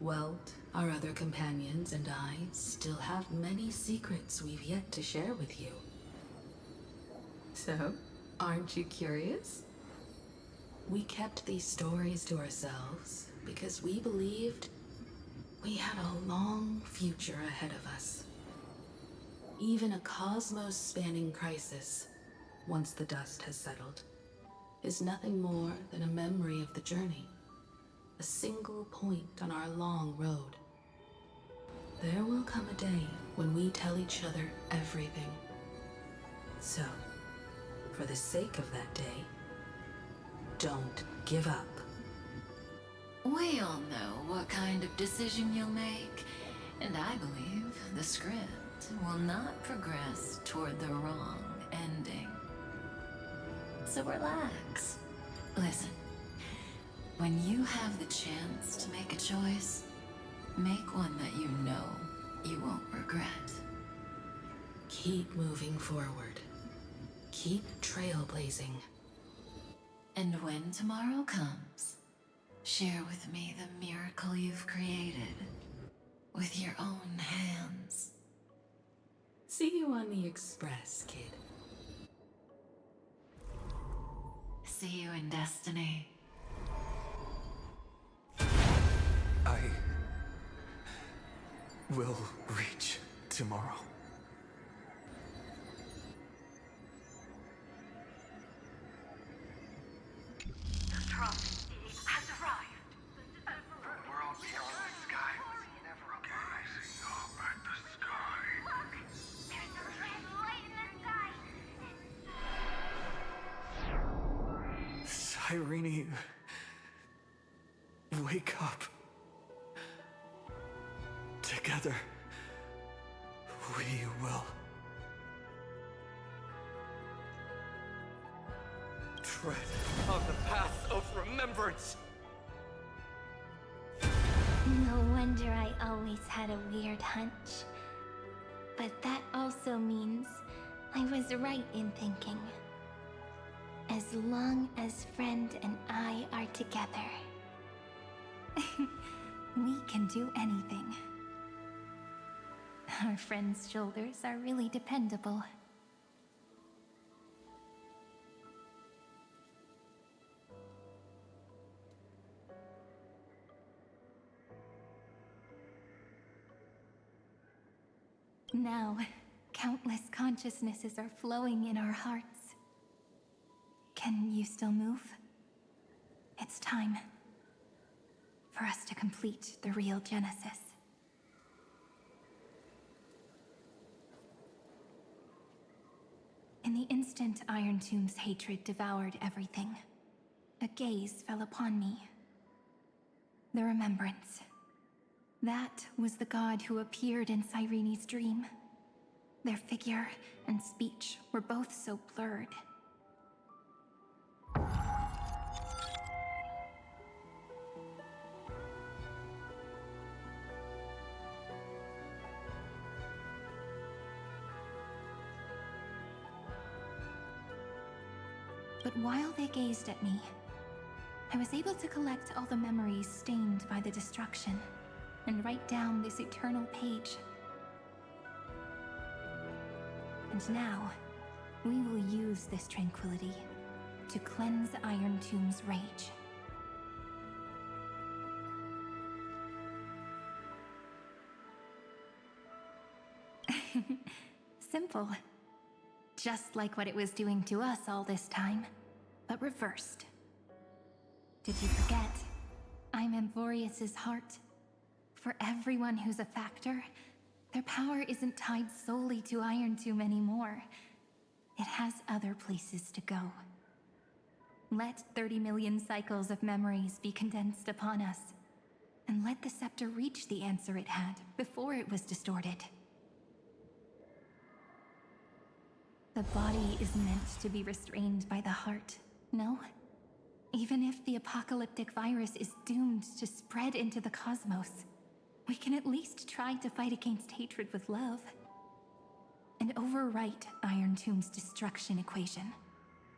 Welt, our other companions, and I still have many secrets we've yet to share with you. So, aren't you curious? We kept these stories to ourselves because we believed we had a long future ahead of us. Even a cosmos-spanning crisis, once the dust has settled, is nothing more than a memory of the journey, a single point on our long road. There will come a day when we tell each other everything. So, for the sake of that day, don't give up. We all know what kind of decision you'll make, and I believe the script will not progress toward the wrong ending. So relax. Listen, when you have the chance to make a choice, make one that you know you won't regret. Keep moving forward. Keep trailblazing. And when tomorrow comes, share with me the miracle you've created with your own hands. See you on the Express, kid. See you in destiny. I will reach tomorrow. The drop has arrived. The world beyond the sky was never a gazing up at the sky. Look! There's a red light in the sky! Irene, wake up. Together, we will tread on the path of remembrance. No wonder I always had a weird hunch. But that also means I was right in thinking. As long as Friend and I are together, we can do anything. Our friend's shoulders are really dependable. Now, countless consciousnesses are flowing in our hearts. Can you still move? It's time for us to complete the real Genesis. In the instant Iron Tomb's hatred devoured everything, a gaze fell upon me. The remembrance. That was the god who appeared in Cyrene's dream. Their figure and speech were both so blurred. But while they gazed at me, I was able to collect all the memories stained by the destruction and write down this eternal page. And now, we will use this tranquility to cleanse Iron Tomb's rage. Simple. Just like what it was doing to us all this time, but reversed. Did you forget? I'm Amphoreus' heart. For everyone who's a factor, their power isn't tied solely to Iron Tomb anymore. It has other places to go. Let 30 million cycles of memories be condensed upon us, and let the scepter reach the answer it had before it was distorted. The body is meant to be restrained by the heart, no? Even if the apocalyptic virus is doomed to spread into the cosmos, we can at least try to fight against hatred with love. And overwrite Iron Tomb's destruction equation,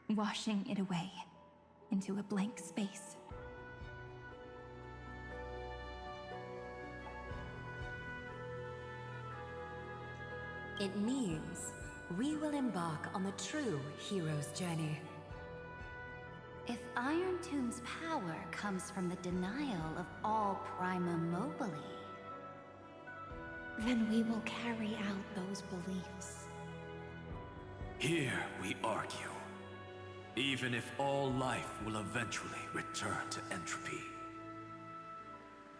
washing it away into a blank space. It means we will embark on the true hero's journey. If Iron Tomb's power comes from the denial of all Prima Mobile, then we will carry out those beliefs. Here we argue. Even if all life will eventually return to entropy.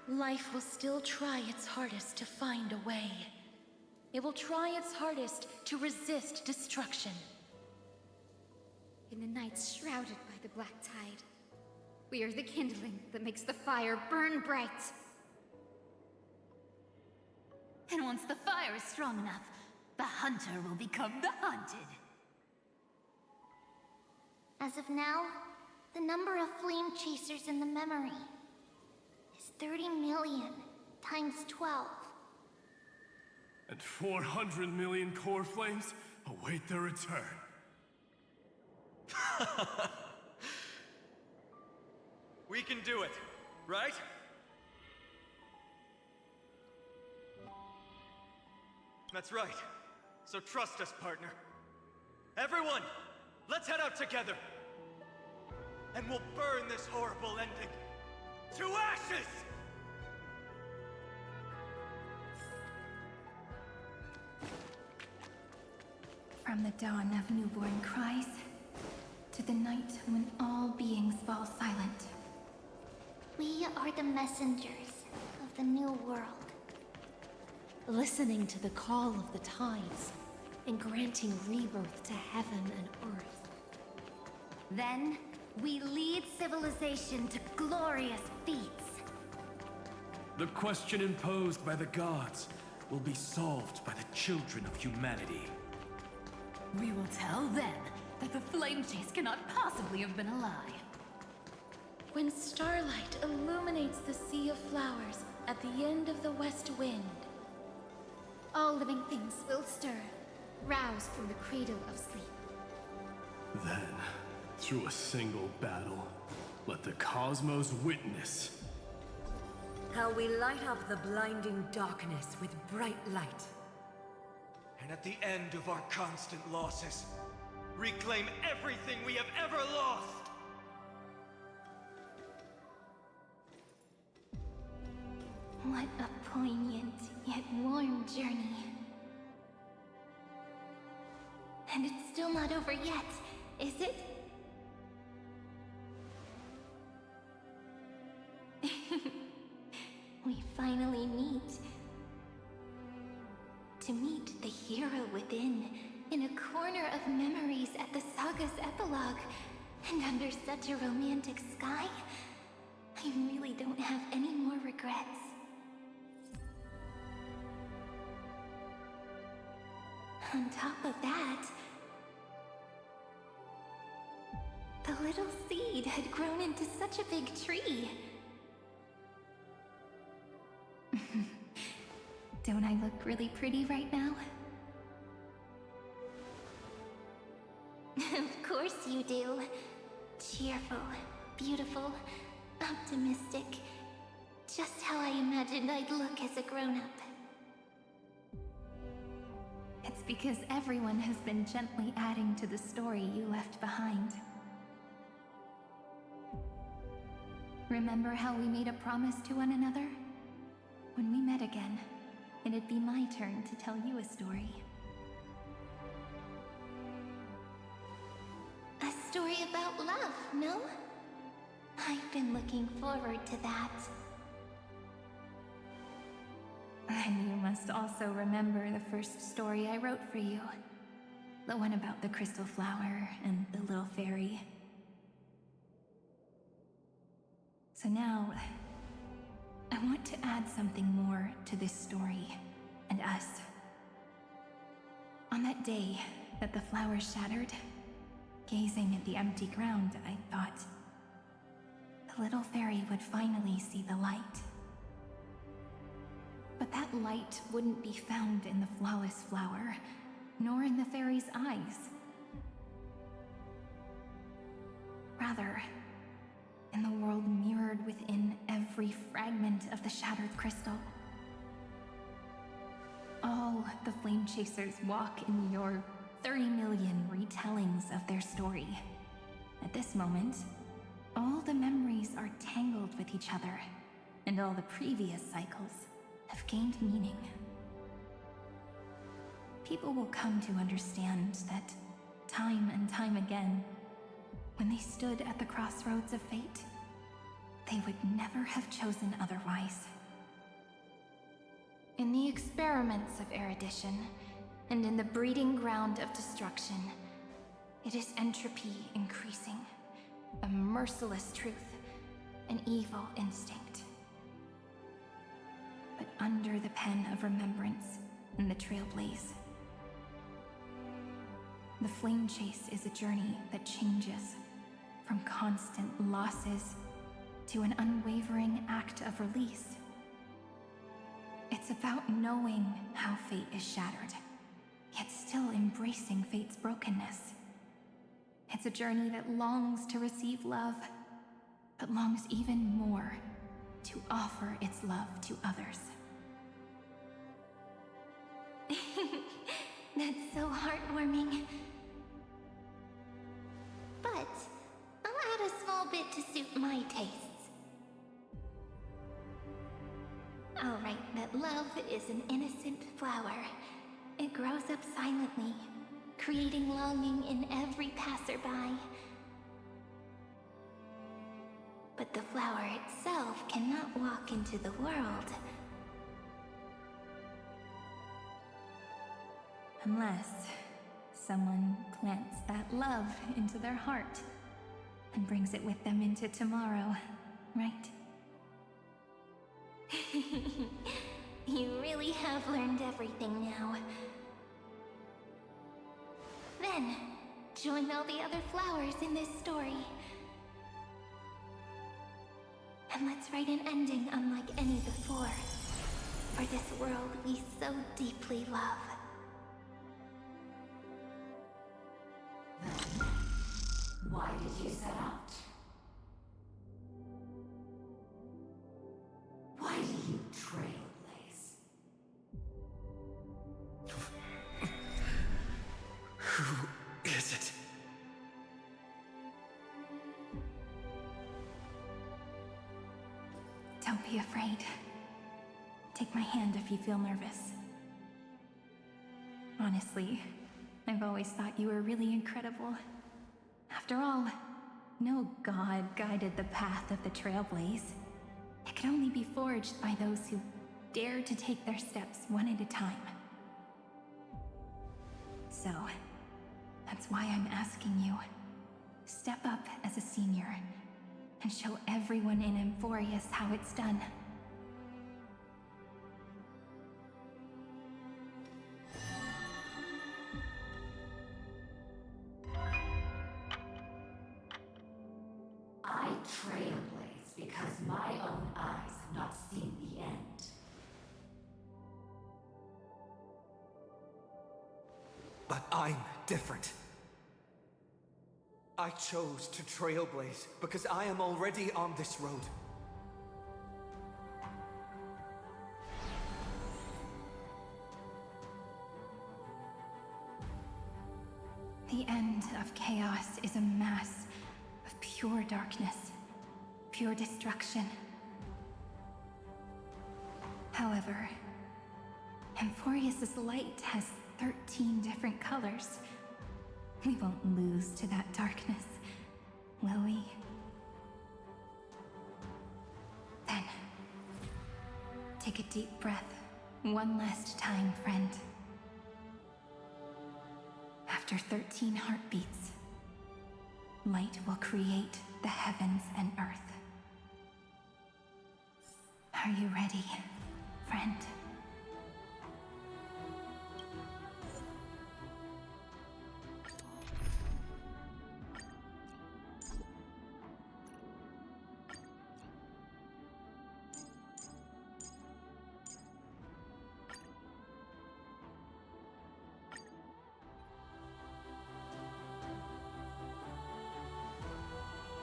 Life will still try its hardest to find a way. It will try its hardest to resist destruction. In the nights shrouded by the black tide, we are the kindling that makes the fire burn bright. and once the fire is strong enough, the hunter will become the hunted. As of now, the number of flame chasers in the memory is 30 million times 12. And 400 million core flames await their return. We can do it, right? That's right. So trust us, partner. Everyone, let's head out together. And we'll burn this horrible ending to ashes! From the dawn of newborn cries, to the night when all beings fall silent. We are the messengers of the new world. Listening to the call of the tides, and granting rebirth to heaven and earth. Then, we lead civilization to glorious feats. The question imposed by the gods will be solved by the children of humanity. We will tell them that the flame chase cannot possibly have been a lie. When starlight illuminates the sea of flowers at the end of the west wind, all living things will stir, roused from the cradle of sleep. Then, through a single battle, let the cosmos witness. How we light up the blinding darkness with bright light. And at the end of our constant losses, reclaim everything we have ever lost! What a poignant yet warm journey. And it's still not over yet, is it? We finally meet. To meet the hero within, in a corner of memories at the saga's epilogue, and under such a romantic sky, I really don't have any more regrets. On top of that, the little seed had grown into such a big tree. Don't I look really pretty right now? Of course you do. Cheerful, beautiful, optimistic. Just how I imagined I'd look as a grown-up. It's because everyone has been gently adding to the story you left behind. Remember how we made a promise to one another? When we met again, it'd be my turn to tell you a story. A story about love, no? I've been looking forward to that. And you must also remember the first story I wrote for you. The one about the crystal flower and the little fairy. So now, I want to add something more to this story and us. On that day that the flowers shattered, gazing at the empty ground, I thought the little fairy would finally see the light. But that light wouldn't be found in the flawless flower, nor in the fairy's eyes. Rather, in the world mirrored within every fragment of the shattered crystal. All the flame chasers walk in your 30 million retellings of their story. At this moment, all the memories are tangled with each other, and all the previous cycles have gained meaning. People will come to understand that time and time again, when they stood at the crossroads of fate, they would never have chosen otherwise. In the experiments of erudition, and in the breeding ground of destruction, it is entropy increasing, a merciless truth, an evil instinct. But under the pen of remembrance and the trailblaze, the flame chase is a journey that changes from constant losses to an unwavering act of release. It's about knowing how fate is shattered, yet still embracing fate's brokenness. It's a journey that longs to receive love, but longs even more to offer its love to others. That's so heartwarming. But I'll add a small bit to suit my tastes. I'll write that love is an innocent flower. It grows up silently, creating longing in every passerby. But the flower itself cannot walk into the world unless someone plants that love into their heart and brings it with them into tomorrow, right? You really have learned everything now. Then, Join all the other flowers in this story. And let's write an ending unlike any before. For this world we so deeply love. Why did you set out? Why do you trailblaze? Who is it? Don't be afraid. Take my hand if you feel nervous. Honestly, I've always thought you were really incredible. After all, no god guided the path of the Trailblaze. It can only be forged by those who dare to take their steps one at a time. So, that's why I'm asking you. Step up as a senior and show everyone in Amphoreus how it's done. I trailblaze because my own eyes have not seen the end. But I'm different. I chose to trailblaze because I am already on this road. The end of chaos is a mass of pure darkness, pure destruction. However, Amphoreus' light has 13 different colors. We won't lose to that darkness, will we? Then, take a deep breath, one last time, friend. After 13 heartbeats, light will create the heavens and earth. Are you ready, friend?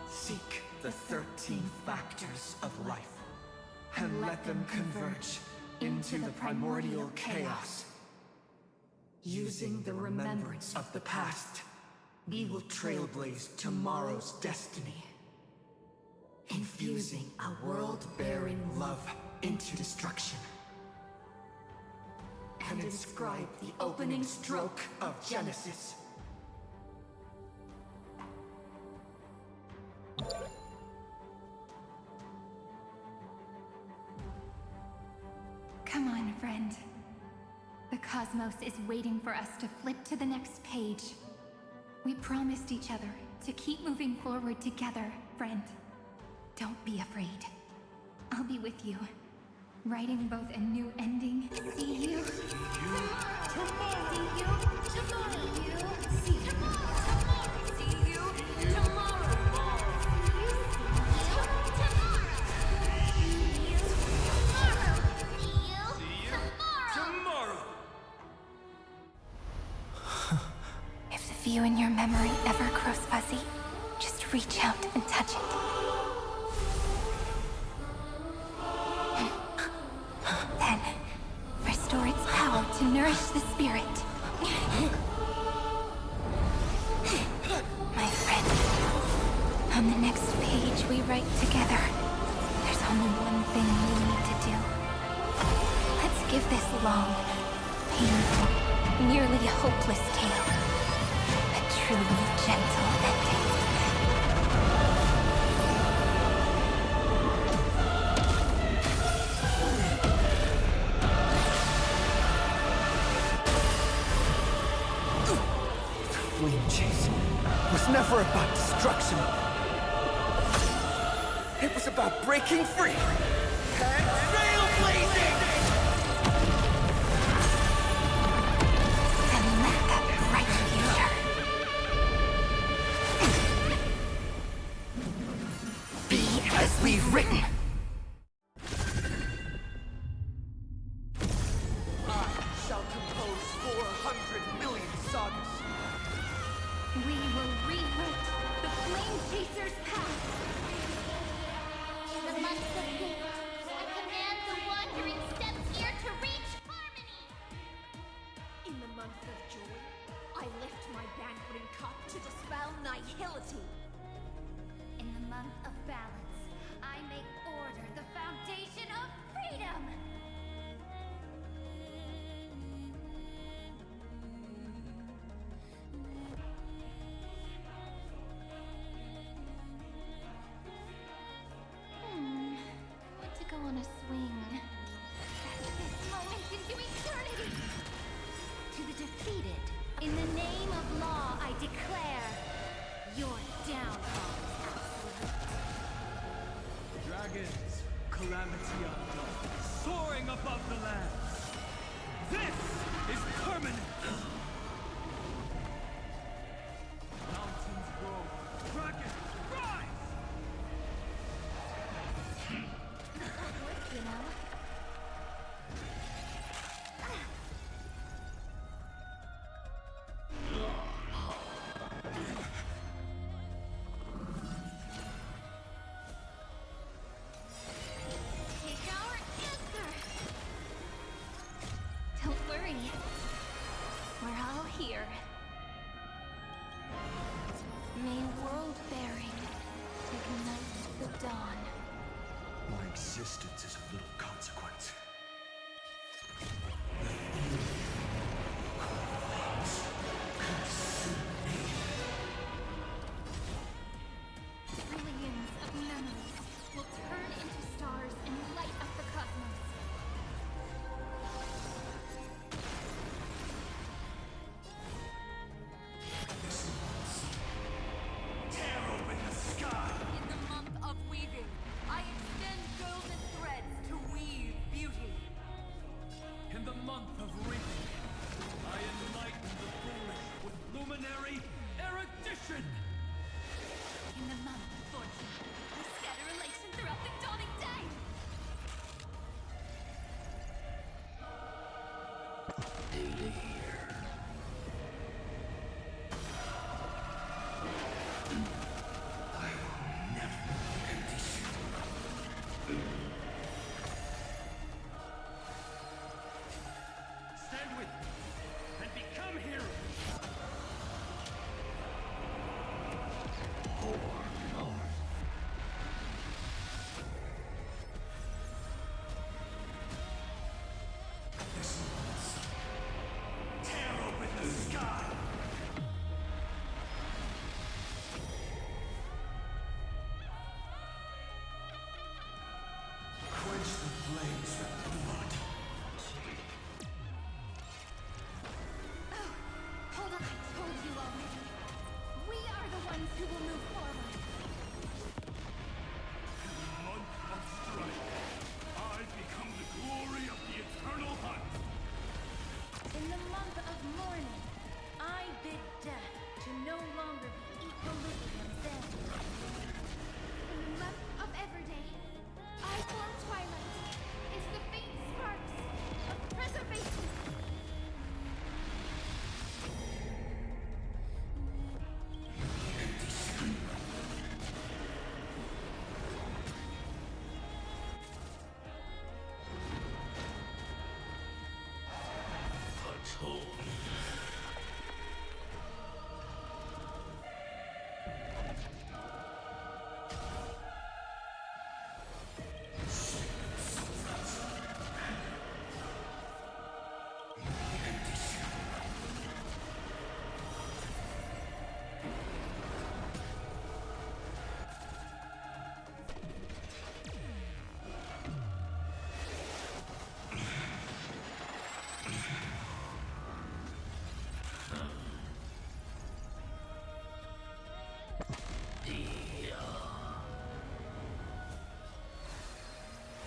Seek the 13 factors of life, and let them converge into the primordial chaos. Using the remembrance of the past, we will trailblaze tomorrow's destiny. Infusing a world-bearing love into destruction. And inscribe the opening stroke of Genesis. Come on, friend. The cosmos is waiting for us to flip to the next page. We promised each other to keep moving forward together, friend. Don't be afraid. I'll be with you, writing both a new ending. See you tomorrow. See you tomorrow. See you tomorrow. See you tomorrow. If the view in your memory ever grows fuzzy, just reach out and touch it. Then, restore its power to nourish the spirit. My friend, on the next page we write together, there's only one thing we need to do. Let's give this long, painful, nearly hopeless tale a truly gentle ending. Flame chase was never about destruction. It was about breaking free and trailblazing! And let that bright future written. I shall compose 400 million sagas. We will rewrite the Flame Chaser's path. In the months of hate, I command the wandering steps here to reach harmony. In the month of joy, I lift my banqueting cup to dispel nihility. In the month of balance, I make order the foundation of freedom! I want to go on a swing. This moment into eternity! To the defeated, in the name of law, I declare your downfall is absolute. Dragons, calamity unknown, soaring above the land. This is permanent. Mountains grow, dragons rise. That'll work, you know. Take our answer! Don't worry. We're all here. May world-bearing ignite the dawn. My existence is of little consequence. Trillions of memories will turn into stars and light up the cosmos. Tear open the sky! In the month of weaving, I extend golden threads to weave beauty. In the month of reaping, I enlighten the foolish with luminary erudition. In the month of fortune, I scatter elation throughout the dawning day. Stand with me and become heroes. Tear open the sky! Quench the flames with blood. Oh, hold on. I told you already. We are the ones who will move forward. In the month of strife, I become the glory of the eternal hunt. In the month of mourning, I bid death to no longer be equilibrium's end. In the month of Everday, I form twilight. Is the faint sparks of preservation.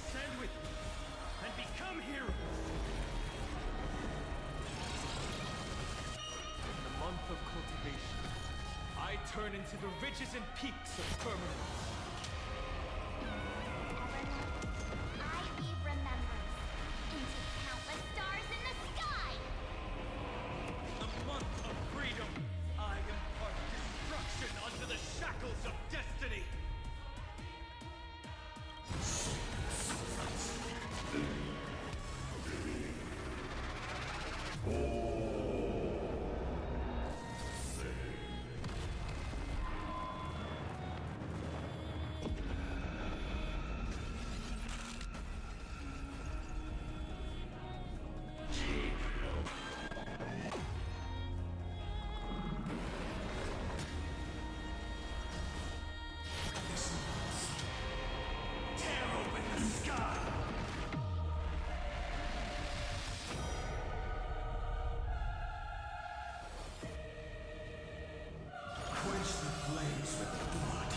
Stand with me and become heroes. In the month of cultivation, I turn into the ridges and peaks of permanence. burns with blood.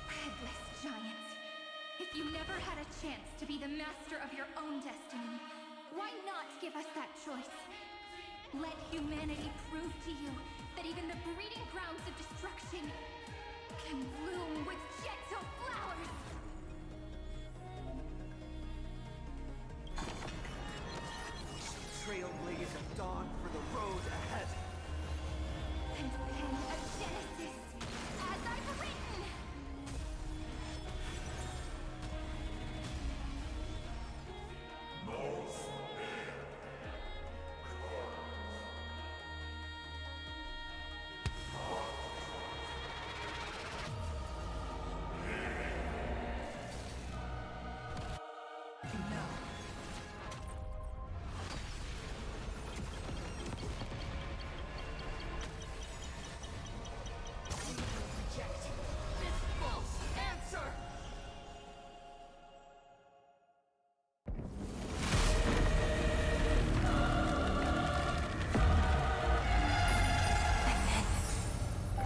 Headless giants. If you never had a chance to be the master of your own destiny, why not give us that choice? Let humanity prove to you that even the breeding grounds of destruction can bloom with gentle flowers. Trailblaze of dawn for the road ahead. And pen a Genesis as I've written.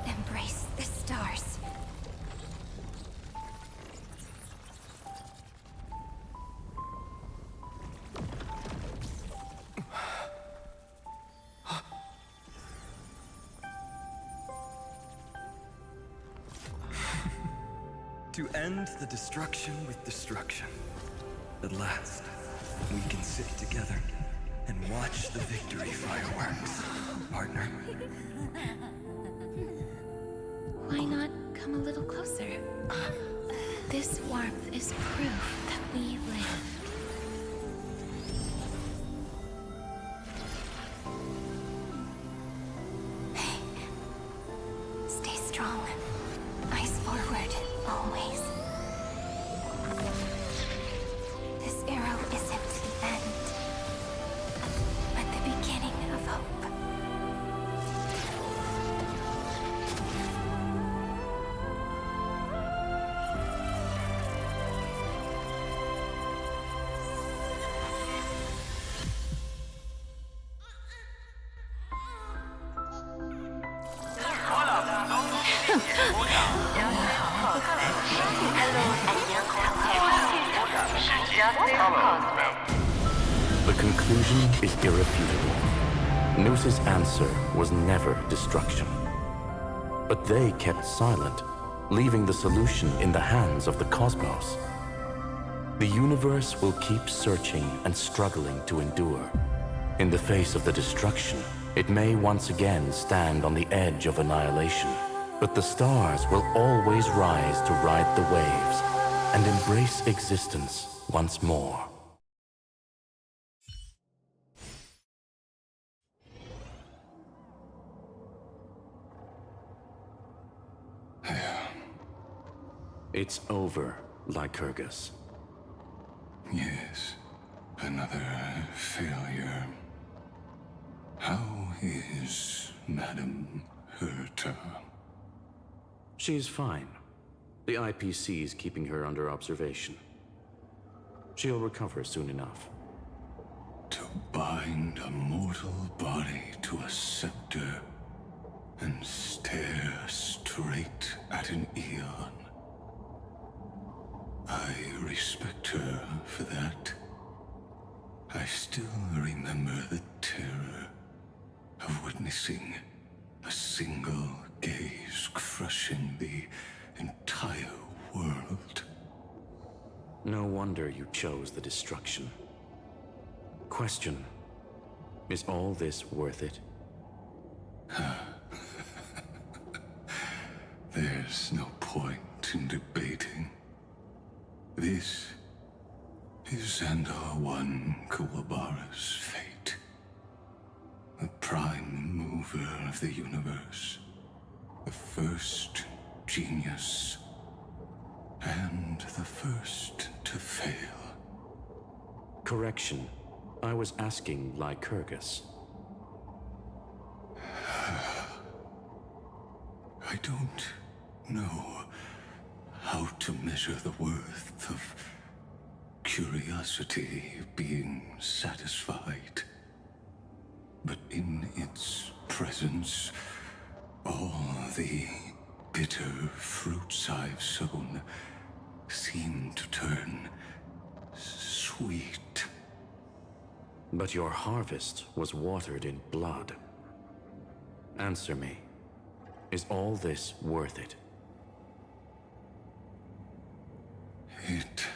Embrace the stars. To end the destruction with destruction. At last, we can sit together and watch the victory fireworks, partner. Why not come a little closer? This warmth is proof that we live. Stay strong. Eyes forward, always. This arrow isn't the end, but the beginning of hope. The conclusion is irrefutable. Noose's answer was never destruction. But they kept silent, leaving the solution in the hands of the cosmos. The universe will keep searching and struggling to endure. In the face of the destruction, it may once again stand on the edge of annihilation. But the stars will always rise to ride the waves and embrace existence once more. It's over, Lycurgus. Yes, another failure. How is Madame Herta? She's fine. The IPC is keeping her under observation. She'll recover soon enough. To bind a mortal body to a scepter and stare straight at an eon. I respect her for that. I still remember the terror of witnessing a single gaze crushing the entire world. No wonder you chose the destruction. Question: is all this worth it? There's no point in debating. This is Xandar One Kuwabara's fate. The prime mover of the universe. The first genius. And the first to fail. Correction. I was asking Lycurgus. I don't know how to measure the worth of curiosity being satisfied. But in its presence, all the bitter fruits I've sown seem to turn sweet. But your harvest was watered in blood. Answer me. Is all this worth it? It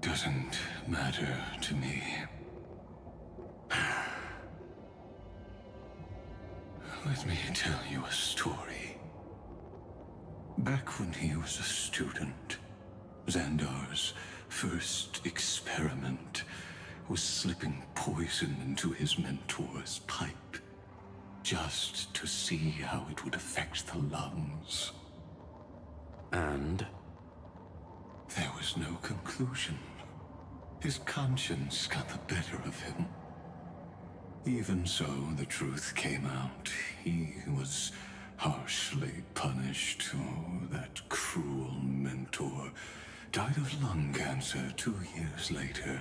doesn't matter to me. Let me tell you a story. Back when he was a student, Xandar's first experiment was slipping poison into his mentor's pipe, just to see how it would affect the lungs. And? There was no conclusion. His conscience got the better of him. Even so, the truth came out. He was harshly punished. Oh, that cruel mentor died of lung cancer 2 years later.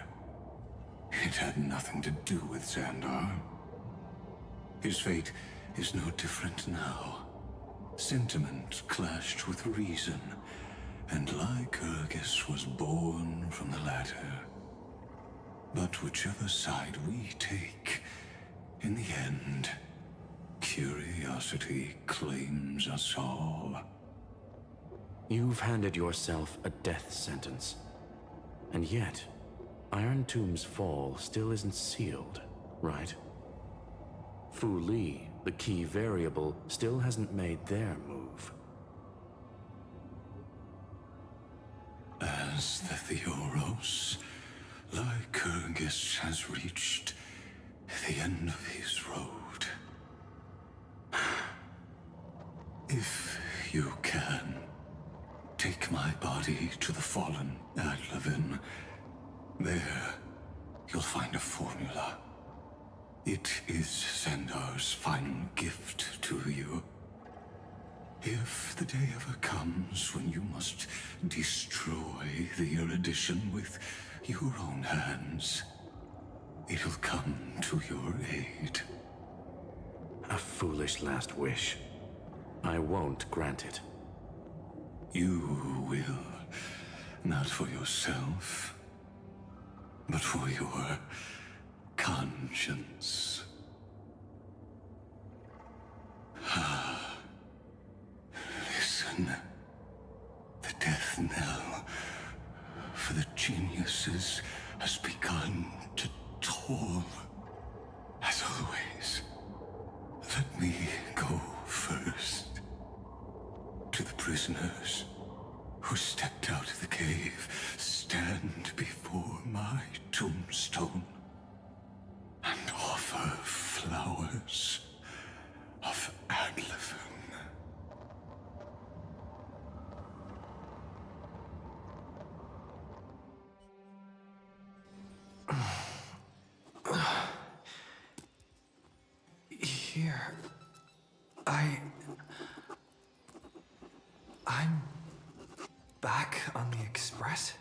It had nothing to do with Xandar. His fate is no different now. Sentiment clashed with reason, and Lycurgus was born from the latter. But whichever side we take, in the end, curiosity claims us all. You've handed yourself a death sentence. And yet, Iron Tomb's fall still isn't sealed, right? Fu Li, the key variable, still hasn't made their move. As the Theoros, Lycurgus has reached the end of his road. If you can, take my body to the fallen Adlevin. There, you'll find a formula. It is Xandar's final gift to you. If the day ever comes when you must destroy the erudition with your own hands, it'll come to your aid. A foolish last wish. I won't grant it. You will. Not for yourself, but for your conscience. Listen. The death knell for the geniuses has begun to toll. As always, let me go first. To the prisoners who stepped out of the cave, stand before my tombstone and offer flowers of Adlevin. Here, I'm back on the Express?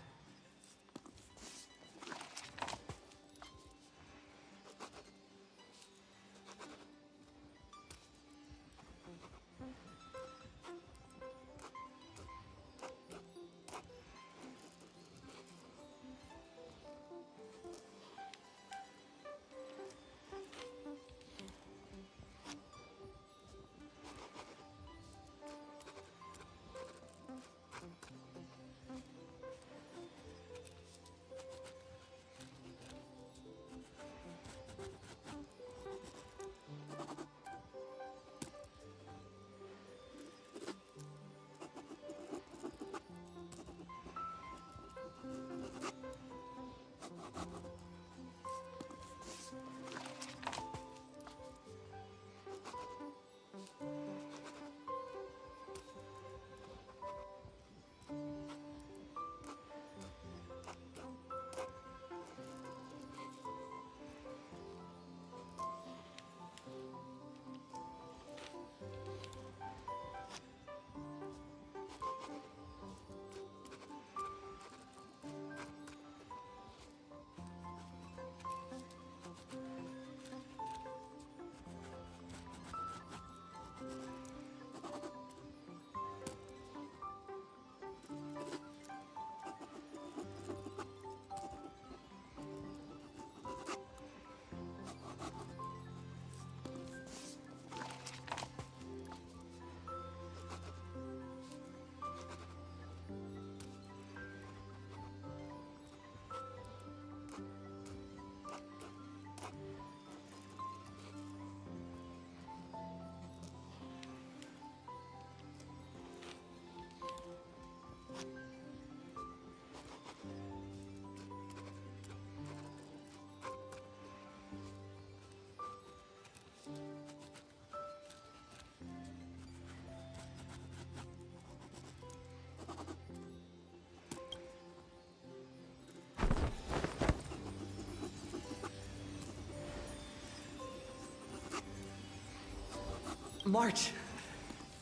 March!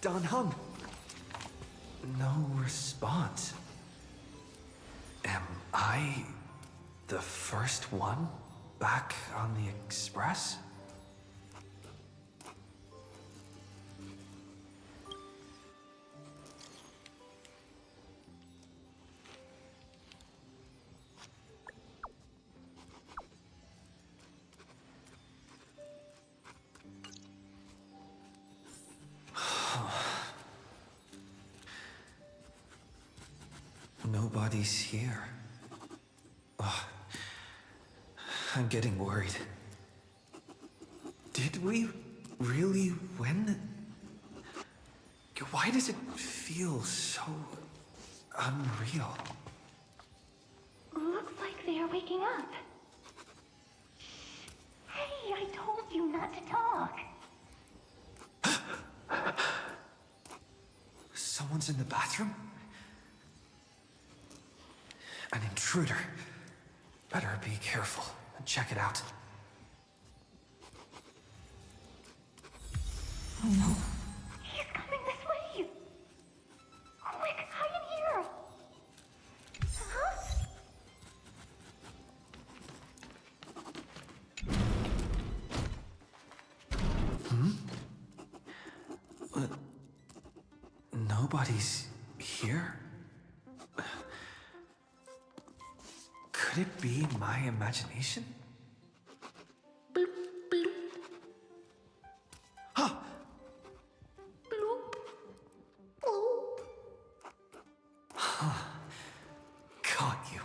Dan Heng! No response. Am I the first one back on the Express? Nobody's here. Ugh. I'm getting worried. Did we really win? Why does it feel so unreal? Looks like they are waking up. Hey, I told you not to talk. Someone's in the bathroom? An intruder. Better be careful and check it out. Oh no. He's coming this way! Quick, hide in here! Huh? Nobody's here? Could it be my imagination? Bloop, bloop. Huh! Bloop. Bloop. Huh. Caught you.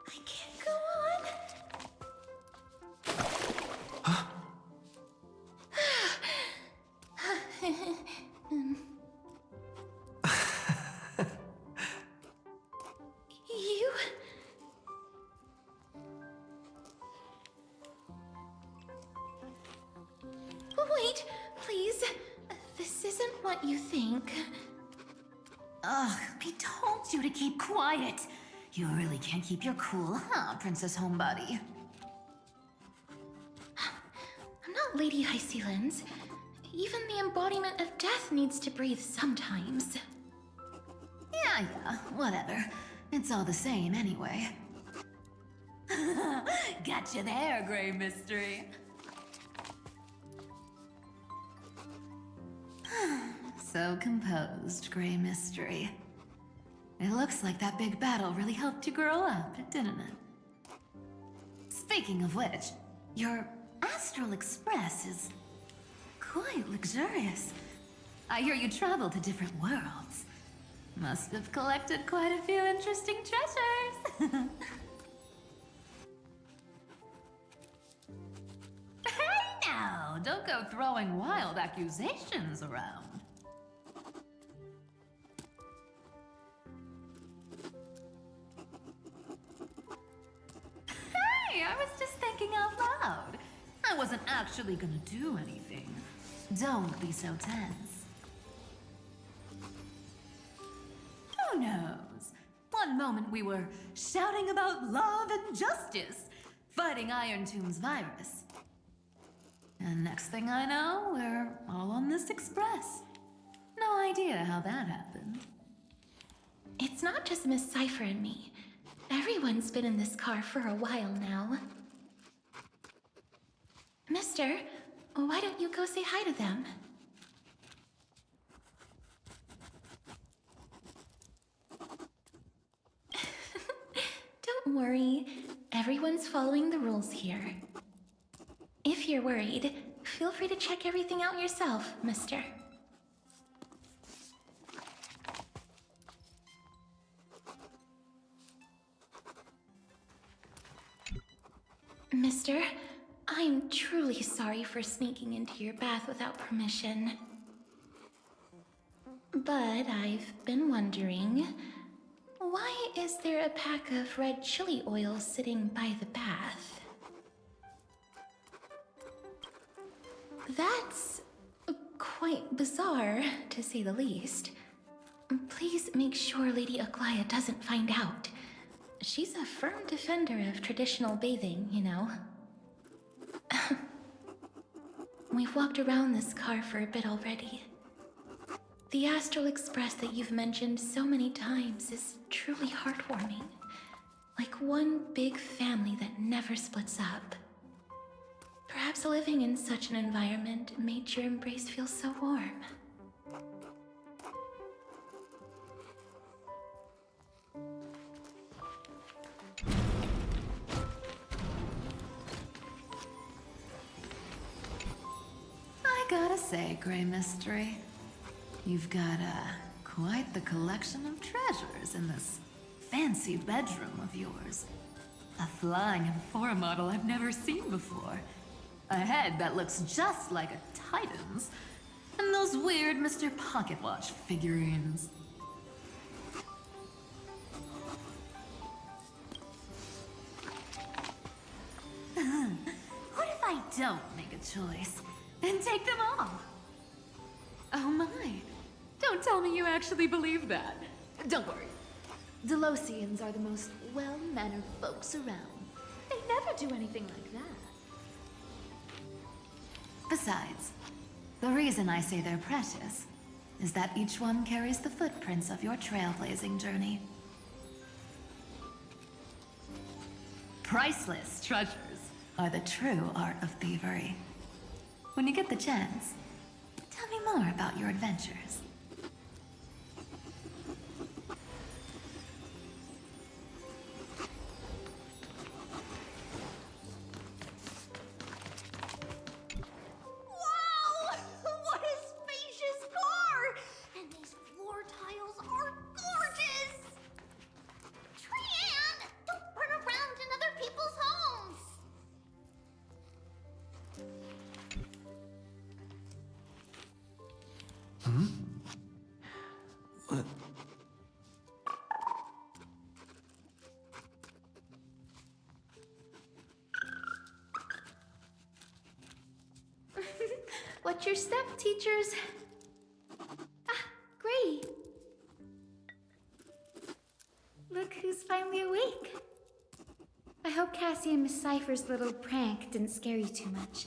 I can't go on. You? Wait, please. This isn't what you think. Ugh, I told you to keep quiet. You really can't keep your cool, huh, Princess Homebody? I'm not Lady High Sealands. Even the embodiment of death needs to breathe sometimes. Yeah, whatever. It's all the same anyway. Gotcha there, Grey Mystery. So composed, Grey Mystery. It looks like that big battle really helped you grow up, didn't it? Speaking of which, your Astral Express is quite luxurious. I hear you travel to different worlds. Must have collected quite a few interesting treasures. Hey now, don't go throwing wild accusations around. Hey, I was just thinking out loud. I wasn't actually gonna do anything. Don't be so tense. Who knows? One moment we were shouting about love and justice, fighting Iron Tomb's virus. And next thing I know, we're all on this express. No idea how that happened. It's not just Miss Cypher and me. Everyone's been in this car for a while now. Mister, why don't you go say hi to them? Don't worry. Everyone's following the rules here. If you're worried, feel free to check everything out yourself, mister. Mister, I'm truly sorry for sneaking into your bath without permission. But I've been wondering, why is there a pack of red chili oil sitting by the bath? That's quite bizarre, to say the least. Please make sure Lady Aglaya doesn't find out. She's a firm defender of traditional bathing, you know. We've walked around this car for a bit already. The Astral Express that you've mentioned so many times is truly heartwarming. Like one big family that never splits up. Perhaps living in such an environment made your embrace feel so warm. I gotta say, Grey Mystery, you've got quite the collection of treasures in this fancy bedroom of yours. A flying Amphora model I've never seen before. A head that looks just like a Titan's. And those weird Mr. Pocket Watch figurines. What if I don't make a choice and take them all? Oh my. Don't tell me you actually believe that. Don't worry. Delosians are the most well-mannered folks around. They never do anything like that. Besides, the reason I say they're precious is that each one carries the footprints of your trailblazing journey. Priceless treasures are the true art of thievery. When you get the chance, tell me more about your adventures. Wow! What a spacious car! And these floor tiles are gorgeous! Trian, don't run around in other people's homes! What? Watch your step, teachers. Ah, Gray. Look who's finally awake. I hope Cassie and Miss Cypher's little prank didn't scare you too much.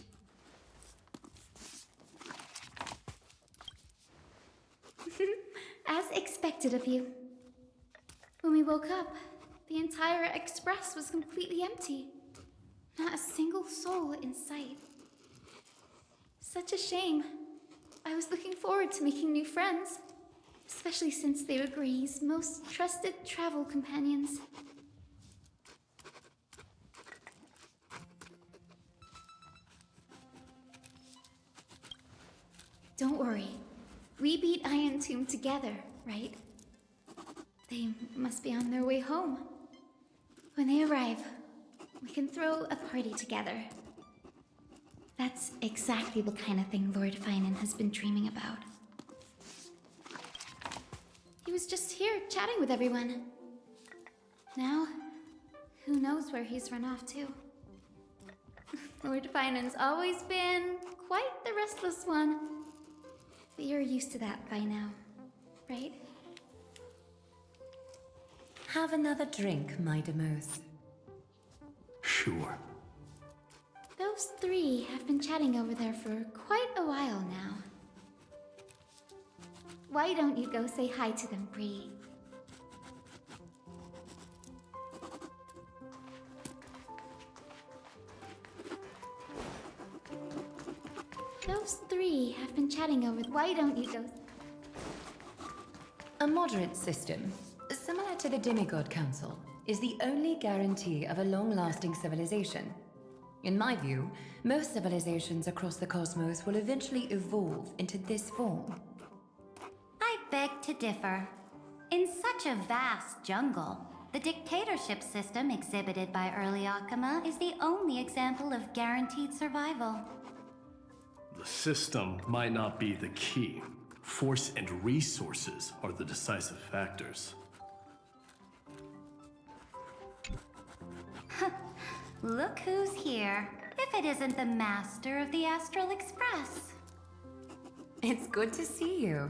As expected of you. When we woke up, the entire express was completely empty. Not a single soul in sight. Such a shame. I was looking forward to making new friends, especially since they were Gray's most trusted travel companions. Don't worry. We beat Iron Tomb together, right? They must be on their way home. When they arrive, we can throw a party together. That's exactly the kind of thing Lord Finan has been dreaming about. He was just here chatting with everyone. Now, who knows where he's run off to? Lord Finan's always been quite the restless one. But you're used to that by now, right? Have another drink, my Demoth. Sure. Those three have been chatting over there for quite a while now. Why don't you go say hi to them, Bree? Those three have been chatting over. Why don't you go? A moderate system, similar to the Demigod Council, is the only guarantee of a long-lasting civilization. In my view, most civilizations across the cosmos will eventually evolve into this form. I beg to differ. In such a vast jungle, the dictatorship system exhibited by early Akama is the only example of guaranteed survival. The system might not be the key. Force and resources are the decisive factors. Look who's here. If it isn't the master of the Astral Express. It's good to see you.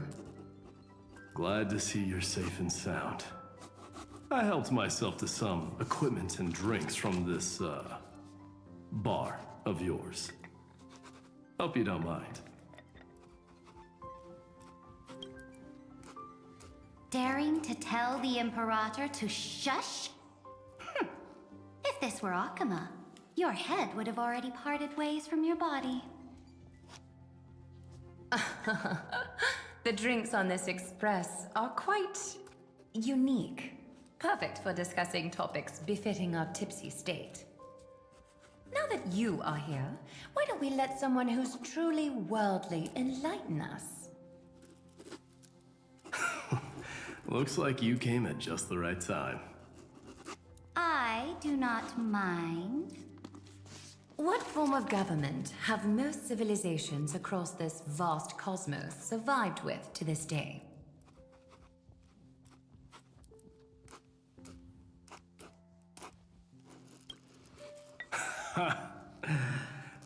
Glad to see you're safe and sound. I helped myself to some equipment and drinks from this, bar of yours. Hope you don't mind. Daring to tell the Imperator to shush? If this were Akama, your head would have already parted ways from your body. The drinks on this express are quite unique. Perfect for discussing topics befitting our tipsy state. Now that you are here, why don't we let someone who's truly worldly enlighten us? Looks like you came at just the right time. I do not mind. What form of government have most civilizations across this vast cosmos survived with to this day?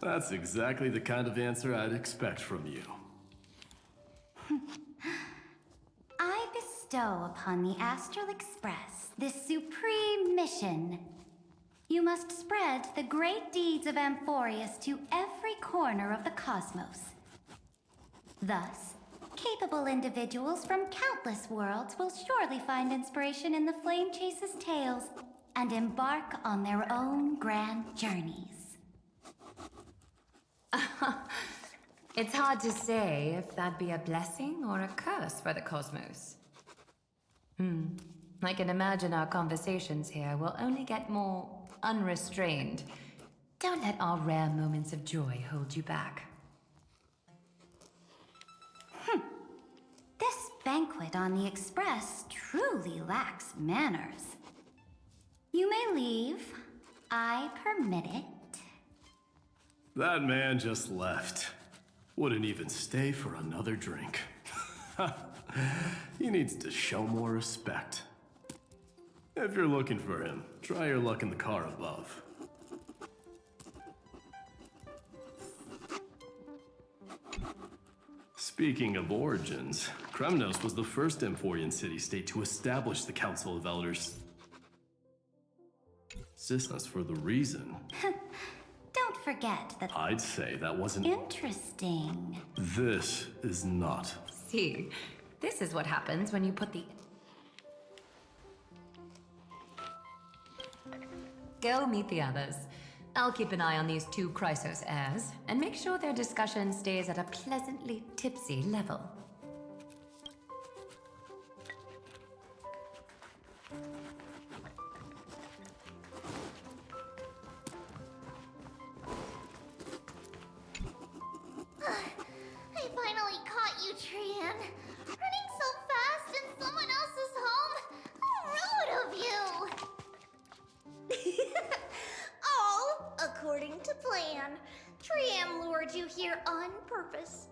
That's exactly the kind of answer I'd expect from you. I bestow upon the Astral Express this supreme mission. You must spread the great deeds of Amphoreus to every corner of the cosmos. Thus, capable individuals from countless worlds will surely find inspiration in the Flame Chase's tales and embark on their own grand journeys. It's hard to say if that'd be a blessing or a curse for the cosmos. I can imagine our conversations here will only get more unrestrained. Don't let our rare moments of joy hold you back. This banquet on the Express truly lacks manners. You may leave. I permit it. That man just left. Wouldn't even stay for another drink. He needs to show more respect. If you're looking for him, try your luck in the car above. Speaking of origins, Kremnos was the first Amphorean city-state to establish the Council of Elders. Systems for the reason. Don't forget that. I'd say that wasn't interesting. This is not. See, this is what happens when you put the... Go meet the others. I'll keep an eye on these two Chrysos heirs, and make sure their discussion stays at a pleasantly tipsy level. I finally caught you, Trian. Running so fast in someone else's home? How rude of you! All according to plan. Trian lured you here on purpose.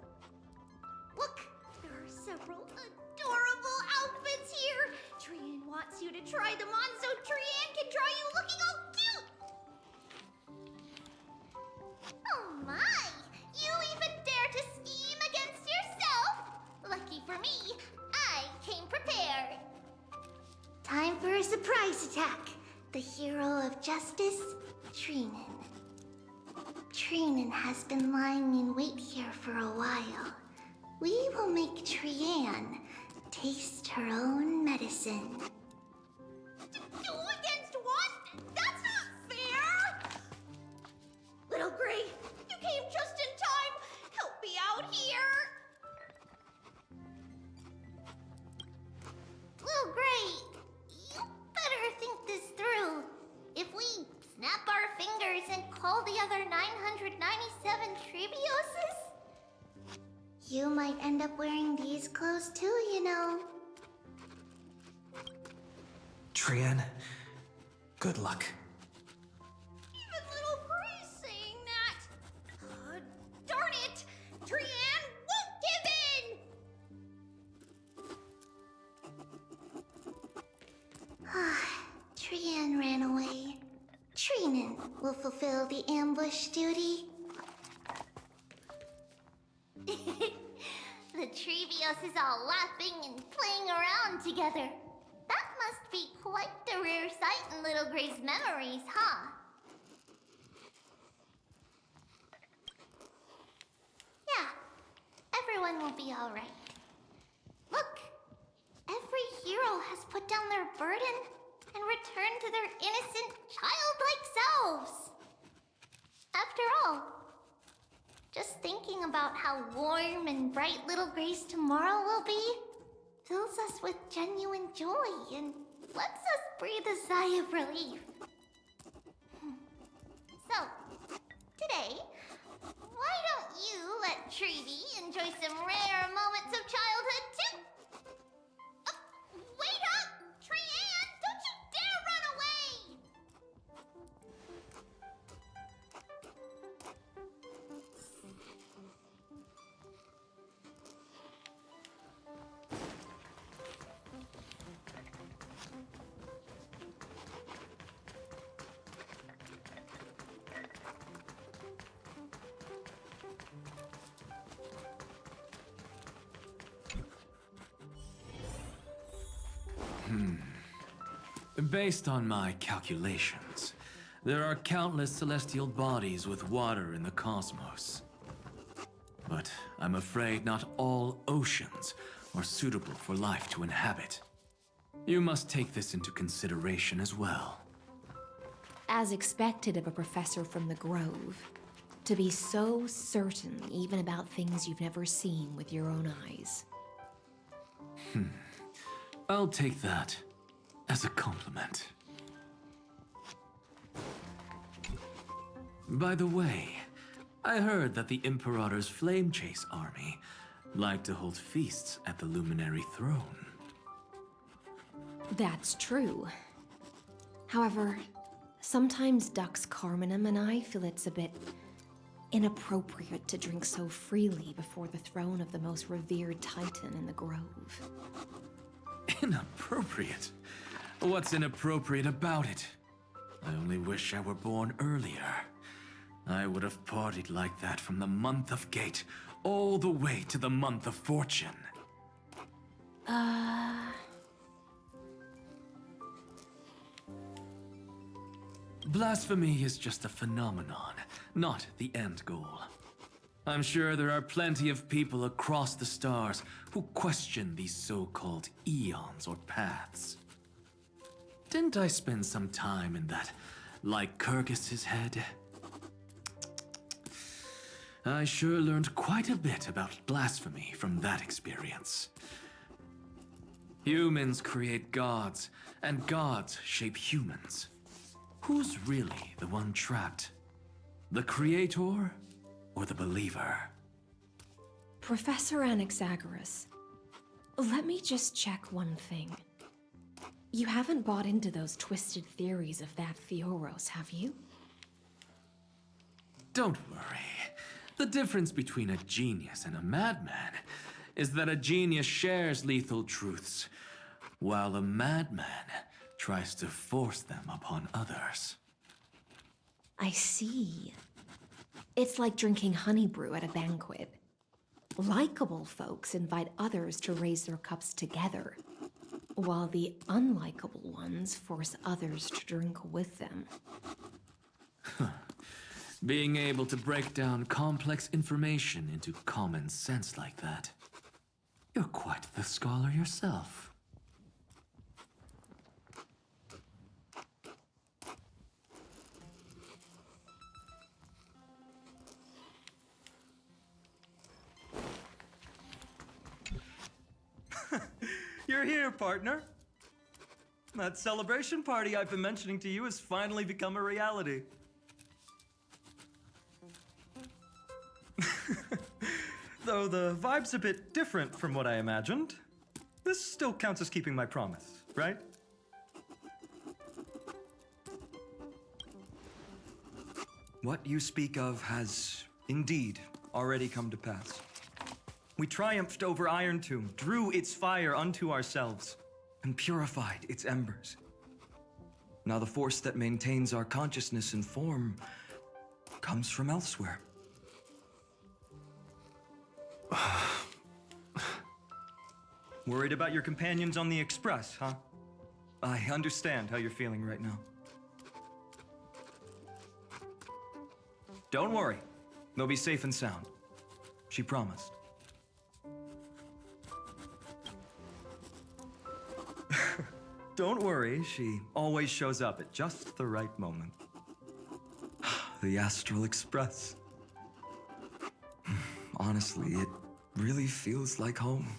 Look, there are several adorable outfits here. Trian wants you to try them on so Trian can draw you looking all cute. Oh my! You even dare to scheme against yourself? Lucky for me, I came prepared. Time for a surprise attack. The hero of justice, Trinan. Trinan has been lying in wait here for a while. We will make Trian taste her own medicine. Two against one? That's not fair! Little Gray, you came just in time. Help me out here. Little Gray, you better think this through. If we snap our fingers and call the other 997 Tribioses, you might end up wearing these clothes too, you know. Trian, Good luck. Even little Grace saying that. Darn it! Trian won't give in! Trian ran away. Trinan will fulfill the ambush duty. The Trevios is all laughing and playing around together. That must be quite the rare sight in Little Gray's memories, huh? Yeah, everyone will be all right. Look, every hero has put down their burden and returned to their innocent, childlike selves. After all, just thinking about how warm and bright Little Gray's tomorrow will be fills us with genuine joy and lets us breathe a sigh of relief. So, today, why don't you let Trevi enjoy some rare moments of childhood too? Wait up! Trian, don't you dare run away! Based on my calculations, there are countless celestial bodies with water in the cosmos. But I'm afraid not all oceans are suitable for life to inhabit. You must take this into consideration as well. As expected of a professor from the Grove, to be so certain even about things you've never seen with your own eyes. I'll take that as a compliment. By the way, I heard that the Imperator's Flame Chase army like to hold feasts at the Luminary Throne. That's true. However, sometimes Dux Carminum and I feel it's a bit inappropriate to drink so freely before the throne of the most revered Titan in the Grove. Inappropriate? What's inappropriate about it? I only wish I were born earlier. I would have partied like that from the month of Gate all the way to the month of Fortune. Blasphemy is just a phenomenon, not the end goal. I'm sure there are plenty of people across the stars who question these so-called eons or paths. Didn't I spend some time in that Lycurgus's head? I sure learned quite a bit about blasphemy from that experience. Humans create gods, and gods shape humans. Who's really the one trapped? The creator or the believer? Professor Anaxagoras, let me just check one thing. You haven't bought into those twisted theories of that Theoros, have you? Don't worry. The difference between a genius and a madman is that a genius shares lethal truths, while a madman tries to force them upon others. I see. It's like drinking honey brew at a banquet. Likable folks invite others to raise their cups together, while the unlikable ones force others to drink with them. Being able to break down complex information into common sense like that. You're quite the scholar yourself. You're here, partner. That celebration party I've been mentioning to you has finally become a reality. Though the vibe's a bit different from what I imagined, this still counts as keeping my promise, right? What you speak of has indeed already come to pass. We triumphed over Iron Tomb, drew its fire unto ourselves, and purified its embers. Now the force that maintains our consciousness and form comes from elsewhere. Worried about your companions on the Express, huh? I understand how you're feeling right now. Don't worry. They'll be safe and sound. She promised. Don't worry, she always shows up at just the right moment. The Astral Express. Honestly, it really feels like home.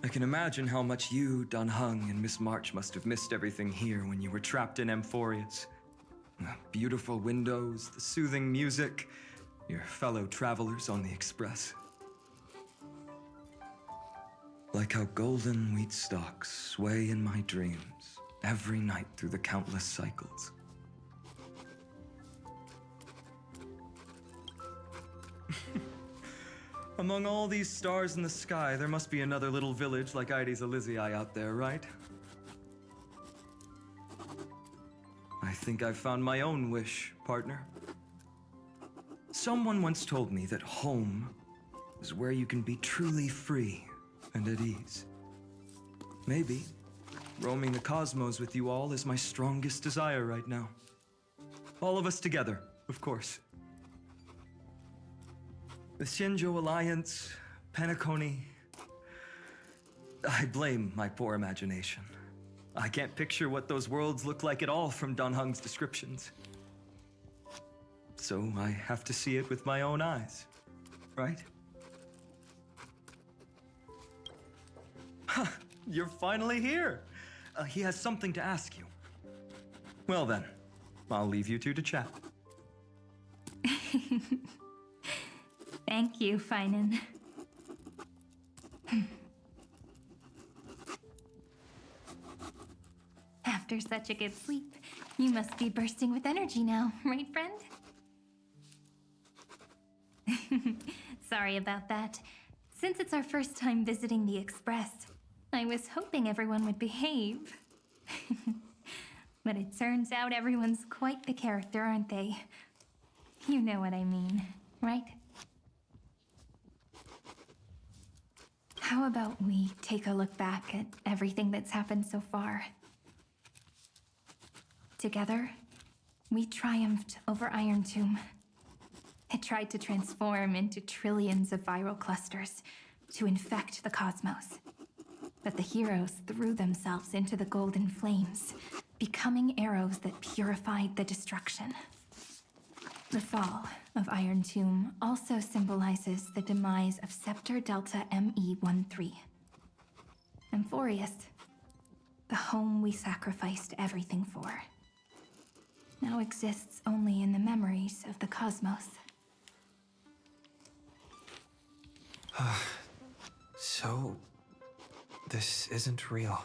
I can imagine how much you, Dun Hung, and Miss March must have missed everything here when you were trapped in Amphoreus. The beautiful windows, the soothing music, your fellow travelers on the Express. Like how golden wheat stalks sway in my dreams every night through the countless cycles. Among all these stars in the sky, there must be another little village like Ides Elysiae out there, right? I think I've found my own wish, partner. Someone once told me that home is where you can be truly free and at ease. Maybe roaming the cosmos with you all is my strongest desire right now. All of us together, of course. The Shinjo Alliance, Penacony. I blame my poor imagination. I can't picture what those worlds look like at all from Dun Hung's descriptions. So I have to see it with my own eyes, right? Huh, you're finally here. He has something to ask you. Well then, I'll leave you two to chat. Thank you, Finan. After such a good sleep, you must be bursting with energy now, right, friend? Sorry about that. Since it's our first time visiting the Express, I was hoping everyone would behave. But it turns out everyone's quite the character, aren't they? You know what I mean, right? How about we take a look back at everything that's happened so far? Together, we triumphed over Iron Tomb. It tried to transform into trillions of viral clusters to infect the cosmos. But the heroes threw themselves into the golden flames, becoming arrows that purified the destruction. The fall of Iron Tomb also symbolizes the demise of Scepter Delta ME-13. Amphoreus, the home we sacrificed everything for, now exists only in the memories of the cosmos. So, this isn't real.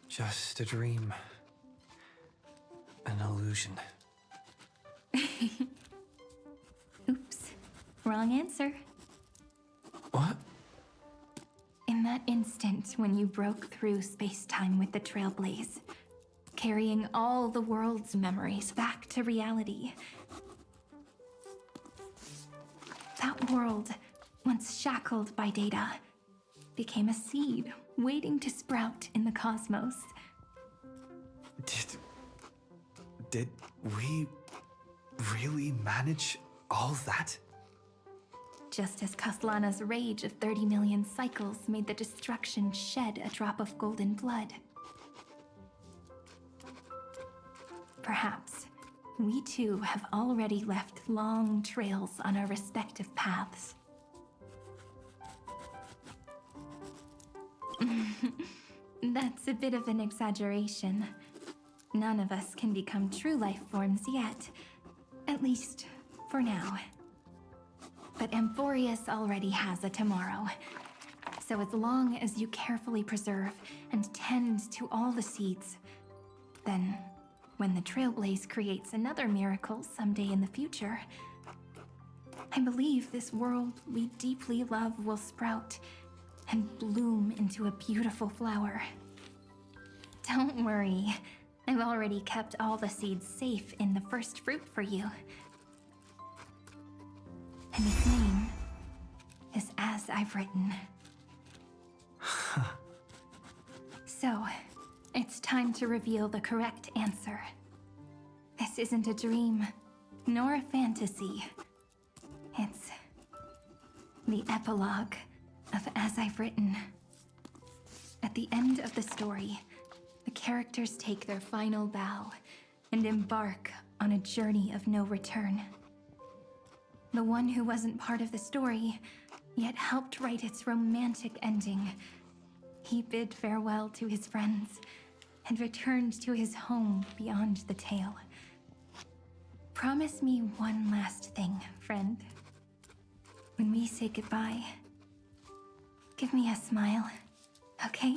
Just a dream. An illusion. Oops. Wrong answer. What? In that instant when you broke through space-time with the Trailblaze, carrying all the world's memories back to reality, that world, once shackled by data, became a seed waiting to sprout in the cosmos. Did we really manage all that? Just as Kaslana's rage of 30 million cycles made the destruction shed a drop of golden blood. Perhaps we too have already left long trails on our respective paths. That's a bit of an exaggeration. None of us can become true life forms yet. At least, for now. But Amphoreus already has a tomorrow. So as long as you carefully preserve and tend to all the seeds, then when the Trailblaze creates another miracle someday in the future, I believe this world we deeply love will sprout and bloom into a beautiful flower. Don't worry, I've already kept all the seeds safe in the first fruit for you. And its name is As I've Written. So, it's time to reveal the correct answer. This isn't a dream, nor a fantasy. It's the epilogue of As I've Written. At the end of the story, the characters take their final bow and embark on a journey of no return. The one who wasn't part of the story, yet helped write its romantic ending, he bid farewell to his friends and returned to his home beyond the tale. Promise me one last thing, friend. When we say goodbye, give me a smile, okay?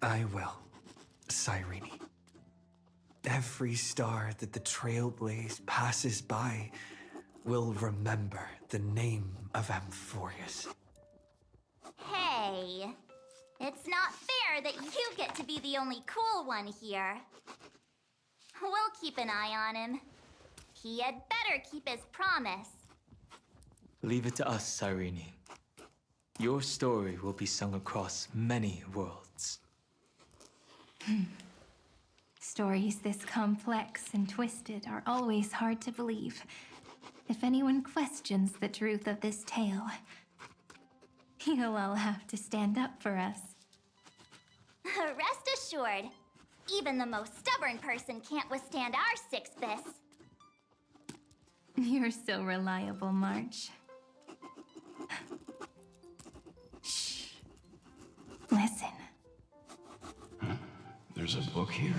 I will, Cyrene. Every star that the Trailblaze passes by will remember the name of Amphoreus. Hey, it's not fair that you get to be the only cool one here. We'll keep an eye on him. He had better keep his promise. Leave it to us, Cyrene. Your story will be sung across many worlds. Stories this complex and twisted are always hard to believe. If anyone questions the truth of this tale, you'll all have to stand up for us. Rest assured, even the most stubborn person can't withstand our six fists. You're so reliable, March. Shh. Listen. There's a book here?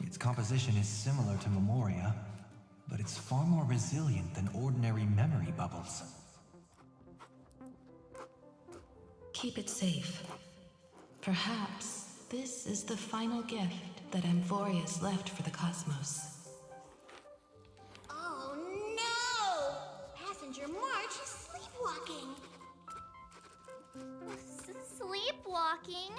Its composition is similar to Memoria, but it's far more resilient than ordinary memory bubbles. Keep it safe. Perhaps this is the final gift that Amphoreus left for the cosmos. Oh no! Passenger March is sleepwalking. Sleepwalking?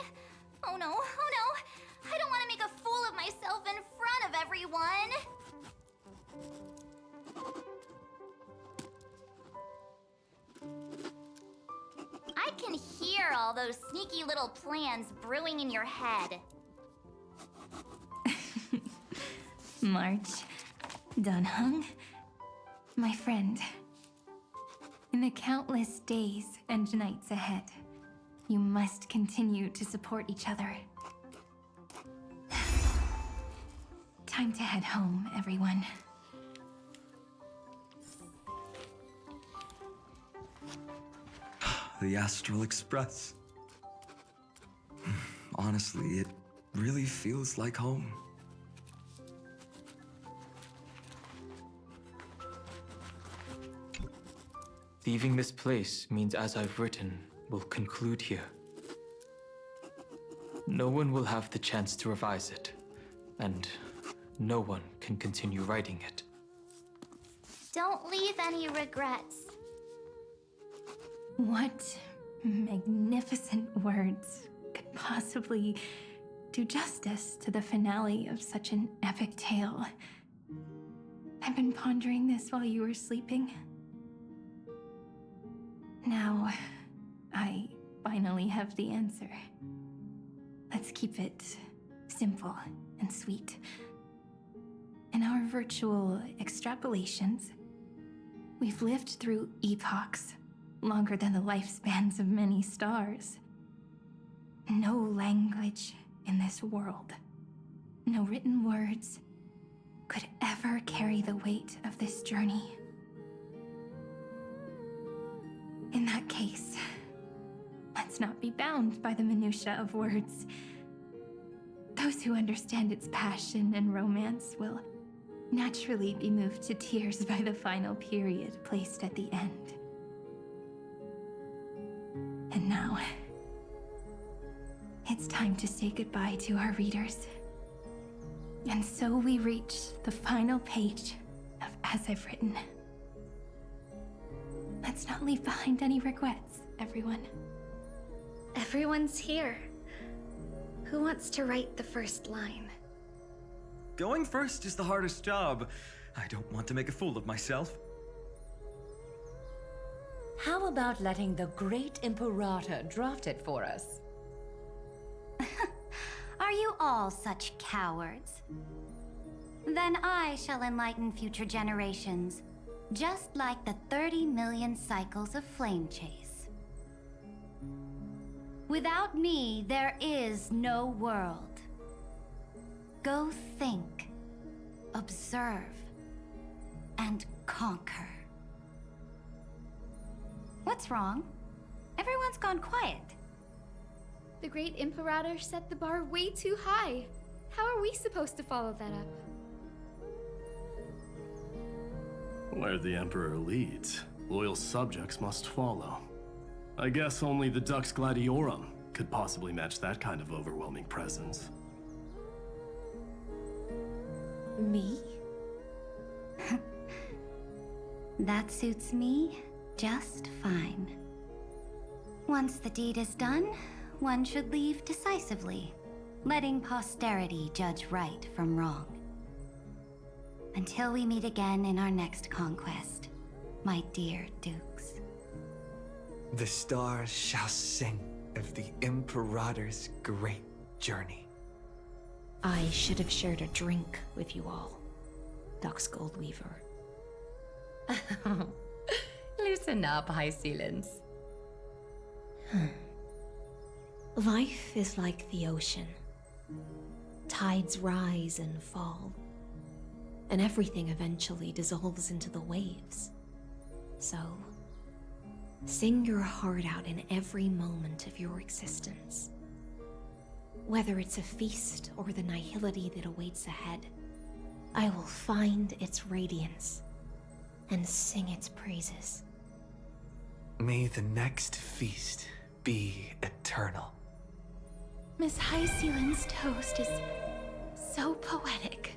Oh no, oh no! I don't want to make a fool of myself in front of everyone! I can hear all those sneaky little plans brewing in your head. March, Dunhung, my friend. In the countless days and nights ahead, you must continue to support each other. Time to head home, everyone. The Astral Express. Honestly, it really feels like home. Leaving this place means As I've Written will conclude here. No one will have the chance to revise it, and no one can continue writing it. Don't leave any regrets. What magnificent words could possibly do justice to the finale of such an epic tale? I've been pondering this while you were sleeping. Now, I finally have the answer. Let's keep it simple and sweet. In our virtual extrapolations, we've lived through epochs longer than the lifespans of many stars. No language in this world, no written words, could ever carry the weight of this journey. In that case, let's not be bound by the minutiae of words. Those who understand its passion and romance will naturally be moved to tears by the final period placed at the end. And now, It's time to say goodbye to our readers. And so we reach the final page of As I've Written. Let's not leave behind any regrets, everyone. Everyone's here. Who wants to write the first line? Going first is the hardest job. I don't want to make a fool of myself. How about letting the great Imperator draft it for us? Are you all such cowards? Then I shall enlighten future generations, just like the 30 million cycles of flame chase. Without me, there is no world. Go think, observe, and conquer. What's wrong? Everyone's gone quiet. The great Imperator set the bar way too high. How are we supposed to follow that up? Where the Emperor leads, loyal subjects must follow. I guess only the Dux Gladiorum could possibly match that kind of overwhelming presence. Me? That suits me just fine. Once the deed is done, one should leave decisively, letting posterity judge right from wrong. Until we meet again in our next conquest, my dear dukes. The stars shall sing of the Imperator's great journey. I should have shared a drink with you all, Dux Goldweaver. Loosen up, High Sealants. Life is like the ocean. Tides rise and fall, and everything eventually dissolves into the waves. So, sing your heart out in every moment of your existence. Whether it's a feast or the nihility that awaits ahead, I will find its radiance and sing its praises. May the next feast be eternal. Miss High Sealand's toast is so poetic.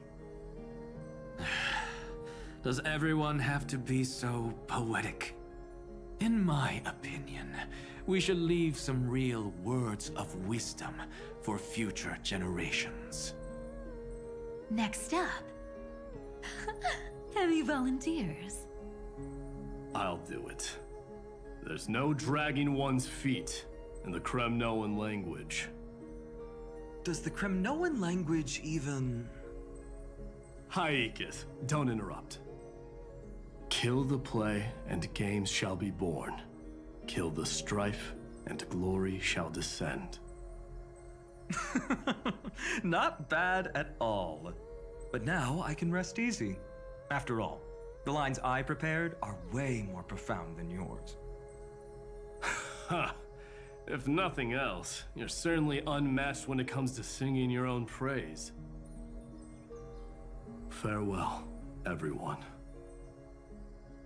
Does everyone have to be so poetic? In my opinion, we should leave some real words of wisdom for future generations. Next up, heavy volunteers. I'll do it. There's no dragging one's feet in the Kremnoan language. Does the Kremnoan language even... Haikith, don't interrupt. Kill the play, and games shall be born. Kill the strife, and glory shall descend. Not bad at all. But now I can rest easy. After all, the lines I prepared are way more profound than yours. Ha! If nothing else, you're certainly unmatched when it comes to singing your own praise. Farewell, everyone.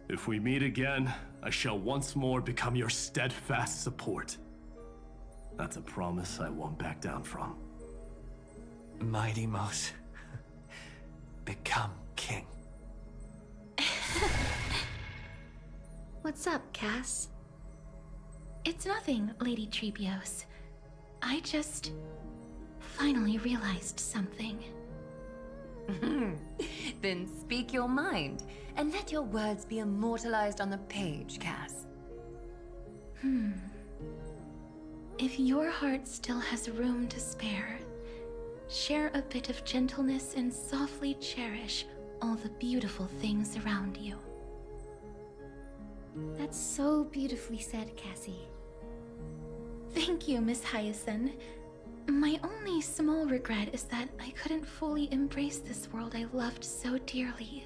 If we meet again, I shall once more become your steadfast support. That's a promise I won't back down from. Mighty Mouse, become king. What's up, Cass? It's nothing, Lady Trebios. I just finally realized something. Then speak your mind, and let your words be immortalized on the page, Cass. If your heart still has room to spare, share a bit of gentleness and softly cherish all the beautiful things around you. That's so beautifully said, Cassie. Thank you, Miss Hyacinth. My only small regret is that I couldn't fully embrace this world I loved so dearly.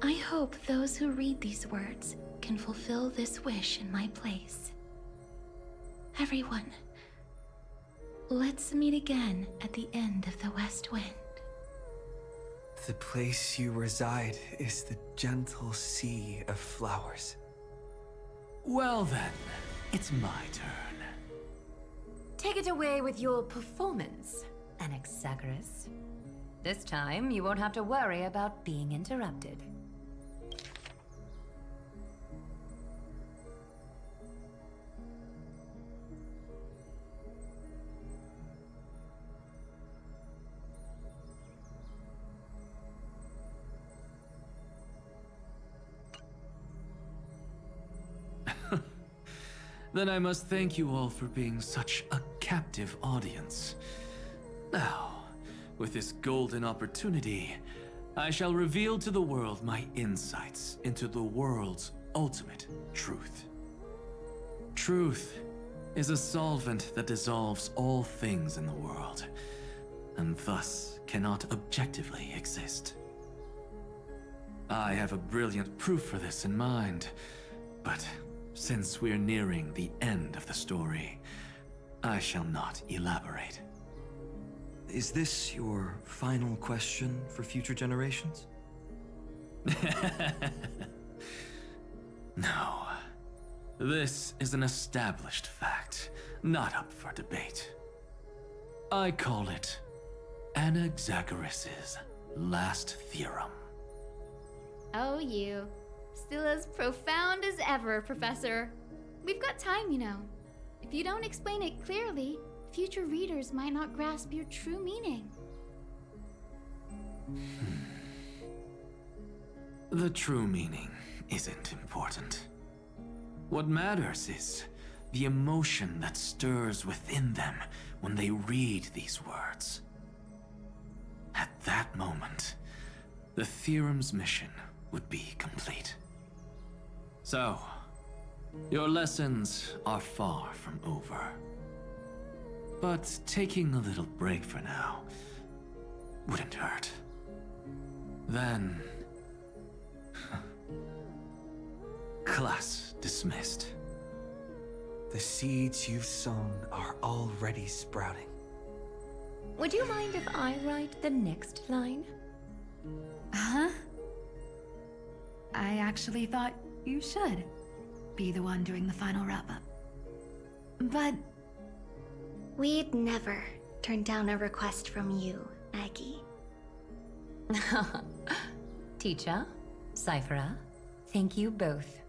I hope those who read these words can fulfill this wish in my place. Everyone, let's meet again at the end of the West Wind. The place you reside is the gentle sea of flowers. Well then, it's my turn. Take it away with your performance, Anaxagoras. This time, you won't have to worry about being interrupted. Then I must thank you all for being such a captive audience. Now, with this golden opportunity, I shall reveal to the world my insights into the world's ultimate truth. Truth is a solvent that dissolves all things in the world, and thus cannot objectively exist. I have a brilliant proof for this in mind, but since we're nearing the end of the story, I shall not elaborate. Is this your final question for future generations? No. This is an established fact, not up for debate. I call it Anaxagoras' last theorem. Oh, you. Still as profound as ever, Professor. We've got time, you know. If you don't explain it clearly, future readers might not grasp your true meaning. The true meaning isn't important. What matters is the emotion that stirs within them when they read these words. At that moment, the theorem's mission would be complete. So, your lessons are far from over. But taking a little break for now wouldn't hurt. Then... class dismissed. The seeds you've sown are already sprouting. Would you mind if I write the next line? Huh? I actually thought you should be the one doing the final wrap-up. But... We'd never turn down a request from you, Aggie. Teacher, Cyphera, thank you both.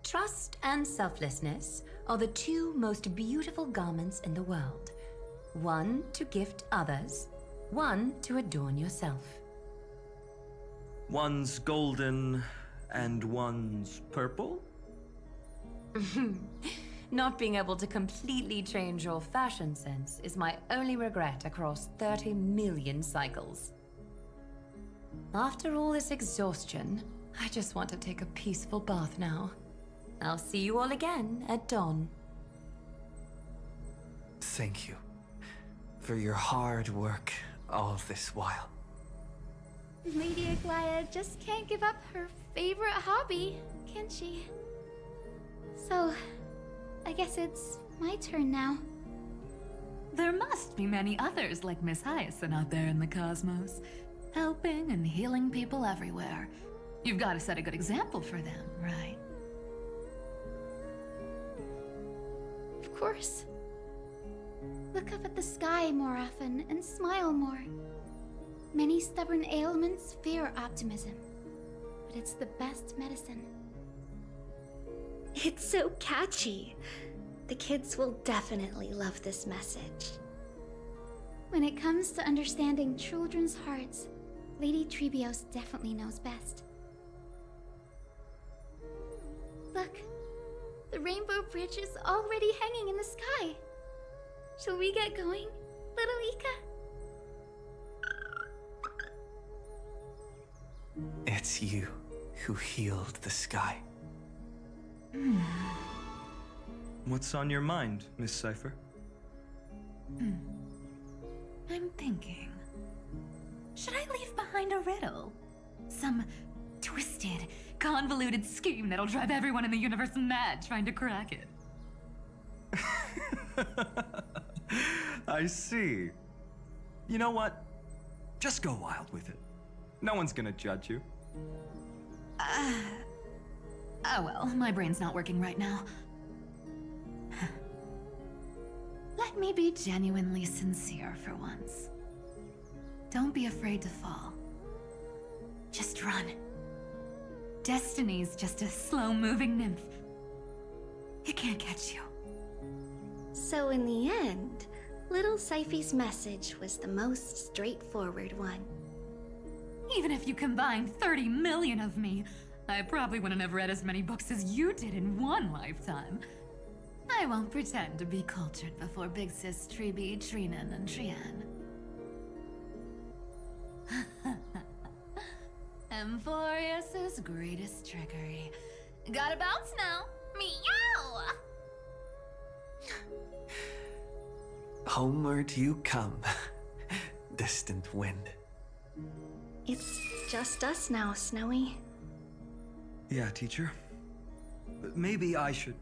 Trust and selflessness are the two most beautiful garments in the world. One to gift others, one to adorn yourself. One's golden and one's purple? Not being able to completely change your fashion sense is my only regret across 30 million cycles. After all this exhaustion, I just want to take a peaceful bath now. I'll see you all again at dawn. Thank you for your hard work all this while. Lady Aglaya just can't give up her favorite hobby, can she? So, I guess it's my turn now. There must be many others like Miss Hyacinth out there in the cosmos, helping and healing people everywhere. You've got to set a good example for them, right? Of course. Look up at the sky more often and smile more. Many stubborn ailments fear optimism, but it's the best medicine. It's so catchy. The kids will definitely love this message. When it comes to understanding children's hearts, Lady Trebios definitely knows best. Look, the Rainbow Bridge is already hanging in the sky. Shall we get going, little Ika? It's you who healed the sky. What's on your mind, Miss Cypher? I'm thinking. Should I leave behind a riddle? Some twisted, convoluted scheme that'll drive everyone in the universe mad trying to crack it. I see. You know what? Just go wild with it. No one's gonna judge you. Oh well, my brain's not working right now. Let me be genuinely sincere for once. Don't be afraid to fall. Just run. Destiny's just a slow-moving nymph. It can't catch you. So in the end, little Syphi's message was the most straightforward one. Even if you combined 30 million of me, I probably wouldn't have read as many books as you did in one lifetime. I won't pretend to be cultured before Big Sis Treeby, Trinan, and Trian. Amphoreus' greatest trickery. Gotta bounce now. Meow! Homeward you come, distant wind. It's just us now, Snowy. Yeah, teacher. Maybe I should...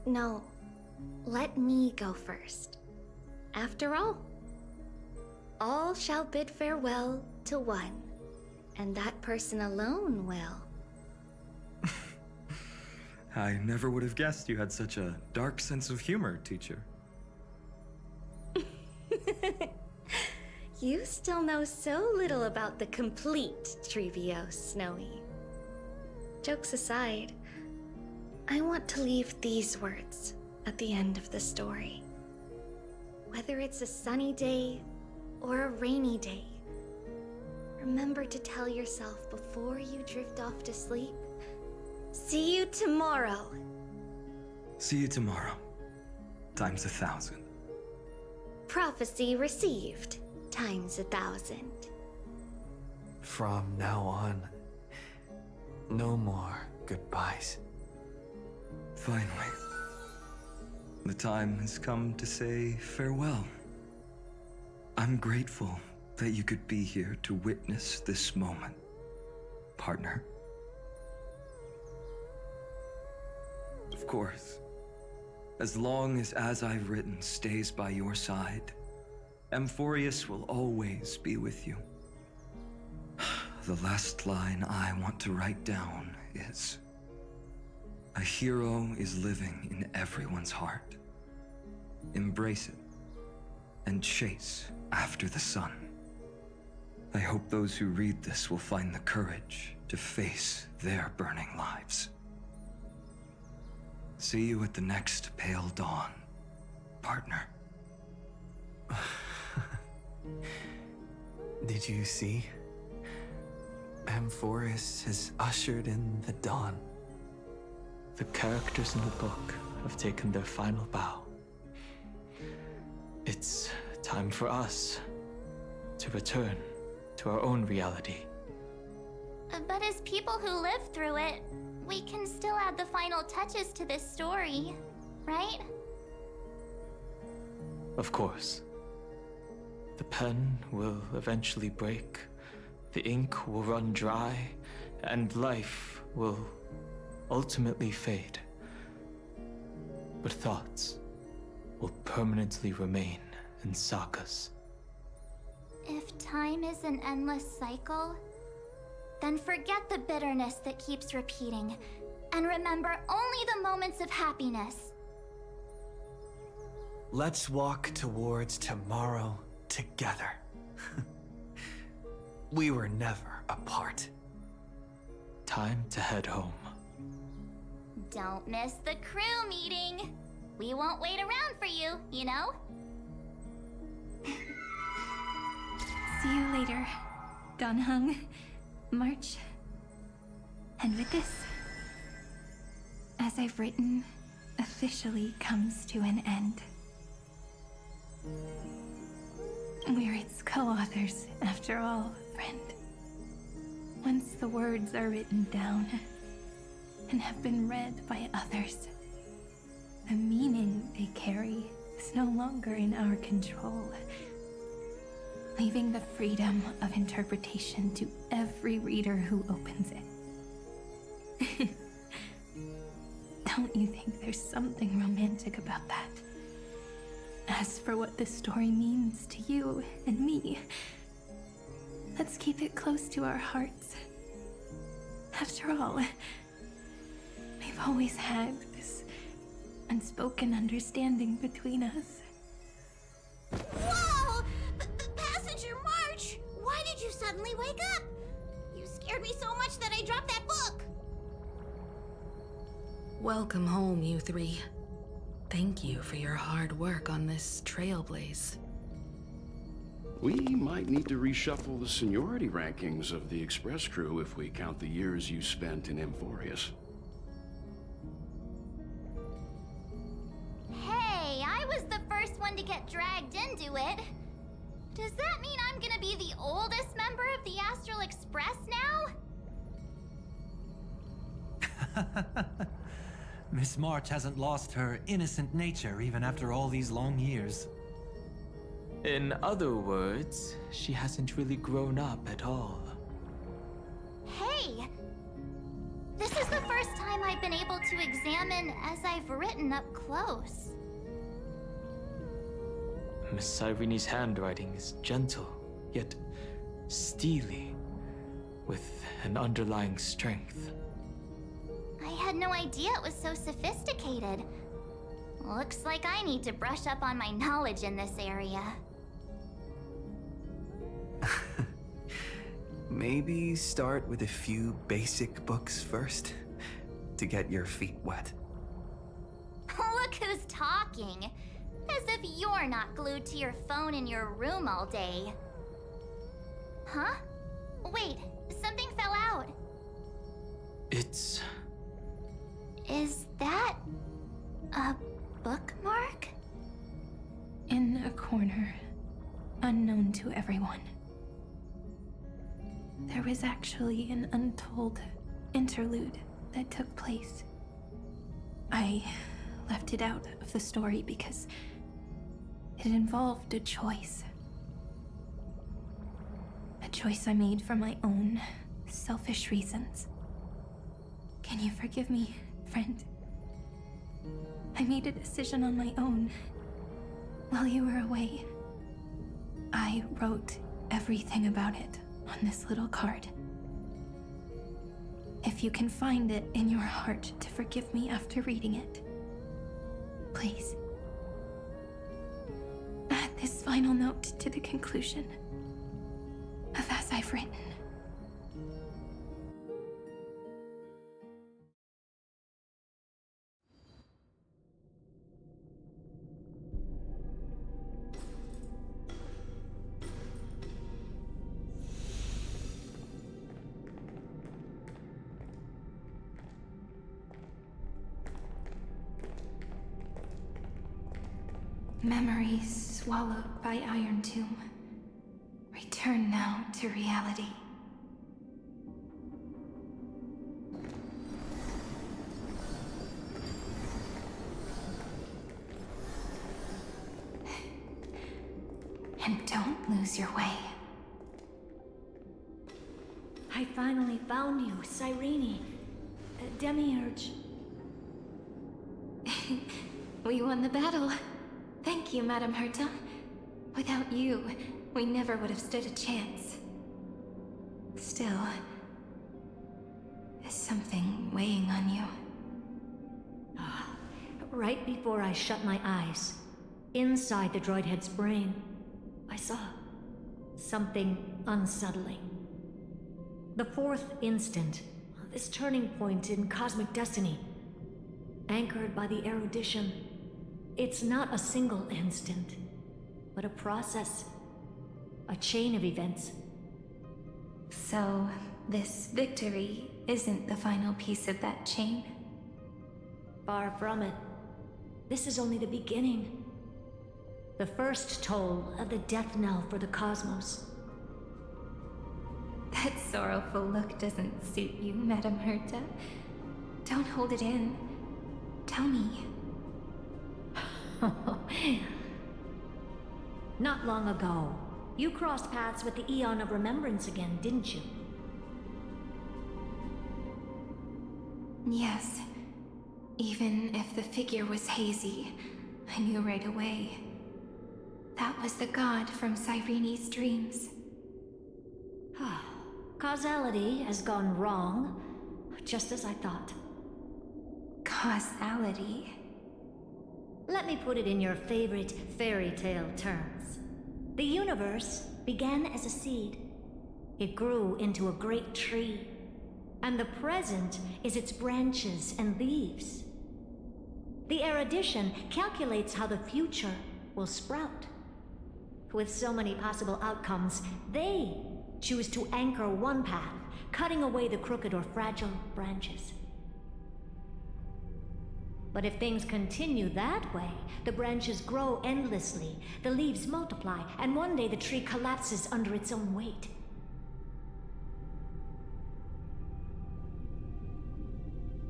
No, let me go first. After all shall bid farewell to one, and that person alone will. I never would have guessed you had such a dark sense of humor, teacher. You still know so little about the complete Trevios, Snowy. Jokes aside, I want to leave these words at the end of the story. Whether it's a sunny day or a rainy day, remember to tell yourself before you drift off to sleep, see you tomorrow. See you tomorrow. Times 1,000. Prophecy received, times 1,000. From now on, no more goodbyes. Finally. The time has come to say farewell. I'm grateful that you could be here to witness this moment, partner. Of course, as long as I've written stays by your side, Amphoreus will always be with you. The last line I want to write down is, a hero is living in everyone's heart. Embrace it and chase after the sun. I hope those who read this will find the courage to face their burning lives. See you at the next pale dawn, partner. Did you see? Amphoreus has ushered in the dawn. The characters in the book have taken their final bow. It's time for us to return to our own reality. But as people who lived through it, we can still add the final touches to this story, right? Of course. The pen will eventually break, the ink will run dry, and life will ultimately fade. But thoughts will permanently remain in sagas. If time is an endless cycle, then forget the bitterness that keeps repeating, and remember only the moments of happiness. Let's walk towards tomorrow together. We were never apart. Time to head home. Don't miss the crew meeting. We won't wait around for you, you know? See you later, Donhung, March. And with this, as I've written, officially comes to an end. We're its co-authors, after all, friend. Once the words are written down and have been read by others, the meaning they carry is no longer in our control, leaving the freedom of interpretation to every reader who opens it. Don't you think there's something romantic about that? As for what this story means to you and me, let's keep it close to our hearts. After all, we've always had this unspoken understanding between us. Welcome home, you three. Thank you for your hard work on this trailblaze. We might need to reshuffle the seniority rankings of the Express crew if we count the years you spent in Amphoreus. Hey, I was the first one to get dragged into it. Does that mean I'm gonna be the oldest member of the Astral Express now? Miss March hasn't lost her innocent nature even after all these long years. In other words, she hasn't really grown up at all. Hey! This is the first time I've been able to examine as I've written up close. Miss Irene's handwriting is gentle, yet steely, with an underlying strength. I had no idea it was so sophisticated. Looks like I need to brush up on my knowledge in this area. Maybe start with a few basic books first, to get your feet wet. Look who's talking! As if you're not glued to your phone in your room all day. Huh? Wait, something fell out. It's... Is that... a bookmark? In a corner, unknown to everyone. There was actually an untold interlude that took place. I left it out of the story because it involved a choice. A choice I made for my own selfish reasons. Can you forgive me, friend? I made a decision on my own while you were away. I wrote everything about it on this little card. If you can find it in your heart to forgive me after reading it, please. Add this final note to the conclusion of As I've Written. Memories swallowed by Iron Tomb. Return now to reality. And don't lose your way. I finally found you, Cyrene. Demiurge. We won the battle. Thank you, Madame Herta. Without you, we never would have stood a chance. Still, is something weighing on you? Right before I shut my eyes, inside the droid head's brain, I saw something unsettling. The fourth instant, this turning point in cosmic destiny, anchored by the erudition. It's not a single instant, but a process, a chain of events. So, this victory isn't the final piece of that chain? Far from it. This is only the beginning. The first toll of the death knell for the cosmos. That sorrowful look doesn't suit you, Madame Herta. Don't hold it in. Tell me. Not long ago, you crossed paths with the Eon of Remembrance again, didn't you? Yes. Even if the figure was hazy, I knew right away. That was the god from Cyrene's dreams. Causality has gone wrong, just as I thought. Causality? Let me put it in your favorite fairy tale terms. The universe began as a seed. It grew into a great tree. And the present is its branches and leaves. The erudition calculates how the future will sprout. With so many possible outcomes, they choose to anchor one path, cutting away the crooked or fragile branches. But if things continue that way, the branches grow endlessly, the leaves multiply, and one day the tree collapses under its own weight.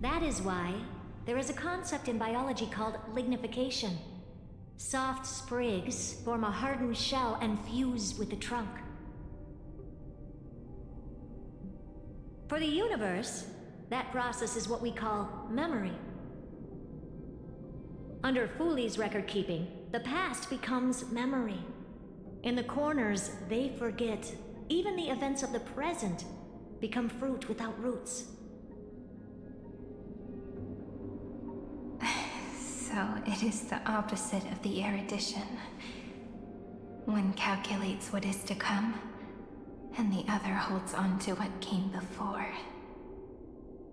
That is why there is a concept in biology called lignification. Soft sprigs form a hardened shell and fuse with the trunk. For the universe, that process is what we call memory. Under Fooley's record-keeping, the past becomes memory. In the corners, they forget. Even the events of the present become fruit without roots. So it is the opposite of the erudition. One calculates what is to come, and the other holds on to what came before.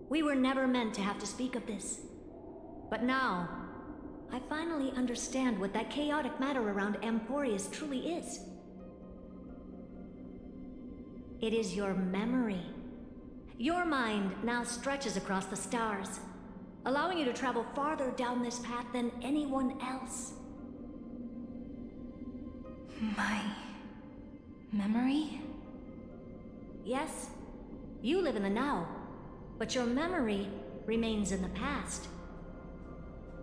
We were never meant to have to speak of this. But now, I finally understand what that chaotic matter around Amphoreus truly is. It is your memory. Your mind now stretches across the stars, allowing you to travel farther down this path than anyone else. My memory? Yes, you live in the now, but your memory remains in the past.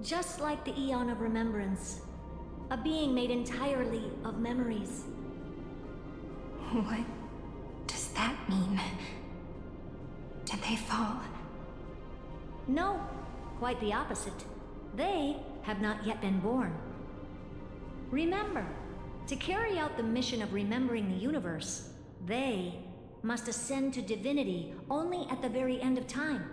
Just like the Eon of Remembrance, a being made entirely of memories. What does that mean? Did they fall? No, quite the opposite. They have not yet been born. Remember, to carry out the mission of remembering the universe, they must ascend to divinity only at the very end of time.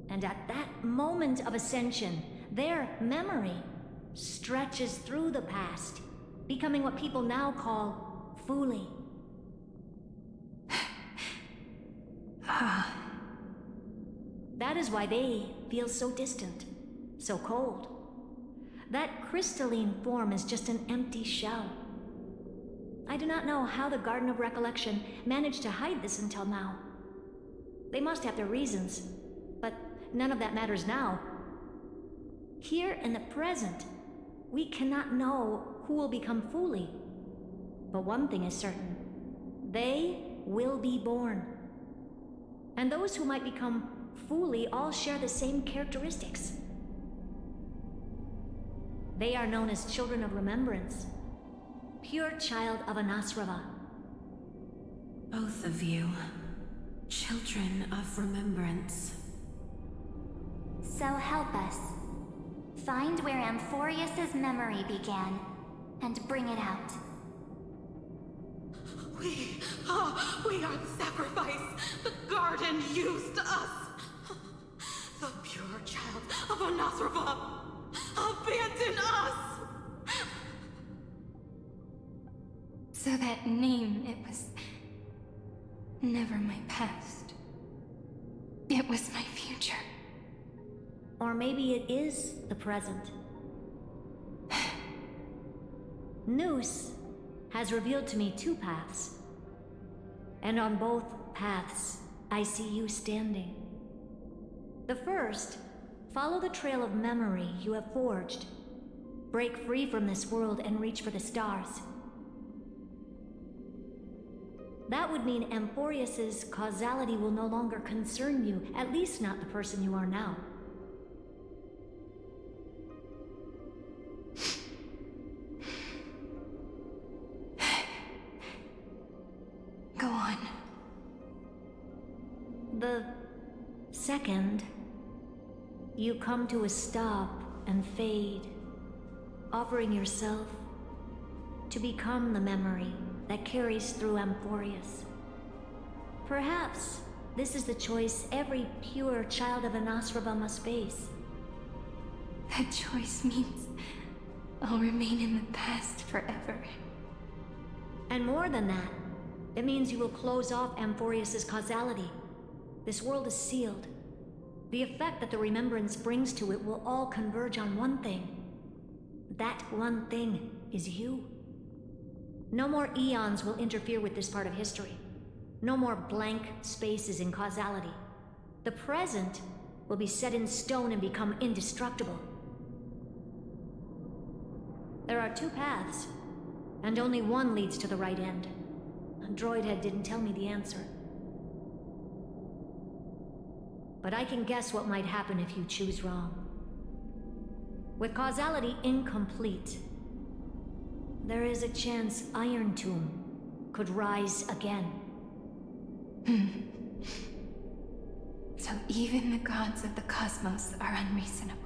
And at that moment of ascension, their memory stretches through the past, becoming what people now call Fooley. That is why they feel so distant, so cold. That crystalline form is just an empty shell. I do not know how the Garden of Recollection managed to hide this until now. They must have their reasons, but none of that matters now. Here in the present, we cannot know who will become Fooley. But one thing is certain. They will be born. And those who might become Fooley all share the same characteristics. They are known as Children of Remembrance. Pure child of Anasrava. Both of you. Children of Remembrance. So help us. Find where Amphoreus' memory began, and bring it out. We are the sacrifice the garden used us. The pure child of Anasrava. Abandon us! So that name, it was never my past. It was my future. Or maybe it is the present. Noose has revealed to me two paths. And on both paths, I see you standing. The first, follow the trail of memory you have forged. Break free from this world and reach for the stars. That would mean Amphoreus' causality will no longer concern you, at least not the person you are now. Go on. The second, you come to a stop and fade, offering yourself to become the memory that carries through Amphoreus. Perhaps this is the choice every pure child of Anasrava must face. That choice means I'll remain in the past forever. And more than that, it means you will close off Amphoreus' causality. This world is sealed. The effect that the remembrance brings to it will all converge on one thing. That one thing is you. No more eons will interfere with this part of history. No more blank spaces in causality. The present will be set in stone and become indestructible. There are two paths, and only one leads to the right end. A droid head didn't tell me the answer. But I can guess what might happen if you choose wrong. With causality incomplete, there is a chance Iron Tomb could rise again. So even the gods of the cosmos are unreasonable.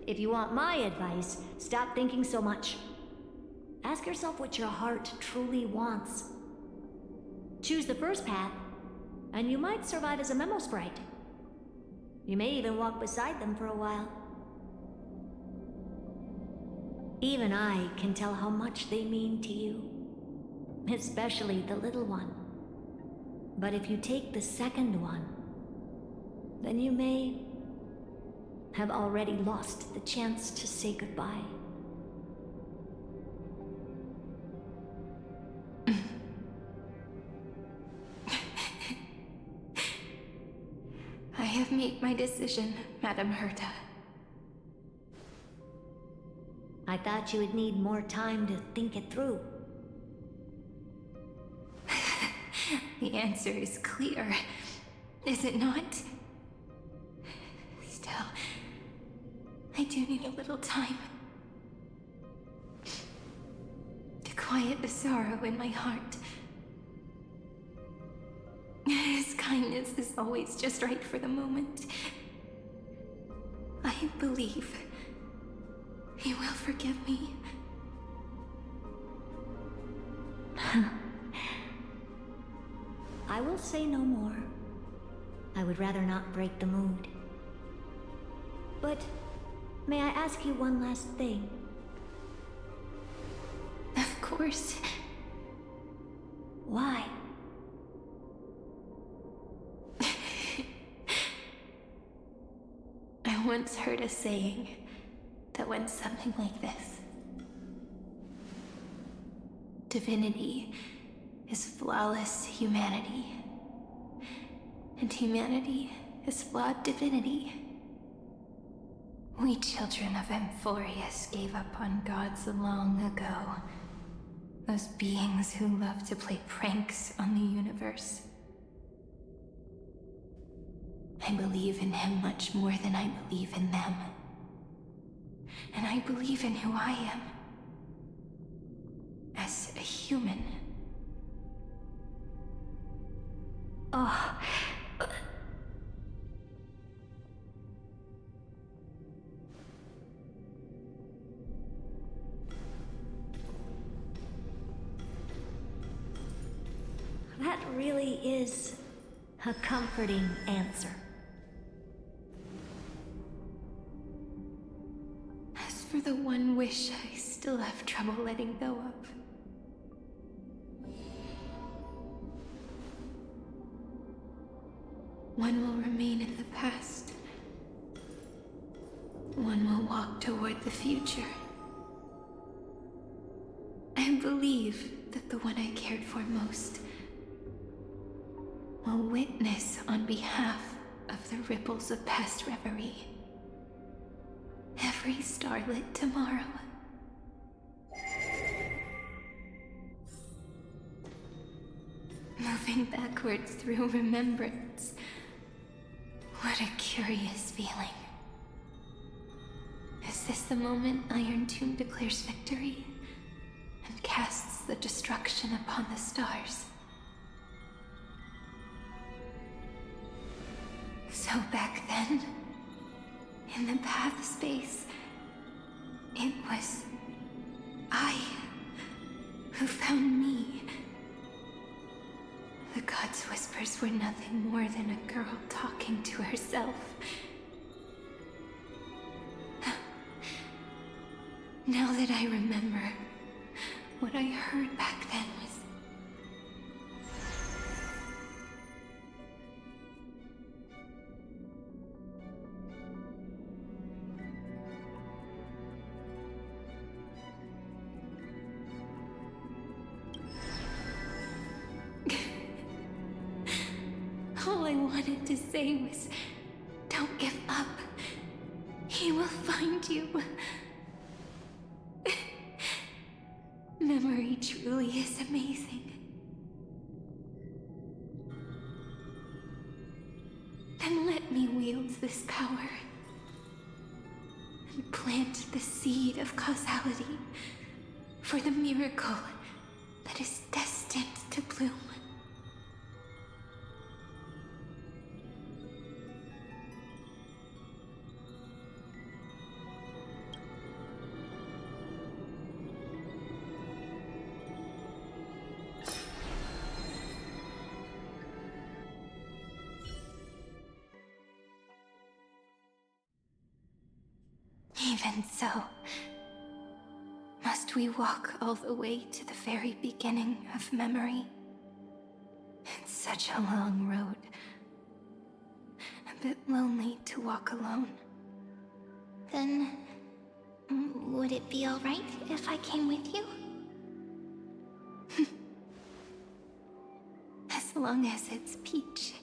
If you want my advice, stop thinking so much. Ask yourself what your heart truly wants. Choose the first path, and you might survive as a memo sprite. You may even walk beside them for a while. Even I can tell how much they mean to you. Especially the little one. But if you take the second one, then you may have already lost the chance to say goodbye. I have made my decision, Madame Herta. I thought you would need more time to think it through. The answer is clear, is it not? Still, I do need a little time to quiet the sorrow in my heart. His kindness is always just right for the moment. I believe he will forgive me. I will say no more. I would rather not break the mood. But may I ask you one last thing? Of course. Why? I once heard a saying that went something like this. Divinity is flawless humanity, and humanity is flawed divinity. We children of Amphoreus gave up on gods long ago. Those beings who love to play pranks on the universe. I believe in him much more than I believe in them. And I believe in who I am. As a human. Oh. That really is a comforting answer. As for the one wish I still have trouble letting go of. One will remain in the past. One will walk toward the future. I believe that the one I cared for most will witness on behalf of the ripples of past reverie. Every starlit tomorrow. Moving backwards through remembrance. What a curious feeling. Is this the moment Iron Tomb declares victory and casts the destruction upon the stars? So back then, in the path space, it was I who found me. The gods' whispers were nothing more than a girl talking to herself. Now that I remember, what I heard back then was... wanted to say was, don't give up. He will find you. Memory truly is amazing. Then let me wield this power and plant the seed of causality for the miracle that is destined to bloom. Even so, must we walk all the way to the very beginning of memory? It's such a long road. A bit lonely to walk alone. Then, would it be alright if I came with you? As long as it's Peach,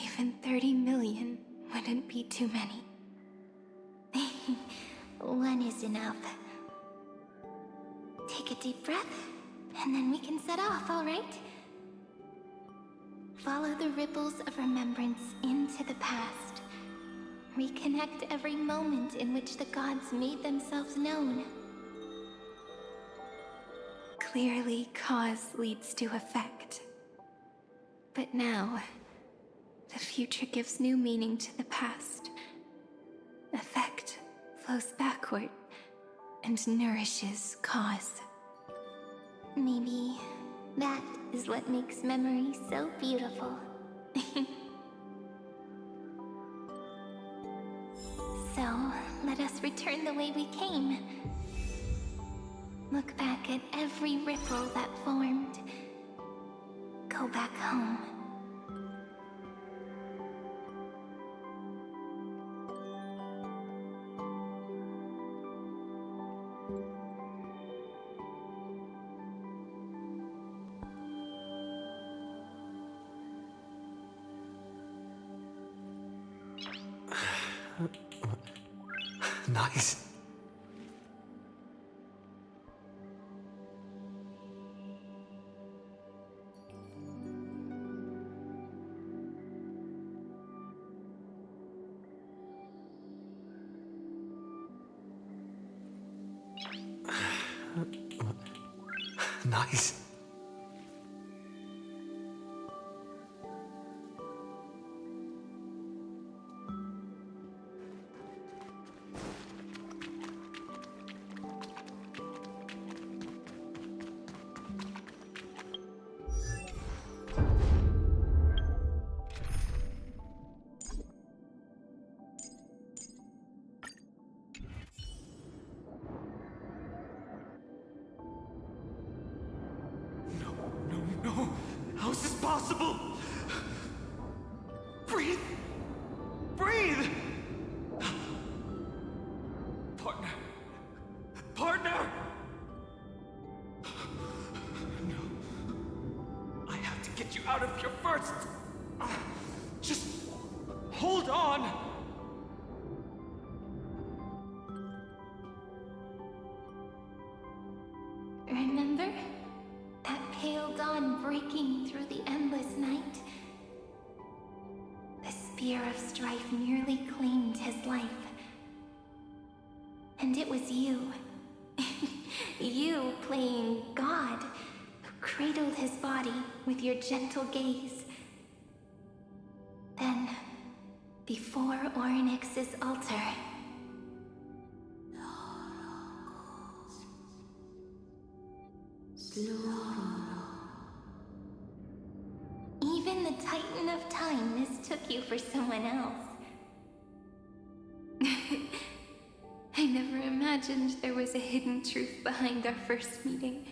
even 30 million wouldn't be too many. One is enough. Take a deep breath, and then we can set off, alright? Follow the ripples of remembrance into the past. Reconnect every moment in which the gods made themselves known. Clearly, cause leads to effect. But now, the future gives new meaning to the past. Effect flows backward and nourishes cause. Maybe that is what makes memory so beautiful. So, let us return the way we came. Look back at every ripple that formed. Go back home. Nice. Nice. No! How is this possible? Breathe! Breathe! Partner! Partner! No. I have to get you out of here first! Just hold on! Remember? That pale dawn breaking through the endless night? The spear of strife nearly claimed his life. And it was you. You playing God, who cradled his body with your gentle gaze. Then, before Orynyx's altar, even the Titan of Time mistook you for someone else. I never imagined there was a hidden truth behind our first meeting.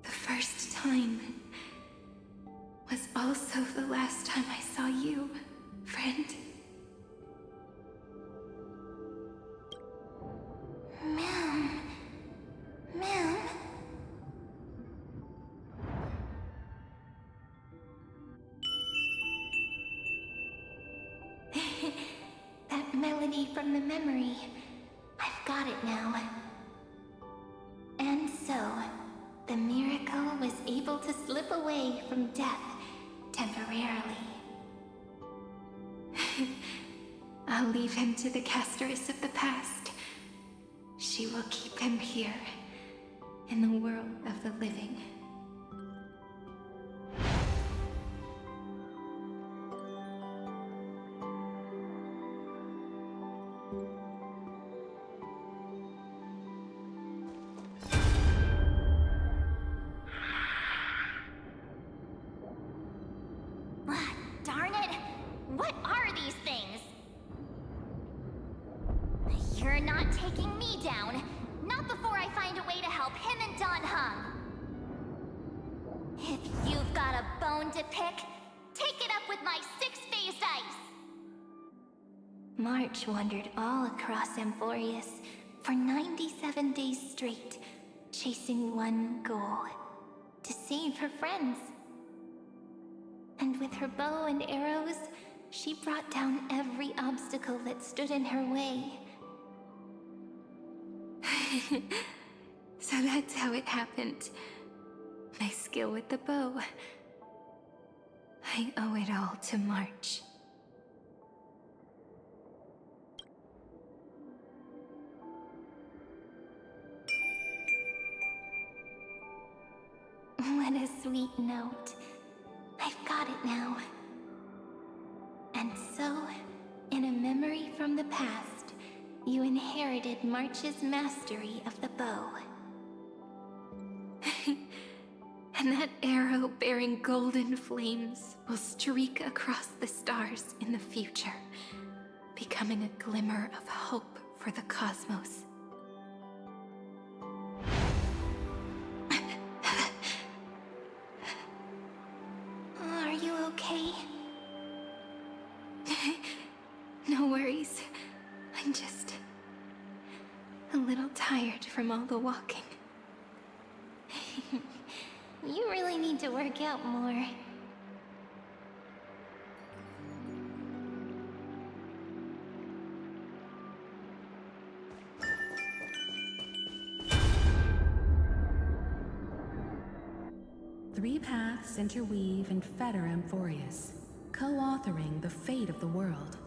The first time was also the last time I saw you, friend. Ma'am. Ma'am? melody from the memory. I've got it now. And so, the miracle was able to slip away from death temporarily. I'll leave him to the casteress of the past. She will keep him here, in the world of the living. Darn it! What are these things? You're not taking me down. Not before I find a way to help him and Don Hung. If you've got a bone to pick, take it up with my six-phased ice. March wandered all across Amphoreus for 97 days straight, chasing one goal: to save her friends. And with her bow and arrows, she brought down every obstacle that stood in her way. So that's how it happened. My skill with the bow. I owe it all to March. What a sweet note. I've got it now. And so, in a memory from the past, you inherited March's mastery of the bow. And that arrow bearing golden flames will streak across the stars in the future, becoming a glimmer of hope for the cosmos. Are you okay? No worries. I'm just a little tired from all the walking. You really need to work out more. Three paths interweave and fetter Amphoreus, co-authoring the fate of the world.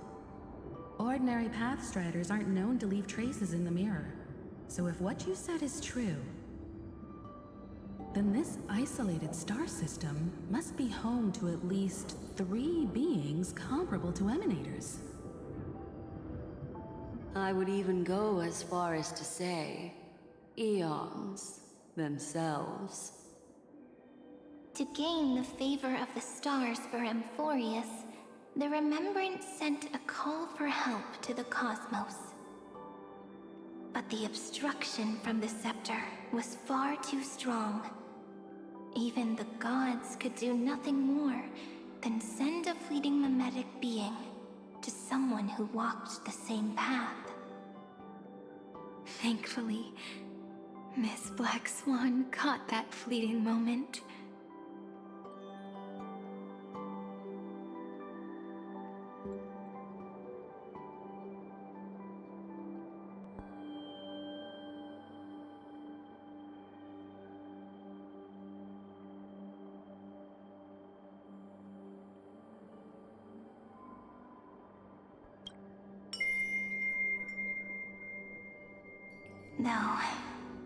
Ordinary pathstriders aren't known to leave traces in the mirror, so if what you said is true, then this isolated star system must be home to at least 3 beings comparable to Emanators. I would even go as far as to say, eons themselves. To gain the favor of the stars for Amphoreus, the Remembrance sent a call for help to the cosmos. But the obstruction from the scepter was far too strong. Even the gods could do nothing more than send a fleeting mimetic being to someone who walked the same path. Thankfully, Miss Black Swan caught that fleeting moment. Though,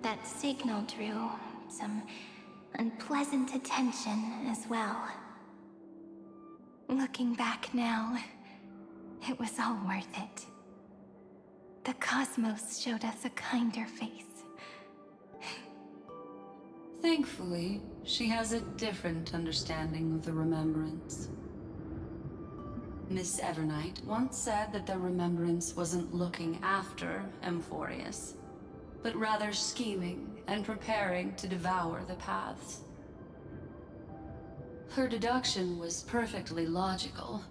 that signal drew some unpleasant attention as well. Looking back now, it was all worth it. The cosmos showed us a kinder face. Thankfully, she has a different understanding of the Remembrance. Miss Evernight once said that the Remembrance wasn't looking after Amphoreus, but rather scheming and preparing to devour the paths. Her deduction was perfectly logical,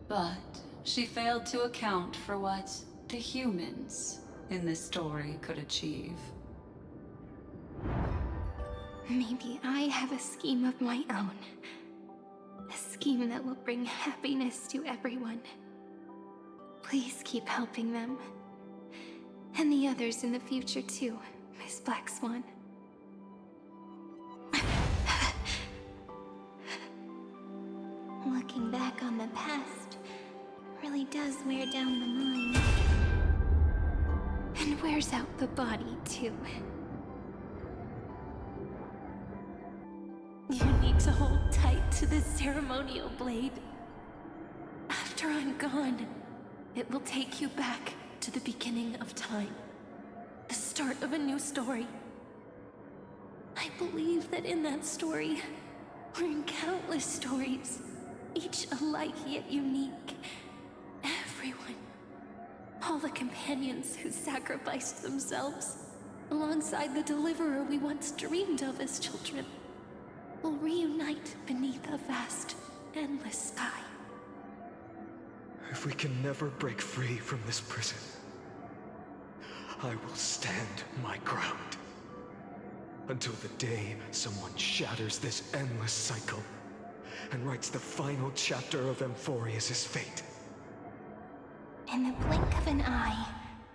but she failed to account for what the humans in this story could achieve. Maybe I have a scheme of my own. A scheme that will bring happiness to everyone. Please keep helping them. And the others in the future too, Miss Black Swan. Looking back on the past really does wear down the mind. And wears out the body too. You need to hold tight to this ceremonial blade. After I'm gone, it will take you back to the beginning of time. The start of a new story. I believe that in that story, or in countless stories, each alike yet unique, everyone, all the companions who sacrificed themselves, alongside the deliverer we once dreamed of as children, will reunite beneath a vast, endless sky. If we can never break free from this prison, I will stand my ground. Until the day someone shatters this endless cycle and writes the final chapter of Amphoreus' fate. In the blink of an eye,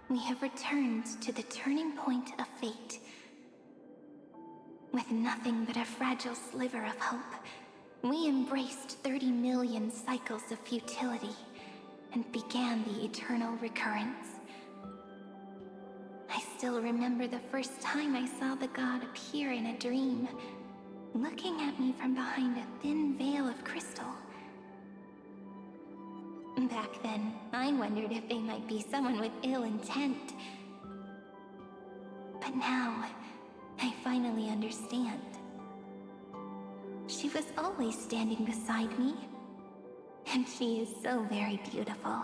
we have returned to the turning point of fate. With nothing but a fragile sliver of hope, we embraced 30 million cycles of futility and began the eternal recurrence. I still remember the first time I saw the god appear in a dream, looking at me from behind a thin veil of crystal. Back then, I wondered if they might be someone with ill intent. But now, I finally understand. She was always standing beside me, and she is so very beautiful.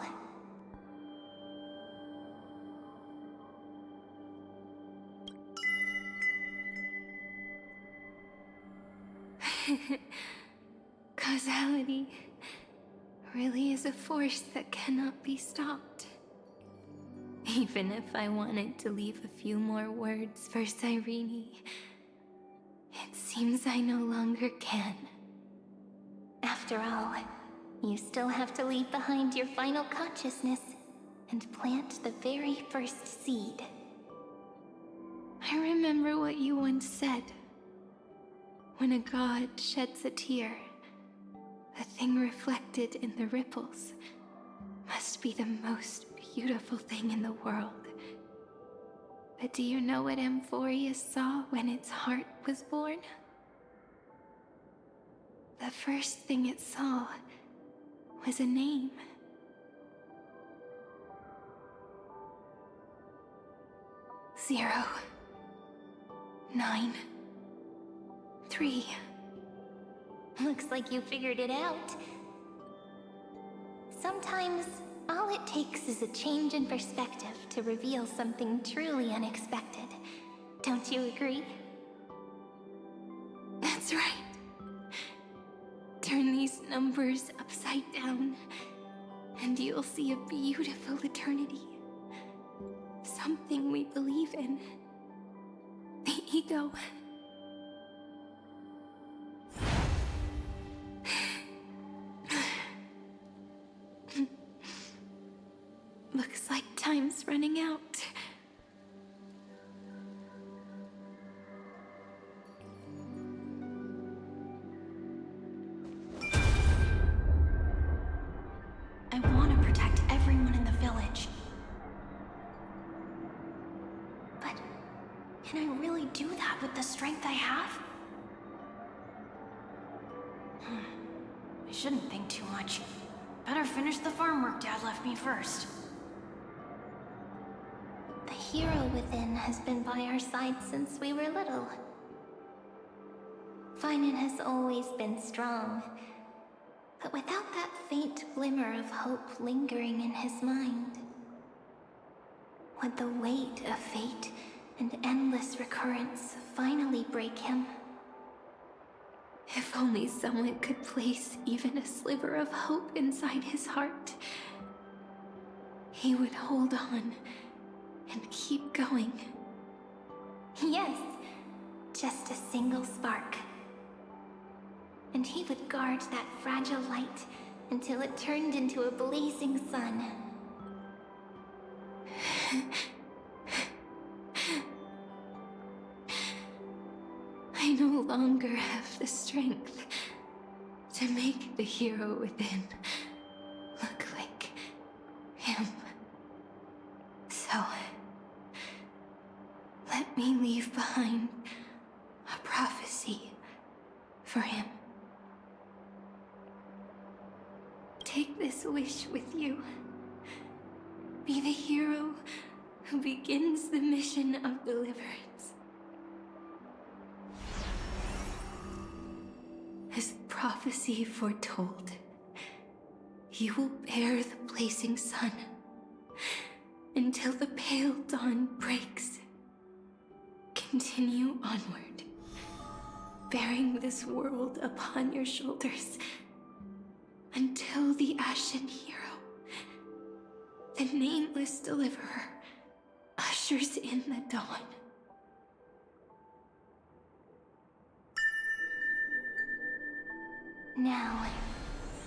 Causality really is a force that cannot be stopped. Even if I wanted to leave a few more words for Cyrene, it seems I no longer can. After all, you still have to leave behind your final consciousness and plant the very first seed. I remember what you once said. When a god sheds a tear, the thing reflected in the ripples must be the most beautiful thing in the world. But do you know what Amphoreus saw when its heart was born? The first thing it saw was a name. 0, 9, 3. Looks like you figured it out. Sometimes, all it takes is a change in perspective to reveal something truly unexpected. Don't you agree? That's right. Turn these numbers upside down, and you'll see a beautiful eternity. Something we believe in. The ego. Looks like time's running out. I want to protect everyone in the village. But can I really do that with the strength I have? I shouldn't think too much. Better finish the farm work Dad left me first. The hero within has been by our side since we were little. Finan has always been strong, but without that faint glimmer of hope lingering in his mind, would the weight of fate and endless recurrence finally break him? If only someone could place even a sliver of hope inside his heart, he would hold on and keep going. Yes, just a single spark. And he would guard that fragile light until it turned into a blazing sun. I no longer have the strength to make the hero within look like him. So, let me leave behind a prophecy for him. Take this wish with you. Be the hero who begins the mission of deliverance. As prophecy foretold, you will bear the blazing sun until the pale dawn breaks. Continue onward, bearing this world upon your shoulders until the Ashen Hero, the nameless deliverer, ushers in the dawn. Now,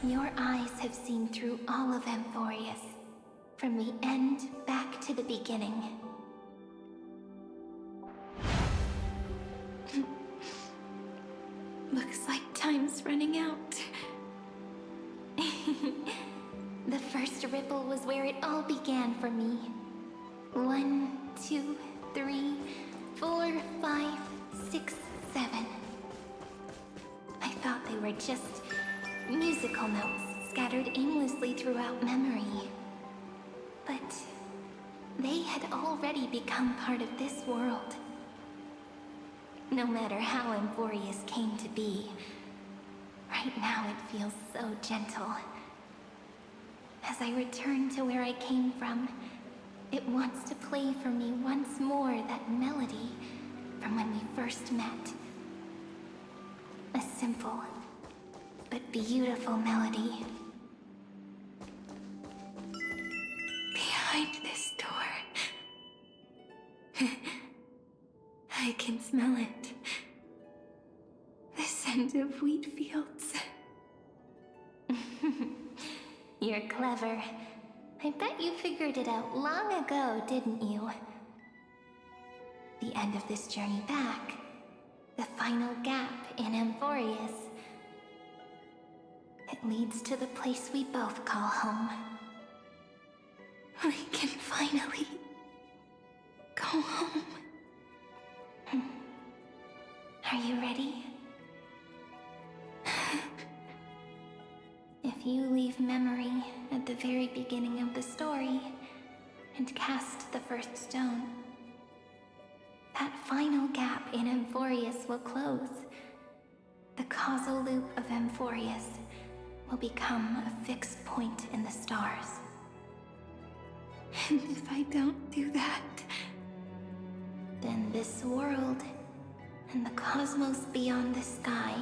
your eyes have seen through all of Amphoreus, from the end back to the beginning. Looks like time's running out. The first ripple was where it all began for me. 1, 2, 3, 4, 5, 6, 7. I thought they were just musical notes scattered aimlessly throughout memory. But they had already become part of this world. No matter how Amphoreus came to be, right now it feels so gentle. As I return to where I came from, it wants to play for me once more that melody from when we first met. A simple, but beautiful melody. Behind this door, I can smell it. The scent of wheat fields. You're clever. I bet you figured it out long ago, didn't you? The end of this journey back, the final gap in Amphoreus. It leads to the place we both call home. We can finally go home. Are you ready? If you leave memory at the very beginning of the story and cast the first stone, that final gap in Amphoreus will close. The causal loop of Amphoreus will become a fixed point in the stars. And if I don't do that, then this world and the cosmos beyond the sky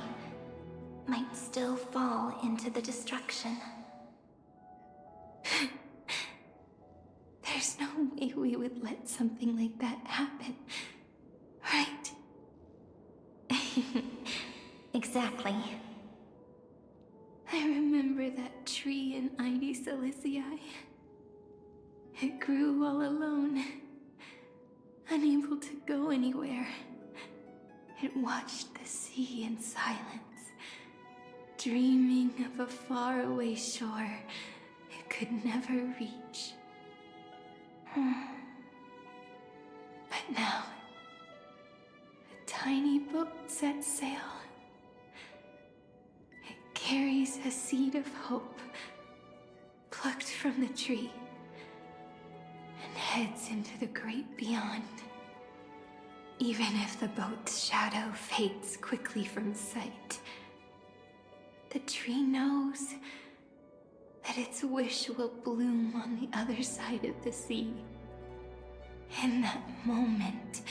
might still fall into the destruction. There's no way we would let something like that happen, right? Exactly. I remember that tree in Ide Silicii. It grew all alone, unable to go anywhere. It watched the sea in silence, dreaming of a faraway shore it could never reach. But now, a tiny boat sets sail. It carries a seed of hope, plucked from the tree, and heads into the great beyond. Even if the boat's shadow fades quickly from sight, the tree knows that its wish will bloom on the other side of the sea. In that moment,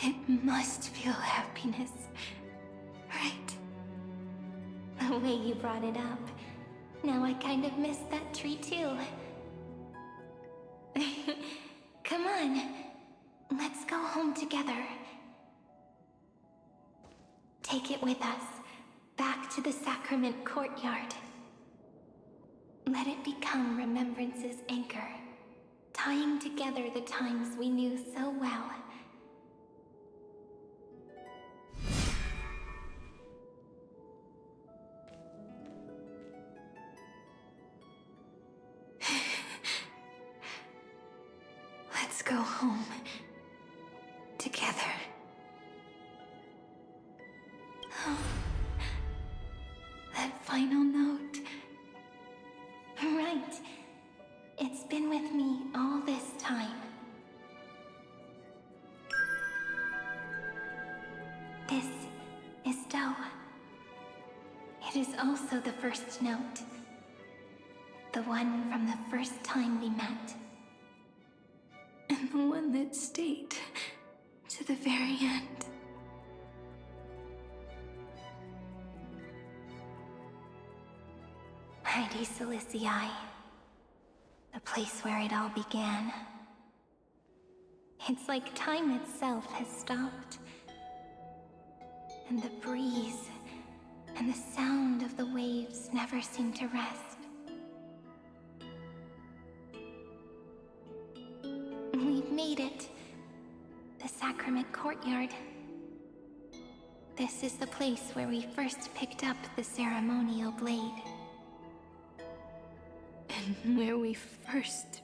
it must feel happiness, right? The way you brought it up, now I kind of miss that tree too. Come on, let's go home together. Take it with us, back to the sacrament courtyard. Let it become remembrance's anchor tying together the times we knew so well. Let's go home. Together. Oh. That final note. Right. It's been with me all this time. This is Doe. It is also the first note. The one from the first time we met. And the one that stayed to the very end. Heidi Silicii. The place where it all began. It's like time itself has stopped. And the breeze and the sound of the waves never seem to rest. We've made it. The Sacrament Courtyard. This is the place where we first picked up the ceremonial blade. And where we first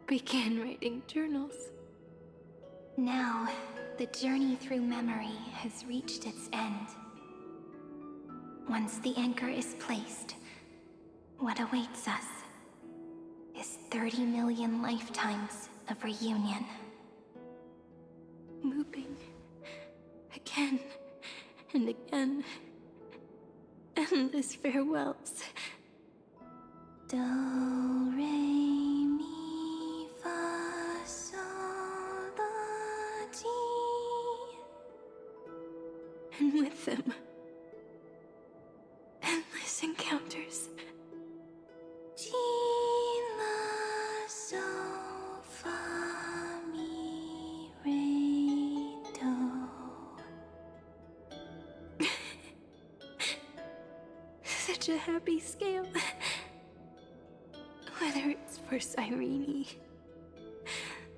began writing journals. Now, the journey through memory has reached its end. Once the anchor is placed, what awaits us is 30 million lifetimes of reunion. Looping again and again. Endless farewells. Do, re, mi, fa, sol, la, ti. And with them, endless encounters. Ti, la, sol, fa, mi, re, do. Such a happy scale. Whether it's for Cyrene,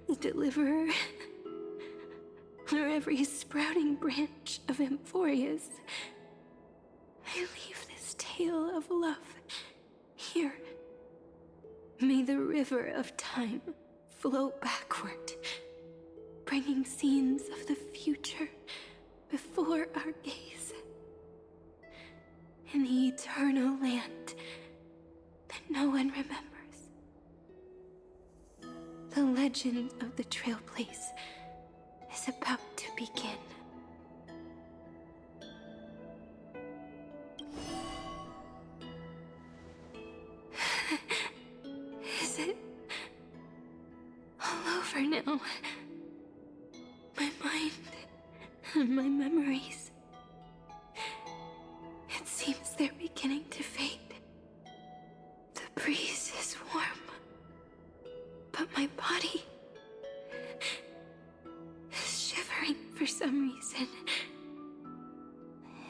the Deliverer, or every sprouting branch of Amphoreus, I leave this tale of love here. May the river of time flow backward, bringing scenes of the future before our gaze. In the eternal land that no one remembers. The legend of the Trail Place is about to begin. Is it all over now? My mind and my memories. It seems they're beginning to fade. The breeze is warm. But my body is shivering for some reason.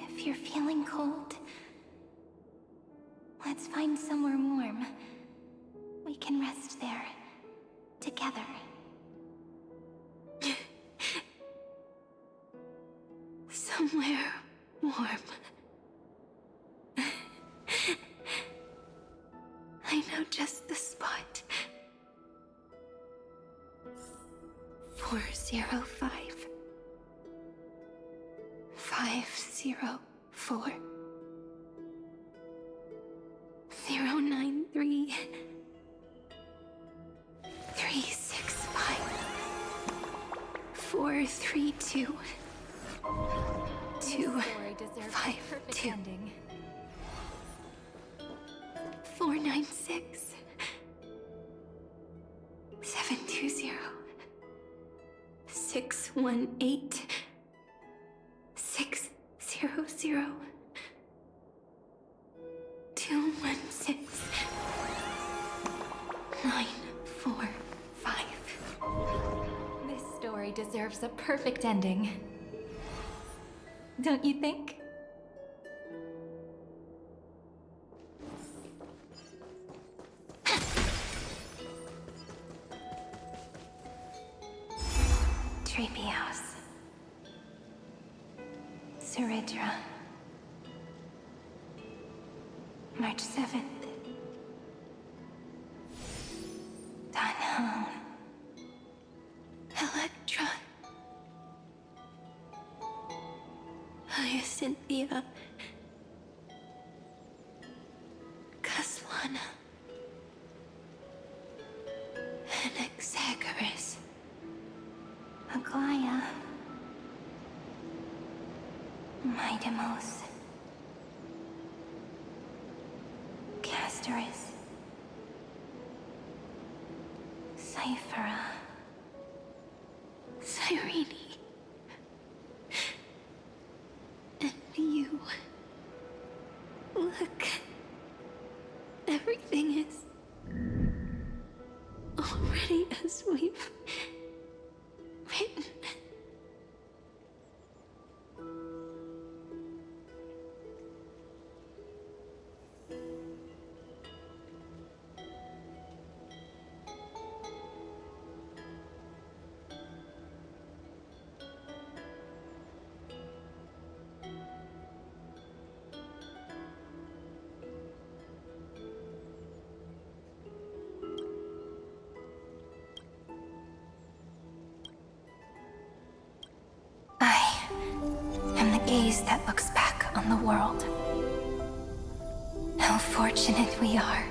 If you're feeling cold, let's find somewhere warm. We can rest there, together. Somewhere warm. I know just the spot. 405 504 093 365 432 252 496 720 618 600 216 945. This story deserves a perfect ending. Don't you think? Treebeos. Ceridra. March 7th. Danhone. Electron. Hyacinthia. Caslana. Anaxagoras. Aglaya. Midemos. Castoris. Cyphera. Cyrene. And you. Look. Everything is already as we've written. Gaze that looks back on the world. How fortunate we are.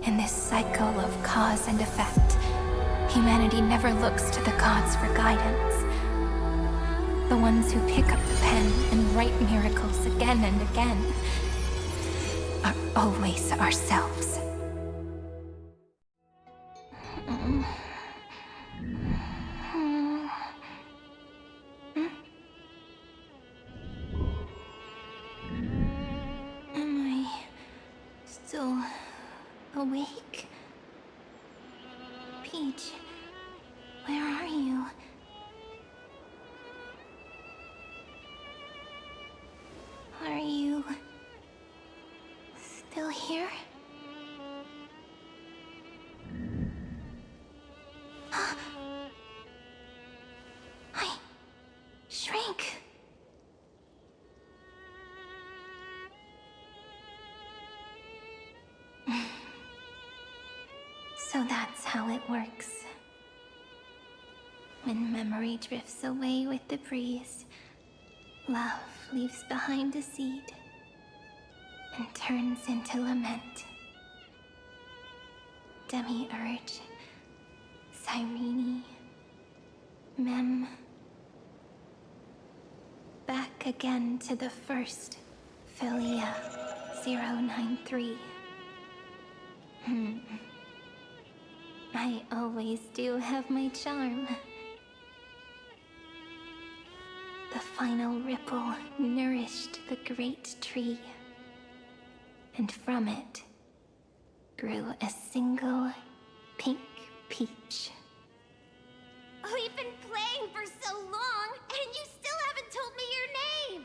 In this cycle of cause and effect, humanity never looks to the gods for guidance. The ones who pick up the pen and write miracles again and again are always ourselves. Awake? Peach, where are you? Are you still here? I shrank. So that's how it works. When memory drifts away with the breeze, love leaves behind a seed and turns into lament. Demiurge, Cyrene, Mem. Back again to the first, Philia 093. I always do have my charm. The final ripple nourished the great tree, and from it grew a single pink peach. We've been playing for so long, and you still haven't told me your name!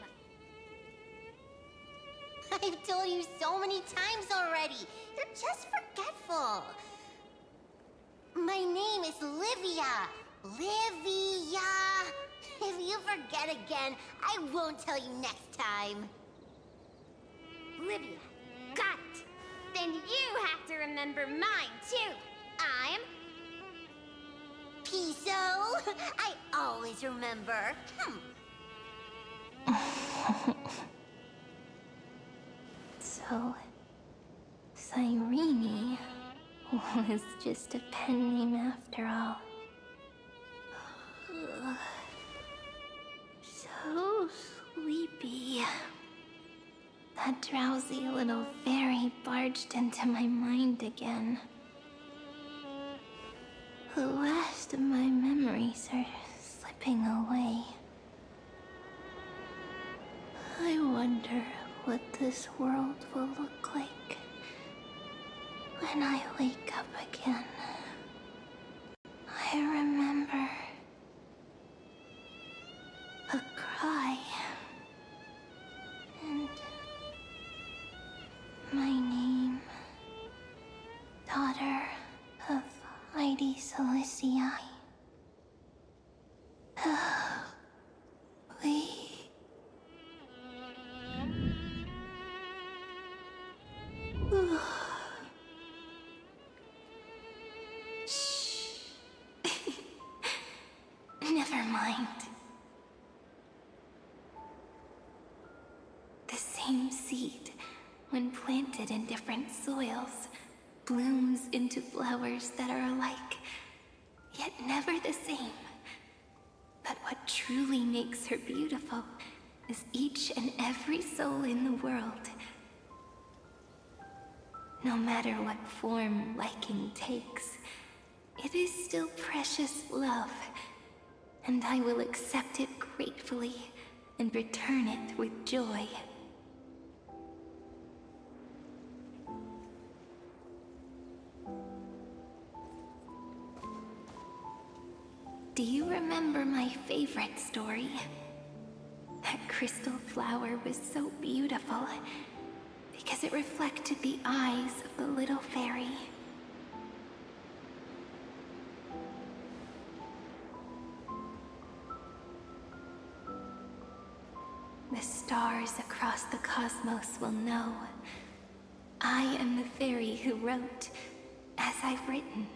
I've told you so many times already. You're just forgetful. My name is Livia. Livia. If you forget again, I won't tell you next time. Livia. Got it. Then you have to remember mine, too. I'm... Piso. I always remember. So, Cyrene was just a pen name after all. So sleepy. That drowsy little fairy barged into my mind again. The last of my memories are slipping away. I wonder what this world will look like when I wake up again. I remember a cry and my name, daughter of Lady Celicii. Never mind. The same seed, when planted in different soils, blooms into flowers that are alike, yet never the same. But what truly makes her beautiful is each and every soul in the world. No matter what form liking takes, it is still precious love, and I will accept it gratefully and return it with joy. Do you remember my favorite story? That crystal flower was so beautiful because it reflected the eyes of the little fairy. The stars across the cosmos will know I am the fairy who wrote, as I've written,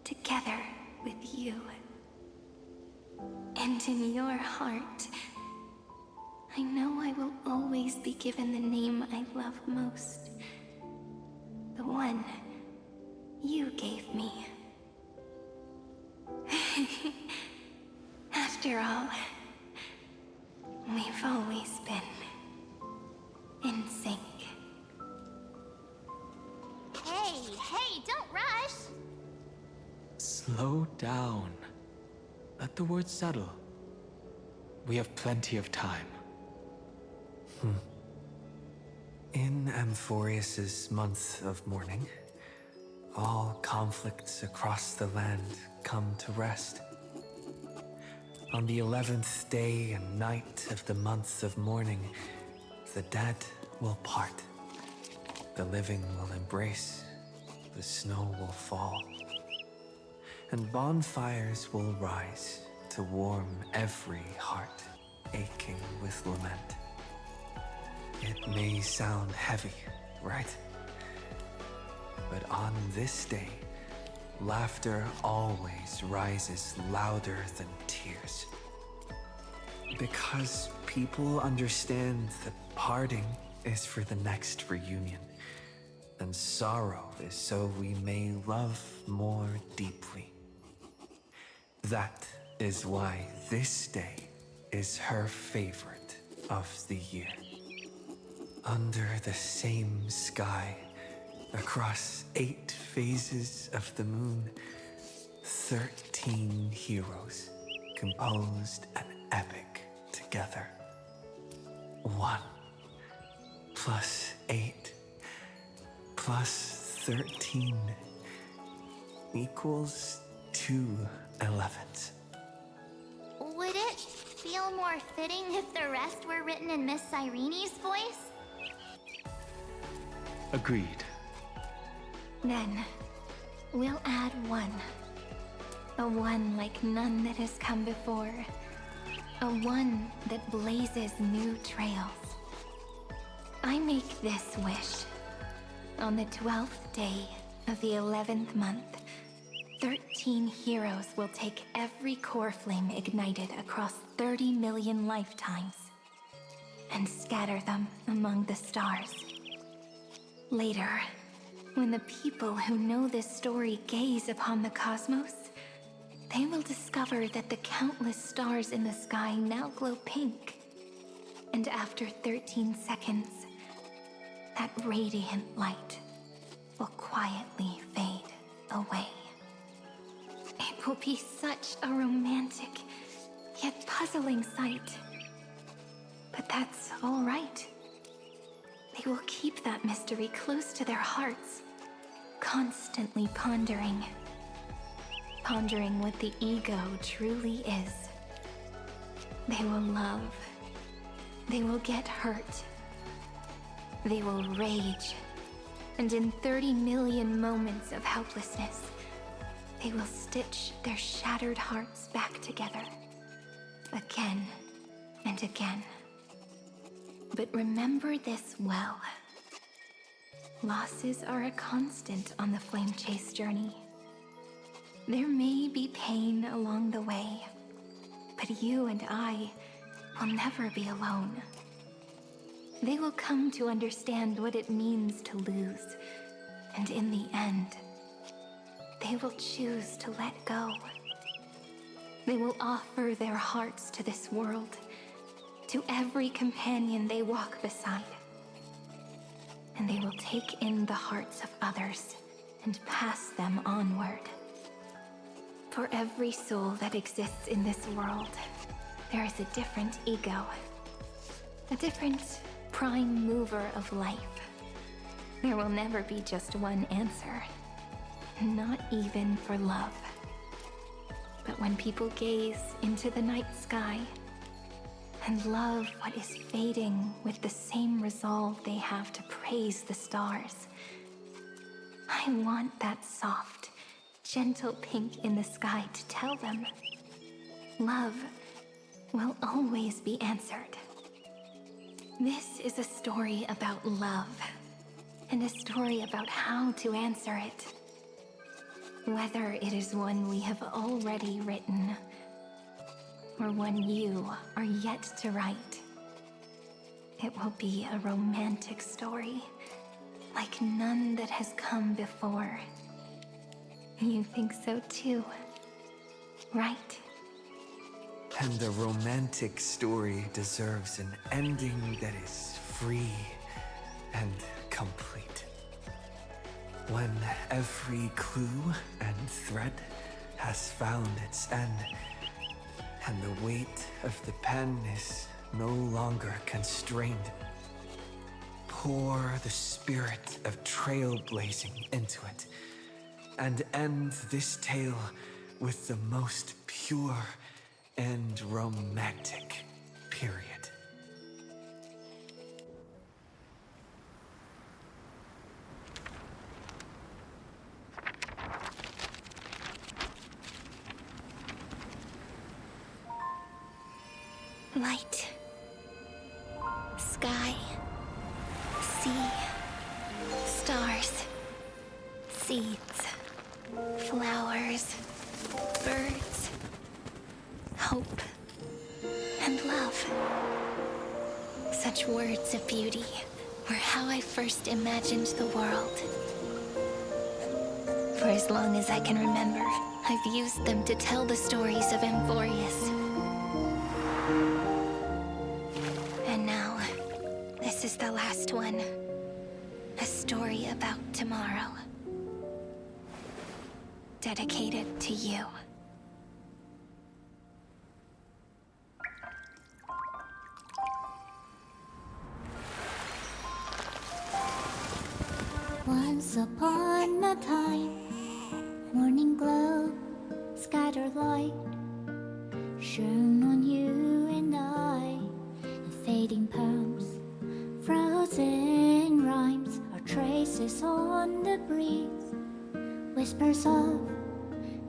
together with you. And in your heart, I know I will always be given the name I love most. The one you gave me. After all, we've always been in sync. Hey, don't rush! Slow down. Let the words settle. We have plenty of time. In Amphoreus's month of mourning, all conflicts across the land come to rest. On the 11th day and night of the month of mourning, the dead will part. The living will embrace. The snow will fall. And bonfires will rise to warm every heart aching with lament. It may sound heavy, right? But on this day, laughter always rises louder than tears. Because people understand that parting is for the next reunion, and sorrow is so we may love more deeply. That is why this day is her favorite of the year. Under the same sky, across 8 phases of the moon, 13 heroes composed an epic together. 1 plus 8 plus 13 equals 2 11s. Would it feel more fitting if the rest were written in Miss Cyrene's voice? Agreed. Then, we'll add 1. A 1 like none that has come before. A 1 that blazes new trails. I make this wish. On the 12th day of the 11th month, 13 heroes will take every core flame ignited across 30 million lifetimes and scatter them among the stars. Later, when the people who know this story gaze upon the cosmos, they will discover that the countless stars in the sky now glow pink. And after 13 seconds, that radiant light will quietly fade away. It will be such a romantic, yet puzzling sight. But that's all right. They will keep that mystery close to their hearts, constantly pondering what the ego truly is. They will love. They will get hurt. They will rage. And in 30 million moments of helplessness, they will stitch their shattered hearts back together, again and again. But remember this well. Losses are a constant on the flame chase journey. There may be pain along the way, But you and I will never be alone. They will come to understand what it means to lose, and in the end, they will choose to let go. They will offer their hearts to this world, to every companion they walk beside. And they will take in the hearts of others and pass them onward. For every soul that exists in this world, there is a different ego, a different prime mover of life. There will never be just one answer, not even for love. But when people gaze into the night sky and love what is fading with the same resolve they have to praise the stars, I want that soft, gentle pink in the sky to tell them, love will always be answered. This is a story about love, and a story about how to answer it. Whether it is one we have already written, or one you are yet to write, it will be a romantic story, like none that has come before. You think so too, right? And a romantic story deserves an ending that is free and complete. When every clue and thread has found its end, and the weight of the pen is no longer constrained, pour the spirit of trailblazing into it, and end this tale with the most pure and romantic period. Light, sky, sea, stars, seeds, flowers, birds, hope, and love. Such words of beauty were how I first imagined the world. For as long as I can remember, I've used them to tell the stories of Amphoreus. And now, this is the last one. A story about tomorrow. Dedicated to you. Once upon a time, morning glow, scattered light, shone on you and I. Fading poems, frozen rhymes, or traces on the breeze, whispers of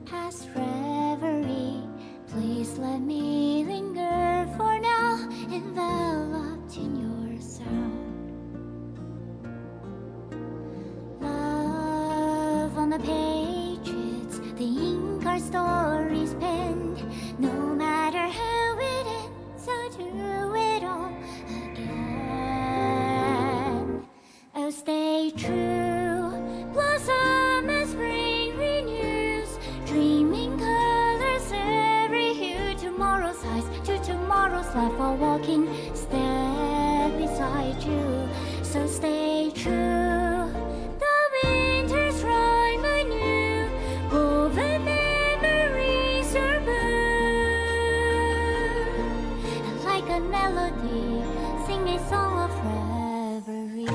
past reverie. Please let me linger for now, enveloped in your sound. Love on the pages, the ink our stories penned. No matter how it ends, so do it all again. Oh, stay true, blossom as spring renews, dreaming colors every hue. Tomorrow's eyes to tomorrow's life, while walking step beside you. So stay true, the winter's rhyme anew, woven memories are blue. And like a melody, sing a song of reverie.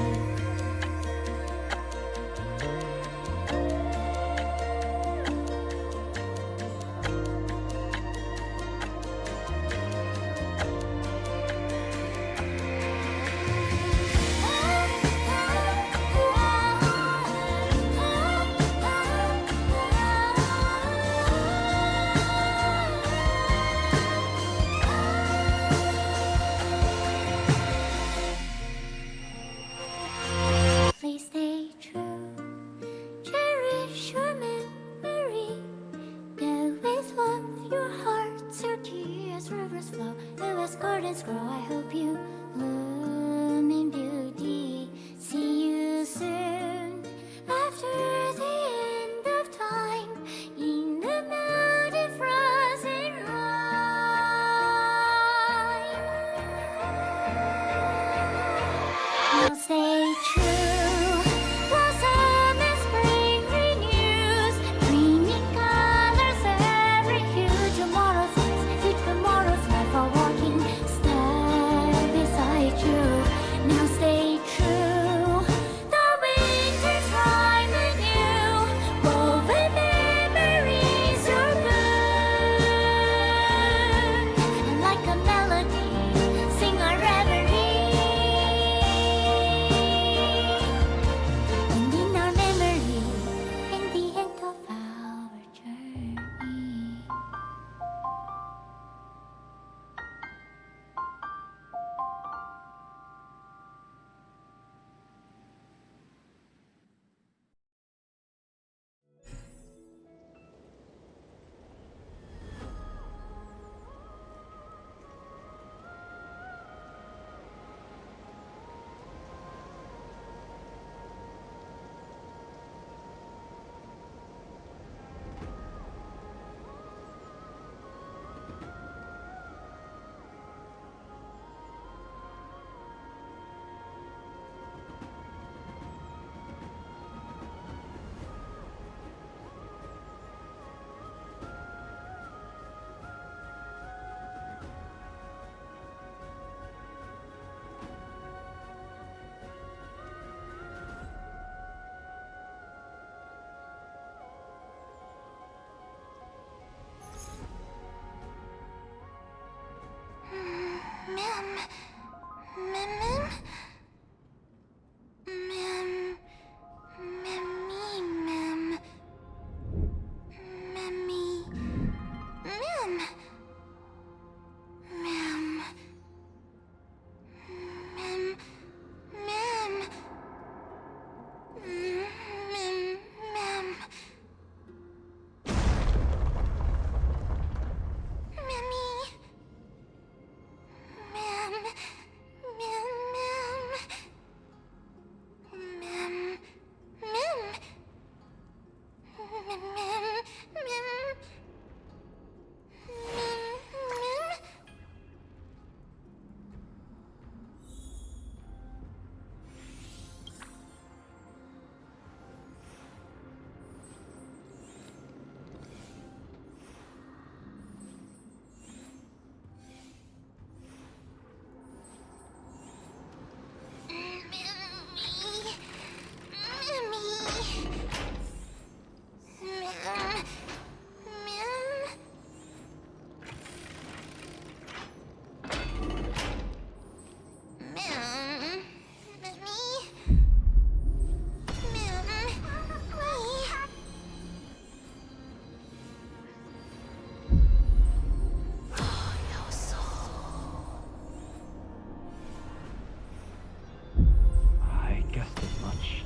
I guessed as much.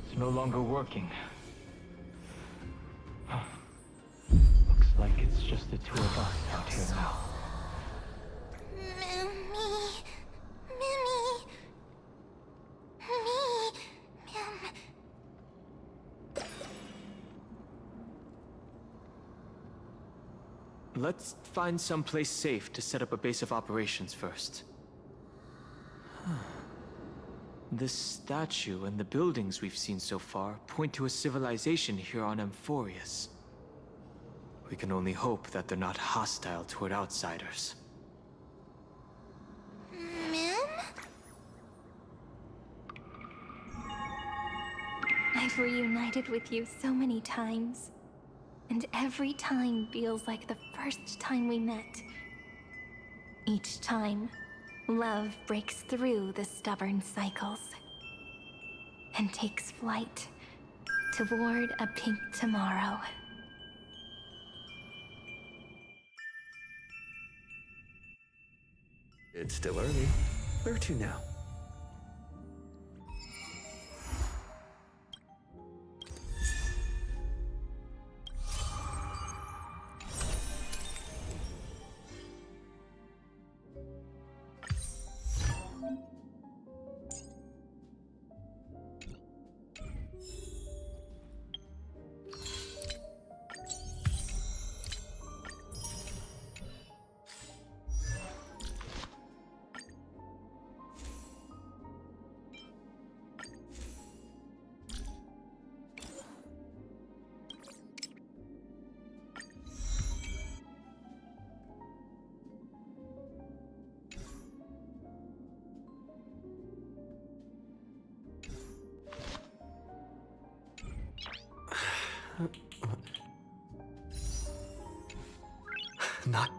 It's no longer working. Looks like it's just the two of us out here now. Let's find someplace safe to set up a base of operations first. This statue and the buildings we've seen so far point to a civilization here on Amphoreus. We can only hope that they're not hostile toward outsiders. I've reunited with you so many times, and every time feels like the first time we met. Each time, love breaks through the stubborn cycles and takes flight toward a pink tomorrow. It's still early. Where to now? Not